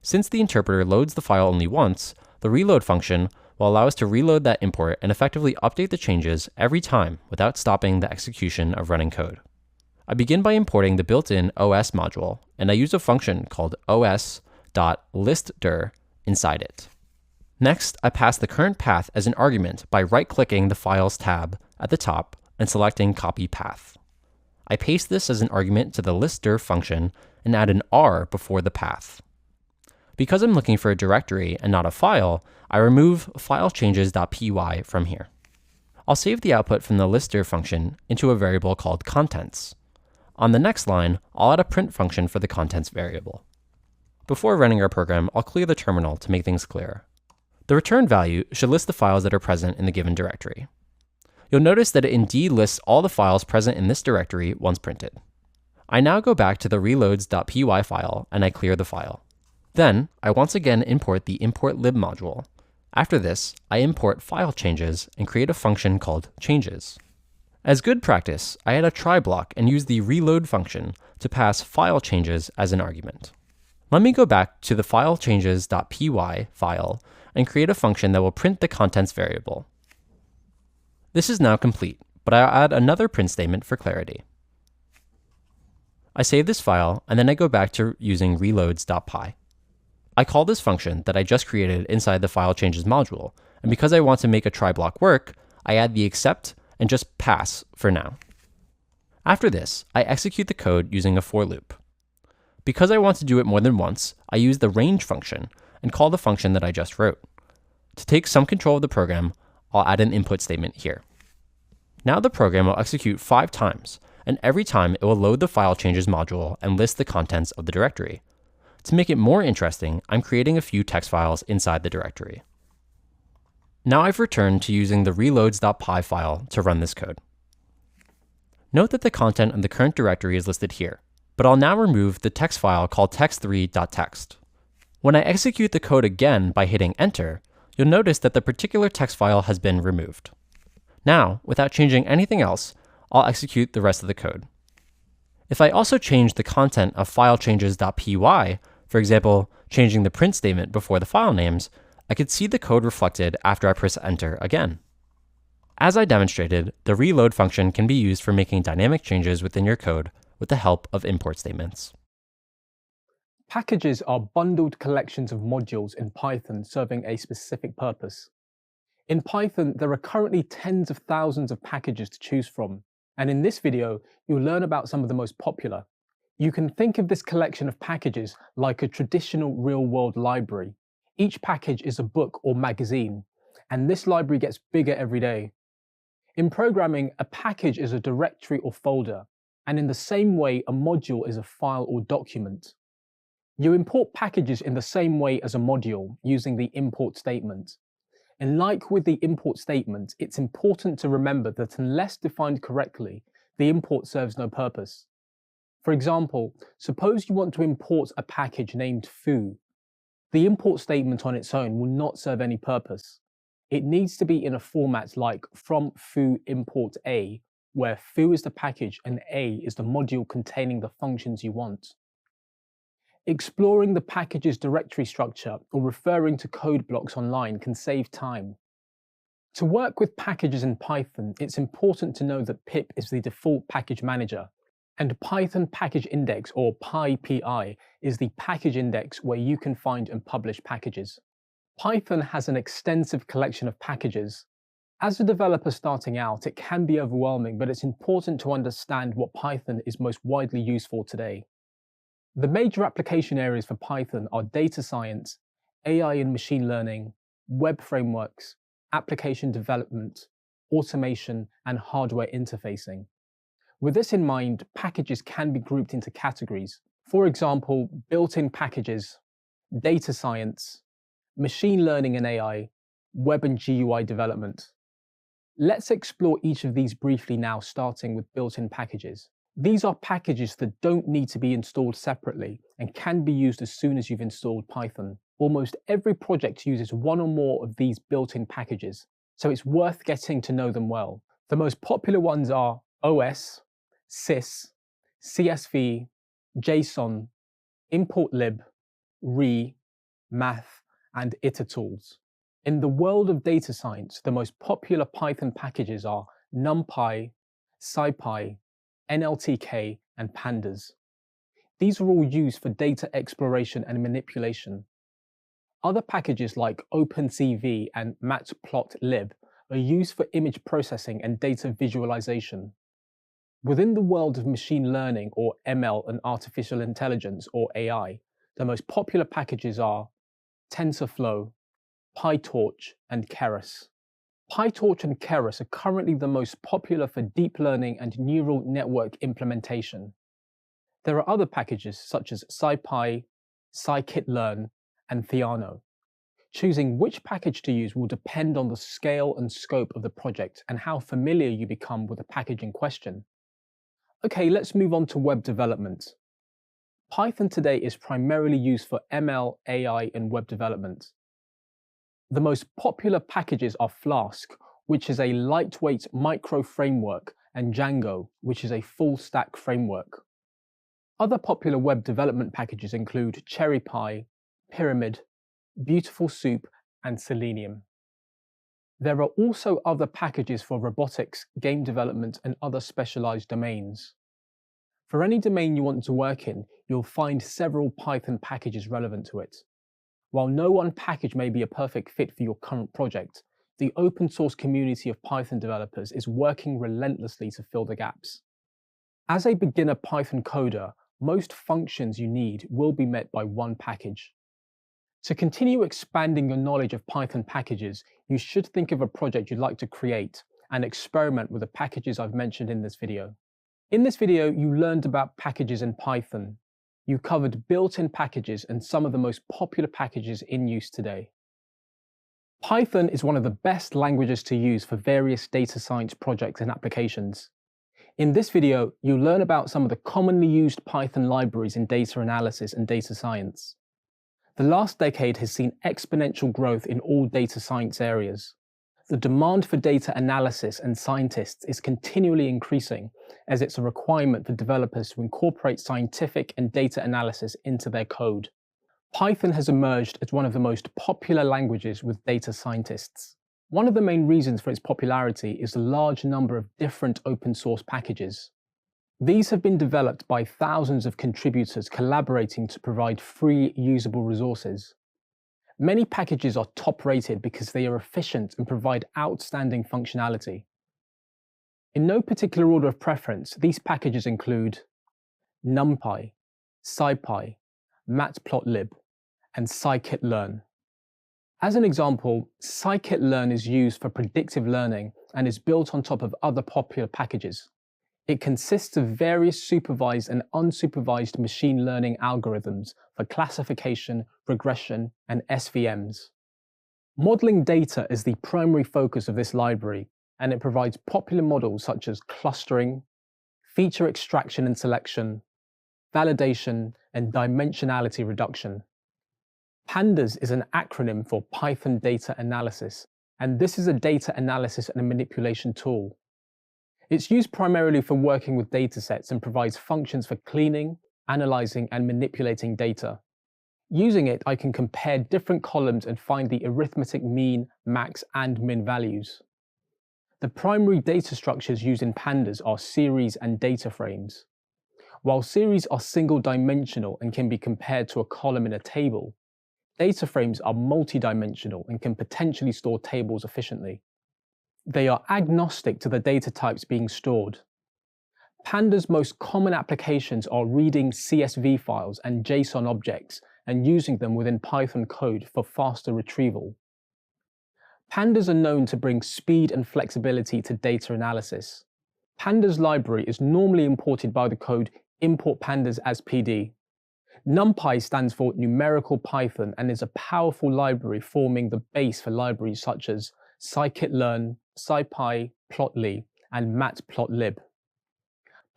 Since the interpreter loads the file only once, the reload function will allow us to reload that import and effectively update the changes every time without stopping the execution of running code. I begin by importing the built-in OS module, and I use a function called os.listdir inside it. Next, I pass the current path as an argument by right-clicking the Files tab at the top and selecting Copy Path. I paste this as an argument to the listdir function and add an R before the path. Because I'm looking for a directory and not a file, I remove filechanges.py from here. I'll save the output from the listdir function into a variable called contents. On the next line, I'll add a print function for the contents variable. Before running our program, I'll clear the terminal to make things clearer. The return value should list the files that are present in the given directory. You'll notice that it indeed lists all the files present in this directory once printed. I now go back to the reloads.py file and I clear the file. Then, I once again import the importlib module. After this, I import file changes and create a function called changes. As good practice, I add a try block and use the reload function to pass file changes as an argument. Let me go back to the filechanges.py file and create a function that will print the contents variable. This is now complete, but I'll add another print statement for clarity. I save this file, and then I go back to using reloads.py. I call this function that I just created inside the file changes module, and because I want to make a try block work, I add the except and just pass for now. After this, I execute the code using a for loop. Because I want to do it more than once, I use the range function and call the function that I just wrote. To take some control of the program, I'll add an input statement here. Now the program will execute 5 times, and every time it will load the file changes module and list the contents of the directory. To make it more interesting, I'm creating a few text files inside the directory. Now I've returned to using the reloads.py file to run this code. Note that the content of the current directory is listed here, but I'll now remove the text file called text3.txt. When I execute the code again by hitting enter, you'll notice that the particular text file has been removed. Now, without changing anything else, I'll execute the rest of the code. If I also change the content of filechanges.py, for example, changing the print statement before the file names, I could see the code reflected after I press enter again. As I demonstrated, the reload function can be used for making dynamic changes within your code with the help of import statements. Packages are bundled collections of modules in Python serving a specific purpose. In Python, there are currently tens of thousands of packages to choose from, and in this video, you'll learn about some of the most popular. You can think of this collection of packages like a traditional real-world library. Each package is a book or magazine, and this library gets bigger every day. In programming, a package is a directory or folder, and in the same way, a module is a file or document. You import packages in the same way as a module using the import statement. And like with the import statement, it's important to remember that unless defined correctly, the import serves no purpose. For example, suppose you want to import a package named foo. The import statement on its own will not serve any purpose. It needs to be in a format like from foo import a, where foo is the package and a is the module containing the functions you want. Exploring the package's directory structure or referring to code blocks online can save time. To work with packages in Python, it's important to know that pip is the default package manager, and Python Package Index, or PyPI, is the package index where you can find and publish packages. Python has an extensive collection of packages. As a developer starting out, it can be overwhelming, but it's important to understand what Python is most widely used for today. The major application areas for Python are data science, AI and machine learning, web frameworks, application development, automation, and hardware interfacing. With this in mind, packages can be grouped into categories. For example, built-in packages, data science, machine learning and AI, web and GUI development. Let's explore each of these briefly now, starting with built-in packages. These are packages that don't need to be installed separately and can be used as soon as you've installed Python. Almost every project uses one or more of these built-in packages, so it's worth getting to know them well. The most popular ones are OS, sys, CSV, JSON, importlib, re, math, and itertools. In the world of data science, the most popular Python packages are NumPy, SciPy, NLTK, and pandas. These are all used for data exploration and manipulation. Other packages like OpenCV and matplotlib are used for image processing and data visualization. Within the world of machine learning, or ML, and artificial intelligence, or AI, the most popular packages are TensorFlow, PyTorch, and Keras. PyTorch and Keras are currently the most popular for deep learning and neural network implementation. There are other packages such as SciPy, scikit-learn, and Theano. Choosing which package to use will depend on the scale and scope of the project and how familiar you become with the package in question. Okay, let's move on to web development. Python today is primarily used for ML, AI, and web development. The most popular packages are Flask, which is a lightweight micro framework, and Django, which is a full stack framework. Other popular web development packages include CherryPy, Pyramid, Beautiful Soup, and Selenium. There are also other packages for robotics, game development, and other specialized domains. For any domain you want to work in, you'll find several Python packages relevant to it. While no one package may be a perfect fit for your current project, the open source community of Python developers is working relentlessly to fill the gaps. As a beginner Python coder, most functions you need will be met by one package. To continue expanding your knowledge of Python packages, you should think of a project you'd like to create and experiment with the packages I've mentioned in this video. In this video, you learned about packages in Python. You covered built-in packages and some of the most popular packages in use today. Python is one of the best languages to use for various data science projects and applications. In this video, you'll learn about some of the commonly used Python libraries in data analysis and data science. The last decade has seen exponential growth in all data science areas. The demand for data analysis and scientists is continually increasing, as it's a requirement for developers to incorporate scientific and data analysis into their code. Python has emerged as one of the most popular languages with data scientists. One of the main reasons for its popularity is the large number of different open source packages. These have been developed by thousands of contributors collaborating to provide free, usable resources. Many packages are top-rated because they are efficient and provide outstanding functionality. In no particular order of preference, these packages include NumPy, SciPy, Matplotlib, and scikit-learn. As an example, scikit-learn is used for predictive learning and is built on top of other popular packages. It consists of various supervised and unsupervised machine learning algorithms for classification, regression, and SVMs. Modeling data is the primary focus of this library, and it provides popular models such as clustering, feature extraction and selection, validation, and dimensionality reduction. Pandas is an acronym for Python Data Analysis, and this is a data analysis and manipulation tool. It's used primarily for working with datasets and provides functions for cleaning, analyzing, and manipulating data. Using it, I can compare different columns and find the arithmetic mean, max, and min values. The primary data structures used in pandas are series and data frames. While series are single-dimensional and can be compared to a column in a table, data frames are multi-dimensional and can potentially store tables efficiently. They are agnostic to the data types being stored. Pandas' most common applications are reading CSV files and JSON objects and using them within Python code for faster retrieval. Pandas are known to bring speed and flexibility to data analysis. Pandas library is normally imported by the code import pandas as PD. NumPy stands for numerical Python and is a powerful library forming the base for libraries such as scikit-learn, SciPy, Plotly, and Matplotlib.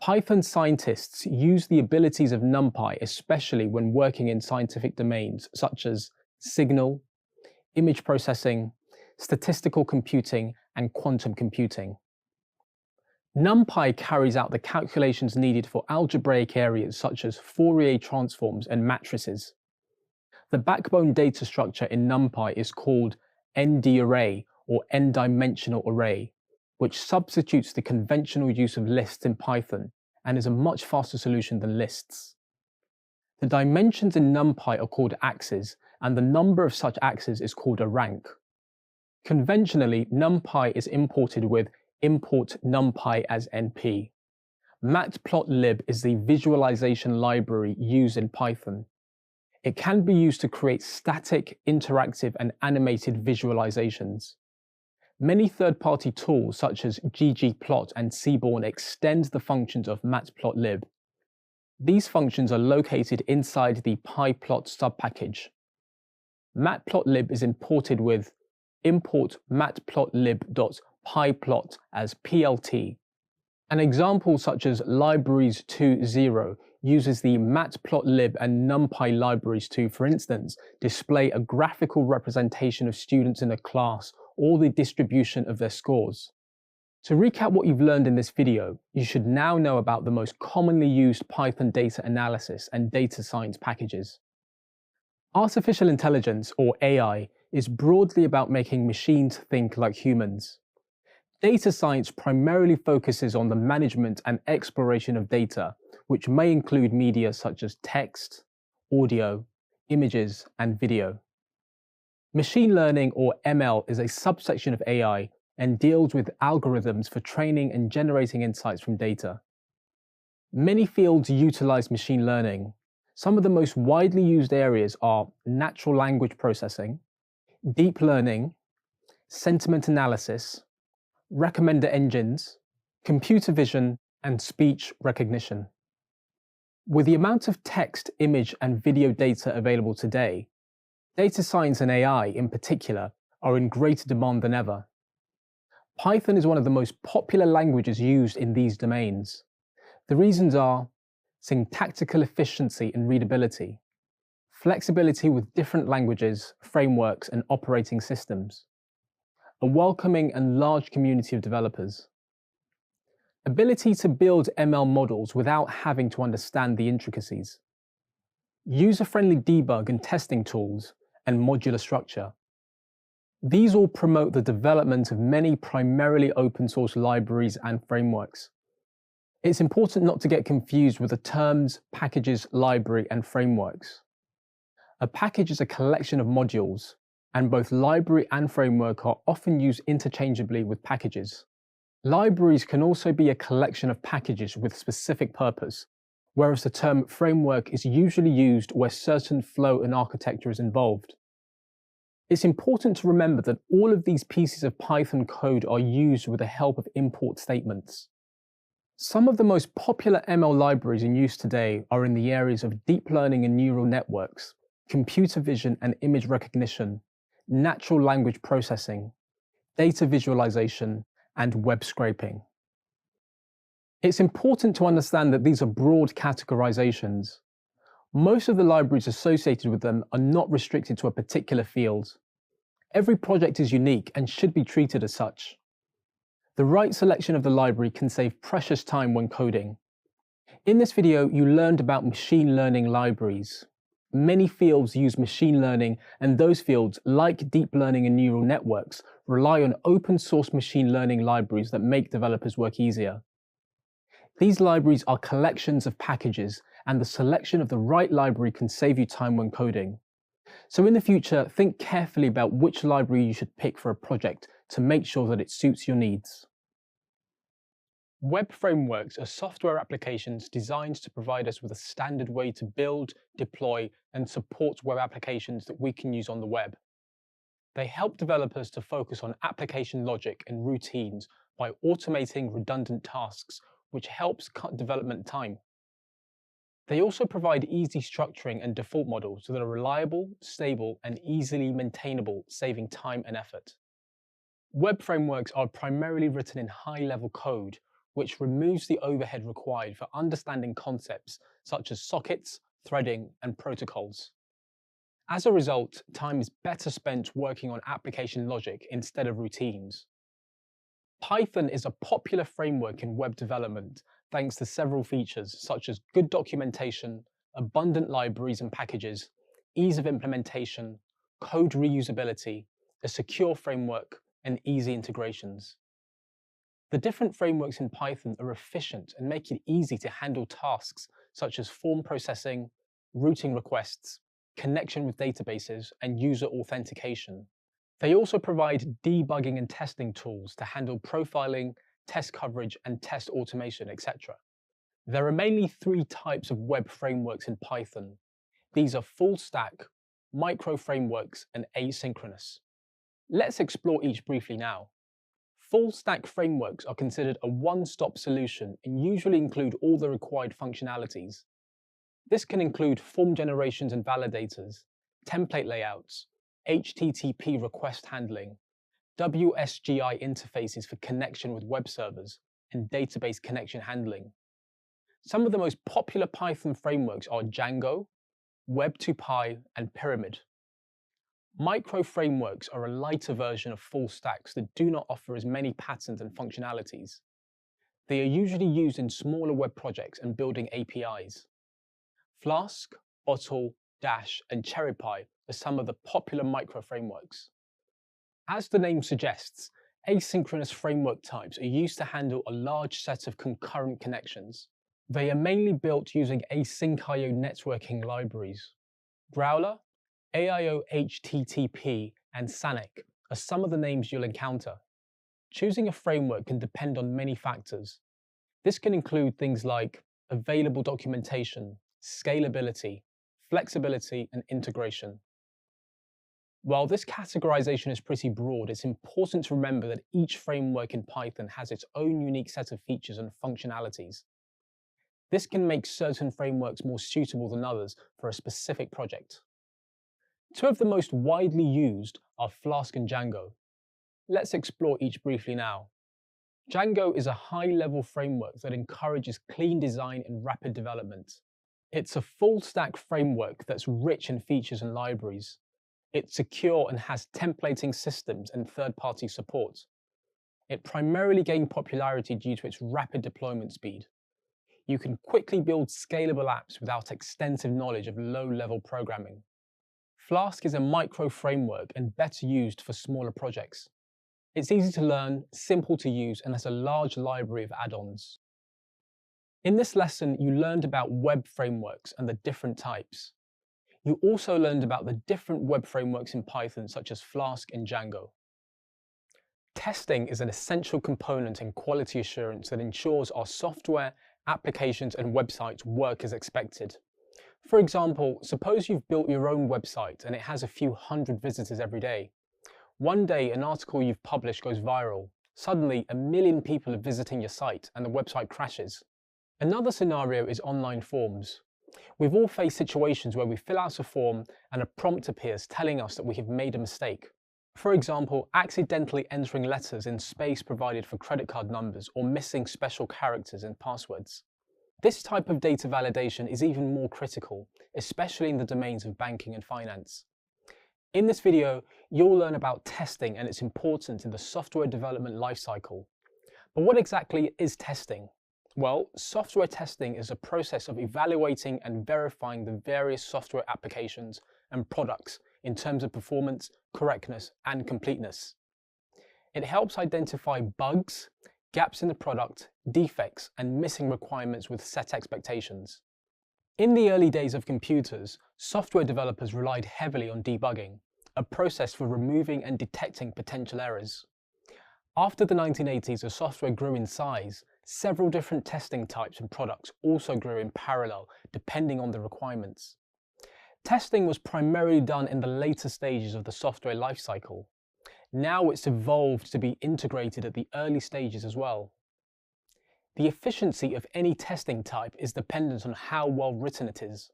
Python scientists use the abilities of NumPy especially when working in scientific domains such as signal, image processing, statistical computing, and quantum computing. NumPy carries out the calculations needed for algebraic areas such as Fourier transforms and matrices. The backbone data structure in NumPy is called ND-array or n-dimensional array, which substitutes the conventional use of lists in Python and is a much faster solution than lists. The dimensions in NumPy are called axes, and the number of such axes is called a rank. Conventionally, NumPy is imported with import NumPy as NP. Matplotlib is the visualization library used in Python. It can be used to create static, interactive, and animated visualizations. Many third-party tools such as ggplot and Seaborn extend the functions of Matplotlib. These functions are located inside the pyplot subpackage. Matplotlib is imported with import matplotlib.pyplot as PLT. An example such as libraries 2.0 uses the matplotlib and NumPy libraries to, for instance, display a graphical representation of students in a class or the distribution of their scores. To recap what you've learned in this video, you should now know about the most commonly used Python data analysis and data science packages. Artificial intelligence, or AI, is broadly about making machines think like humans. Data science primarily focuses on the management and exploration of data, which may include media such as text, audio, images, and video. Machine learning, or ML, is a subsection of AI and deals with algorithms for training and generating insights from data. Many fields utilize machine learning. Some of the most widely used areas are natural language processing, deep learning, sentiment analysis, recommender engines, computer vision, and speech recognition. With the amount of text, image, and video data available today, data science and AI in particular are in greater demand than ever. Python is one of the most popular languages used in these domains. The reasons are syntactical efficiency and readability, flexibility with different languages, frameworks, and operating systems, a welcoming and large community of developers, ability to build ML models without having to understand the intricacies, user-friendly debug and testing tools, and modular structure. These all promote the development of many primarily open source libraries and frameworks. It's important not to get confused with the terms packages, library, and frameworks. A package is a collection of modules, and both library and framework are often used interchangeably with packages. Libraries can also be a collection of packages with specific purpose, whereas the term framework is usually used where certain flow and architecture is involved. It's important to remember that all of these pieces of Python code are used with the help of import statements. Some of the most popular ML libraries in use today are in the areas of deep learning and neural networks, computer vision and image recognition, natural language processing, data visualization, and web scraping. It's important to understand that these are broad categorizations. Most of the libraries associated with them are not restricted to a particular field. Every project is unique and should be treated as such. The right selection of the library can save precious time when coding. In this video, you learned about machine learning libraries. Many fields use machine learning, and those fields, like deep learning and neural networks, rely on open source machine learning libraries that make developers work easier. These libraries are collections of packages, and the selection of the right library can save you time when coding. So in the future, think carefully about which library you should pick for a project to make sure that it suits your needs. Web frameworks are software applications designed to provide us with a standard way to build, deploy, and support web applications that we can use on the web. They help developers to focus on application logic and routines by automating redundant tasks, which helps cut development time. They also provide easy structuring and default models that are reliable, stable, and easily maintainable, saving time and effort. Web frameworks are primarily written in high-level code, which removes the overhead required for understanding concepts such as sockets, threading, and protocols. As a result, time is better spent working on application logic instead of routines. Python is a popular framework in web development thanks to several features such as good documentation, abundant libraries and packages, ease of implementation, code reusability, a secure framework, and easy integrations. The different frameworks in Python are efficient and make it easy to handle tasks such as form processing, routing requests, connection with databases, and user authentication. They also provide debugging and testing tools to handle profiling, test coverage, and test automation, etc. There are mainly three types of web frameworks in Python. These are full stack, micro frameworks, and asynchronous. Let's explore each briefly now. Full stack frameworks are considered a one-stop solution and usually include all the required functionalities. This can include form generations and validators, template layouts, HTTP request handling, WSGI interfaces for connection with web servers, and database connection handling. Some of the most popular Python frameworks are Django, Web2Py, and Pyramid. Micro frameworks are a lighter version of full stacks that do not offer as many patterns and functionalities. They are usually used in smaller web projects and building APIs. Flask, Otl, Dash, and CherryPy are some of the popular micro frameworks. As the name suggests, asynchronous framework types are used to handle a large set of concurrent connections. They are mainly built using async.io networking libraries. Growler, AIO HTTP, and Sanic are some of the names you'll encounter. Choosing a framework can depend on many factors. This can include things like available documentation, scalability, flexibility, and integration. While this categorization is pretty broad, it's important to remember that each framework in Python has its own unique set of features and functionalities. This can make certain frameworks more suitable than others for a specific project. Two of the most widely used are Flask and Django. Let's explore each briefly now. Django is a high-level framework that encourages clean design and rapid development. It's a full-stack framework that's rich in features and libraries. It's secure and has templating systems and third-party support. It primarily gained popularity due to its rapid deployment speed. You can quickly build scalable apps without extensive knowledge of low-level programming. Flask is a micro framework and better used for smaller projects. It's easy to learn, simple to use, and has a large library of add-ons. In this lesson, you learned about web frameworks and the different types. You also learned about the different web frameworks in Python, such as Flask and Django. Testing is an essential component in quality assurance that ensures our software, applications, and websites work as expected. For example, suppose you've built your own website and it has a few hundred visitors every day. One day, an article you've published goes viral. Suddenly, 1 million people are visiting your site and the website crashes. Another scenario is online forms. We've all faced situations where we fill out a form and a prompt appears telling us that we have made a mistake. For example, accidentally entering letters in space provided for credit card numbers or missing special characters and passwords. This type of data validation is even more critical, especially in the domains of banking and finance. In this video, you'll learn about testing and its importance in the software development lifecycle. But what exactly is testing? Well, software testing is a process of evaluating and verifying the various software applications and products in terms of performance, correctness, and completeness. It helps identify bugs, gaps in the product, defects, and missing requirements with set expectations. In the early days of computers, software developers relied heavily on debugging, a process for removing and detecting potential errors. After the 1980s, as software grew in size, several different testing types and products also grew in parallel, depending on the requirements. Testing was primarily done in the later stages of the software lifecycle. Now it's evolved to be integrated at the early stages as well. The efficiency of any testing type is dependent on how well written it is.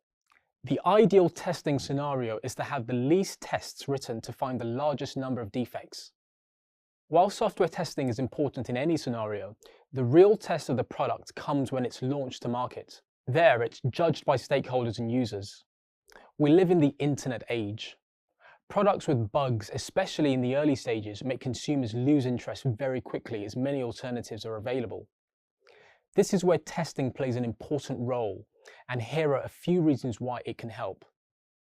The ideal testing scenario is to have the least tests written to find the largest number of defects. While software testing is important in any scenario, the real test of the product comes when it's launched to market. There, it's judged by stakeholders and users. We live in the internet age. Products with bugs, especially in the early stages, make consumers lose interest very quickly as many alternatives are available. This is where testing plays an important role, and here are a few reasons why it can help.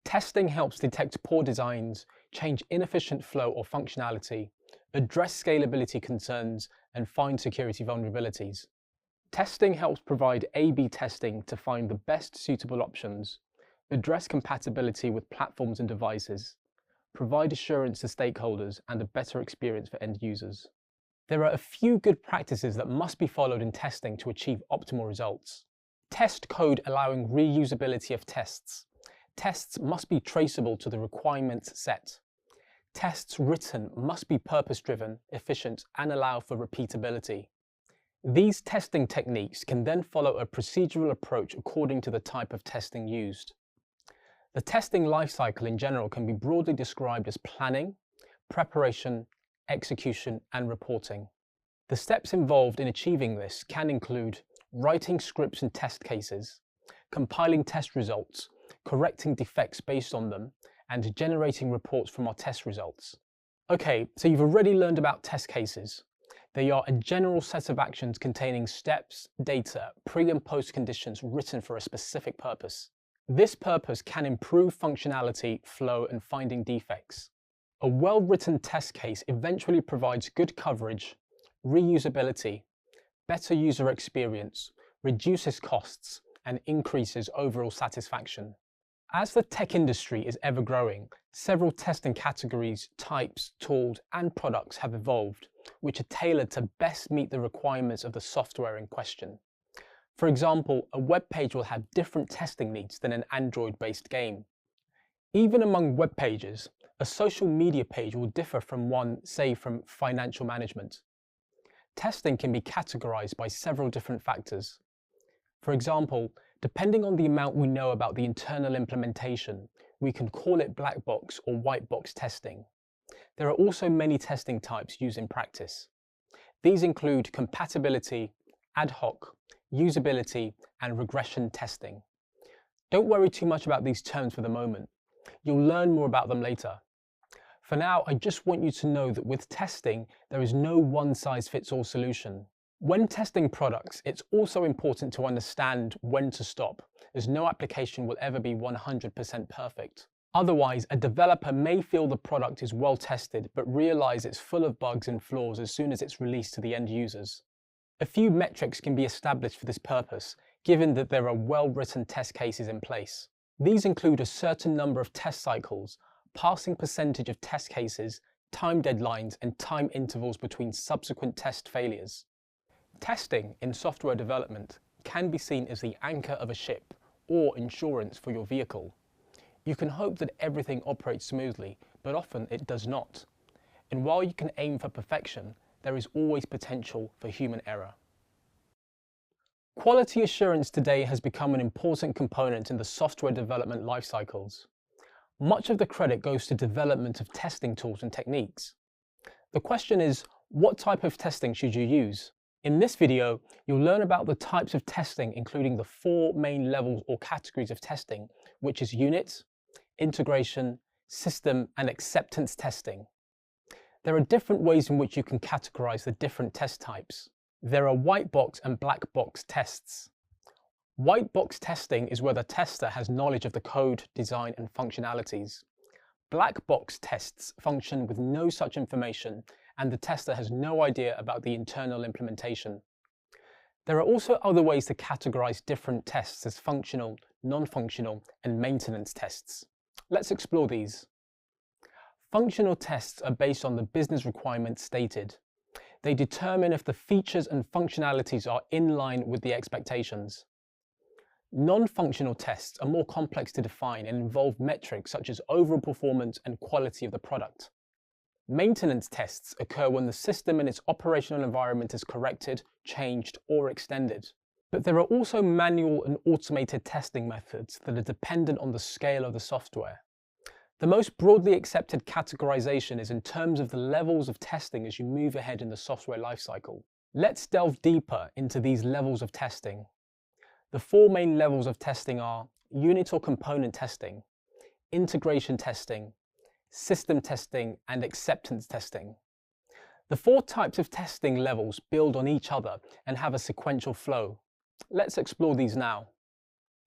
Testing helps detect poor designs, change inefficient flow or functionality, address scalability concerns, and find security vulnerabilities. Testing helps provide A/B testing to find the best suitable options, address compatibility with platforms and devices, provide assurance to stakeholders, and a better experience for end users. There are a few good practices that must be followed in testing to achieve optimal results. Test code allowing reusability of tests. Tests must be traceable to the requirements set. Tests written must be purpose-driven, efficient, and allow for repeatability. These testing techniques can then follow a procedural approach according to the type of testing used. The testing lifecycle in general can be broadly described as planning, preparation, execution, and reporting. The steps involved in achieving this can include writing scripts and test cases, compiling test results, correcting defects based on them, and generating reports from our test results. Okay, so you've already learned about test cases. They are a general set of actions containing steps, data, pre- and post conditions written for a specific purpose. This purpose can improve functionality, flow, and finding defects. A well-written test case eventually provides good coverage, reusability, better user experience, reduces costs, and increases overall satisfaction. As the tech industry is ever growing, several testing categories, types, tools, and products have evolved, which are tailored to best meet the requirements of the software in question. For example, a web page will have different testing needs than an Android-based game. Even among web pages, a social media page will differ from one, say, from financial management. Testing can be categorized by several different factors. For example, depending on the amount we know about the internal implementation, we can call it black box or white box testing. There are also many testing types used in practice. These include compatibility, ad hoc, usability, and regression testing. Don't worry too much about these terms for the moment. You'll learn more about them later. For now, I just want you to know that with testing, there is no one-size-fits-all solution. When testing products, it's also important to understand when to stop, as no application will ever be 100% perfect. Otherwise, a developer may feel the product is well tested, but realize it's full of bugs and flaws as soon as it's released to the end users. A few metrics can be established for this purpose, given that there are well-written test cases in place. These include a certain number of test cycles, passing percentage of test cases, time deadlines, and time intervals between subsequent test failures. Testing in software development can be seen as the anchor of a ship or insurance for your vehicle. You can hope that everything operates smoothly, but often it does not. And while you can aim for perfection, there is always potential for human error. Quality assurance today has become an important component in the software development lifecycles. Much of the credit goes to development of testing tools and techniques. The question is, what type of testing should you use? In this video, you'll learn about the types of testing, including the 4 main levels or categories of testing, which is unit, integration, system, and acceptance testing. There are different ways in which you can categorize the different test types. There are white box and black box tests. White box testing is where the tester has knowledge of the code, design, and functionalities. Black box tests function with no such information, and the tester has no idea about the internal implementation. There are also other ways to categorize different tests as functional, non-functional, and maintenance tests. Let's explore these. Functional tests are based on the business requirements stated. They determine if the features and functionalities are in line with the expectations. Non-functional tests are more complex to define and involve metrics such as overall performance and quality of the product. Maintenance tests occur when the system and its operational environment is corrected, changed, or extended. But there are also manual and automated testing methods that are dependent on the scale of the software. The most broadly accepted categorization is in terms of the levels of testing as you move ahead in the software lifecycle. Let's delve deeper into these levels of testing. The 4 main levels of testing are unit or component testing, integration testing, system testing, and acceptance testing. The 4 types of testing levels build on each other and have a sequential flow. Let's explore these now.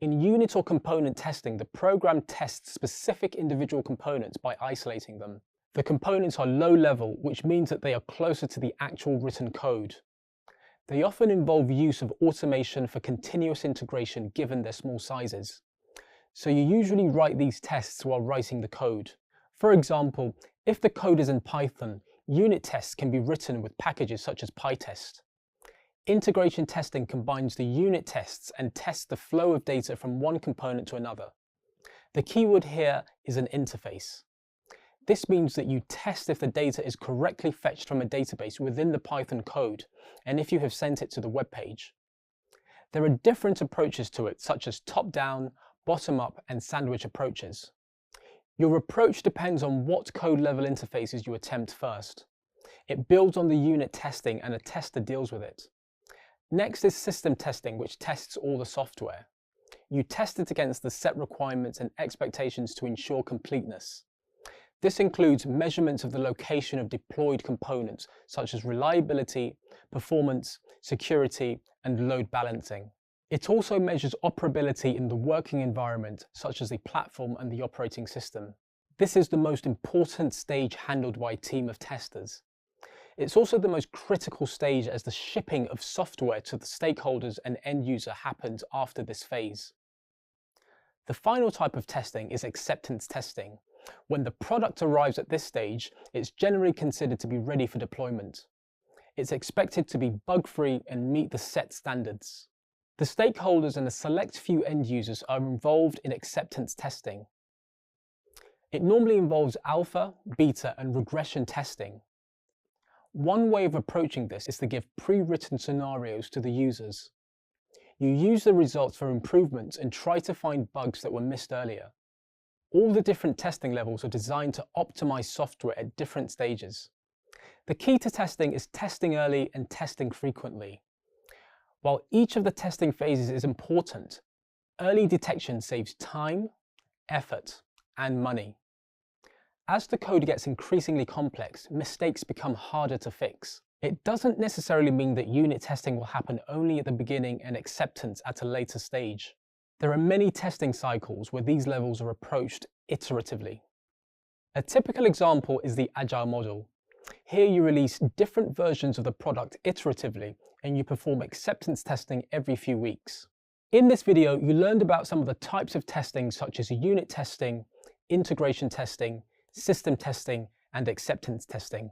In unit or component testing, the program tests specific individual components by isolating them. The components are low level, which means that they are closer to the actual written code. They often involve use of automation for continuous integration given their small sizes. So you usually write these tests while writing the code. For example, if the code is in Python, unit tests can be written with packages such as PyTest. Integration testing combines the unit tests and tests the flow of data from one component to another. The keyword here is an interface. This means that you test if the data is correctly fetched from a database within the Python code, and if you have sent it to the web page. There are different approaches to it, such as top-down, bottom-up, and sandwich approaches. Your approach depends on what code level interfaces you attempt first. It builds on the unit testing and a tester deals with it. Next is system testing, which tests all the software. You test it against the set requirements and expectations to ensure completeness. This includes measurements of the location of deployed components, such as reliability, performance, security, and load balancing. It also measures operability in the working environment, such as the platform and the operating system. This is the most important stage handled by a team of testers. It's also the most critical stage, as the shipping of software to the stakeholders and end user happens after this phase. The final type of testing is acceptance testing. When the product arrives at this stage, it's generally considered to be ready for deployment. It's expected to be bug-free and meet the set standards. The stakeholders and a select few end users are involved in acceptance testing. It normally involves alpha, beta, and regression testing. One way of approaching this is to give pre-written scenarios to the users. You use the results for improvements and try to find bugs that were missed earlier. All the different testing levels are designed to optimize software at different stages. The key to testing is testing early and testing frequently. While each of the testing phases is important, early detection saves time, effort, and money. As the code gets increasingly complex, mistakes become harder to fix. It doesn't necessarily mean that unit testing will happen only at the beginning and acceptance at a later stage. There are many testing cycles where these levels are approached iteratively. A typical example is the Agile model. Here you release different versions of the product iteratively, and you perform acceptance testing every few weeks. In this video, you learned about some of the types of testing, such as unit testing, integration testing, system testing, and acceptance testing.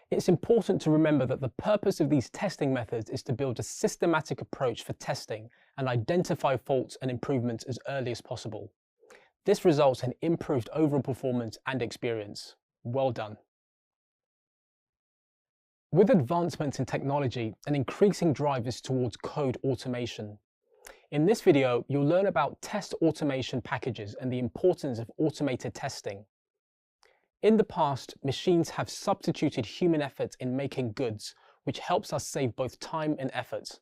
It's important to remember that the purpose of these testing methods is to build a systematic approach for testing and identify faults and improvements as early as possible. This results in improved overall performance and experience. Well done. With advancements in technology, an increasing drive is towards code automation. In this video, you'll learn about test automation packages and the importance of automated testing. In the past, machines have substituted human effort in making goods, which helps us save both time and effort.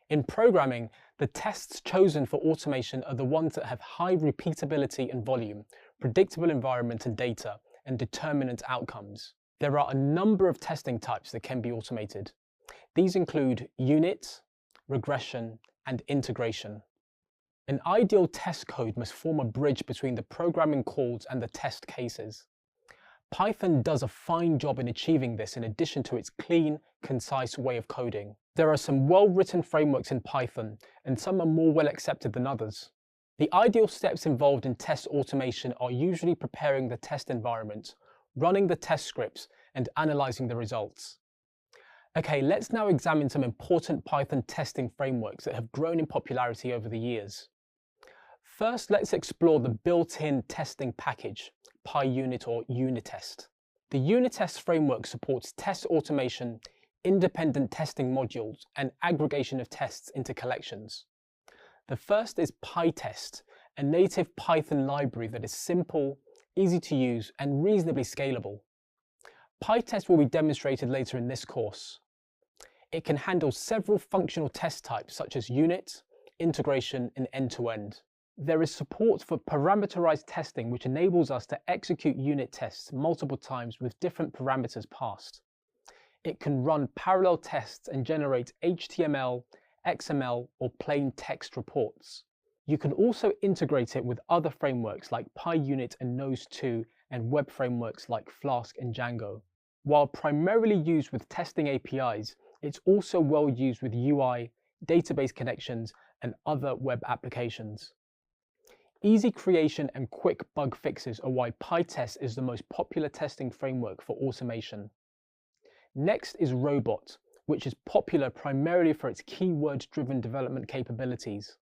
In programming, the tests chosen for automation are the ones that have high repeatability and volume, predictable environment and data, and determinant outcomes. There are a number of testing types that can be automated. These include unit, regression, and integration. An ideal test code must form a bridge between the programming calls and the test cases. Python does a fine job in achieving this in addition to its clean, concise way of coding. There are some well-written frameworks in Python, and some are more well accepted than others. The ideal steps involved in test automation are usually preparing the test environment, running the test scripts, and analyzing the results. Okay, let's now examine some important Python testing frameworks that have grown in popularity over the years. First, let's explore the built-in testing package, PyUnit or Unitest. The Unitest framework supports test automation, independent testing modules, and aggregation of tests into collections. The first is PyTest, a native Python library that is simple, easy to use, and reasonably scalable. PyTest will be demonstrated later in this course. It can handle several functional test types such as unit, integration, and end-to-end. There is support for parameterized testing, which enables us to execute unit tests multiple times with different parameters passed. It can run parallel tests and generate HTML, XML, or plain text reports. You can also integrate it with other frameworks like PyUnit and Nose2 and web frameworks like Flask and Django. While primarily used with testing APIs, it's also well used with UI, database connections, and other web applications. Easy creation and quick bug fixes are why PyTest is the most popular testing framework for automation. Next is Robot, which is popular primarily for its keyword-driven development capabilities.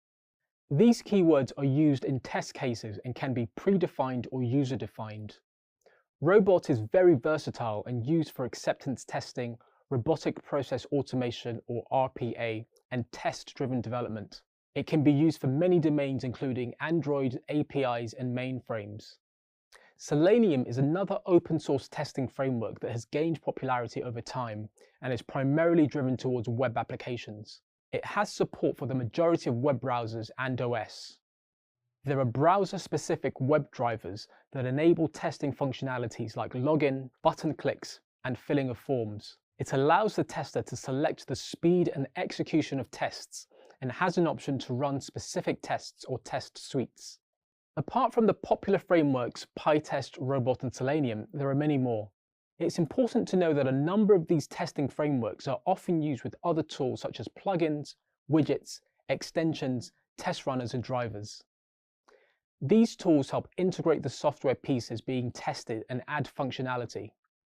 These keywords are used in test cases and can be predefined or user-defined. Robot is very versatile and used for acceptance testing, robotic process automation or RPA, and test-driven development. It can be used for many domains including Android, APIs, and mainframes. Selenium is another open source testing framework that has gained popularity over time and is primarily driven towards web applications. It has support for the majority of web browsers and OS. There are browser-specific web drivers that enable testing functionalities like login, button clicks, and filling of forms. It allows the tester to select the speed and execution of tests and has an option to run specific tests or test suites. Apart from the popular frameworks PyTest, Robot, and Selenium, there are many more. It's important to know that a number of these testing frameworks are often used with other tools such as plugins, widgets, extensions, test runners, and drivers. These tools help integrate the software pieces being tested and add functionality.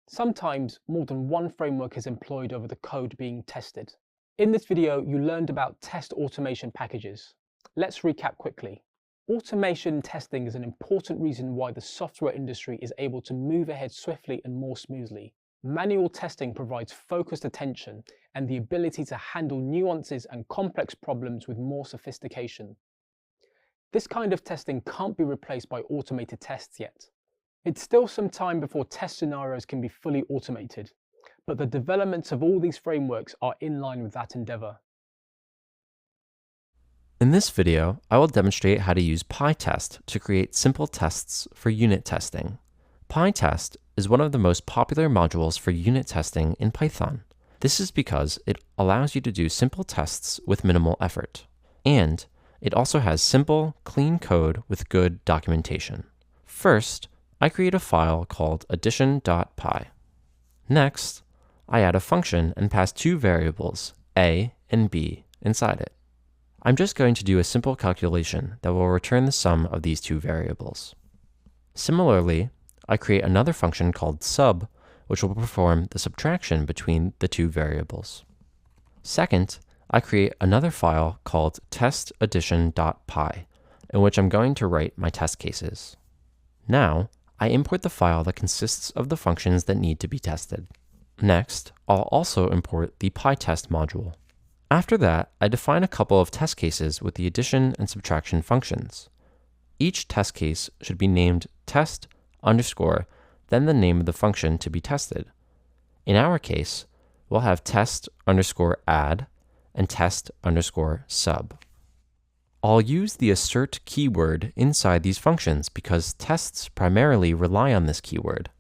Sometimes more than one framework is employed over the code being tested. In this video, you learned about test automation packages. Let's recap quickly. Automation testing is an important reason why the software industry is able to move ahead swiftly and more smoothly. Manual testing provides focused attention and the ability to handle nuances and complex problems with more sophistication. This kind of testing can't be replaced by automated tests yet. It's still some time before test scenarios can be fully automated, but the developments of all these frameworks are in line with that endeavor. In this video, I will demonstrate how to use PyTest to create simple tests for unit testing. PyTest is one of the most popular modules for unit testing in Python. This is because it allows you to do simple tests with minimal effort. And it also has simple, clean code with good documentation. First, I create a file called addition.py. Next, I add a function and pass two variables, a and b, inside it. I'm just going to do a simple calculation that will return the sum of these two variables. Similarly, I create another function called sub, which will perform the subtraction between the two variables. Second, I create another file called testaddition.py, in which I'm going to write my test cases. Now, I import the file that consists of the functions that need to be tested. Next, I'll also import the PyTest module. After that, I define a couple of test cases with the addition and subtraction functions. Each test case should be named test underscore, then the name of the function to be tested. In our case, we'll have test underscore add and test underscore sub. I'll use the assert keyword inside these functions because tests primarily rely on this keyword.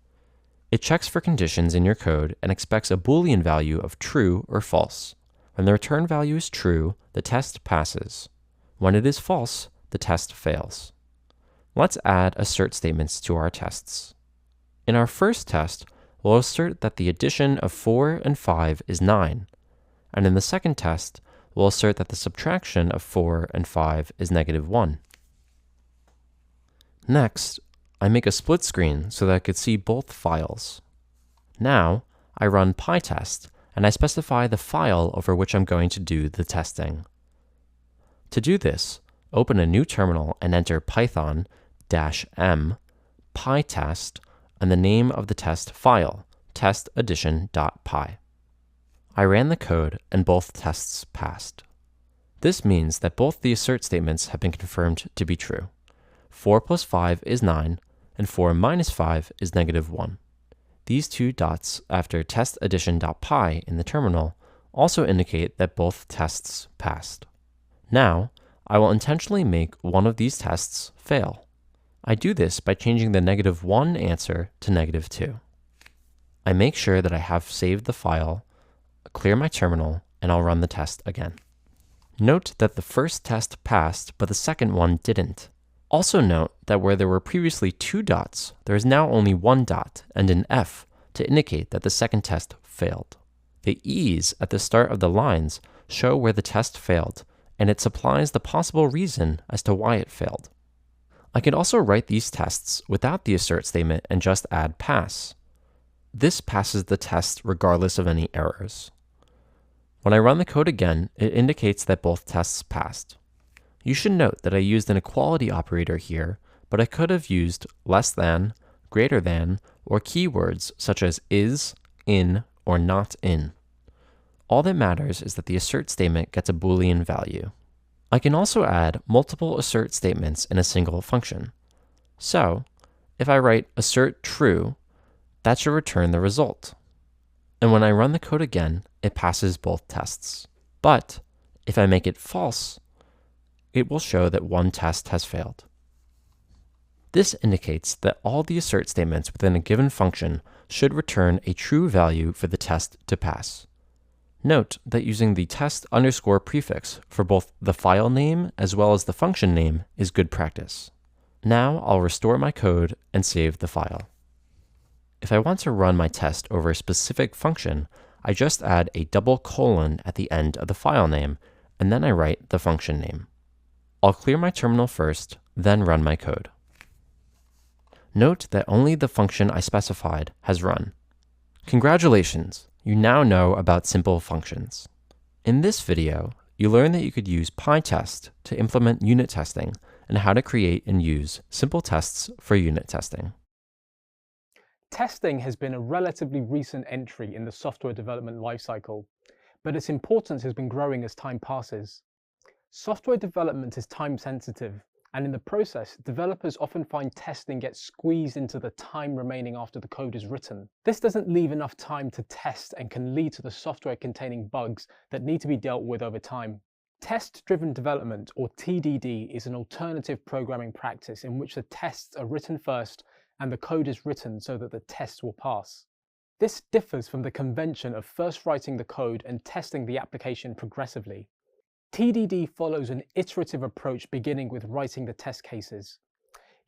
It checks for conditions in your code and expects a Boolean value of true or false. When the return value is true, the test passes. When it is false, the test fails. Let's add assert statements to our tests. In our first test, we'll assert that the addition of 4 and 5 is 9. And in the second test, we'll assert that the subtraction of 4 and 5 is -1. Next, I make a split screen so that I could see both files. Now, I run PyTest, and I specify the file over which I'm going to do the testing. To do this, open a new terminal and enter python -m pytest and the name of the test file, testaddition.py. I ran the code and both tests passed. This means that both the assert statements have been confirmed to be true. 4 plus 5 is 9, and 4 minus 5 is -1. These two dots after testaddition.py in the terminal also indicate that both tests passed. Now, I will intentionally make one of these tests fail. I do this by changing the -1 answer to -2. I make sure that I have saved the file, clear my terminal, and I'll run the test again. Note that the first test passed, but the second one didn't. Also note that where there were previously 2 dots, there is now only 1 dot and an F to indicate that the second test failed. The E's at the start of the lines show where the test failed, and it supplies the possible reason as to why it failed. I could also write these tests without the assert statement and just add pass. This passes the test regardless of any errors. When I run the code again, it indicates that both tests passed. You should note that I used an equality operator here, but I could have used less than, greater than, or keywords such as is, in, or not in. All that matters is that the assert statement gets a Boolean value. I can also add multiple assert statements in a single function. So, if I write assert true, that should return the result. And when I run the code again, it passes both tests. But if I make it false, it will show that one test has failed. This indicates that all the assert statements within a given function should return a true value for the test to pass. Note that using the test underscore prefix for both the file name as well as the function name is good practice. Now I'll restore my code and save the file. If I want to run my test over a specific function, I just add a double colon at the end of the file name, and then I write the function name. I'll clear my terminal first, then run my code. Note that only the function I specified has run. Congratulations! You now know about simple functions. In this video, you learned that you could use PyTest to implement unit testing and how to create and use simple tests for unit testing. Testing has been a relatively recent entry in the software development lifecycle, but its importance has been growing as time passes. Software development is time sensitive, and in the process, developers often find testing gets squeezed into the time remaining after the code is written. This doesn't leave enough time to test and can lead to the software containing bugs that need to be dealt with over time. Test-driven development, or TDD, is an alternative programming practice in which the tests are written first and the code is written so that the tests will pass. This differs from the convention of first writing the code and testing the application progressively. TDD follows an iterative approach beginning with writing the test cases.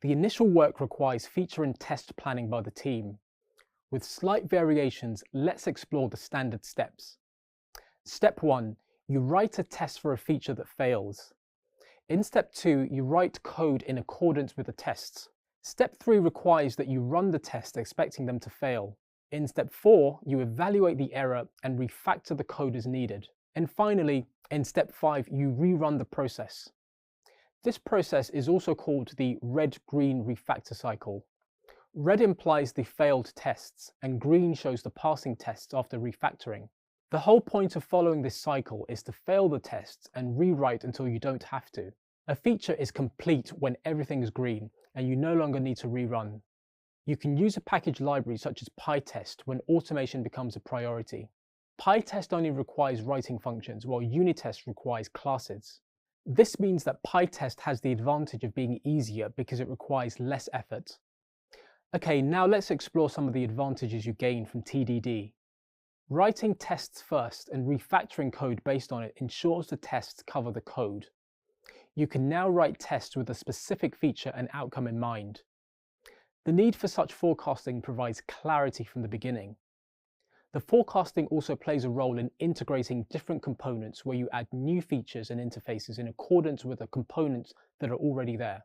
The initial work requires feature and test planning by the team. With slight variations, let's explore the standard steps. Step 1. You write a test for a feature that fails. In Step 2, you write code in accordance with the tests. Step 3 requires that you run the test expecting them to fail. In Step 4, you evaluate the error and refactor the code as needed. And finally, in Step 5, you rerun the process. This process is also called the red-green refactor cycle. Red implies the failed tests, and green shows the passing tests after refactoring. The whole point of following this cycle is to fail the tests and rewrite until you don't have to. A feature is complete when everything is green, and you no longer need to rerun. You can use a package library such as PyTest when automation becomes a priority. PyTest only requires writing functions, while Unitest requires classes. This means that PyTest has the advantage of being easier because it requires less effort. Okay, now let's explore some of the advantages you gain from TDD. Writing tests first and refactoring code based on it ensures the tests cover the code. You can now write tests with a specific feature and outcome in mind. The need for such forecasting provides clarity from the beginning. The forecasting also plays a role in integrating different components where you add new features and interfaces in accordance with the components that are already there.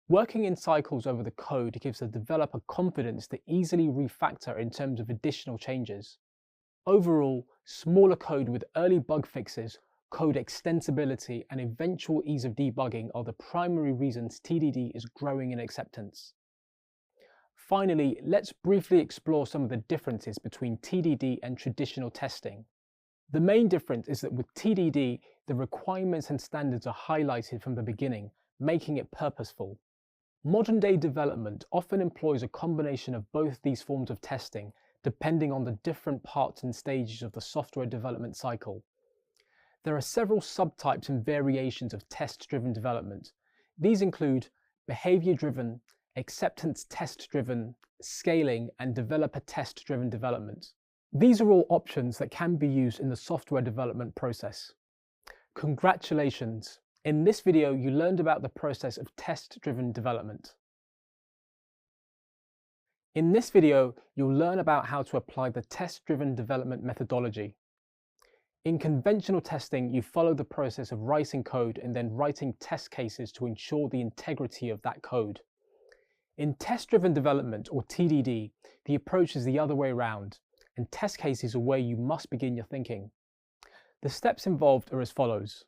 Working in cycles over the code gives the developer confidence to easily refactor in terms of additional changes. Overall, smaller code with early bug fixes, code extensibility, and eventual ease of debugging are the primary reasons TDD is growing in acceptance. Finally, let's briefly explore some of the differences between TDD and traditional testing. The main difference is that with TDD, the requirements and standards are highlighted from the beginning, making it purposeful. Modern-day development often employs a combination of both these forms of testing, depending on the different parts and stages of the software development cycle. There are several subtypes and variations of test-driven development. These include behavior-driven, acceptance test-driven, scaling, and developer test-driven development. These are all options that can be used in the software development process. Congratulations! In this video, you learned about the process of test-driven development. In this video, you'll learn about how to apply the test-driven development methodology. In conventional testing, you follow the process of writing code and then writing test cases to ensure the integrity of that code. In test-driven development, or TDD, the approach is the other way around, and test cases are where you must begin your thinking. The steps involved are as follows.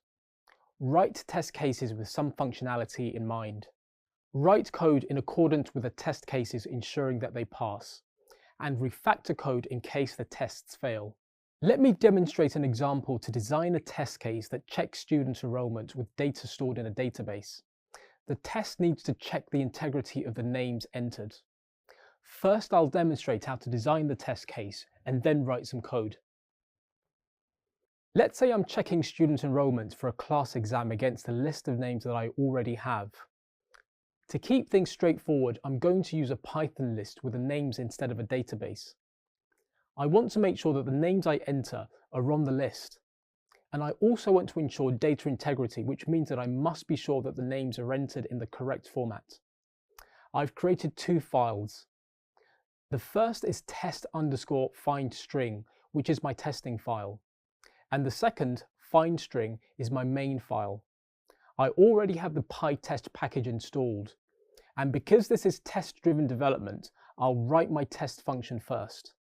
Write test cases with some functionality in mind. Write code in accordance with the test cases, ensuring that they pass. And refactor code in case the tests fail. Let me demonstrate an example to design a test case that checks student enrollment with data stored in a database. The test needs to check the integrity of the names entered. First, I'll demonstrate how to design the test case and then write some code. Let's say I'm checking student enrollment for a class exam against a list of names that I already have. To keep things straightforward, I'm going to use a Python list with the names instead of a database. I want to make sure that the names I enter are on the list. And I also want to ensure data integrity, which means that I must be sure that the names are entered in the correct format. I've created two files. The first is test_findString, which is my testing file. And the second, findString, is my main file. I already have the PyTest package installed. And because this is test-driven development, I'll write my test function first.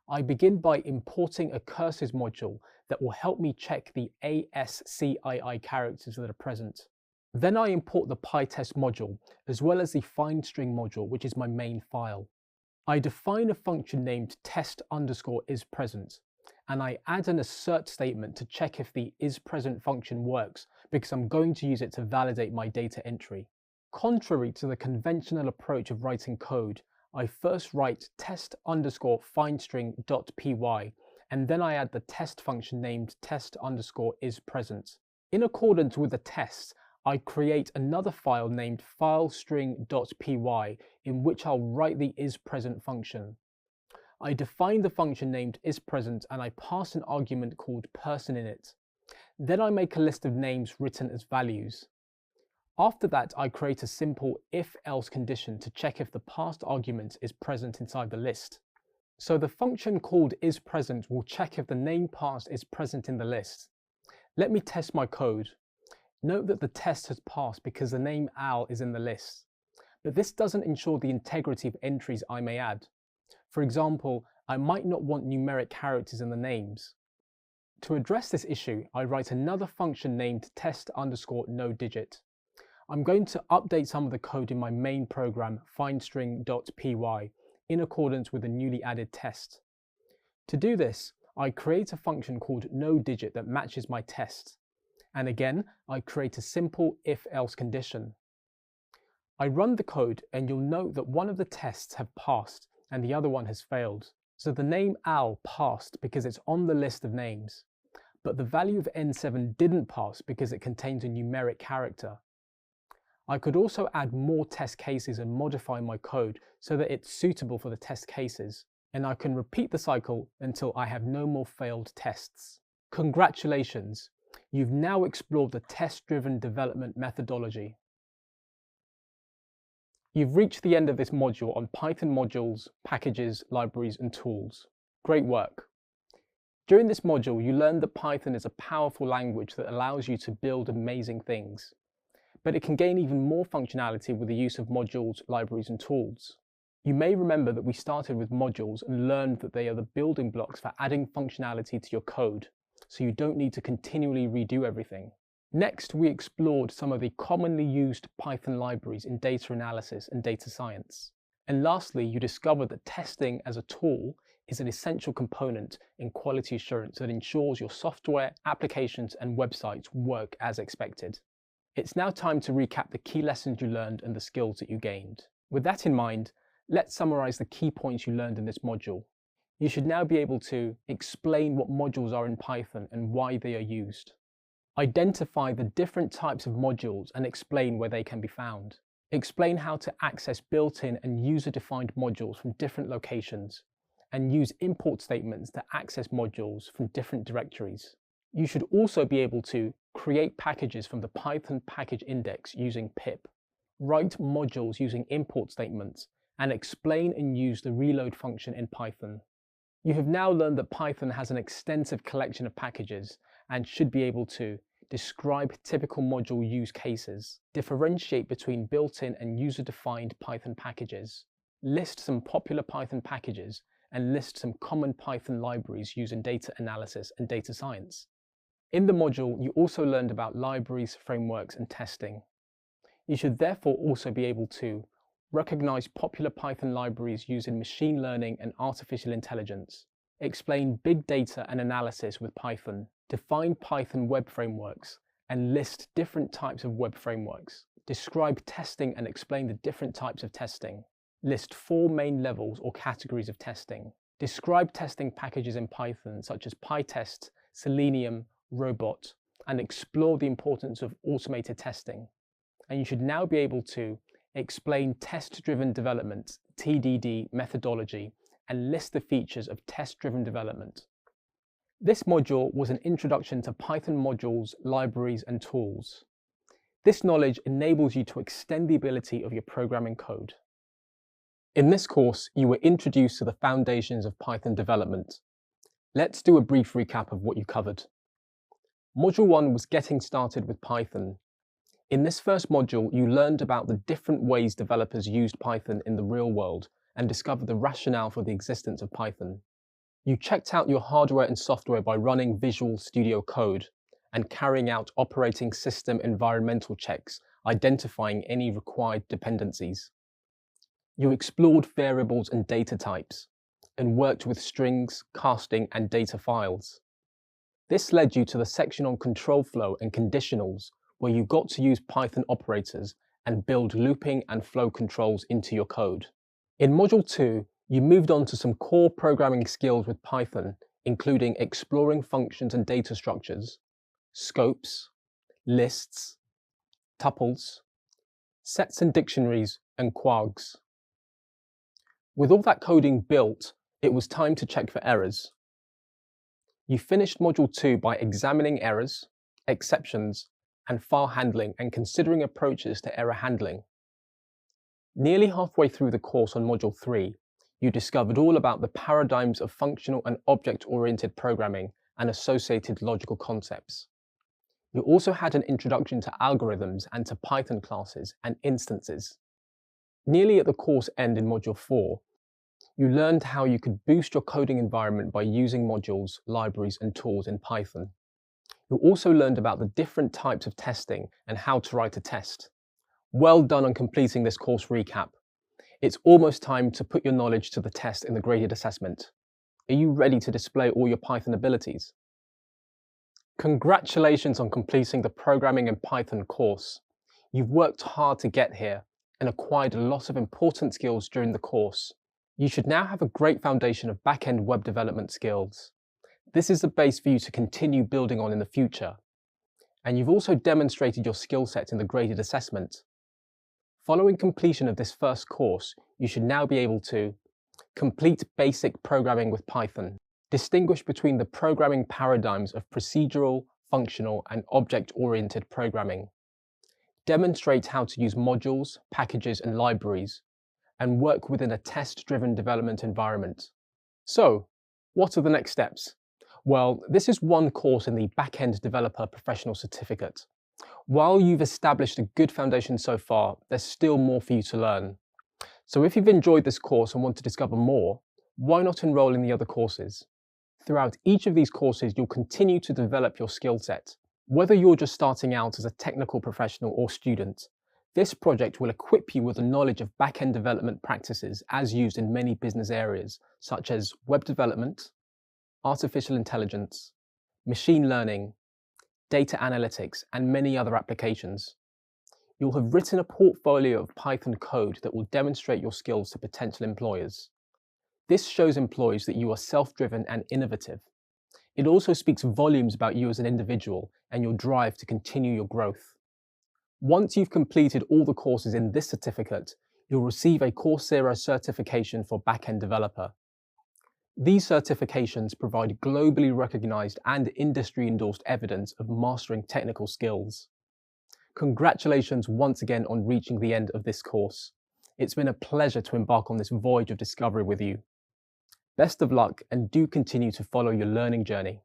I begin by importing a curses module that will help me check the ASCII characters that are present. Then I import the PyTest module, as well as the findString module, which is my main file. I define a function named test_isPresent, and I add an assert statement to check if the isPresent function works, because I'm going to use it to validate my data entry. Contrary to the conventional approach of writing code, I first write test_findString.py, and then I add the test function named test_isPresent. In accordance with the tests, I create another file named filestring.py, in which I'll write the isPresent function. I define the function named isPresent and I pass an argument called person in it. Then I make a list of names written as values. After that, I create a simple if-else condition to check if the passed argument is present inside the list. So the function called isPresent will check if the name passed is present in the list. Let me test my code. Note that the test has passed because the name Al is in the list. But this doesn't ensure the integrity of entries I may add. For example, I might not want numeric characters in the names. To address this issue, I write another function named test_noDigit. I'm going to update some of the code in my main program, findString.py, in accordance with the newly added test. To do this, I create a function called noDigit that matches my test. And again, I create a simple if-else condition. I run the code and you'll note that one of the tests have passed and the other one has failed. So the name Al passed because it's on the list of names, but the value of N7 didn't pass because it contains a numeric character. I could also add more test cases and modify my code so that it's suitable for the test cases, and I can repeat the cycle until I have no more failed tests. Congratulations, you've now explored the test-driven development methodology. You've reached the end of this module on Python modules, packages, libraries, and tools. Great work. During this module, you learned that Python is a powerful language that allows you to build amazing things. But it can gain even more functionality with the use of modules, libraries, and tools. You may remember that we started with modules and learned that they are the building blocks for adding functionality to your code, so you don't need to continually redo everything. Next, we explored some of the commonly used Python libraries in data analysis and data science. And lastly, you discovered that testing as a tool is an essential component in quality assurance that ensures your software, applications, and websites work as expected. It's now time to recap the key lessons you learned and the skills that you gained. With that in mind, let's summarize the key points you learned in this module. You should now be able to explain what modules are in Python and why they are used. Identify the different types of modules and explain where they can be found. Explain how to access built-in and user-defined modules from different locations, and use import statements to access modules from different directories. You should also be able to create packages from the Python package index using pip, write modules using import statements, and explain and use the reload function in Python. You have now learned that Python has an extensive collection of packages and should be able to describe typical module use cases, differentiate between built-in and user-defined Python packages, list some popular Python packages, and list some common Python libraries used in data analysis and data science. In the module, you also learned about libraries, frameworks, and testing. You should therefore also be able to recognize popular Python libraries used in machine learning and artificial intelligence, explain big data and analysis with Python, define Python web frameworks, and list different types of web frameworks, describe testing and explain the different types of testing, list 4 main levels or categories of testing, describe testing packages in Python such as PyTest, Selenium, Robot, and explore the importance of automated testing. And you should now be able to explain test-driven development, TDD methodology, and list the features of test-driven development. This module was an introduction to Python modules, libraries, and tools. This knowledge enables you to extend the ability of your programming code. In this course, you were introduced to the foundations of Python development. Let's do a brief recap of what you covered. Module 1 was getting started with Python. In this first module, you learned about the different ways developers used Python in the real world and discovered the rationale for the existence of Python. You checked out your hardware and software by running Visual Studio Code and carrying out operating system environmental checks, identifying any required dependencies. You explored variables and data types and worked with strings, casting, and data files. This led you to the section on control flow and conditionals, where you got to use Python operators and build looping and flow controls into your code. In Module 2, you moved on to some core programming skills with Python, including exploring functions and data structures, scopes, lists, tuples, sets and dictionaries, and quags. With all that coding built, it was time to check for errors. You finished Module 2 by examining errors, exceptions, and file handling and considering approaches to error handling. Nearly halfway through the course on Module 3, you discovered all about the paradigms of functional and object-oriented programming and associated logical concepts. You also had an introduction to algorithms and to Python classes and instances. Nearly at the course end in Module 4, you learned how you could boost your coding environment by using modules, libraries, and tools in Python. You also learned about the different types of testing and how to write a test. Well done on completing this course recap. It's almost time to put your knowledge to the test in the graded assessment. Are you ready to display all your Python abilities? Congratulations on completing the Programming in Python course. You've worked hard to get here and acquired a lot of important skills during the course. You should now have a great foundation of back-end web development skills. This is the base for you to continue building on in the future. And you've also demonstrated your skill set in the graded assessment. Following completion of this first course, you should now be able to complete basic programming with Python, distinguish between the programming paradigms of procedural, functional, and object-oriented programming, demonstrate how to use modules, packages, and libraries, and work within a test-driven development environment. So, what are the next steps? Well, this is one course in the Backend Developer Professional Certificate. While you've established a good foundation so far, there's still more for you to learn. So if you've enjoyed this course and want to discover more, why not enroll in the other courses? Throughout each of these courses, you'll continue to develop your skill set. Whether you're just starting out as a technical professional or student, this project will equip you with the knowledge of back-end development practices as used in many business areas, such as web development, artificial intelligence, machine learning, data analytics, and many other applications. You'll have written a portfolio of Python code that will demonstrate your skills to potential employers. This shows employees that you are self-driven and innovative. It also speaks volumes about you as an individual and your drive to continue your growth. Once you've completed all the courses in this certificate, you'll receive a Coursera certification for backend developer. These certifications provide globally recognized and industry-endorsed evidence of mastering technical skills. Congratulations once again on reaching the end of this course. It's been a pleasure to embark on this voyage of discovery with you. Best of luck, and do continue to follow your learning journey.